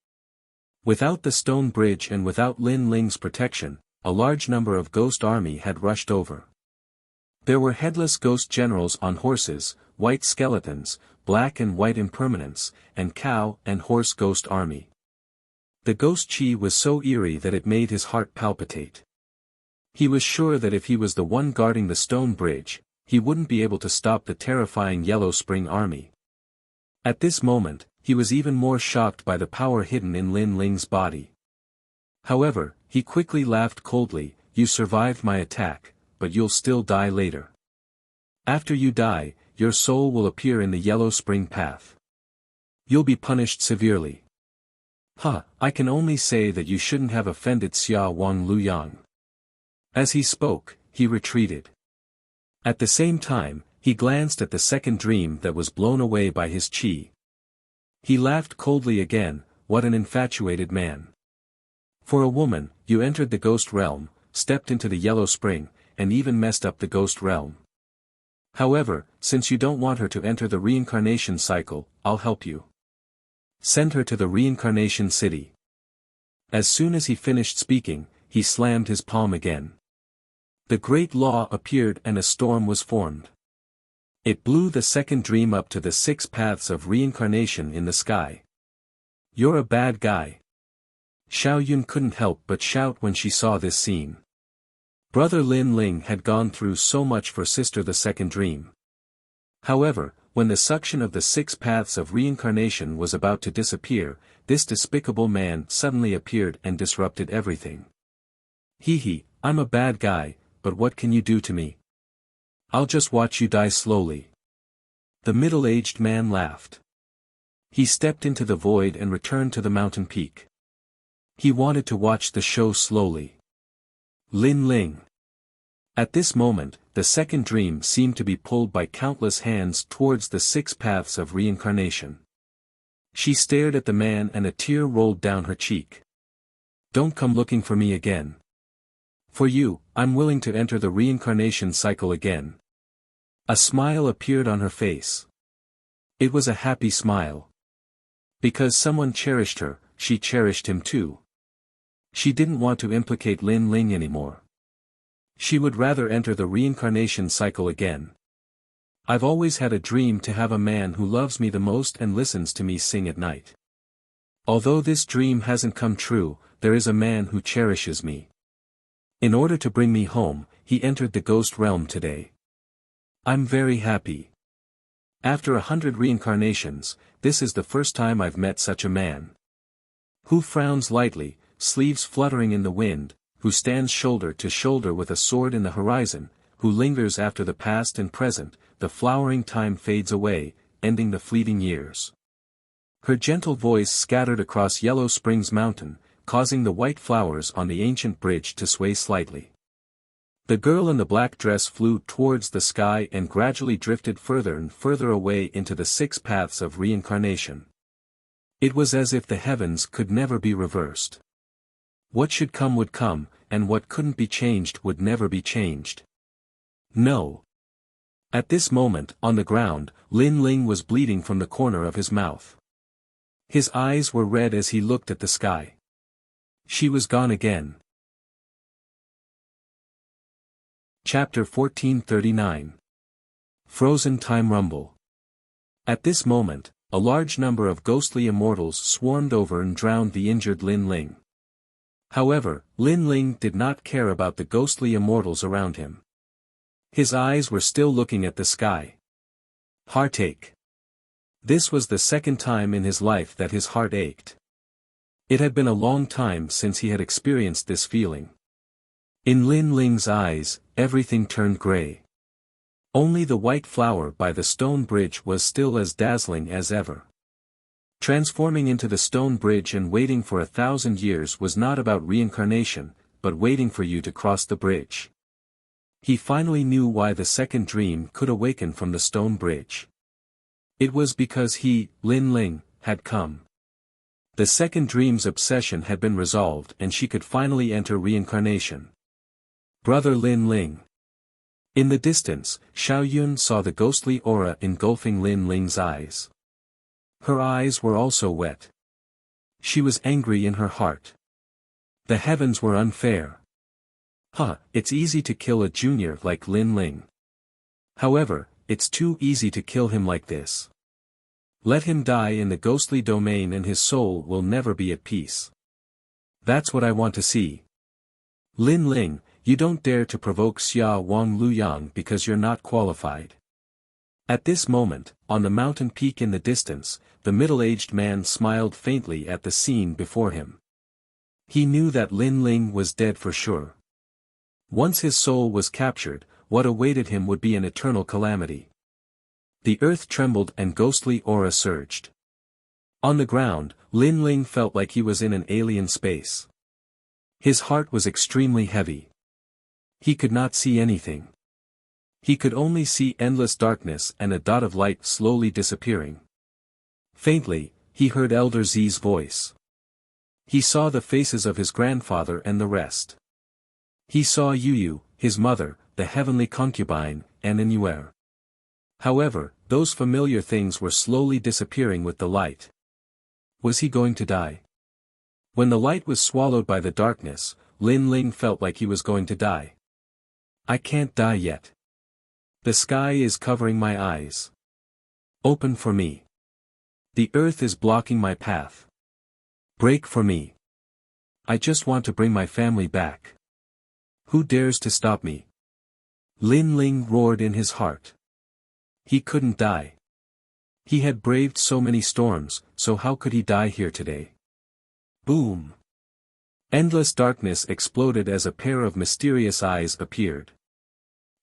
Without the stone bridge and without Lin Ling's protection, a large number of ghost army had rushed over. There were headless ghost generals on horses, white skeletons, black and white impermanence, and cow and horse ghost army. The ghost chi was so eerie that it made his heart palpitate. He was sure that if he was the one guarding the stone bridge, he wouldn't be able to stop the terrifying Yellow Spring army. At this moment, he was even more shocked by the power hidden in Lin Ling's body. However, he quickly laughed coldly, you survived my attack, but you'll still die later. After you die, your soul will appear in the Yellow Spring path. You'll be punished severely. I can only say that you shouldn't have offended Xia Wang Luyang. As he spoke, he retreated. At the same time, he glanced at the second dream that was blown away by his chi. He laughed coldly again, what an infatuated man. For a woman, you entered the ghost realm, stepped into the Yellow Spring, and even messed up the ghost realm. However, since you don't want her to enter the reincarnation cycle, I'll help you. Send her to the reincarnation city. As soon as he finished speaking, he slammed his palm again. The great law appeared and a storm was formed. It blew the second dream up to the 6 paths of reincarnation in the sky. You're a bad guy. Xiao Yun couldn't help but shout when she saw this scene. Brother Lin Ling had gone through so much for sister the second dream. However, when the suction of the 6 paths of reincarnation was about to disappear, this despicable man suddenly appeared and disrupted everything. I'm a bad guy, but what can you do to me? I'll just watch you die slowly. The middle-aged man laughed. He stepped into the void and returned to the mountain peak. He wanted to watch the show slowly. Lin Ling. At this moment, the second dream seemed to be pulled by countless hands towards the 6 paths of reincarnation. She stared at the man and a tear rolled down her cheek. Don't come looking for me again. For you, I'm willing to enter the reincarnation cycle again. A smile appeared on her face. It was a happy smile. Because someone cherished her, she cherished him too. She didn't want to implicate Lin Ling anymore. She would rather enter the reincarnation cycle again. I've always had a dream to have a man who loves me the most and listens to me sing at night. Although this dream hasn't come true, there is a man who cherishes me. In order to bring me home, he entered the ghost realm today. I'm very happy. After 100 reincarnations, this is the first time I've met such a man. Who frowns lightly, sleeves fluttering in the wind, who stands shoulder to shoulder with a sword in the horizon, who lingers after the past and present, the flowering time fades away, ending the fleeting years. Her gentle voice scattered across Yellow Springs Mountain, causing the white flowers on the ancient bridge to sway slightly. The girl in the black dress flew towards the sky and gradually drifted further and further away into the 6 paths of reincarnation. It was as if the heavens could never be reversed. What should come would come, and what couldn't be changed would never be changed. No. At this moment, on the ground, Lin Ling was bleeding from the corner of his mouth. His eyes were red as he looked at the sky. She was gone again. Chapter 1439. Frozen Time Rumble. At this moment, a large number of ghostly immortals swarmed over and drowned the injured Lin Ling. However, Lin Ling did not care about the ghostly immortals around him. His eyes were still looking at the sky. Heartache. This was the second time in his life that his heart ached. It had been a long time since he had experienced this feeling. In Lin Ling's eyes, everything turned gray. Only the white flower by the stone bridge was still as dazzling as ever. Transforming into the stone bridge and waiting for 1,000 years was not about reincarnation, but waiting for you to cross the bridge. He finally knew why the second dream could awaken from the stone bridge. It was because he, Lin Ling, had come. The second dream's obsession had been resolved and she could finally enter reincarnation. Brother Lin Ling. In the distance, Xiao Yun saw the ghostly aura engulfing Lin Ling's eyes. Her eyes were also wet. She was angry in her heart. The heavens were unfair. It's easy to kill a junior like Lin Ling. However, it's too easy to kill him like this. Let him die in the ghostly domain and his soul will never be at peace. That's what I want to see. Lin Ling, you don't dare to provoke Xia Wang Luyang because you're not qualified. At this moment, on the mountain peak in the distance, the middle-aged man smiled faintly at the scene before him. He knew that Lin Ling was dead for sure. Once his soul was captured, what awaited him would be an eternal calamity. The earth trembled and ghostly aura surged. On the ground, Lin Ling felt like he was in an alien space. His heart was extremely heavy. He could not see anything. He could only see endless darkness and a dot of light slowly disappearing. Faintly, he heard Elder Z's voice. He saw the faces of his grandfather and the rest. He saw Yu, his mother, the heavenly concubine, and Inuer. However, those familiar things were slowly disappearing with the light. Was he going to die? When the light was swallowed by the darkness, Lin Ling felt like he was going to die. I can't die yet. The sky is covering my eyes. Open for me. The earth is blocking my path. Break for me. I just want to bring my family back. Who dares to stop me? Lin Ling roared in his heart. He couldn't die. He had braved so many storms, so how could he die here today? Boom! Endless darkness exploded as a pair of mysterious eyes appeared.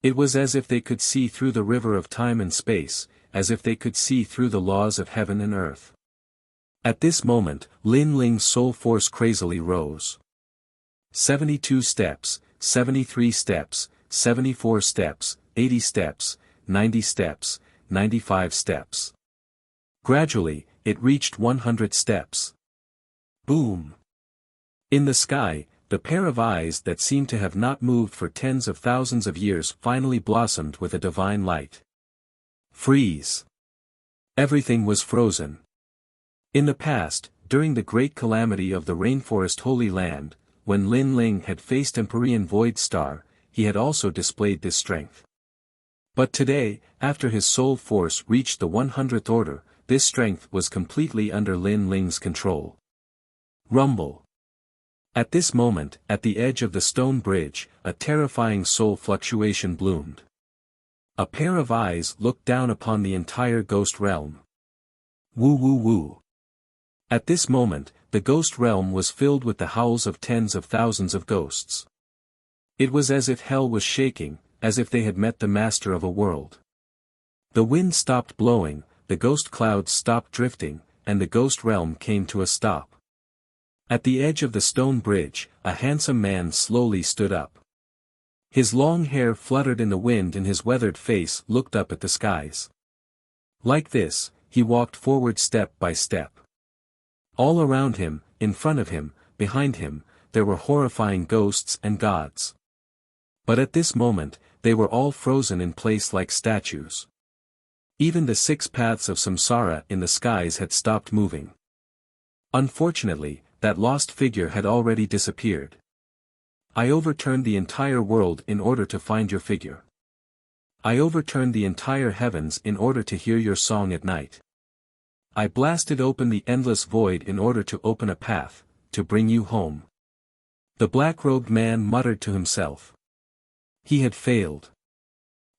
It was as if they could see through the river of time and space, as if they could see through the laws of heaven and earth. At this moment, Lin Ling's soul force crazily rose. 72 steps, 73 steps, 74 steps, 80 steps, 90 steps, 95 steps. Gradually, it reached 100 steps. Boom! In the sky, the pair of eyes that seemed to have not moved for tens of thousands of years finally blossomed with a divine light. Freeze! Everything was frozen. In the past, during the great calamity of the Rainforest Holy Land, when Lin Ling had faced Empyrean Void Star, he had also displayed this strength. But today, after his soul force reached the 100th order, this strength was completely under Lin Ling's control. Rumble. At this moment, at the edge of the stone bridge, a terrifying soul fluctuation bloomed. A pair of eyes looked down upon the entire ghost realm. Woo woo woo. At this moment, the ghost realm was filled with the howls of tens of thousands of ghosts. It was as if hell was shaking, as if they had met the master of a world. The wind stopped blowing, the ghost clouds stopped drifting, and the ghost realm came to a stop. At the edge of the stone bridge, a handsome man slowly stood up. His long hair fluttered in the wind and his weathered face looked up at the skies. Like this, he walked forward step by step. All around him, in front of him, behind him, there were horrifying ghosts and gods. But at this moment, they were all frozen in place like statues. Even the 6 paths of samsara in the skies had stopped moving. Unfortunately, that lost figure had already disappeared. I overturned the entire world in order to find your figure. I overturned the entire heavens in order to hear your song at night. I blasted open the endless void in order to open a path, to bring you home. The black-robed man muttered to himself. He had failed.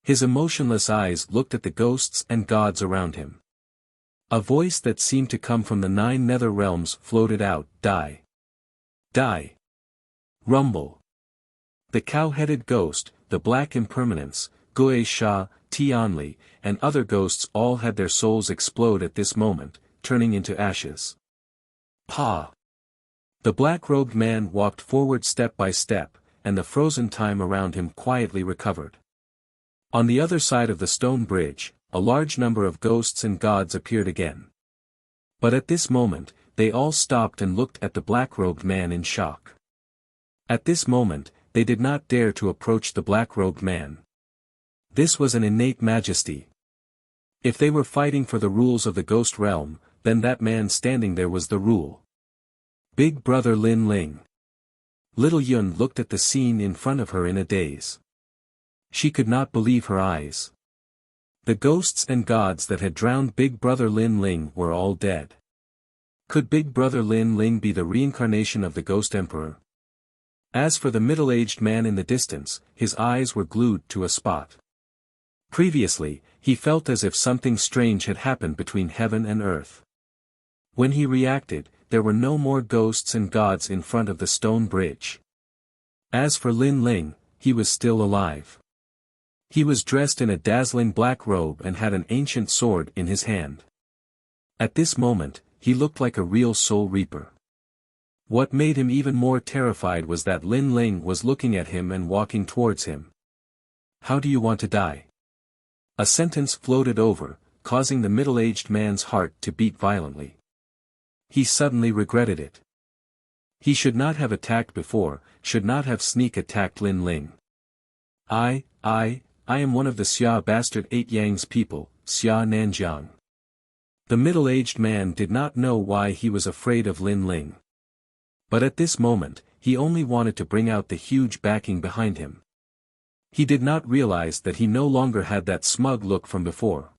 His emotionless eyes looked at the ghosts and gods around him. A voice that seemed to come from the 9 nether realms floated out, die. Die. Rumble. The cow-headed ghost, the black impermanence, Guei Sha, Tianli, and other ghosts all had their souls explode at this moment, turning into ashes. Pa! The black-robed man walked forward step by step, and the frozen time around him quietly recovered. On the other side of the stone bridge, a large number of ghosts and gods appeared again. But at this moment, they all stopped and looked at the black-robed man in shock. At this moment, they did not dare to approach the black-robed man. This was an innate majesty. If they were fighting for the rules of the ghost realm, then that man standing there was the rule. Big Brother Lin Ling. Little Yun looked at the scene in front of her in a daze. She could not believe her eyes. The ghosts and gods that had drowned Big Brother Lin Ling were all dead. Could Big Brother Lin Ling be the reincarnation of the Ghost Emperor? As for the middle-aged man in the distance, his eyes were glued to a spot. Previously, he felt as if something strange had happened between heaven and earth. When he reacted, there were no more ghosts and gods in front of the stone bridge. As for Lin Ling, he was still alive. He was dressed in a dazzling black robe and had an ancient sword in his hand. At this moment, he looked like a real soul reaper. What made him even more terrified was that Lin Ling was looking at him and walking towards him. How do you want to die? A sentence floated over, causing the middle-aged man's heart to beat violently. He suddenly regretted it. He should not have attacked before, should not have sneak attacked Lin Ling. I am one of the Xia bastard 8 Yang's people, Xia Nanjiang. The middle-aged man did not know why he was afraid of Lin Ling. But at this moment, he only wanted to bring out the huge backing behind him. He did not realize that he no longer had that smug look from before.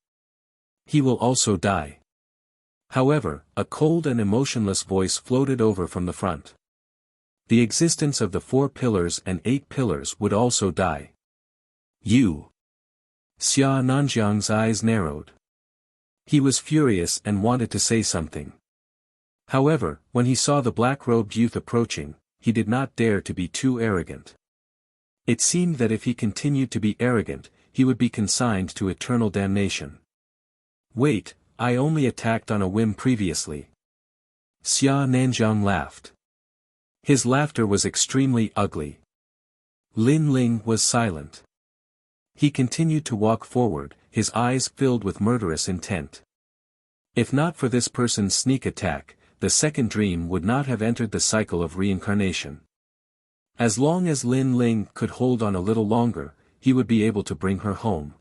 He will also die. However, a cold and emotionless voice floated over from the front. The existence of the 4 pillars and 8 pillars would also die. You. Xia Nanjiang's eyes narrowed. He was furious and wanted to say something. However, when he saw the black-robed youth approaching, he did not dare to be too arrogant. It seemed that if he continued to be arrogant, he would be consigned to eternal damnation. Wait, I only attacked on a whim previously. Xia Nanjiang laughed. His laughter was extremely ugly. Lin Ling was silent. He continued to walk forward, his eyes filled with murderous intent. If not for this person's sneak attack, the second dream would not have entered the cycle of reincarnation. As long as Lin Ling could hold on a little longer, he would be able to bring her home.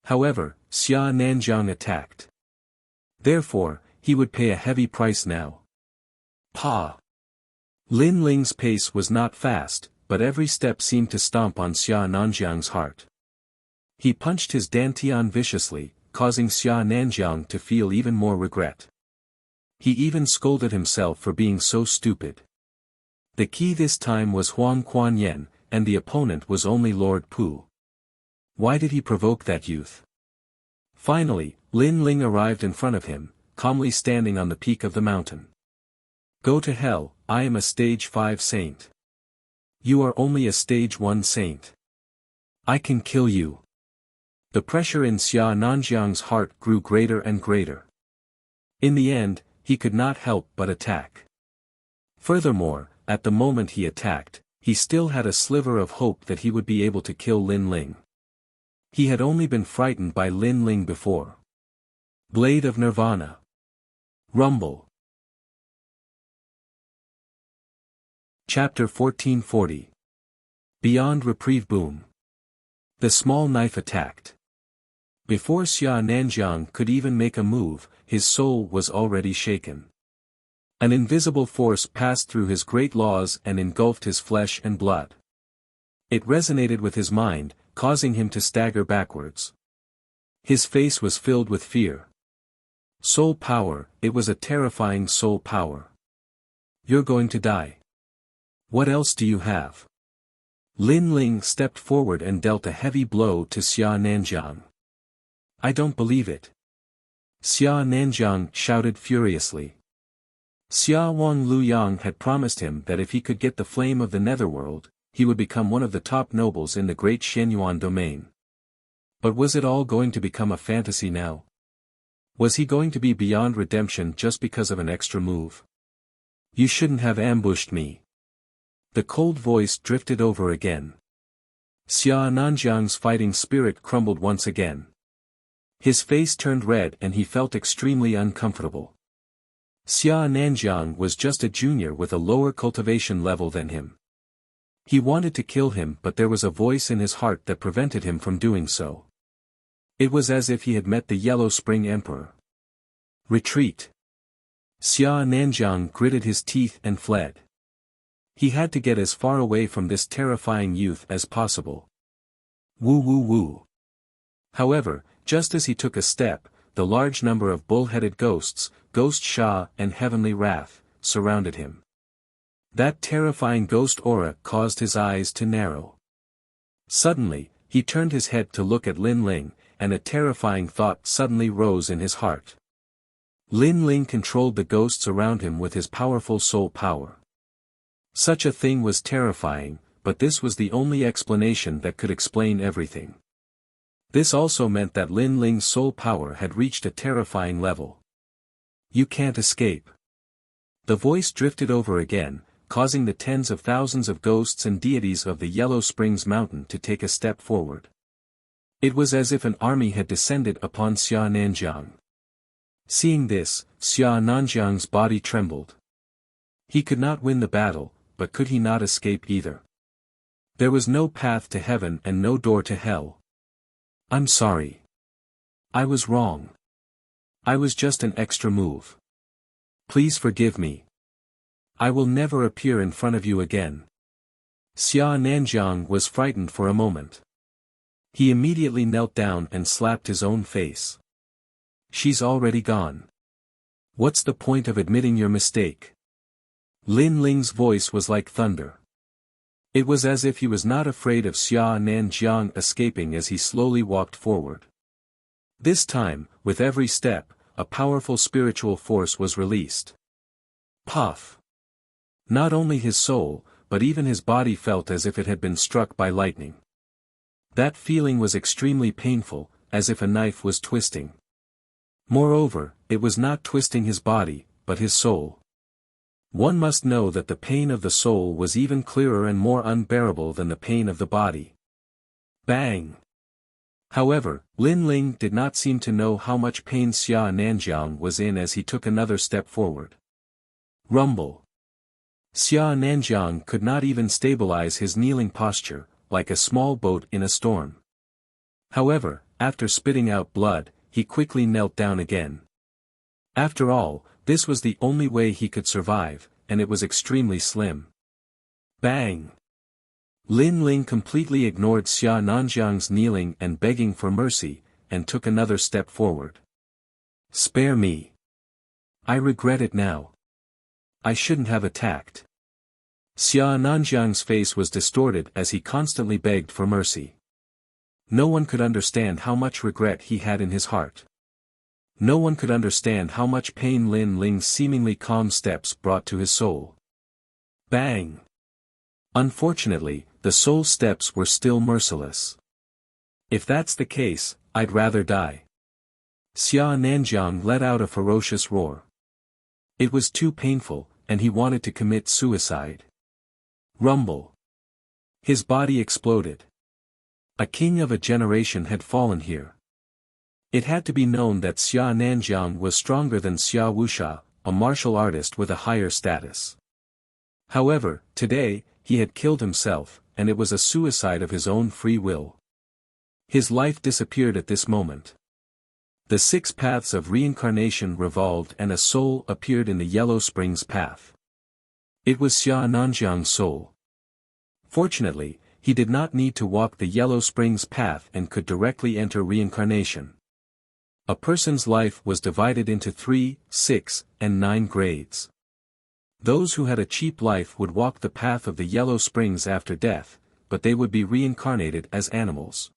However, Xia Nanjiang attacked. Therefore, he would pay a heavy price now. Pa! Lin Ling's pace was not fast, but every step seemed to stomp on Xia Nanjiang's heart. He punched his dantian viciously, causing Xia Nanjiang to feel even more regret. He even scolded himself for being so stupid. The key this time was Huang Kuan-yen, and the opponent was only Lord Pu. Why did he provoke that youth? Finally, Lin Ling arrived in front of him, calmly standing on the peak of the mountain. Go to hell, I am a stage 5 saint. You are only a stage 1 saint. I can kill you. The pressure in Xia Nanjiang's heart grew greater and greater. In the end, he could not help but attack. Furthermore, at the moment he attacked, he still had a sliver of hope that he would be able to kill Lin Ling. He had only been frightened by Lin Ling before. Blade of Nirvana. Rumble. Chapter 1440. Beyond Reprieve. Boom. The small knife attacked. Before Xia Nanjiang could even make a move, his soul was already shaken. An invisible force passed through his great laws and engulfed his flesh and blood. It resonated with his mind, causing him to stagger backwards. His face was filled with fear. Soul power, it was a terrifying soul power. You're going to die. What else do you have? Lin Ling stepped forward and dealt a heavy blow to Xia Nanjiang. I don't believe it. Xia Nanjiang shouted furiously. Xia Wang Luyang had promised him that if he could get the flame of the netherworld, he would become one of the top nobles in the great Shenyuan domain. But was it all going to become a fantasy now? Was he going to be beyond redemption just because of an extra move? You shouldn't have ambushed me. The cold voice drifted over again. Xia Nanjiang's fighting spirit crumbled once again. His face turned red and he felt extremely uncomfortable. Xia Nanjiang was just a junior with a lower cultivation level than him. He wanted to kill him, but there was a voice in his heart that prevented him from doing so. It was as if he had met the Yellow Spring Emperor. Retreat. Xia Nanjiang gritted his teeth and fled. He had to get as far away from this terrifying youth as possible. Woo woo woo. However, just as he took a step, the large number of bull-headed ghosts, Ghost Sha and Heavenly Wrath, surrounded him. That terrifying ghost aura caused his eyes to narrow. Suddenly, he turned his head to look at Lin Ling, and a terrifying thought suddenly rose in his heart. Lin Ling controlled the ghosts around him with his powerful soul power. Such a thing was terrifying, but this was the only explanation that could explain everything. This also meant that Lin Ling's soul power had reached a terrifying level. You can't escape. The voice drifted over again, causing the tens of thousands of ghosts and deities of the Yellow Springs Mountain to take a step forward. It was as if an army had descended upon Xia Nanjiang. Seeing this, Xia Nanjiang's body trembled. He could not win the battle, but could he not escape either? There was no path to heaven and no door to hell. I'm sorry. I was wrong. I was just an extra move. Please forgive me. I will never appear in front of you again. Xia Nanjiang was frightened for a moment. He immediately knelt down and slapped his own face. She's already gone. What's the point of admitting your mistake? Lin Ling's voice was like thunder. It was as if he was not afraid of Xia Nanjiang escaping as he slowly walked forward. This time, with every step, a powerful spiritual force was released. Puff! Not only his soul, but even his body felt as if it had been struck by lightning. That feeling was extremely painful, as if a knife was twisting. Moreover, it was not twisting his body, but his soul. One must know that the pain of the soul was even clearer and more unbearable than the pain of the body. Bang! However, Lin Ling did not seem to know how much pain Xia Nanjiang was in as he took another step forward. Rumble! Xia Nanjiang could not even stabilize his kneeling posture, like a small boat in a storm. However, after spitting out blood, he quickly knelt down again. After all, this was the only way he could survive, and it was extremely slim. Bang! Lin Ling completely ignored Xia Nanjiang's kneeling and begging for mercy, and took another step forward. Spare me. I regret it now. I shouldn't have attacked. Xia Nanjiang's face was distorted as he constantly begged for mercy. No one could understand how much regret he had in his heart. No one could understand how much pain Lin Ling's seemingly calm steps brought to his soul. Bang! Unfortunately, the soul steps were still merciless. If that's the case, I'd rather die. Xia Nanjiang let out a ferocious roar. It was too painful, and he wanted to commit suicide. Rumble. His body exploded. A king of a generation had fallen here. It had to be known that Xia Nanjiang was stronger than Xia Wuxia, a martial artist with a higher status. However, today, he had killed himself, and it was a suicide of his own free will. His life disappeared at this moment. The 6 paths of reincarnation revolved and a soul appeared in the Yellow Springs path. It was Xia Nanjiang's soul. Fortunately, he did not need to walk the Yellow Springs path and could directly enter reincarnation. A person's life was divided into 3, 6, and 9 grades. Those who had a cheap life would walk the path of the Yellow Springs after death, but they would be reincarnated as animals.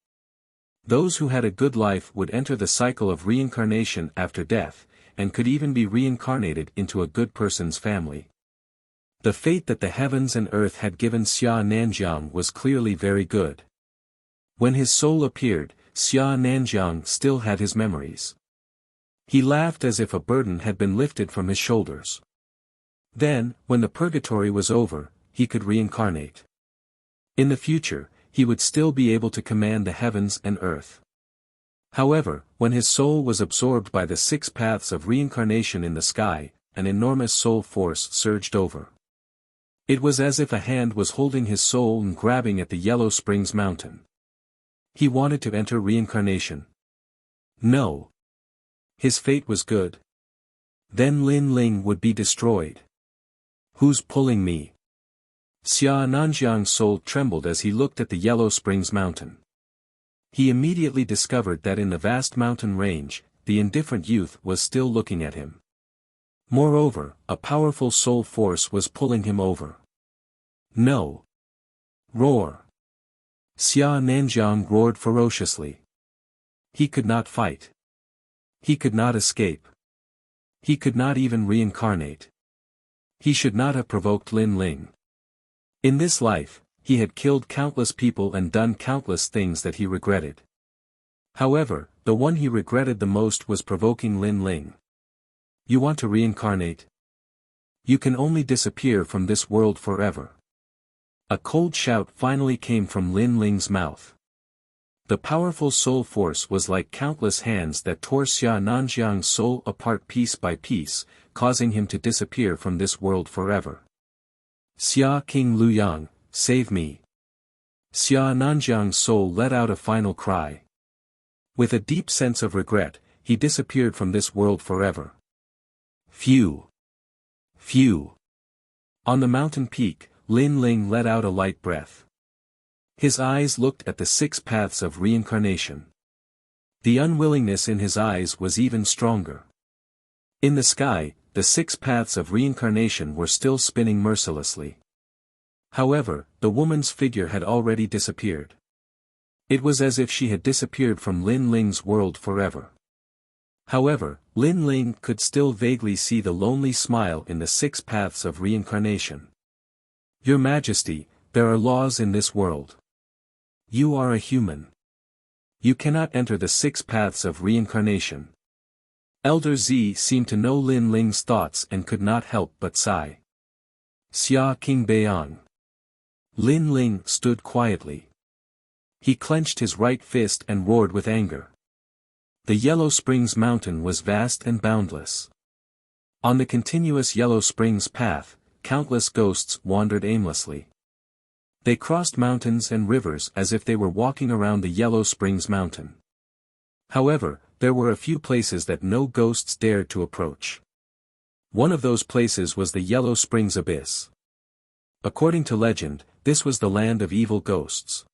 Those who had a good life would enter the cycle of reincarnation after death, and could even be reincarnated into a good person's family. The fate that the heavens and earth had given Xia Nanjiang was clearly very good. When his soul appeared, Xia Nanjiang still had his memories. He laughed as if a burden had been lifted from his shoulders. Then, when the purgatory was over, he could reincarnate. In the future, he would still be able to command the heavens and earth. However, when his soul was absorbed by the 6 paths of reincarnation in the sky, an enormous soul force surged over. It was as if a hand was holding his soul and grabbing at the Yellow Springs mountain. He wanted to enter reincarnation. No. His fate was good. Then Lin Ling would be destroyed. Who's pulling me? Xia Nanjiang's soul trembled as he looked at the Yellow Springs mountain. He immediately discovered that in the vast mountain range, the indifferent youth was still looking at him. Moreover, a powerful soul force was pulling him over. No. Roar. Xia Nanjiang roared ferociously. He could not fight. He could not escape. He could not even reincarnate. He should not have provoked Lin Ling. In this life, he had killed countless people and done countless things that he regretted. However, the one he regretted the most was provoking Lin Ling. You want to reincarnate? You can only disappear from this world forever. A cold shout finally came from Lin Ling's mouth. The powerful soul force was like countless hands that tore Xia Nanjiang's soul apart piece by piece, causing him to disappear from this world forever. Xia King Luyang, save me. Xia Nanjiang's soul let out a final cry. With a deep sense of regret, he disappeared from this world forever. Phew! Phew! On the mountain peak, Lin Ling let out a light breath. His eyes looked at the 6 paths of reincarnation. The unwillingness in his eyes was even stronger. In the sky, the 6 paths of reincarnation were still spinning mercilessly. However, the woman's figure had already disappeared. It was as if she had disappeared from Lin Ling's world forever. However, Lin Ling could still vaguely see the lonely smile in the 6 paths of reincarnation. Your Majesty, there are laws in this world. You are a human. You cannot enter the 6 paths of reincarnation. Elder Z seemed to know Lin Ling's thoughts and could not help but sigh. Xia King Beiyang. Lin Ling stood quietly. He clenched his right fist and roared with anger. The Yellow Springs mountain was vast and boundless. On the continuous Yellow Springs path, countless ghosts wandered aimlessly. They crossed mountains and rivers as if they were walking around the Yellow Springs mountain. However, there were a few places that no ghosts dared to approach. One of those places was the Yellow Springs abyss. According to legend, this was the land of evil ghosts.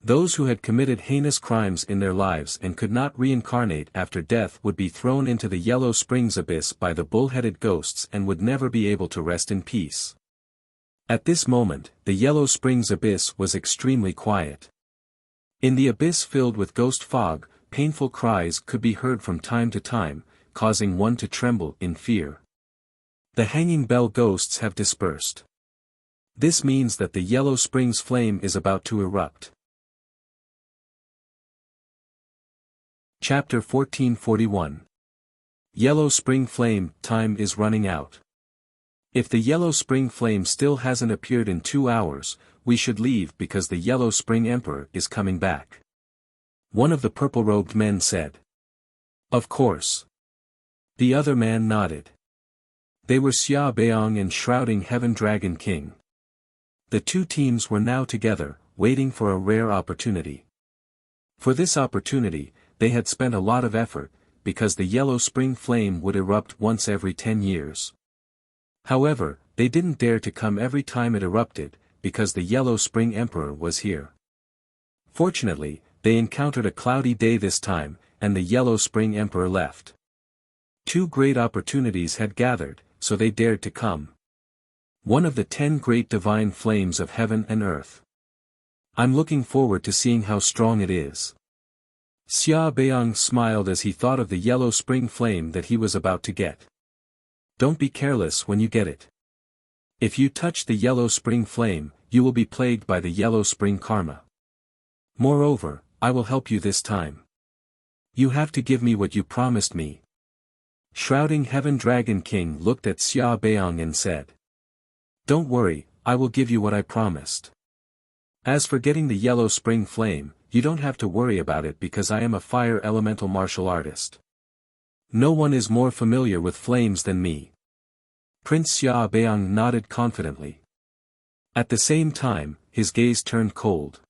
Those who had committed heinous crimes in their lives and could not reincarnate after death would be thrown into the Yellow Springs abyss by the bull-headed ghosts and would never be able to rest in peace. At this moment, the Yellow Springs abyss was extremely quiet. In the abyss filled with ghost fog, painful cries could be heard from time to time, causing one to tremble in fear. The hanging bell ghosts have dispersed. This means that the Yellow Springs flame is about to erupt. Chapter 1441. Yellow Spring Flame, time is running out. If the Yellow Spring Flame still hasn't appeared in 2 hours, we should leave because the Yellow Spring Emperor is coming back. One of the purple-robed men said. Of course. The other man nodded. They were Xia Beong and Shrouding Heaven Dragon King. The two teams were now together, waiting for a rare opportunity. For this opportunity, they had spent a lot of effort, because the Yellow Spring Flame would erupt once every 10 years. However, they didn't dare to come every time it erupted, because the Yellow Spring Emperor was here. Fortunately, they encountered a cloudy day this time, and the Yellow Spring Emperor left. 2 great opportunities had gathered, so they dared to come. One of the 10 great divine flames of heaven and earth. I'm looking forward to seeing how strong it is. Xia Beong smiled as he thought of the Yellow Spring Flame that he was about to get. Don't be careless when you get it. If you touch the Yellow Spring Flame, you will be plagued by the Yellow Spring Karma. Moreover, I will help you this time. You have to give me what you promised me. Shrouding Heaven Dragon King looked at Xia Beong and said. Don't worry, I will give you what I promised. As for getting the Yellow Spring Flame, you don't have to worry about it because I am a fire elemental martial artist. No one is more familiar with flames than me. Prince Xia Beong nodded confidently. At the same time, his gaze turned cold.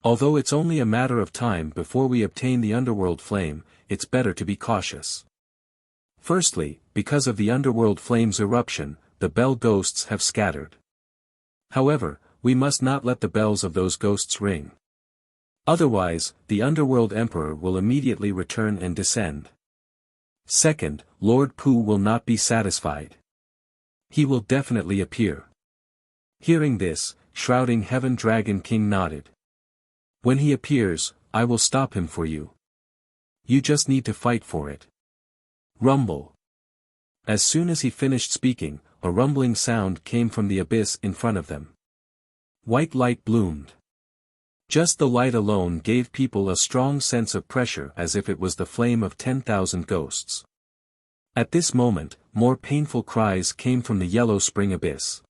Although it's only a matter of time before we obtain the underworld flame, it's better to be cautious. Firstly, because of the underworld flame's eruption, the bell ghosts have scattered. However, we must not let the bells of those ghosts ring. Otherwise, the underworld emperor will immediately return and descend. Second, Lord Pu will not be satisfied. He will definitely appear. Hearing this, Shrouding Heaven Dragon King nodded. When he appears, I will stop him for you. You just need to fight for it. Rumble. As soon as he finished speaking, a rumbling sound came from the abyss in front of them. White light bloomed. Just the light alone gave people a strong sense of pressure as if it was the flame of 10,000 ghosts. At this moment, more painful cries came from the Yellow Spring abyss.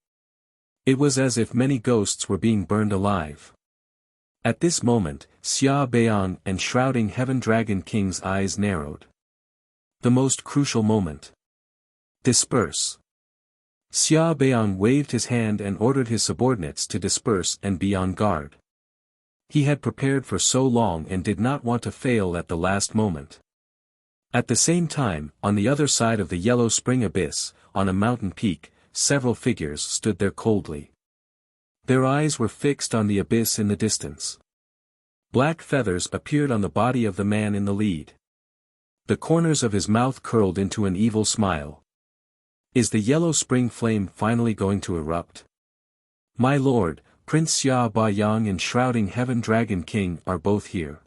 It was as if many ghosts were being burned alive. At this moment, Xia Beong and Shrouding Heaven Dragon King's eyes narrowed. The most crucial moment. Disperse. Xia Beong waved his hand and ordered his subordinates to disperse and be on guard. He had prepared for so long and did not want to fail at the last moment. At the same time, on the other side of the Yellow Spring abyss, on a mountain peak, several figures stood there coldly. Their eyes were fixed on the abyss in the distance. Black feathers appeared on the body of the man in the lead. The corners of his mouth curled into an evil smile. Is the Yellow Spring Flame finally going to erupt? My lord, Prince Xia Beong and Shrouding Heaven Dragon King are both here.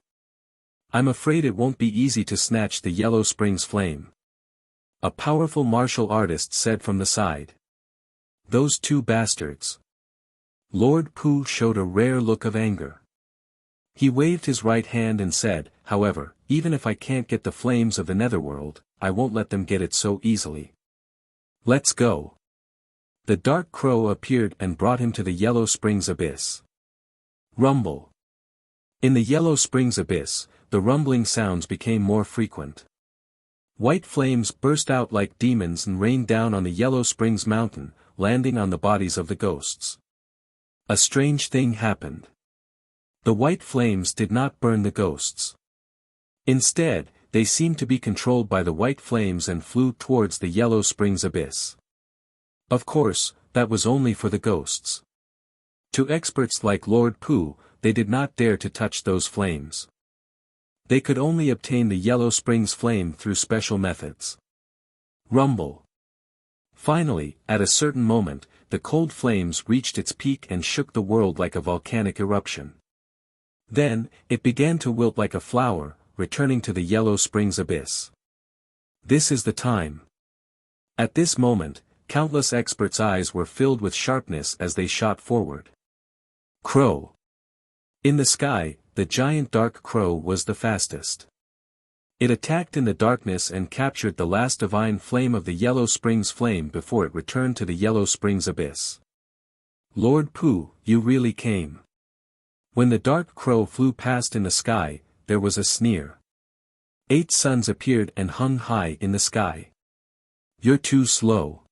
I'm afraid it won't be easy to snatch the Yellow Springs Flame. A powerful martial artist said from the side. Those 2 bastards. Lord Pu showed a rare look of anger. He waved his right hand and said, however, even if I can't get the flames of the netherworld, I won't let them get it so easily. Let's go. The dark crow appeared and brought him to the Yellow Springs abyss. Rumble. In the Yellow Springs abyss, the rumbling sounds became more frequent. White flames burst out like demons and rained down on the Yellow Springs mountain, landing on the bodies of the ghosts. A strange thing happened. The white flames did not burn the ghosts. Instead, they seemed to be controlled by the white flames and flew towards the Yellow Springs abyss. Of course, that was only for the ghosts. To experts like Lord Pu, they did not dare to touch those flames. They could only obtain the Yellow Springs flame through special methods. Rumble. Finally, at a certain moment, the cold flames reached its peak and shook the world like a volcanic eruption. Then, it began to wilt like a flower, returning to the Yellow Springs abyss. This is the time. At this moment, countless experts' eyes were filled with sharpness as they shot forward. Crow. In the sky, the giant dark crow was the fastest. It attacked in the darkness and captured the last divine flame of the Yellow Springs flame before it returned to the Yellow Springs abyss. Lord Pu, you really came. When the dark crow flew past in the sky, there was a sneer. 8 suns appeared and hung high in the sky. You're too slow.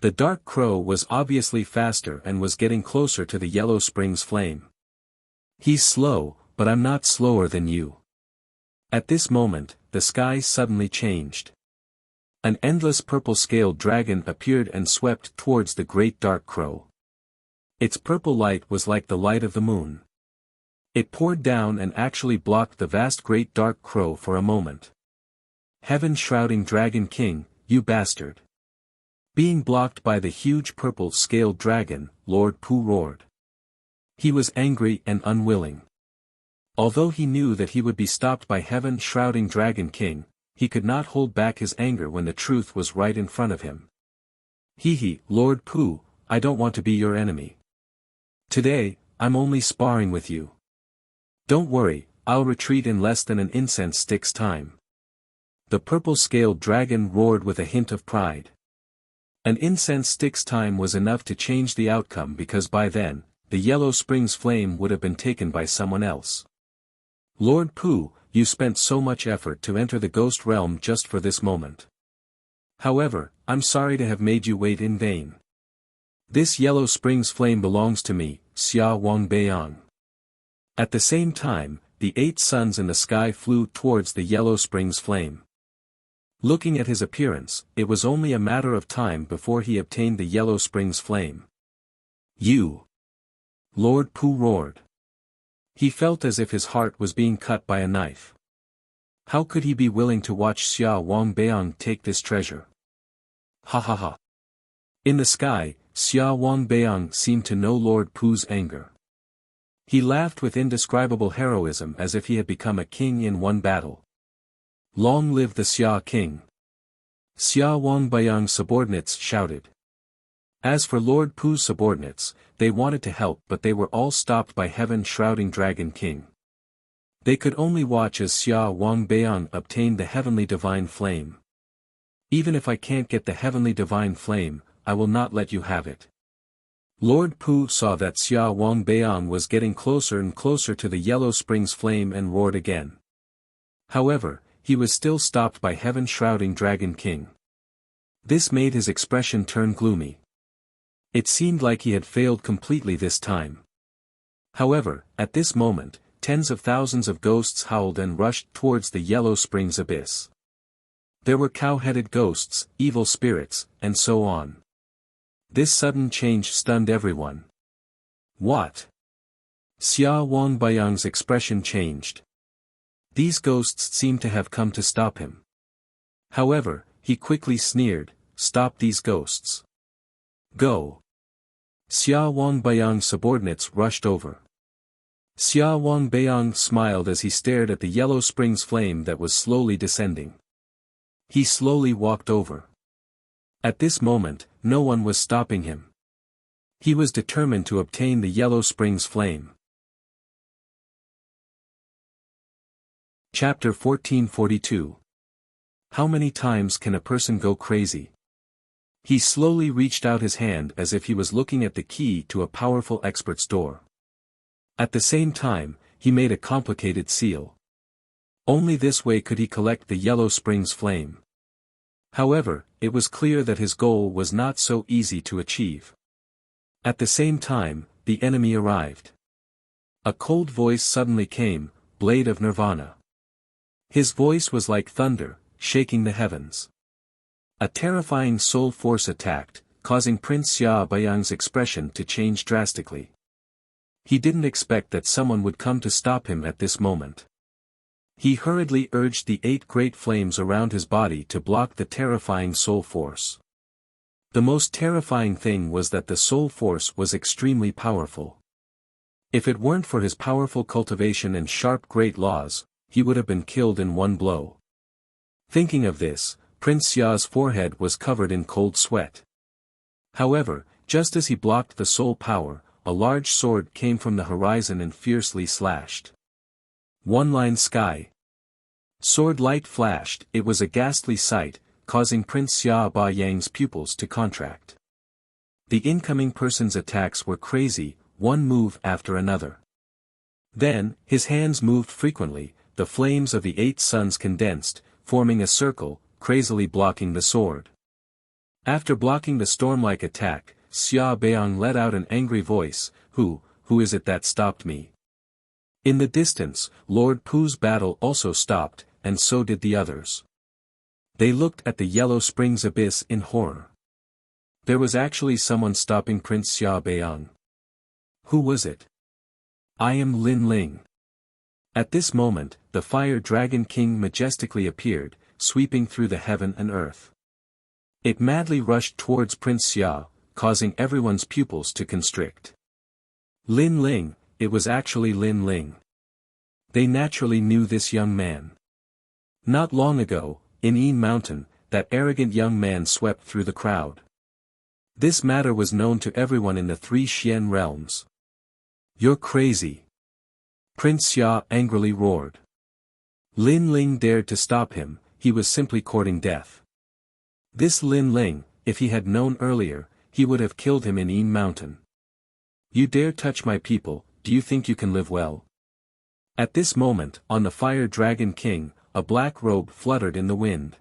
The dark crow was obviously faster and was getting closer to the Yellow Springs flame. He's slow, but I'm not slower than you. At this moment, the sky suddenly changed. An endless purple-scaled dragon appeared and swept towards the great dark crow. Its purple light was like the light of the moon. It poured down and actually blocked the vast great dark crow for a moment. Heaven-shrouding Dragon King, you bastard. Being blocked by the huge purple-scaled dragon, Lord Pu roared. He was angry and unwilling. Although he knew that he would be stopped by heaven-shrouding Dragon King, he could not hold back his anger when the truth was right in front of him. Hee, Lord Pu, I don't want to be your enemy. Today, I'm only sparring with you. Don't worry, I'll retreat in less than an incense stick's time. The purple-scaled dragon roared with a hint of pride. An incense stick's time was enough to change the outcome because by then, the Yellow Springs flame would have been taken by someone else. Lord Pu, you spent so much effort to enter the ghost realm just for this moment. However, I'm sorry to have made you wait in vain. This Yellow Springs flame belongs to me, Xia Wangbeiyang. At the same time, the 8 suns in the sky flew towards the Yellow Springs flame. Looking at his appearance, it was only a matter of time before he obtained the Yellow Springs flame. You! Lord Pu roared. He felt as if his heart was being cut by a knife. How could he be willing to watch Xia Wangbeiyang take this treasure? Ha ha ha. In the sky, Xia Wangbeiyang seemed to know Lord Pu's anger. He laughed with indescribable heroism as if he had become a king in one battle. Long live the Xia King! Xia Wangbeiyang's subordinates shouted. As for Lord Pu's subordinates, they wanted to help but they were all stopped by heaven-shrouding Dragon King. They could only watch as Xia Wangbeiyang obtained the heavenly divine flame. Even if I can't get the heavenly divine flame, I will not let you have it. Lord Pu saw that Xia Wangbeiyang was getting closer and closer to the Yellow Springs flame and roared again. However, he was still stopped by heaven-shrouding Dragon King. This made his expression turn gloomy. It seemed like he had failed completely this time. However, at this moment, tens of thousands of ghosts howled and rushed towards the Yellow Springs abyss. There were cow-headed ghosts, evil spirits, and so on. This sudden change stunned everyone. What? Xia Wangbeiyang's expression changed. These ghosts seemed to have come to stop him. However, he quickly sneered, "Stop these ghosts. Go." Xia Wangbeiyang's subordinates rushed over. Xia Wangbeiyang smiled as he stared at the Yellow Springs flame that was slowly descending. He slowly walked over. At this moment, no one was stopping him. He was determined to obtain the Yellow Springs flame. Chapter 1442. How many times can a person go crazy? He slowly reached out his hand as if he was looking at the key to a powerful expert's door. At the same time, he made a complicated seal. Only this way could he collect the Yellow Springs flame. However, it was clear that his goal was not so easy to achieve. At the same time, the enemy arrived. A cold voice suddenly came, "Blade of Nirvana." His voice was like thunder, shaking the heavens. A terrifying soul force attacked, causing Prince Xia Beiyang's expression to change drastically. He didn't expect that someone would come to stop him at this moment. He hurriedly urged the 8 great flames around his body to block the terrifying soul force. The most terrifying thing was that the soul force was extremely powerful. If it weren't for his powerful cultivation and sharp great laws, he would have been killed in one blow. Thinking of this, Prince Xia's forehead was covered in cold sweat. However, just as he blocked the soul power, a large sword came from the horizon and fiercely slashed. One-line sky. Sword light flashed. It was a ghastly sight, causing Prince Xia Ba Yang's pupils to contract. The incoming person's attacks were crazy, one move after another. Then, his hands moved frequently, the flames of the 8 suns condensed, forming a circle, crazily blocking the sword. After blocking the storm-like attack, Xia Beiyang let out an angry voice, Who is it that stopped me? In the distance, Lord Pu's battle also stopped, and so did the others. They looked at the Yellow Springs abyss in horror. There was actually someone stopping Prince Xia Beiyang. Who was it? I am Lin Ling. At this moment, the Fire Dragon King majestically appeared, sweeping through the heaven and earth. It madly rushed towards Prince Xia, causing everyone's pupils to constrict. Lin Ling, it was actually Lin Ling. They naturally knew this young man. Not long ago, in Yin Mountain, that arrogant young man swept through the crowd. This matter was known to everyone in the 3 Xian realms. You're crazy. Prince Xia angrily roared. Lin Ling dared to stop him, he was simply courting death. This Lin Ling, if he had known earlier, he would have killed him in Yin Mountain. You dare touch my people, do you think you can live well? At this moment, on the Fire Dragon King, a black robe fluttered in the wind.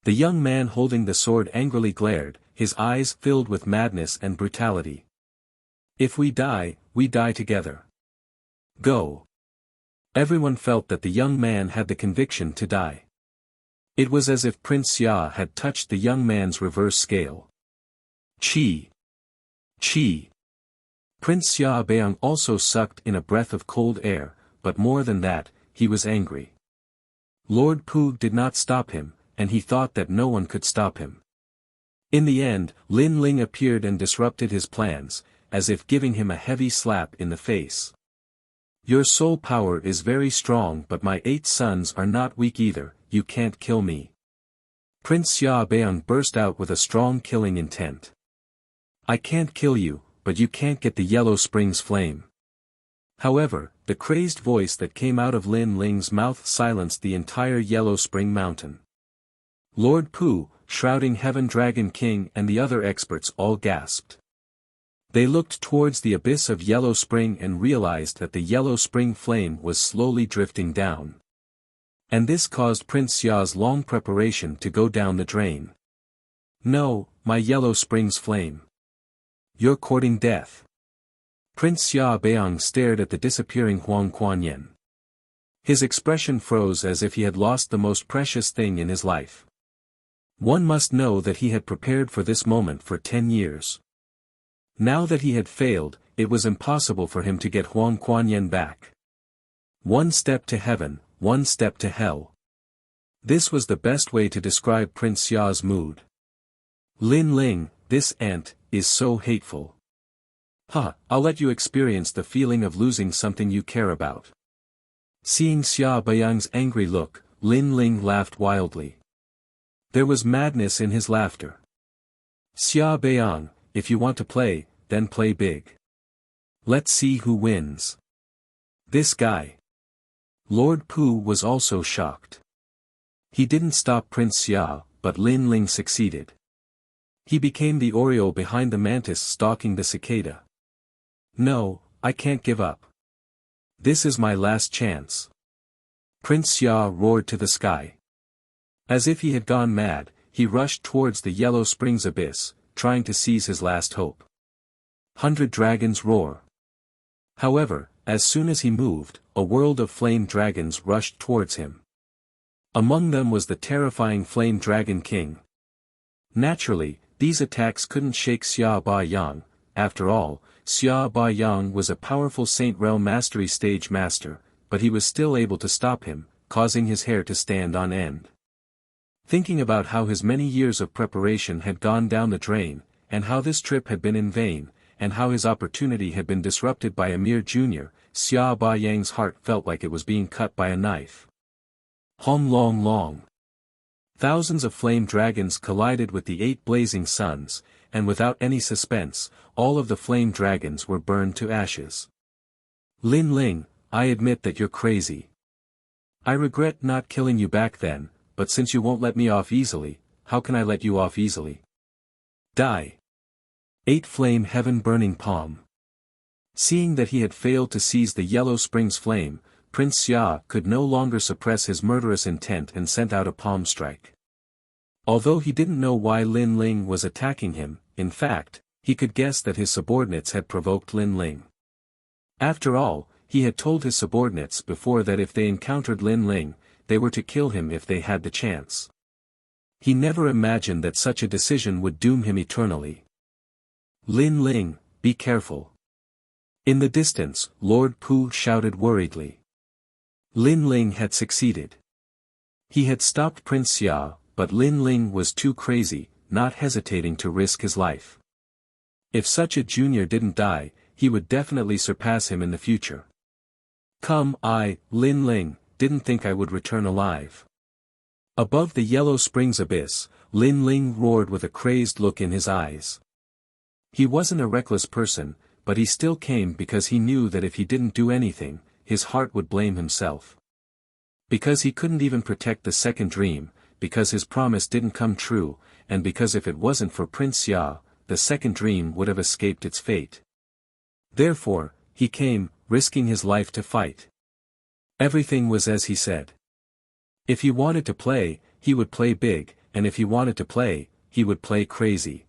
The young man holding the sword angrily glared, his eyes filled with madness and brutality. If we die together. Go. Everyone felt that the young man had the conviction to die. It was as if Prince Xia had touched the young man's reverse scale. Qi. Qi. Prince Xia Beiyang also sucked in a breath of cold air, but more than that, he was angry. Lord Pu did not stop him, and he thought that no one could stop him. In the end, Lin Ling appeared and disrupted his plans, as if giving him a heavy slap in the face. Your soul power is very strong, but my 8 sons are not weak either, you can't kill me. Prince Xia Beiyang burst out with a strong killing intent. I can't kill you, but you can't get the Yellow Springs flame. However, the crazed voice that came out of Lin Ling's mouth silenced the entire Yellow Spring Mountain. Lord Pu, Shrouding Heaven Dragon King and the other experts all gasped. They looked towards the abyss of Yellow Spring and realized that the Yellow Spring flame was slowly drifting down. And this caused Prince Xia's long preparation to go down the drain. No, my Yellow Springs flame. You're courting death. Prince Xia Beiyang stared at the disappearing Huang Kuan-yen. His expression froze as if he had lost the most precious thing in his life. One must know that he had prepared for this moment for 10 years. Now that he had failed, it was impossible for him to get Huang Kuan-yen back. One step to heaven, one step to hell. This was the best way to describe Prince Xia's mood. Lin Ling, this ant, is so hateful. I'll let you experience the feeling of losing something you care about. Seeing Xia Beiyang's angry look, Lin Ling laughed wildly. There was madness in his laughter. Xia Beiyang, if you want to play, then play big. Let's see who wins. This guy. Lord Pu was also shocked. He didn't stop Prince Xia, but Lin Ling succeeded. He became the oriole behind the mantis stalking the cicada. No, I can't give up. This is my last chance. Prince Xia roared to the sky. As if he had gone mad, he rushed towards the Yellow Springs abyss, trying to seize his last hope. 100 dragons roar. However, as soon as he moved, a world of flame dragons rushed towards him. Among them was the terrifying Flame Dragon King. Naturally, these attacks couldn't shake Xia Ba Yang, after all, Xia Ba Yang was a powerful Saint Realm Mastery stage master, but he was still able to stop him, causing his hair to stand on end. Thinking about how his many years of preparation had gone down the drain, and how this trip had been in vain, and how his opportunity had been disrupted by a mere junior, Xia Ba Yang's heart felt like it was being cut by a knife. Hom Long Long. Thousands of flame dragons collided with the 8 blazing suns, and without any suspense, all of the flame dragons were burned to ashes. Lin Ling, I admit that you're crazy. I regret not killing you back then, but since you won't let me off easily, how can I let you off easily? Die. 8 flame heaven burning palm. Seeing that he had failed to seize the Yellow Springs flame, Prince Xia could no longer suppress his murderous intent and sent out a palm strike. Although he didn't know why Lin Ling was attacking him, in fact, he could guess that his subordinates had provoked Lin Ling. After all, he had told his subordinates before that if they encountered Lin Ling, they were to kill him if they had the chance. He never imagined that such a decision would doom him eternally. Lin Ling, be careful. In the distance, Lord Pu shouted worriedly. Lin Ling had succeeded. He had stopped Prince Xia, but Lin Ling was too crazy, not hesitating to risk his life. If such a junior didn't die, he would definitely surpass him in the future. Come, Lin Ling, didn't think I would return alive. Above the Yellow Springs abyss, Lin Ling roared with a crazed look in his eyes. He wasn't a reckless person, but he still came because he knew that if he didn't do anything, his heart would blame himself. Because he couldn't even protect the second dream, because his promise didn't come true, and because if it wasn't for Prince Xia, the second dream would have escaped its fate. Therefore, he came, risking his life to fight. Everything was as he said. If he wanted to play, he would play big, and if he wanted to play, he would play crazy.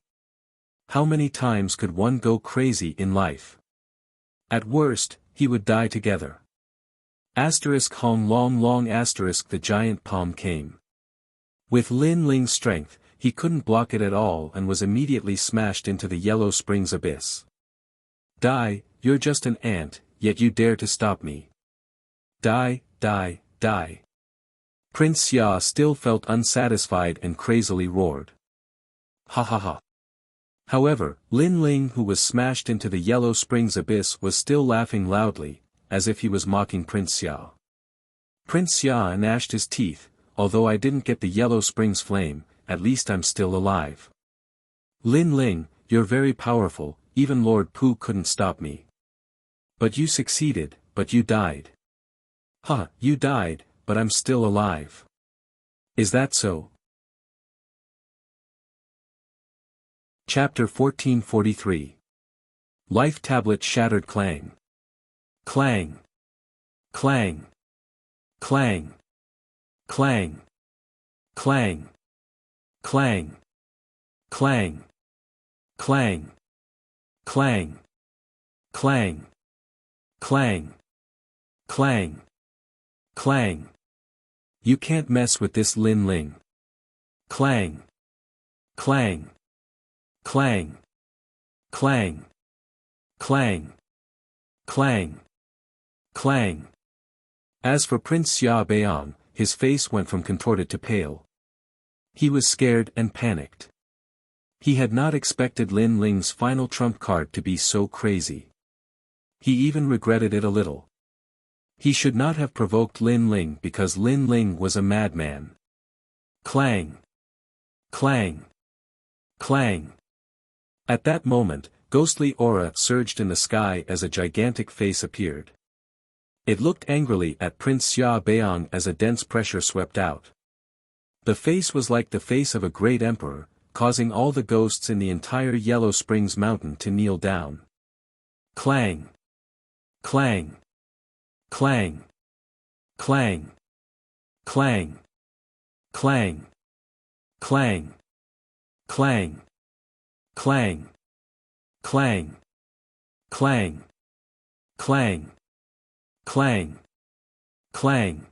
How many times could one go crazy in life? At worst, he would die together. Hong Long Long the giant palm came. With Lin Ling's strength, he couldn't block it at all and was immediately smashed into the Yellow Springs abyss. Die, you're just an ant, yet you dare to stop me. Die, die, die. Prince Xia still felt unsatisfied and crazily roared. Ha ha ha. However, Lin Ling, who was smashed into the Yellow Springs abyss, was still laughing loudly, as if he was mocking Prince Xia. Prince Xia gnashed his teeth, although I didn't get the Yellow Springs flame, at least I'm still alive. Lin Ling, you're very powerful, even Lord Pu couldn't stop me. But you succeeded, but you died. You died, but I'm still alive. Is that so? Chapter 1443. Life Tablet Shattered Clang. Clang. Clang. Clang. Clang. Clang. Clang. Clang. Clang. Clang. Clang. Clang. Clang. Clang. You can't mess with this, Lin Ling. Clang. Clang. Clang. Clang. Clang. Clang. Clang. As for Prince Xia Beiyang, his face went from contorted to pale. He was scared and panicked. He had not expected Lin Ling's final trump card to be so crazy. He even regretted it a little. He should not have provoked Lin Ling because Lin Ling was a madman. Clang. Clang. Clang. At that moment, ghostly aura surged in the sky as a gigantic face appeared. It looked angrily at Prince Xia Beiyang as a dense pressure swept out. The face was like the face of a great emperor, causing all the ghosts in the entire Yellow Springs mountain to kneel down. Clang. Clang. Clang. Clang. Clang. Clang. Clang. Clang. Clang. Clang. Clang. Clang. Clang. Clang.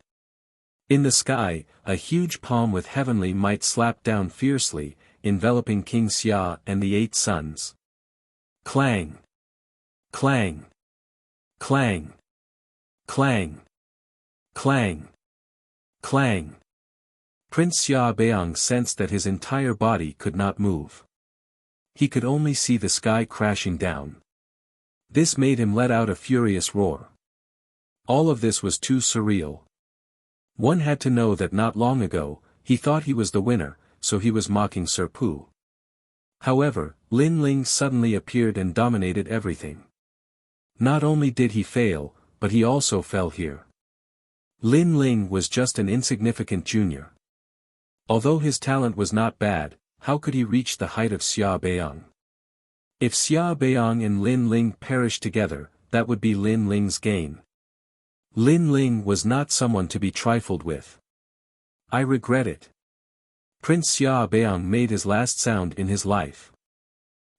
In the sky, a huge palm with heavenly might slapped down fiercely, enveloping King Xia and the 8 suns. Clang. Clang. Clang. Clang. Clang. Clang. Prince Xia Beang sensed that his entire body could not move. He could only see the sky crashing down. This made him let out a furious roar. All of this was too surreal. One had to know that not long ago, he thought he was the winner, so he was mocking Sir Pu. However, Lin Ling suddenly appeared and dominated everything. Not only did he fail, but he also fell here. Lin Ling was just an insignificant junior. Although his talent was not bad, how could he reach the height of Xia Beang? If Xia Beang and Lin Ling perished together, that would be Lin Ling's gain. Lin Ling was not someone to be trifled with. I regret it. Prince Xia Beang made his last sound in his life.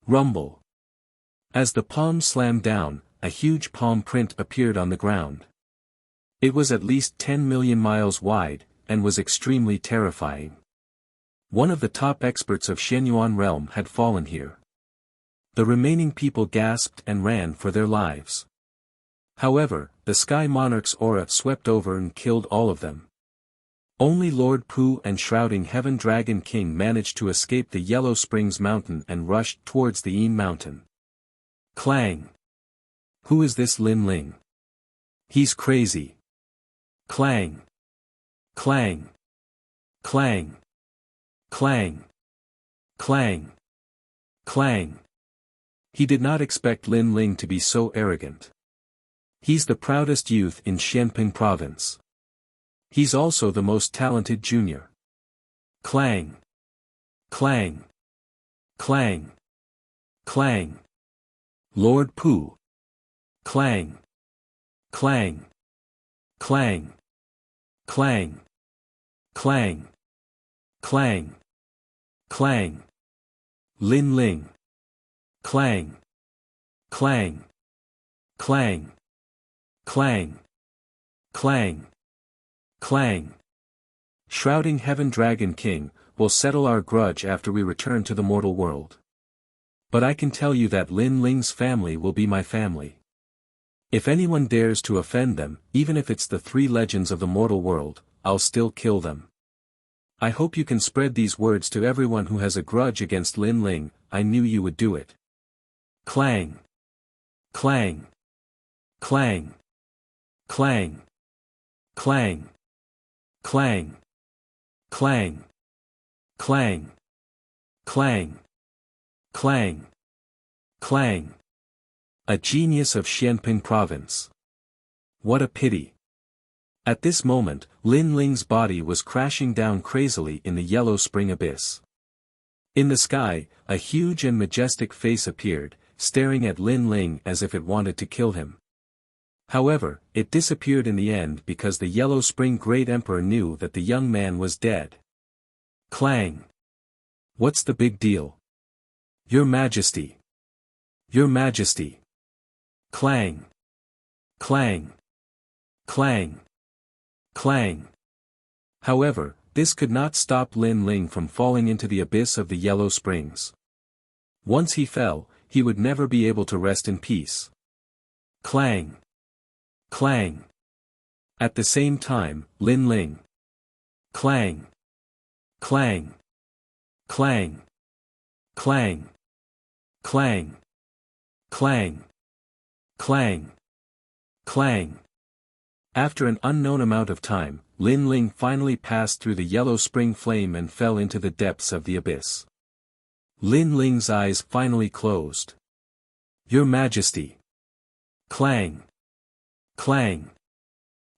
Rumble. As the palm slammed down, a huge palm print appeared on the ground. It was at least 10 million miles wide, and was extremely terrifying. One of the top experts of Shenyuan realm had fallen here. The remaining people gasped and ran for their lives. However, the Sky Monarch's aura swept over and killed all of them. Only Lord Pu and Shrouding Heaven Dragon King managed to escape the Yellow Springs Mountain and rushed towards the Eam Mountain. Clang. Who is this Lin Ling? He's crazy. Clang. Clang. Clang. Clang. Clang. Clang. He did not expect Lin Ling to be so arrogant. He's the proudest youth in Xianping province. He's also the most talented junior. Clang. Clang. Clang. Clang. Lord Pu. Clang. Clang. Clang. Clang. Clang. Clang. Clang. Lin Ling. Clang. Clang. Clang. Clang. Clang. Clang. Shrouding Heaven Dragon King, we'll settle our grudge after we return to the mortal world. But I can tell you that Lin Ling's family will be my family. If anyone dares to offend them, even if it's the 3 legends of the mortal world, I'll still kill them. I hope you can spread these words to everyone who has a grudge against Lin Ling. I knew you would do it. Clang. Clang. Clang. Clang. Clang. Clang. Clang. Clang. Clang. Clang. Clang. A genius of Xianping province. What a pity. At this moment, Lin Ling's body was crashing down crazily in the Yellow Spring abyss. In the sky, a huge and majestic face appeared, staring at Lin Ling as if it wanted to kill him. However, it disappeared in the end because the Yellow Spring Great Emperor knew that the young man was dead. Clang. What's the big deal? Your Majesty. Your Majesty. Clang. Clang. Clang. Clang. However, this could not stop Lin Ling from falling into the abyss of the Yellow Springs. Once he fell, he would never be able to rest in peace. Clang. Clang. At the same time, Lin Ling. Clang. Clang. Clang. Clang. Clang. Clang. Clang. Clang. After an unknown amount of time, Lin Ling finally passed through the Yellow Spring flame and fell into the depths of the abyss. Lin Ling's eyes finally closed. Your Majesty. Clang. Clang.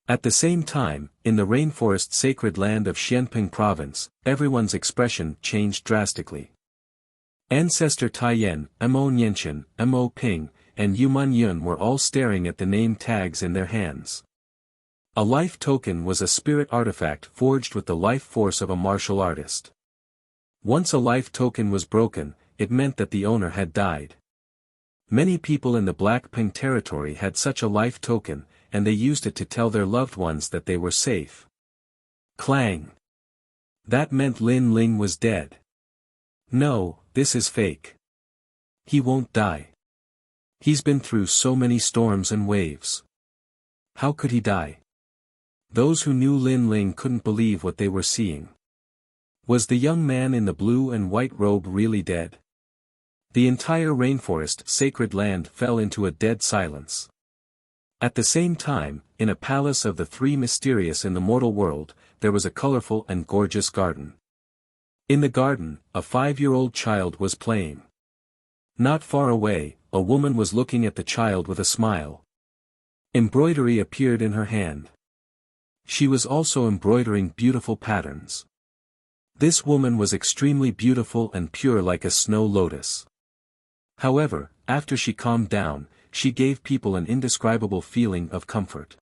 At the same time, in the rainforest sacred land of Xianping province, everyone's expression changed drastically. Ancestor Taiyan, Mo Nianchen, Mo Ping, and Yuman Yun were all staring at the name tags in their hands. A life token was a spirit artifact forged with the life force of a martial artist. Once a life token was broken, it meant that the owner had died. Many people in the Blackping territory had such a life token, and they used it to tell their loved ones that they were safe. Clang. That meant Lin Ling was dead. No, this is fake. He won't die. He's been through so many storms and waves. How could he die? Those who knew Lin Ling couldn't believe what they were seeing. Was the young man in the blue and white robe really dead? The entire rainforest sacred land fell into a dead silence. At the same time, in a palace of the three mysterious in the mortal world, there was a colorful and gorgeous garden. In the garden, a 5-year-old child was playing. Not far away, a woman was looking at the child with a smile. Embroidery appeared in her hand. She was also embroidering beautiful patterns. This woman was extremely beautiful and pure like a snow lotus. However, after she calmed down, she gave people an indescribable feeling of comfort.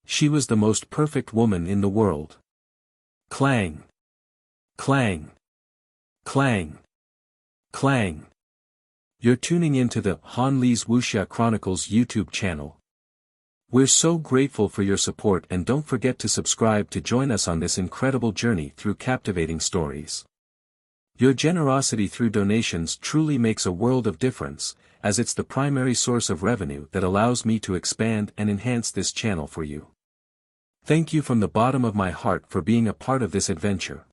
She was the most perfect woman in the world. Clang! Clang! Clang! Clang! You're tuning into the Han Li's Wuxia Chronicles YouTube channel. We're so grateful for your support, and don't forget to subscribe to join us on this incredible journey through captivating stories. Your generosity through donations truly makes a world of difference, as it's the primary source of revenue that allows me to expand and enhance this channel for you. Thank you from the bottom of my heart for being a part of this adventure.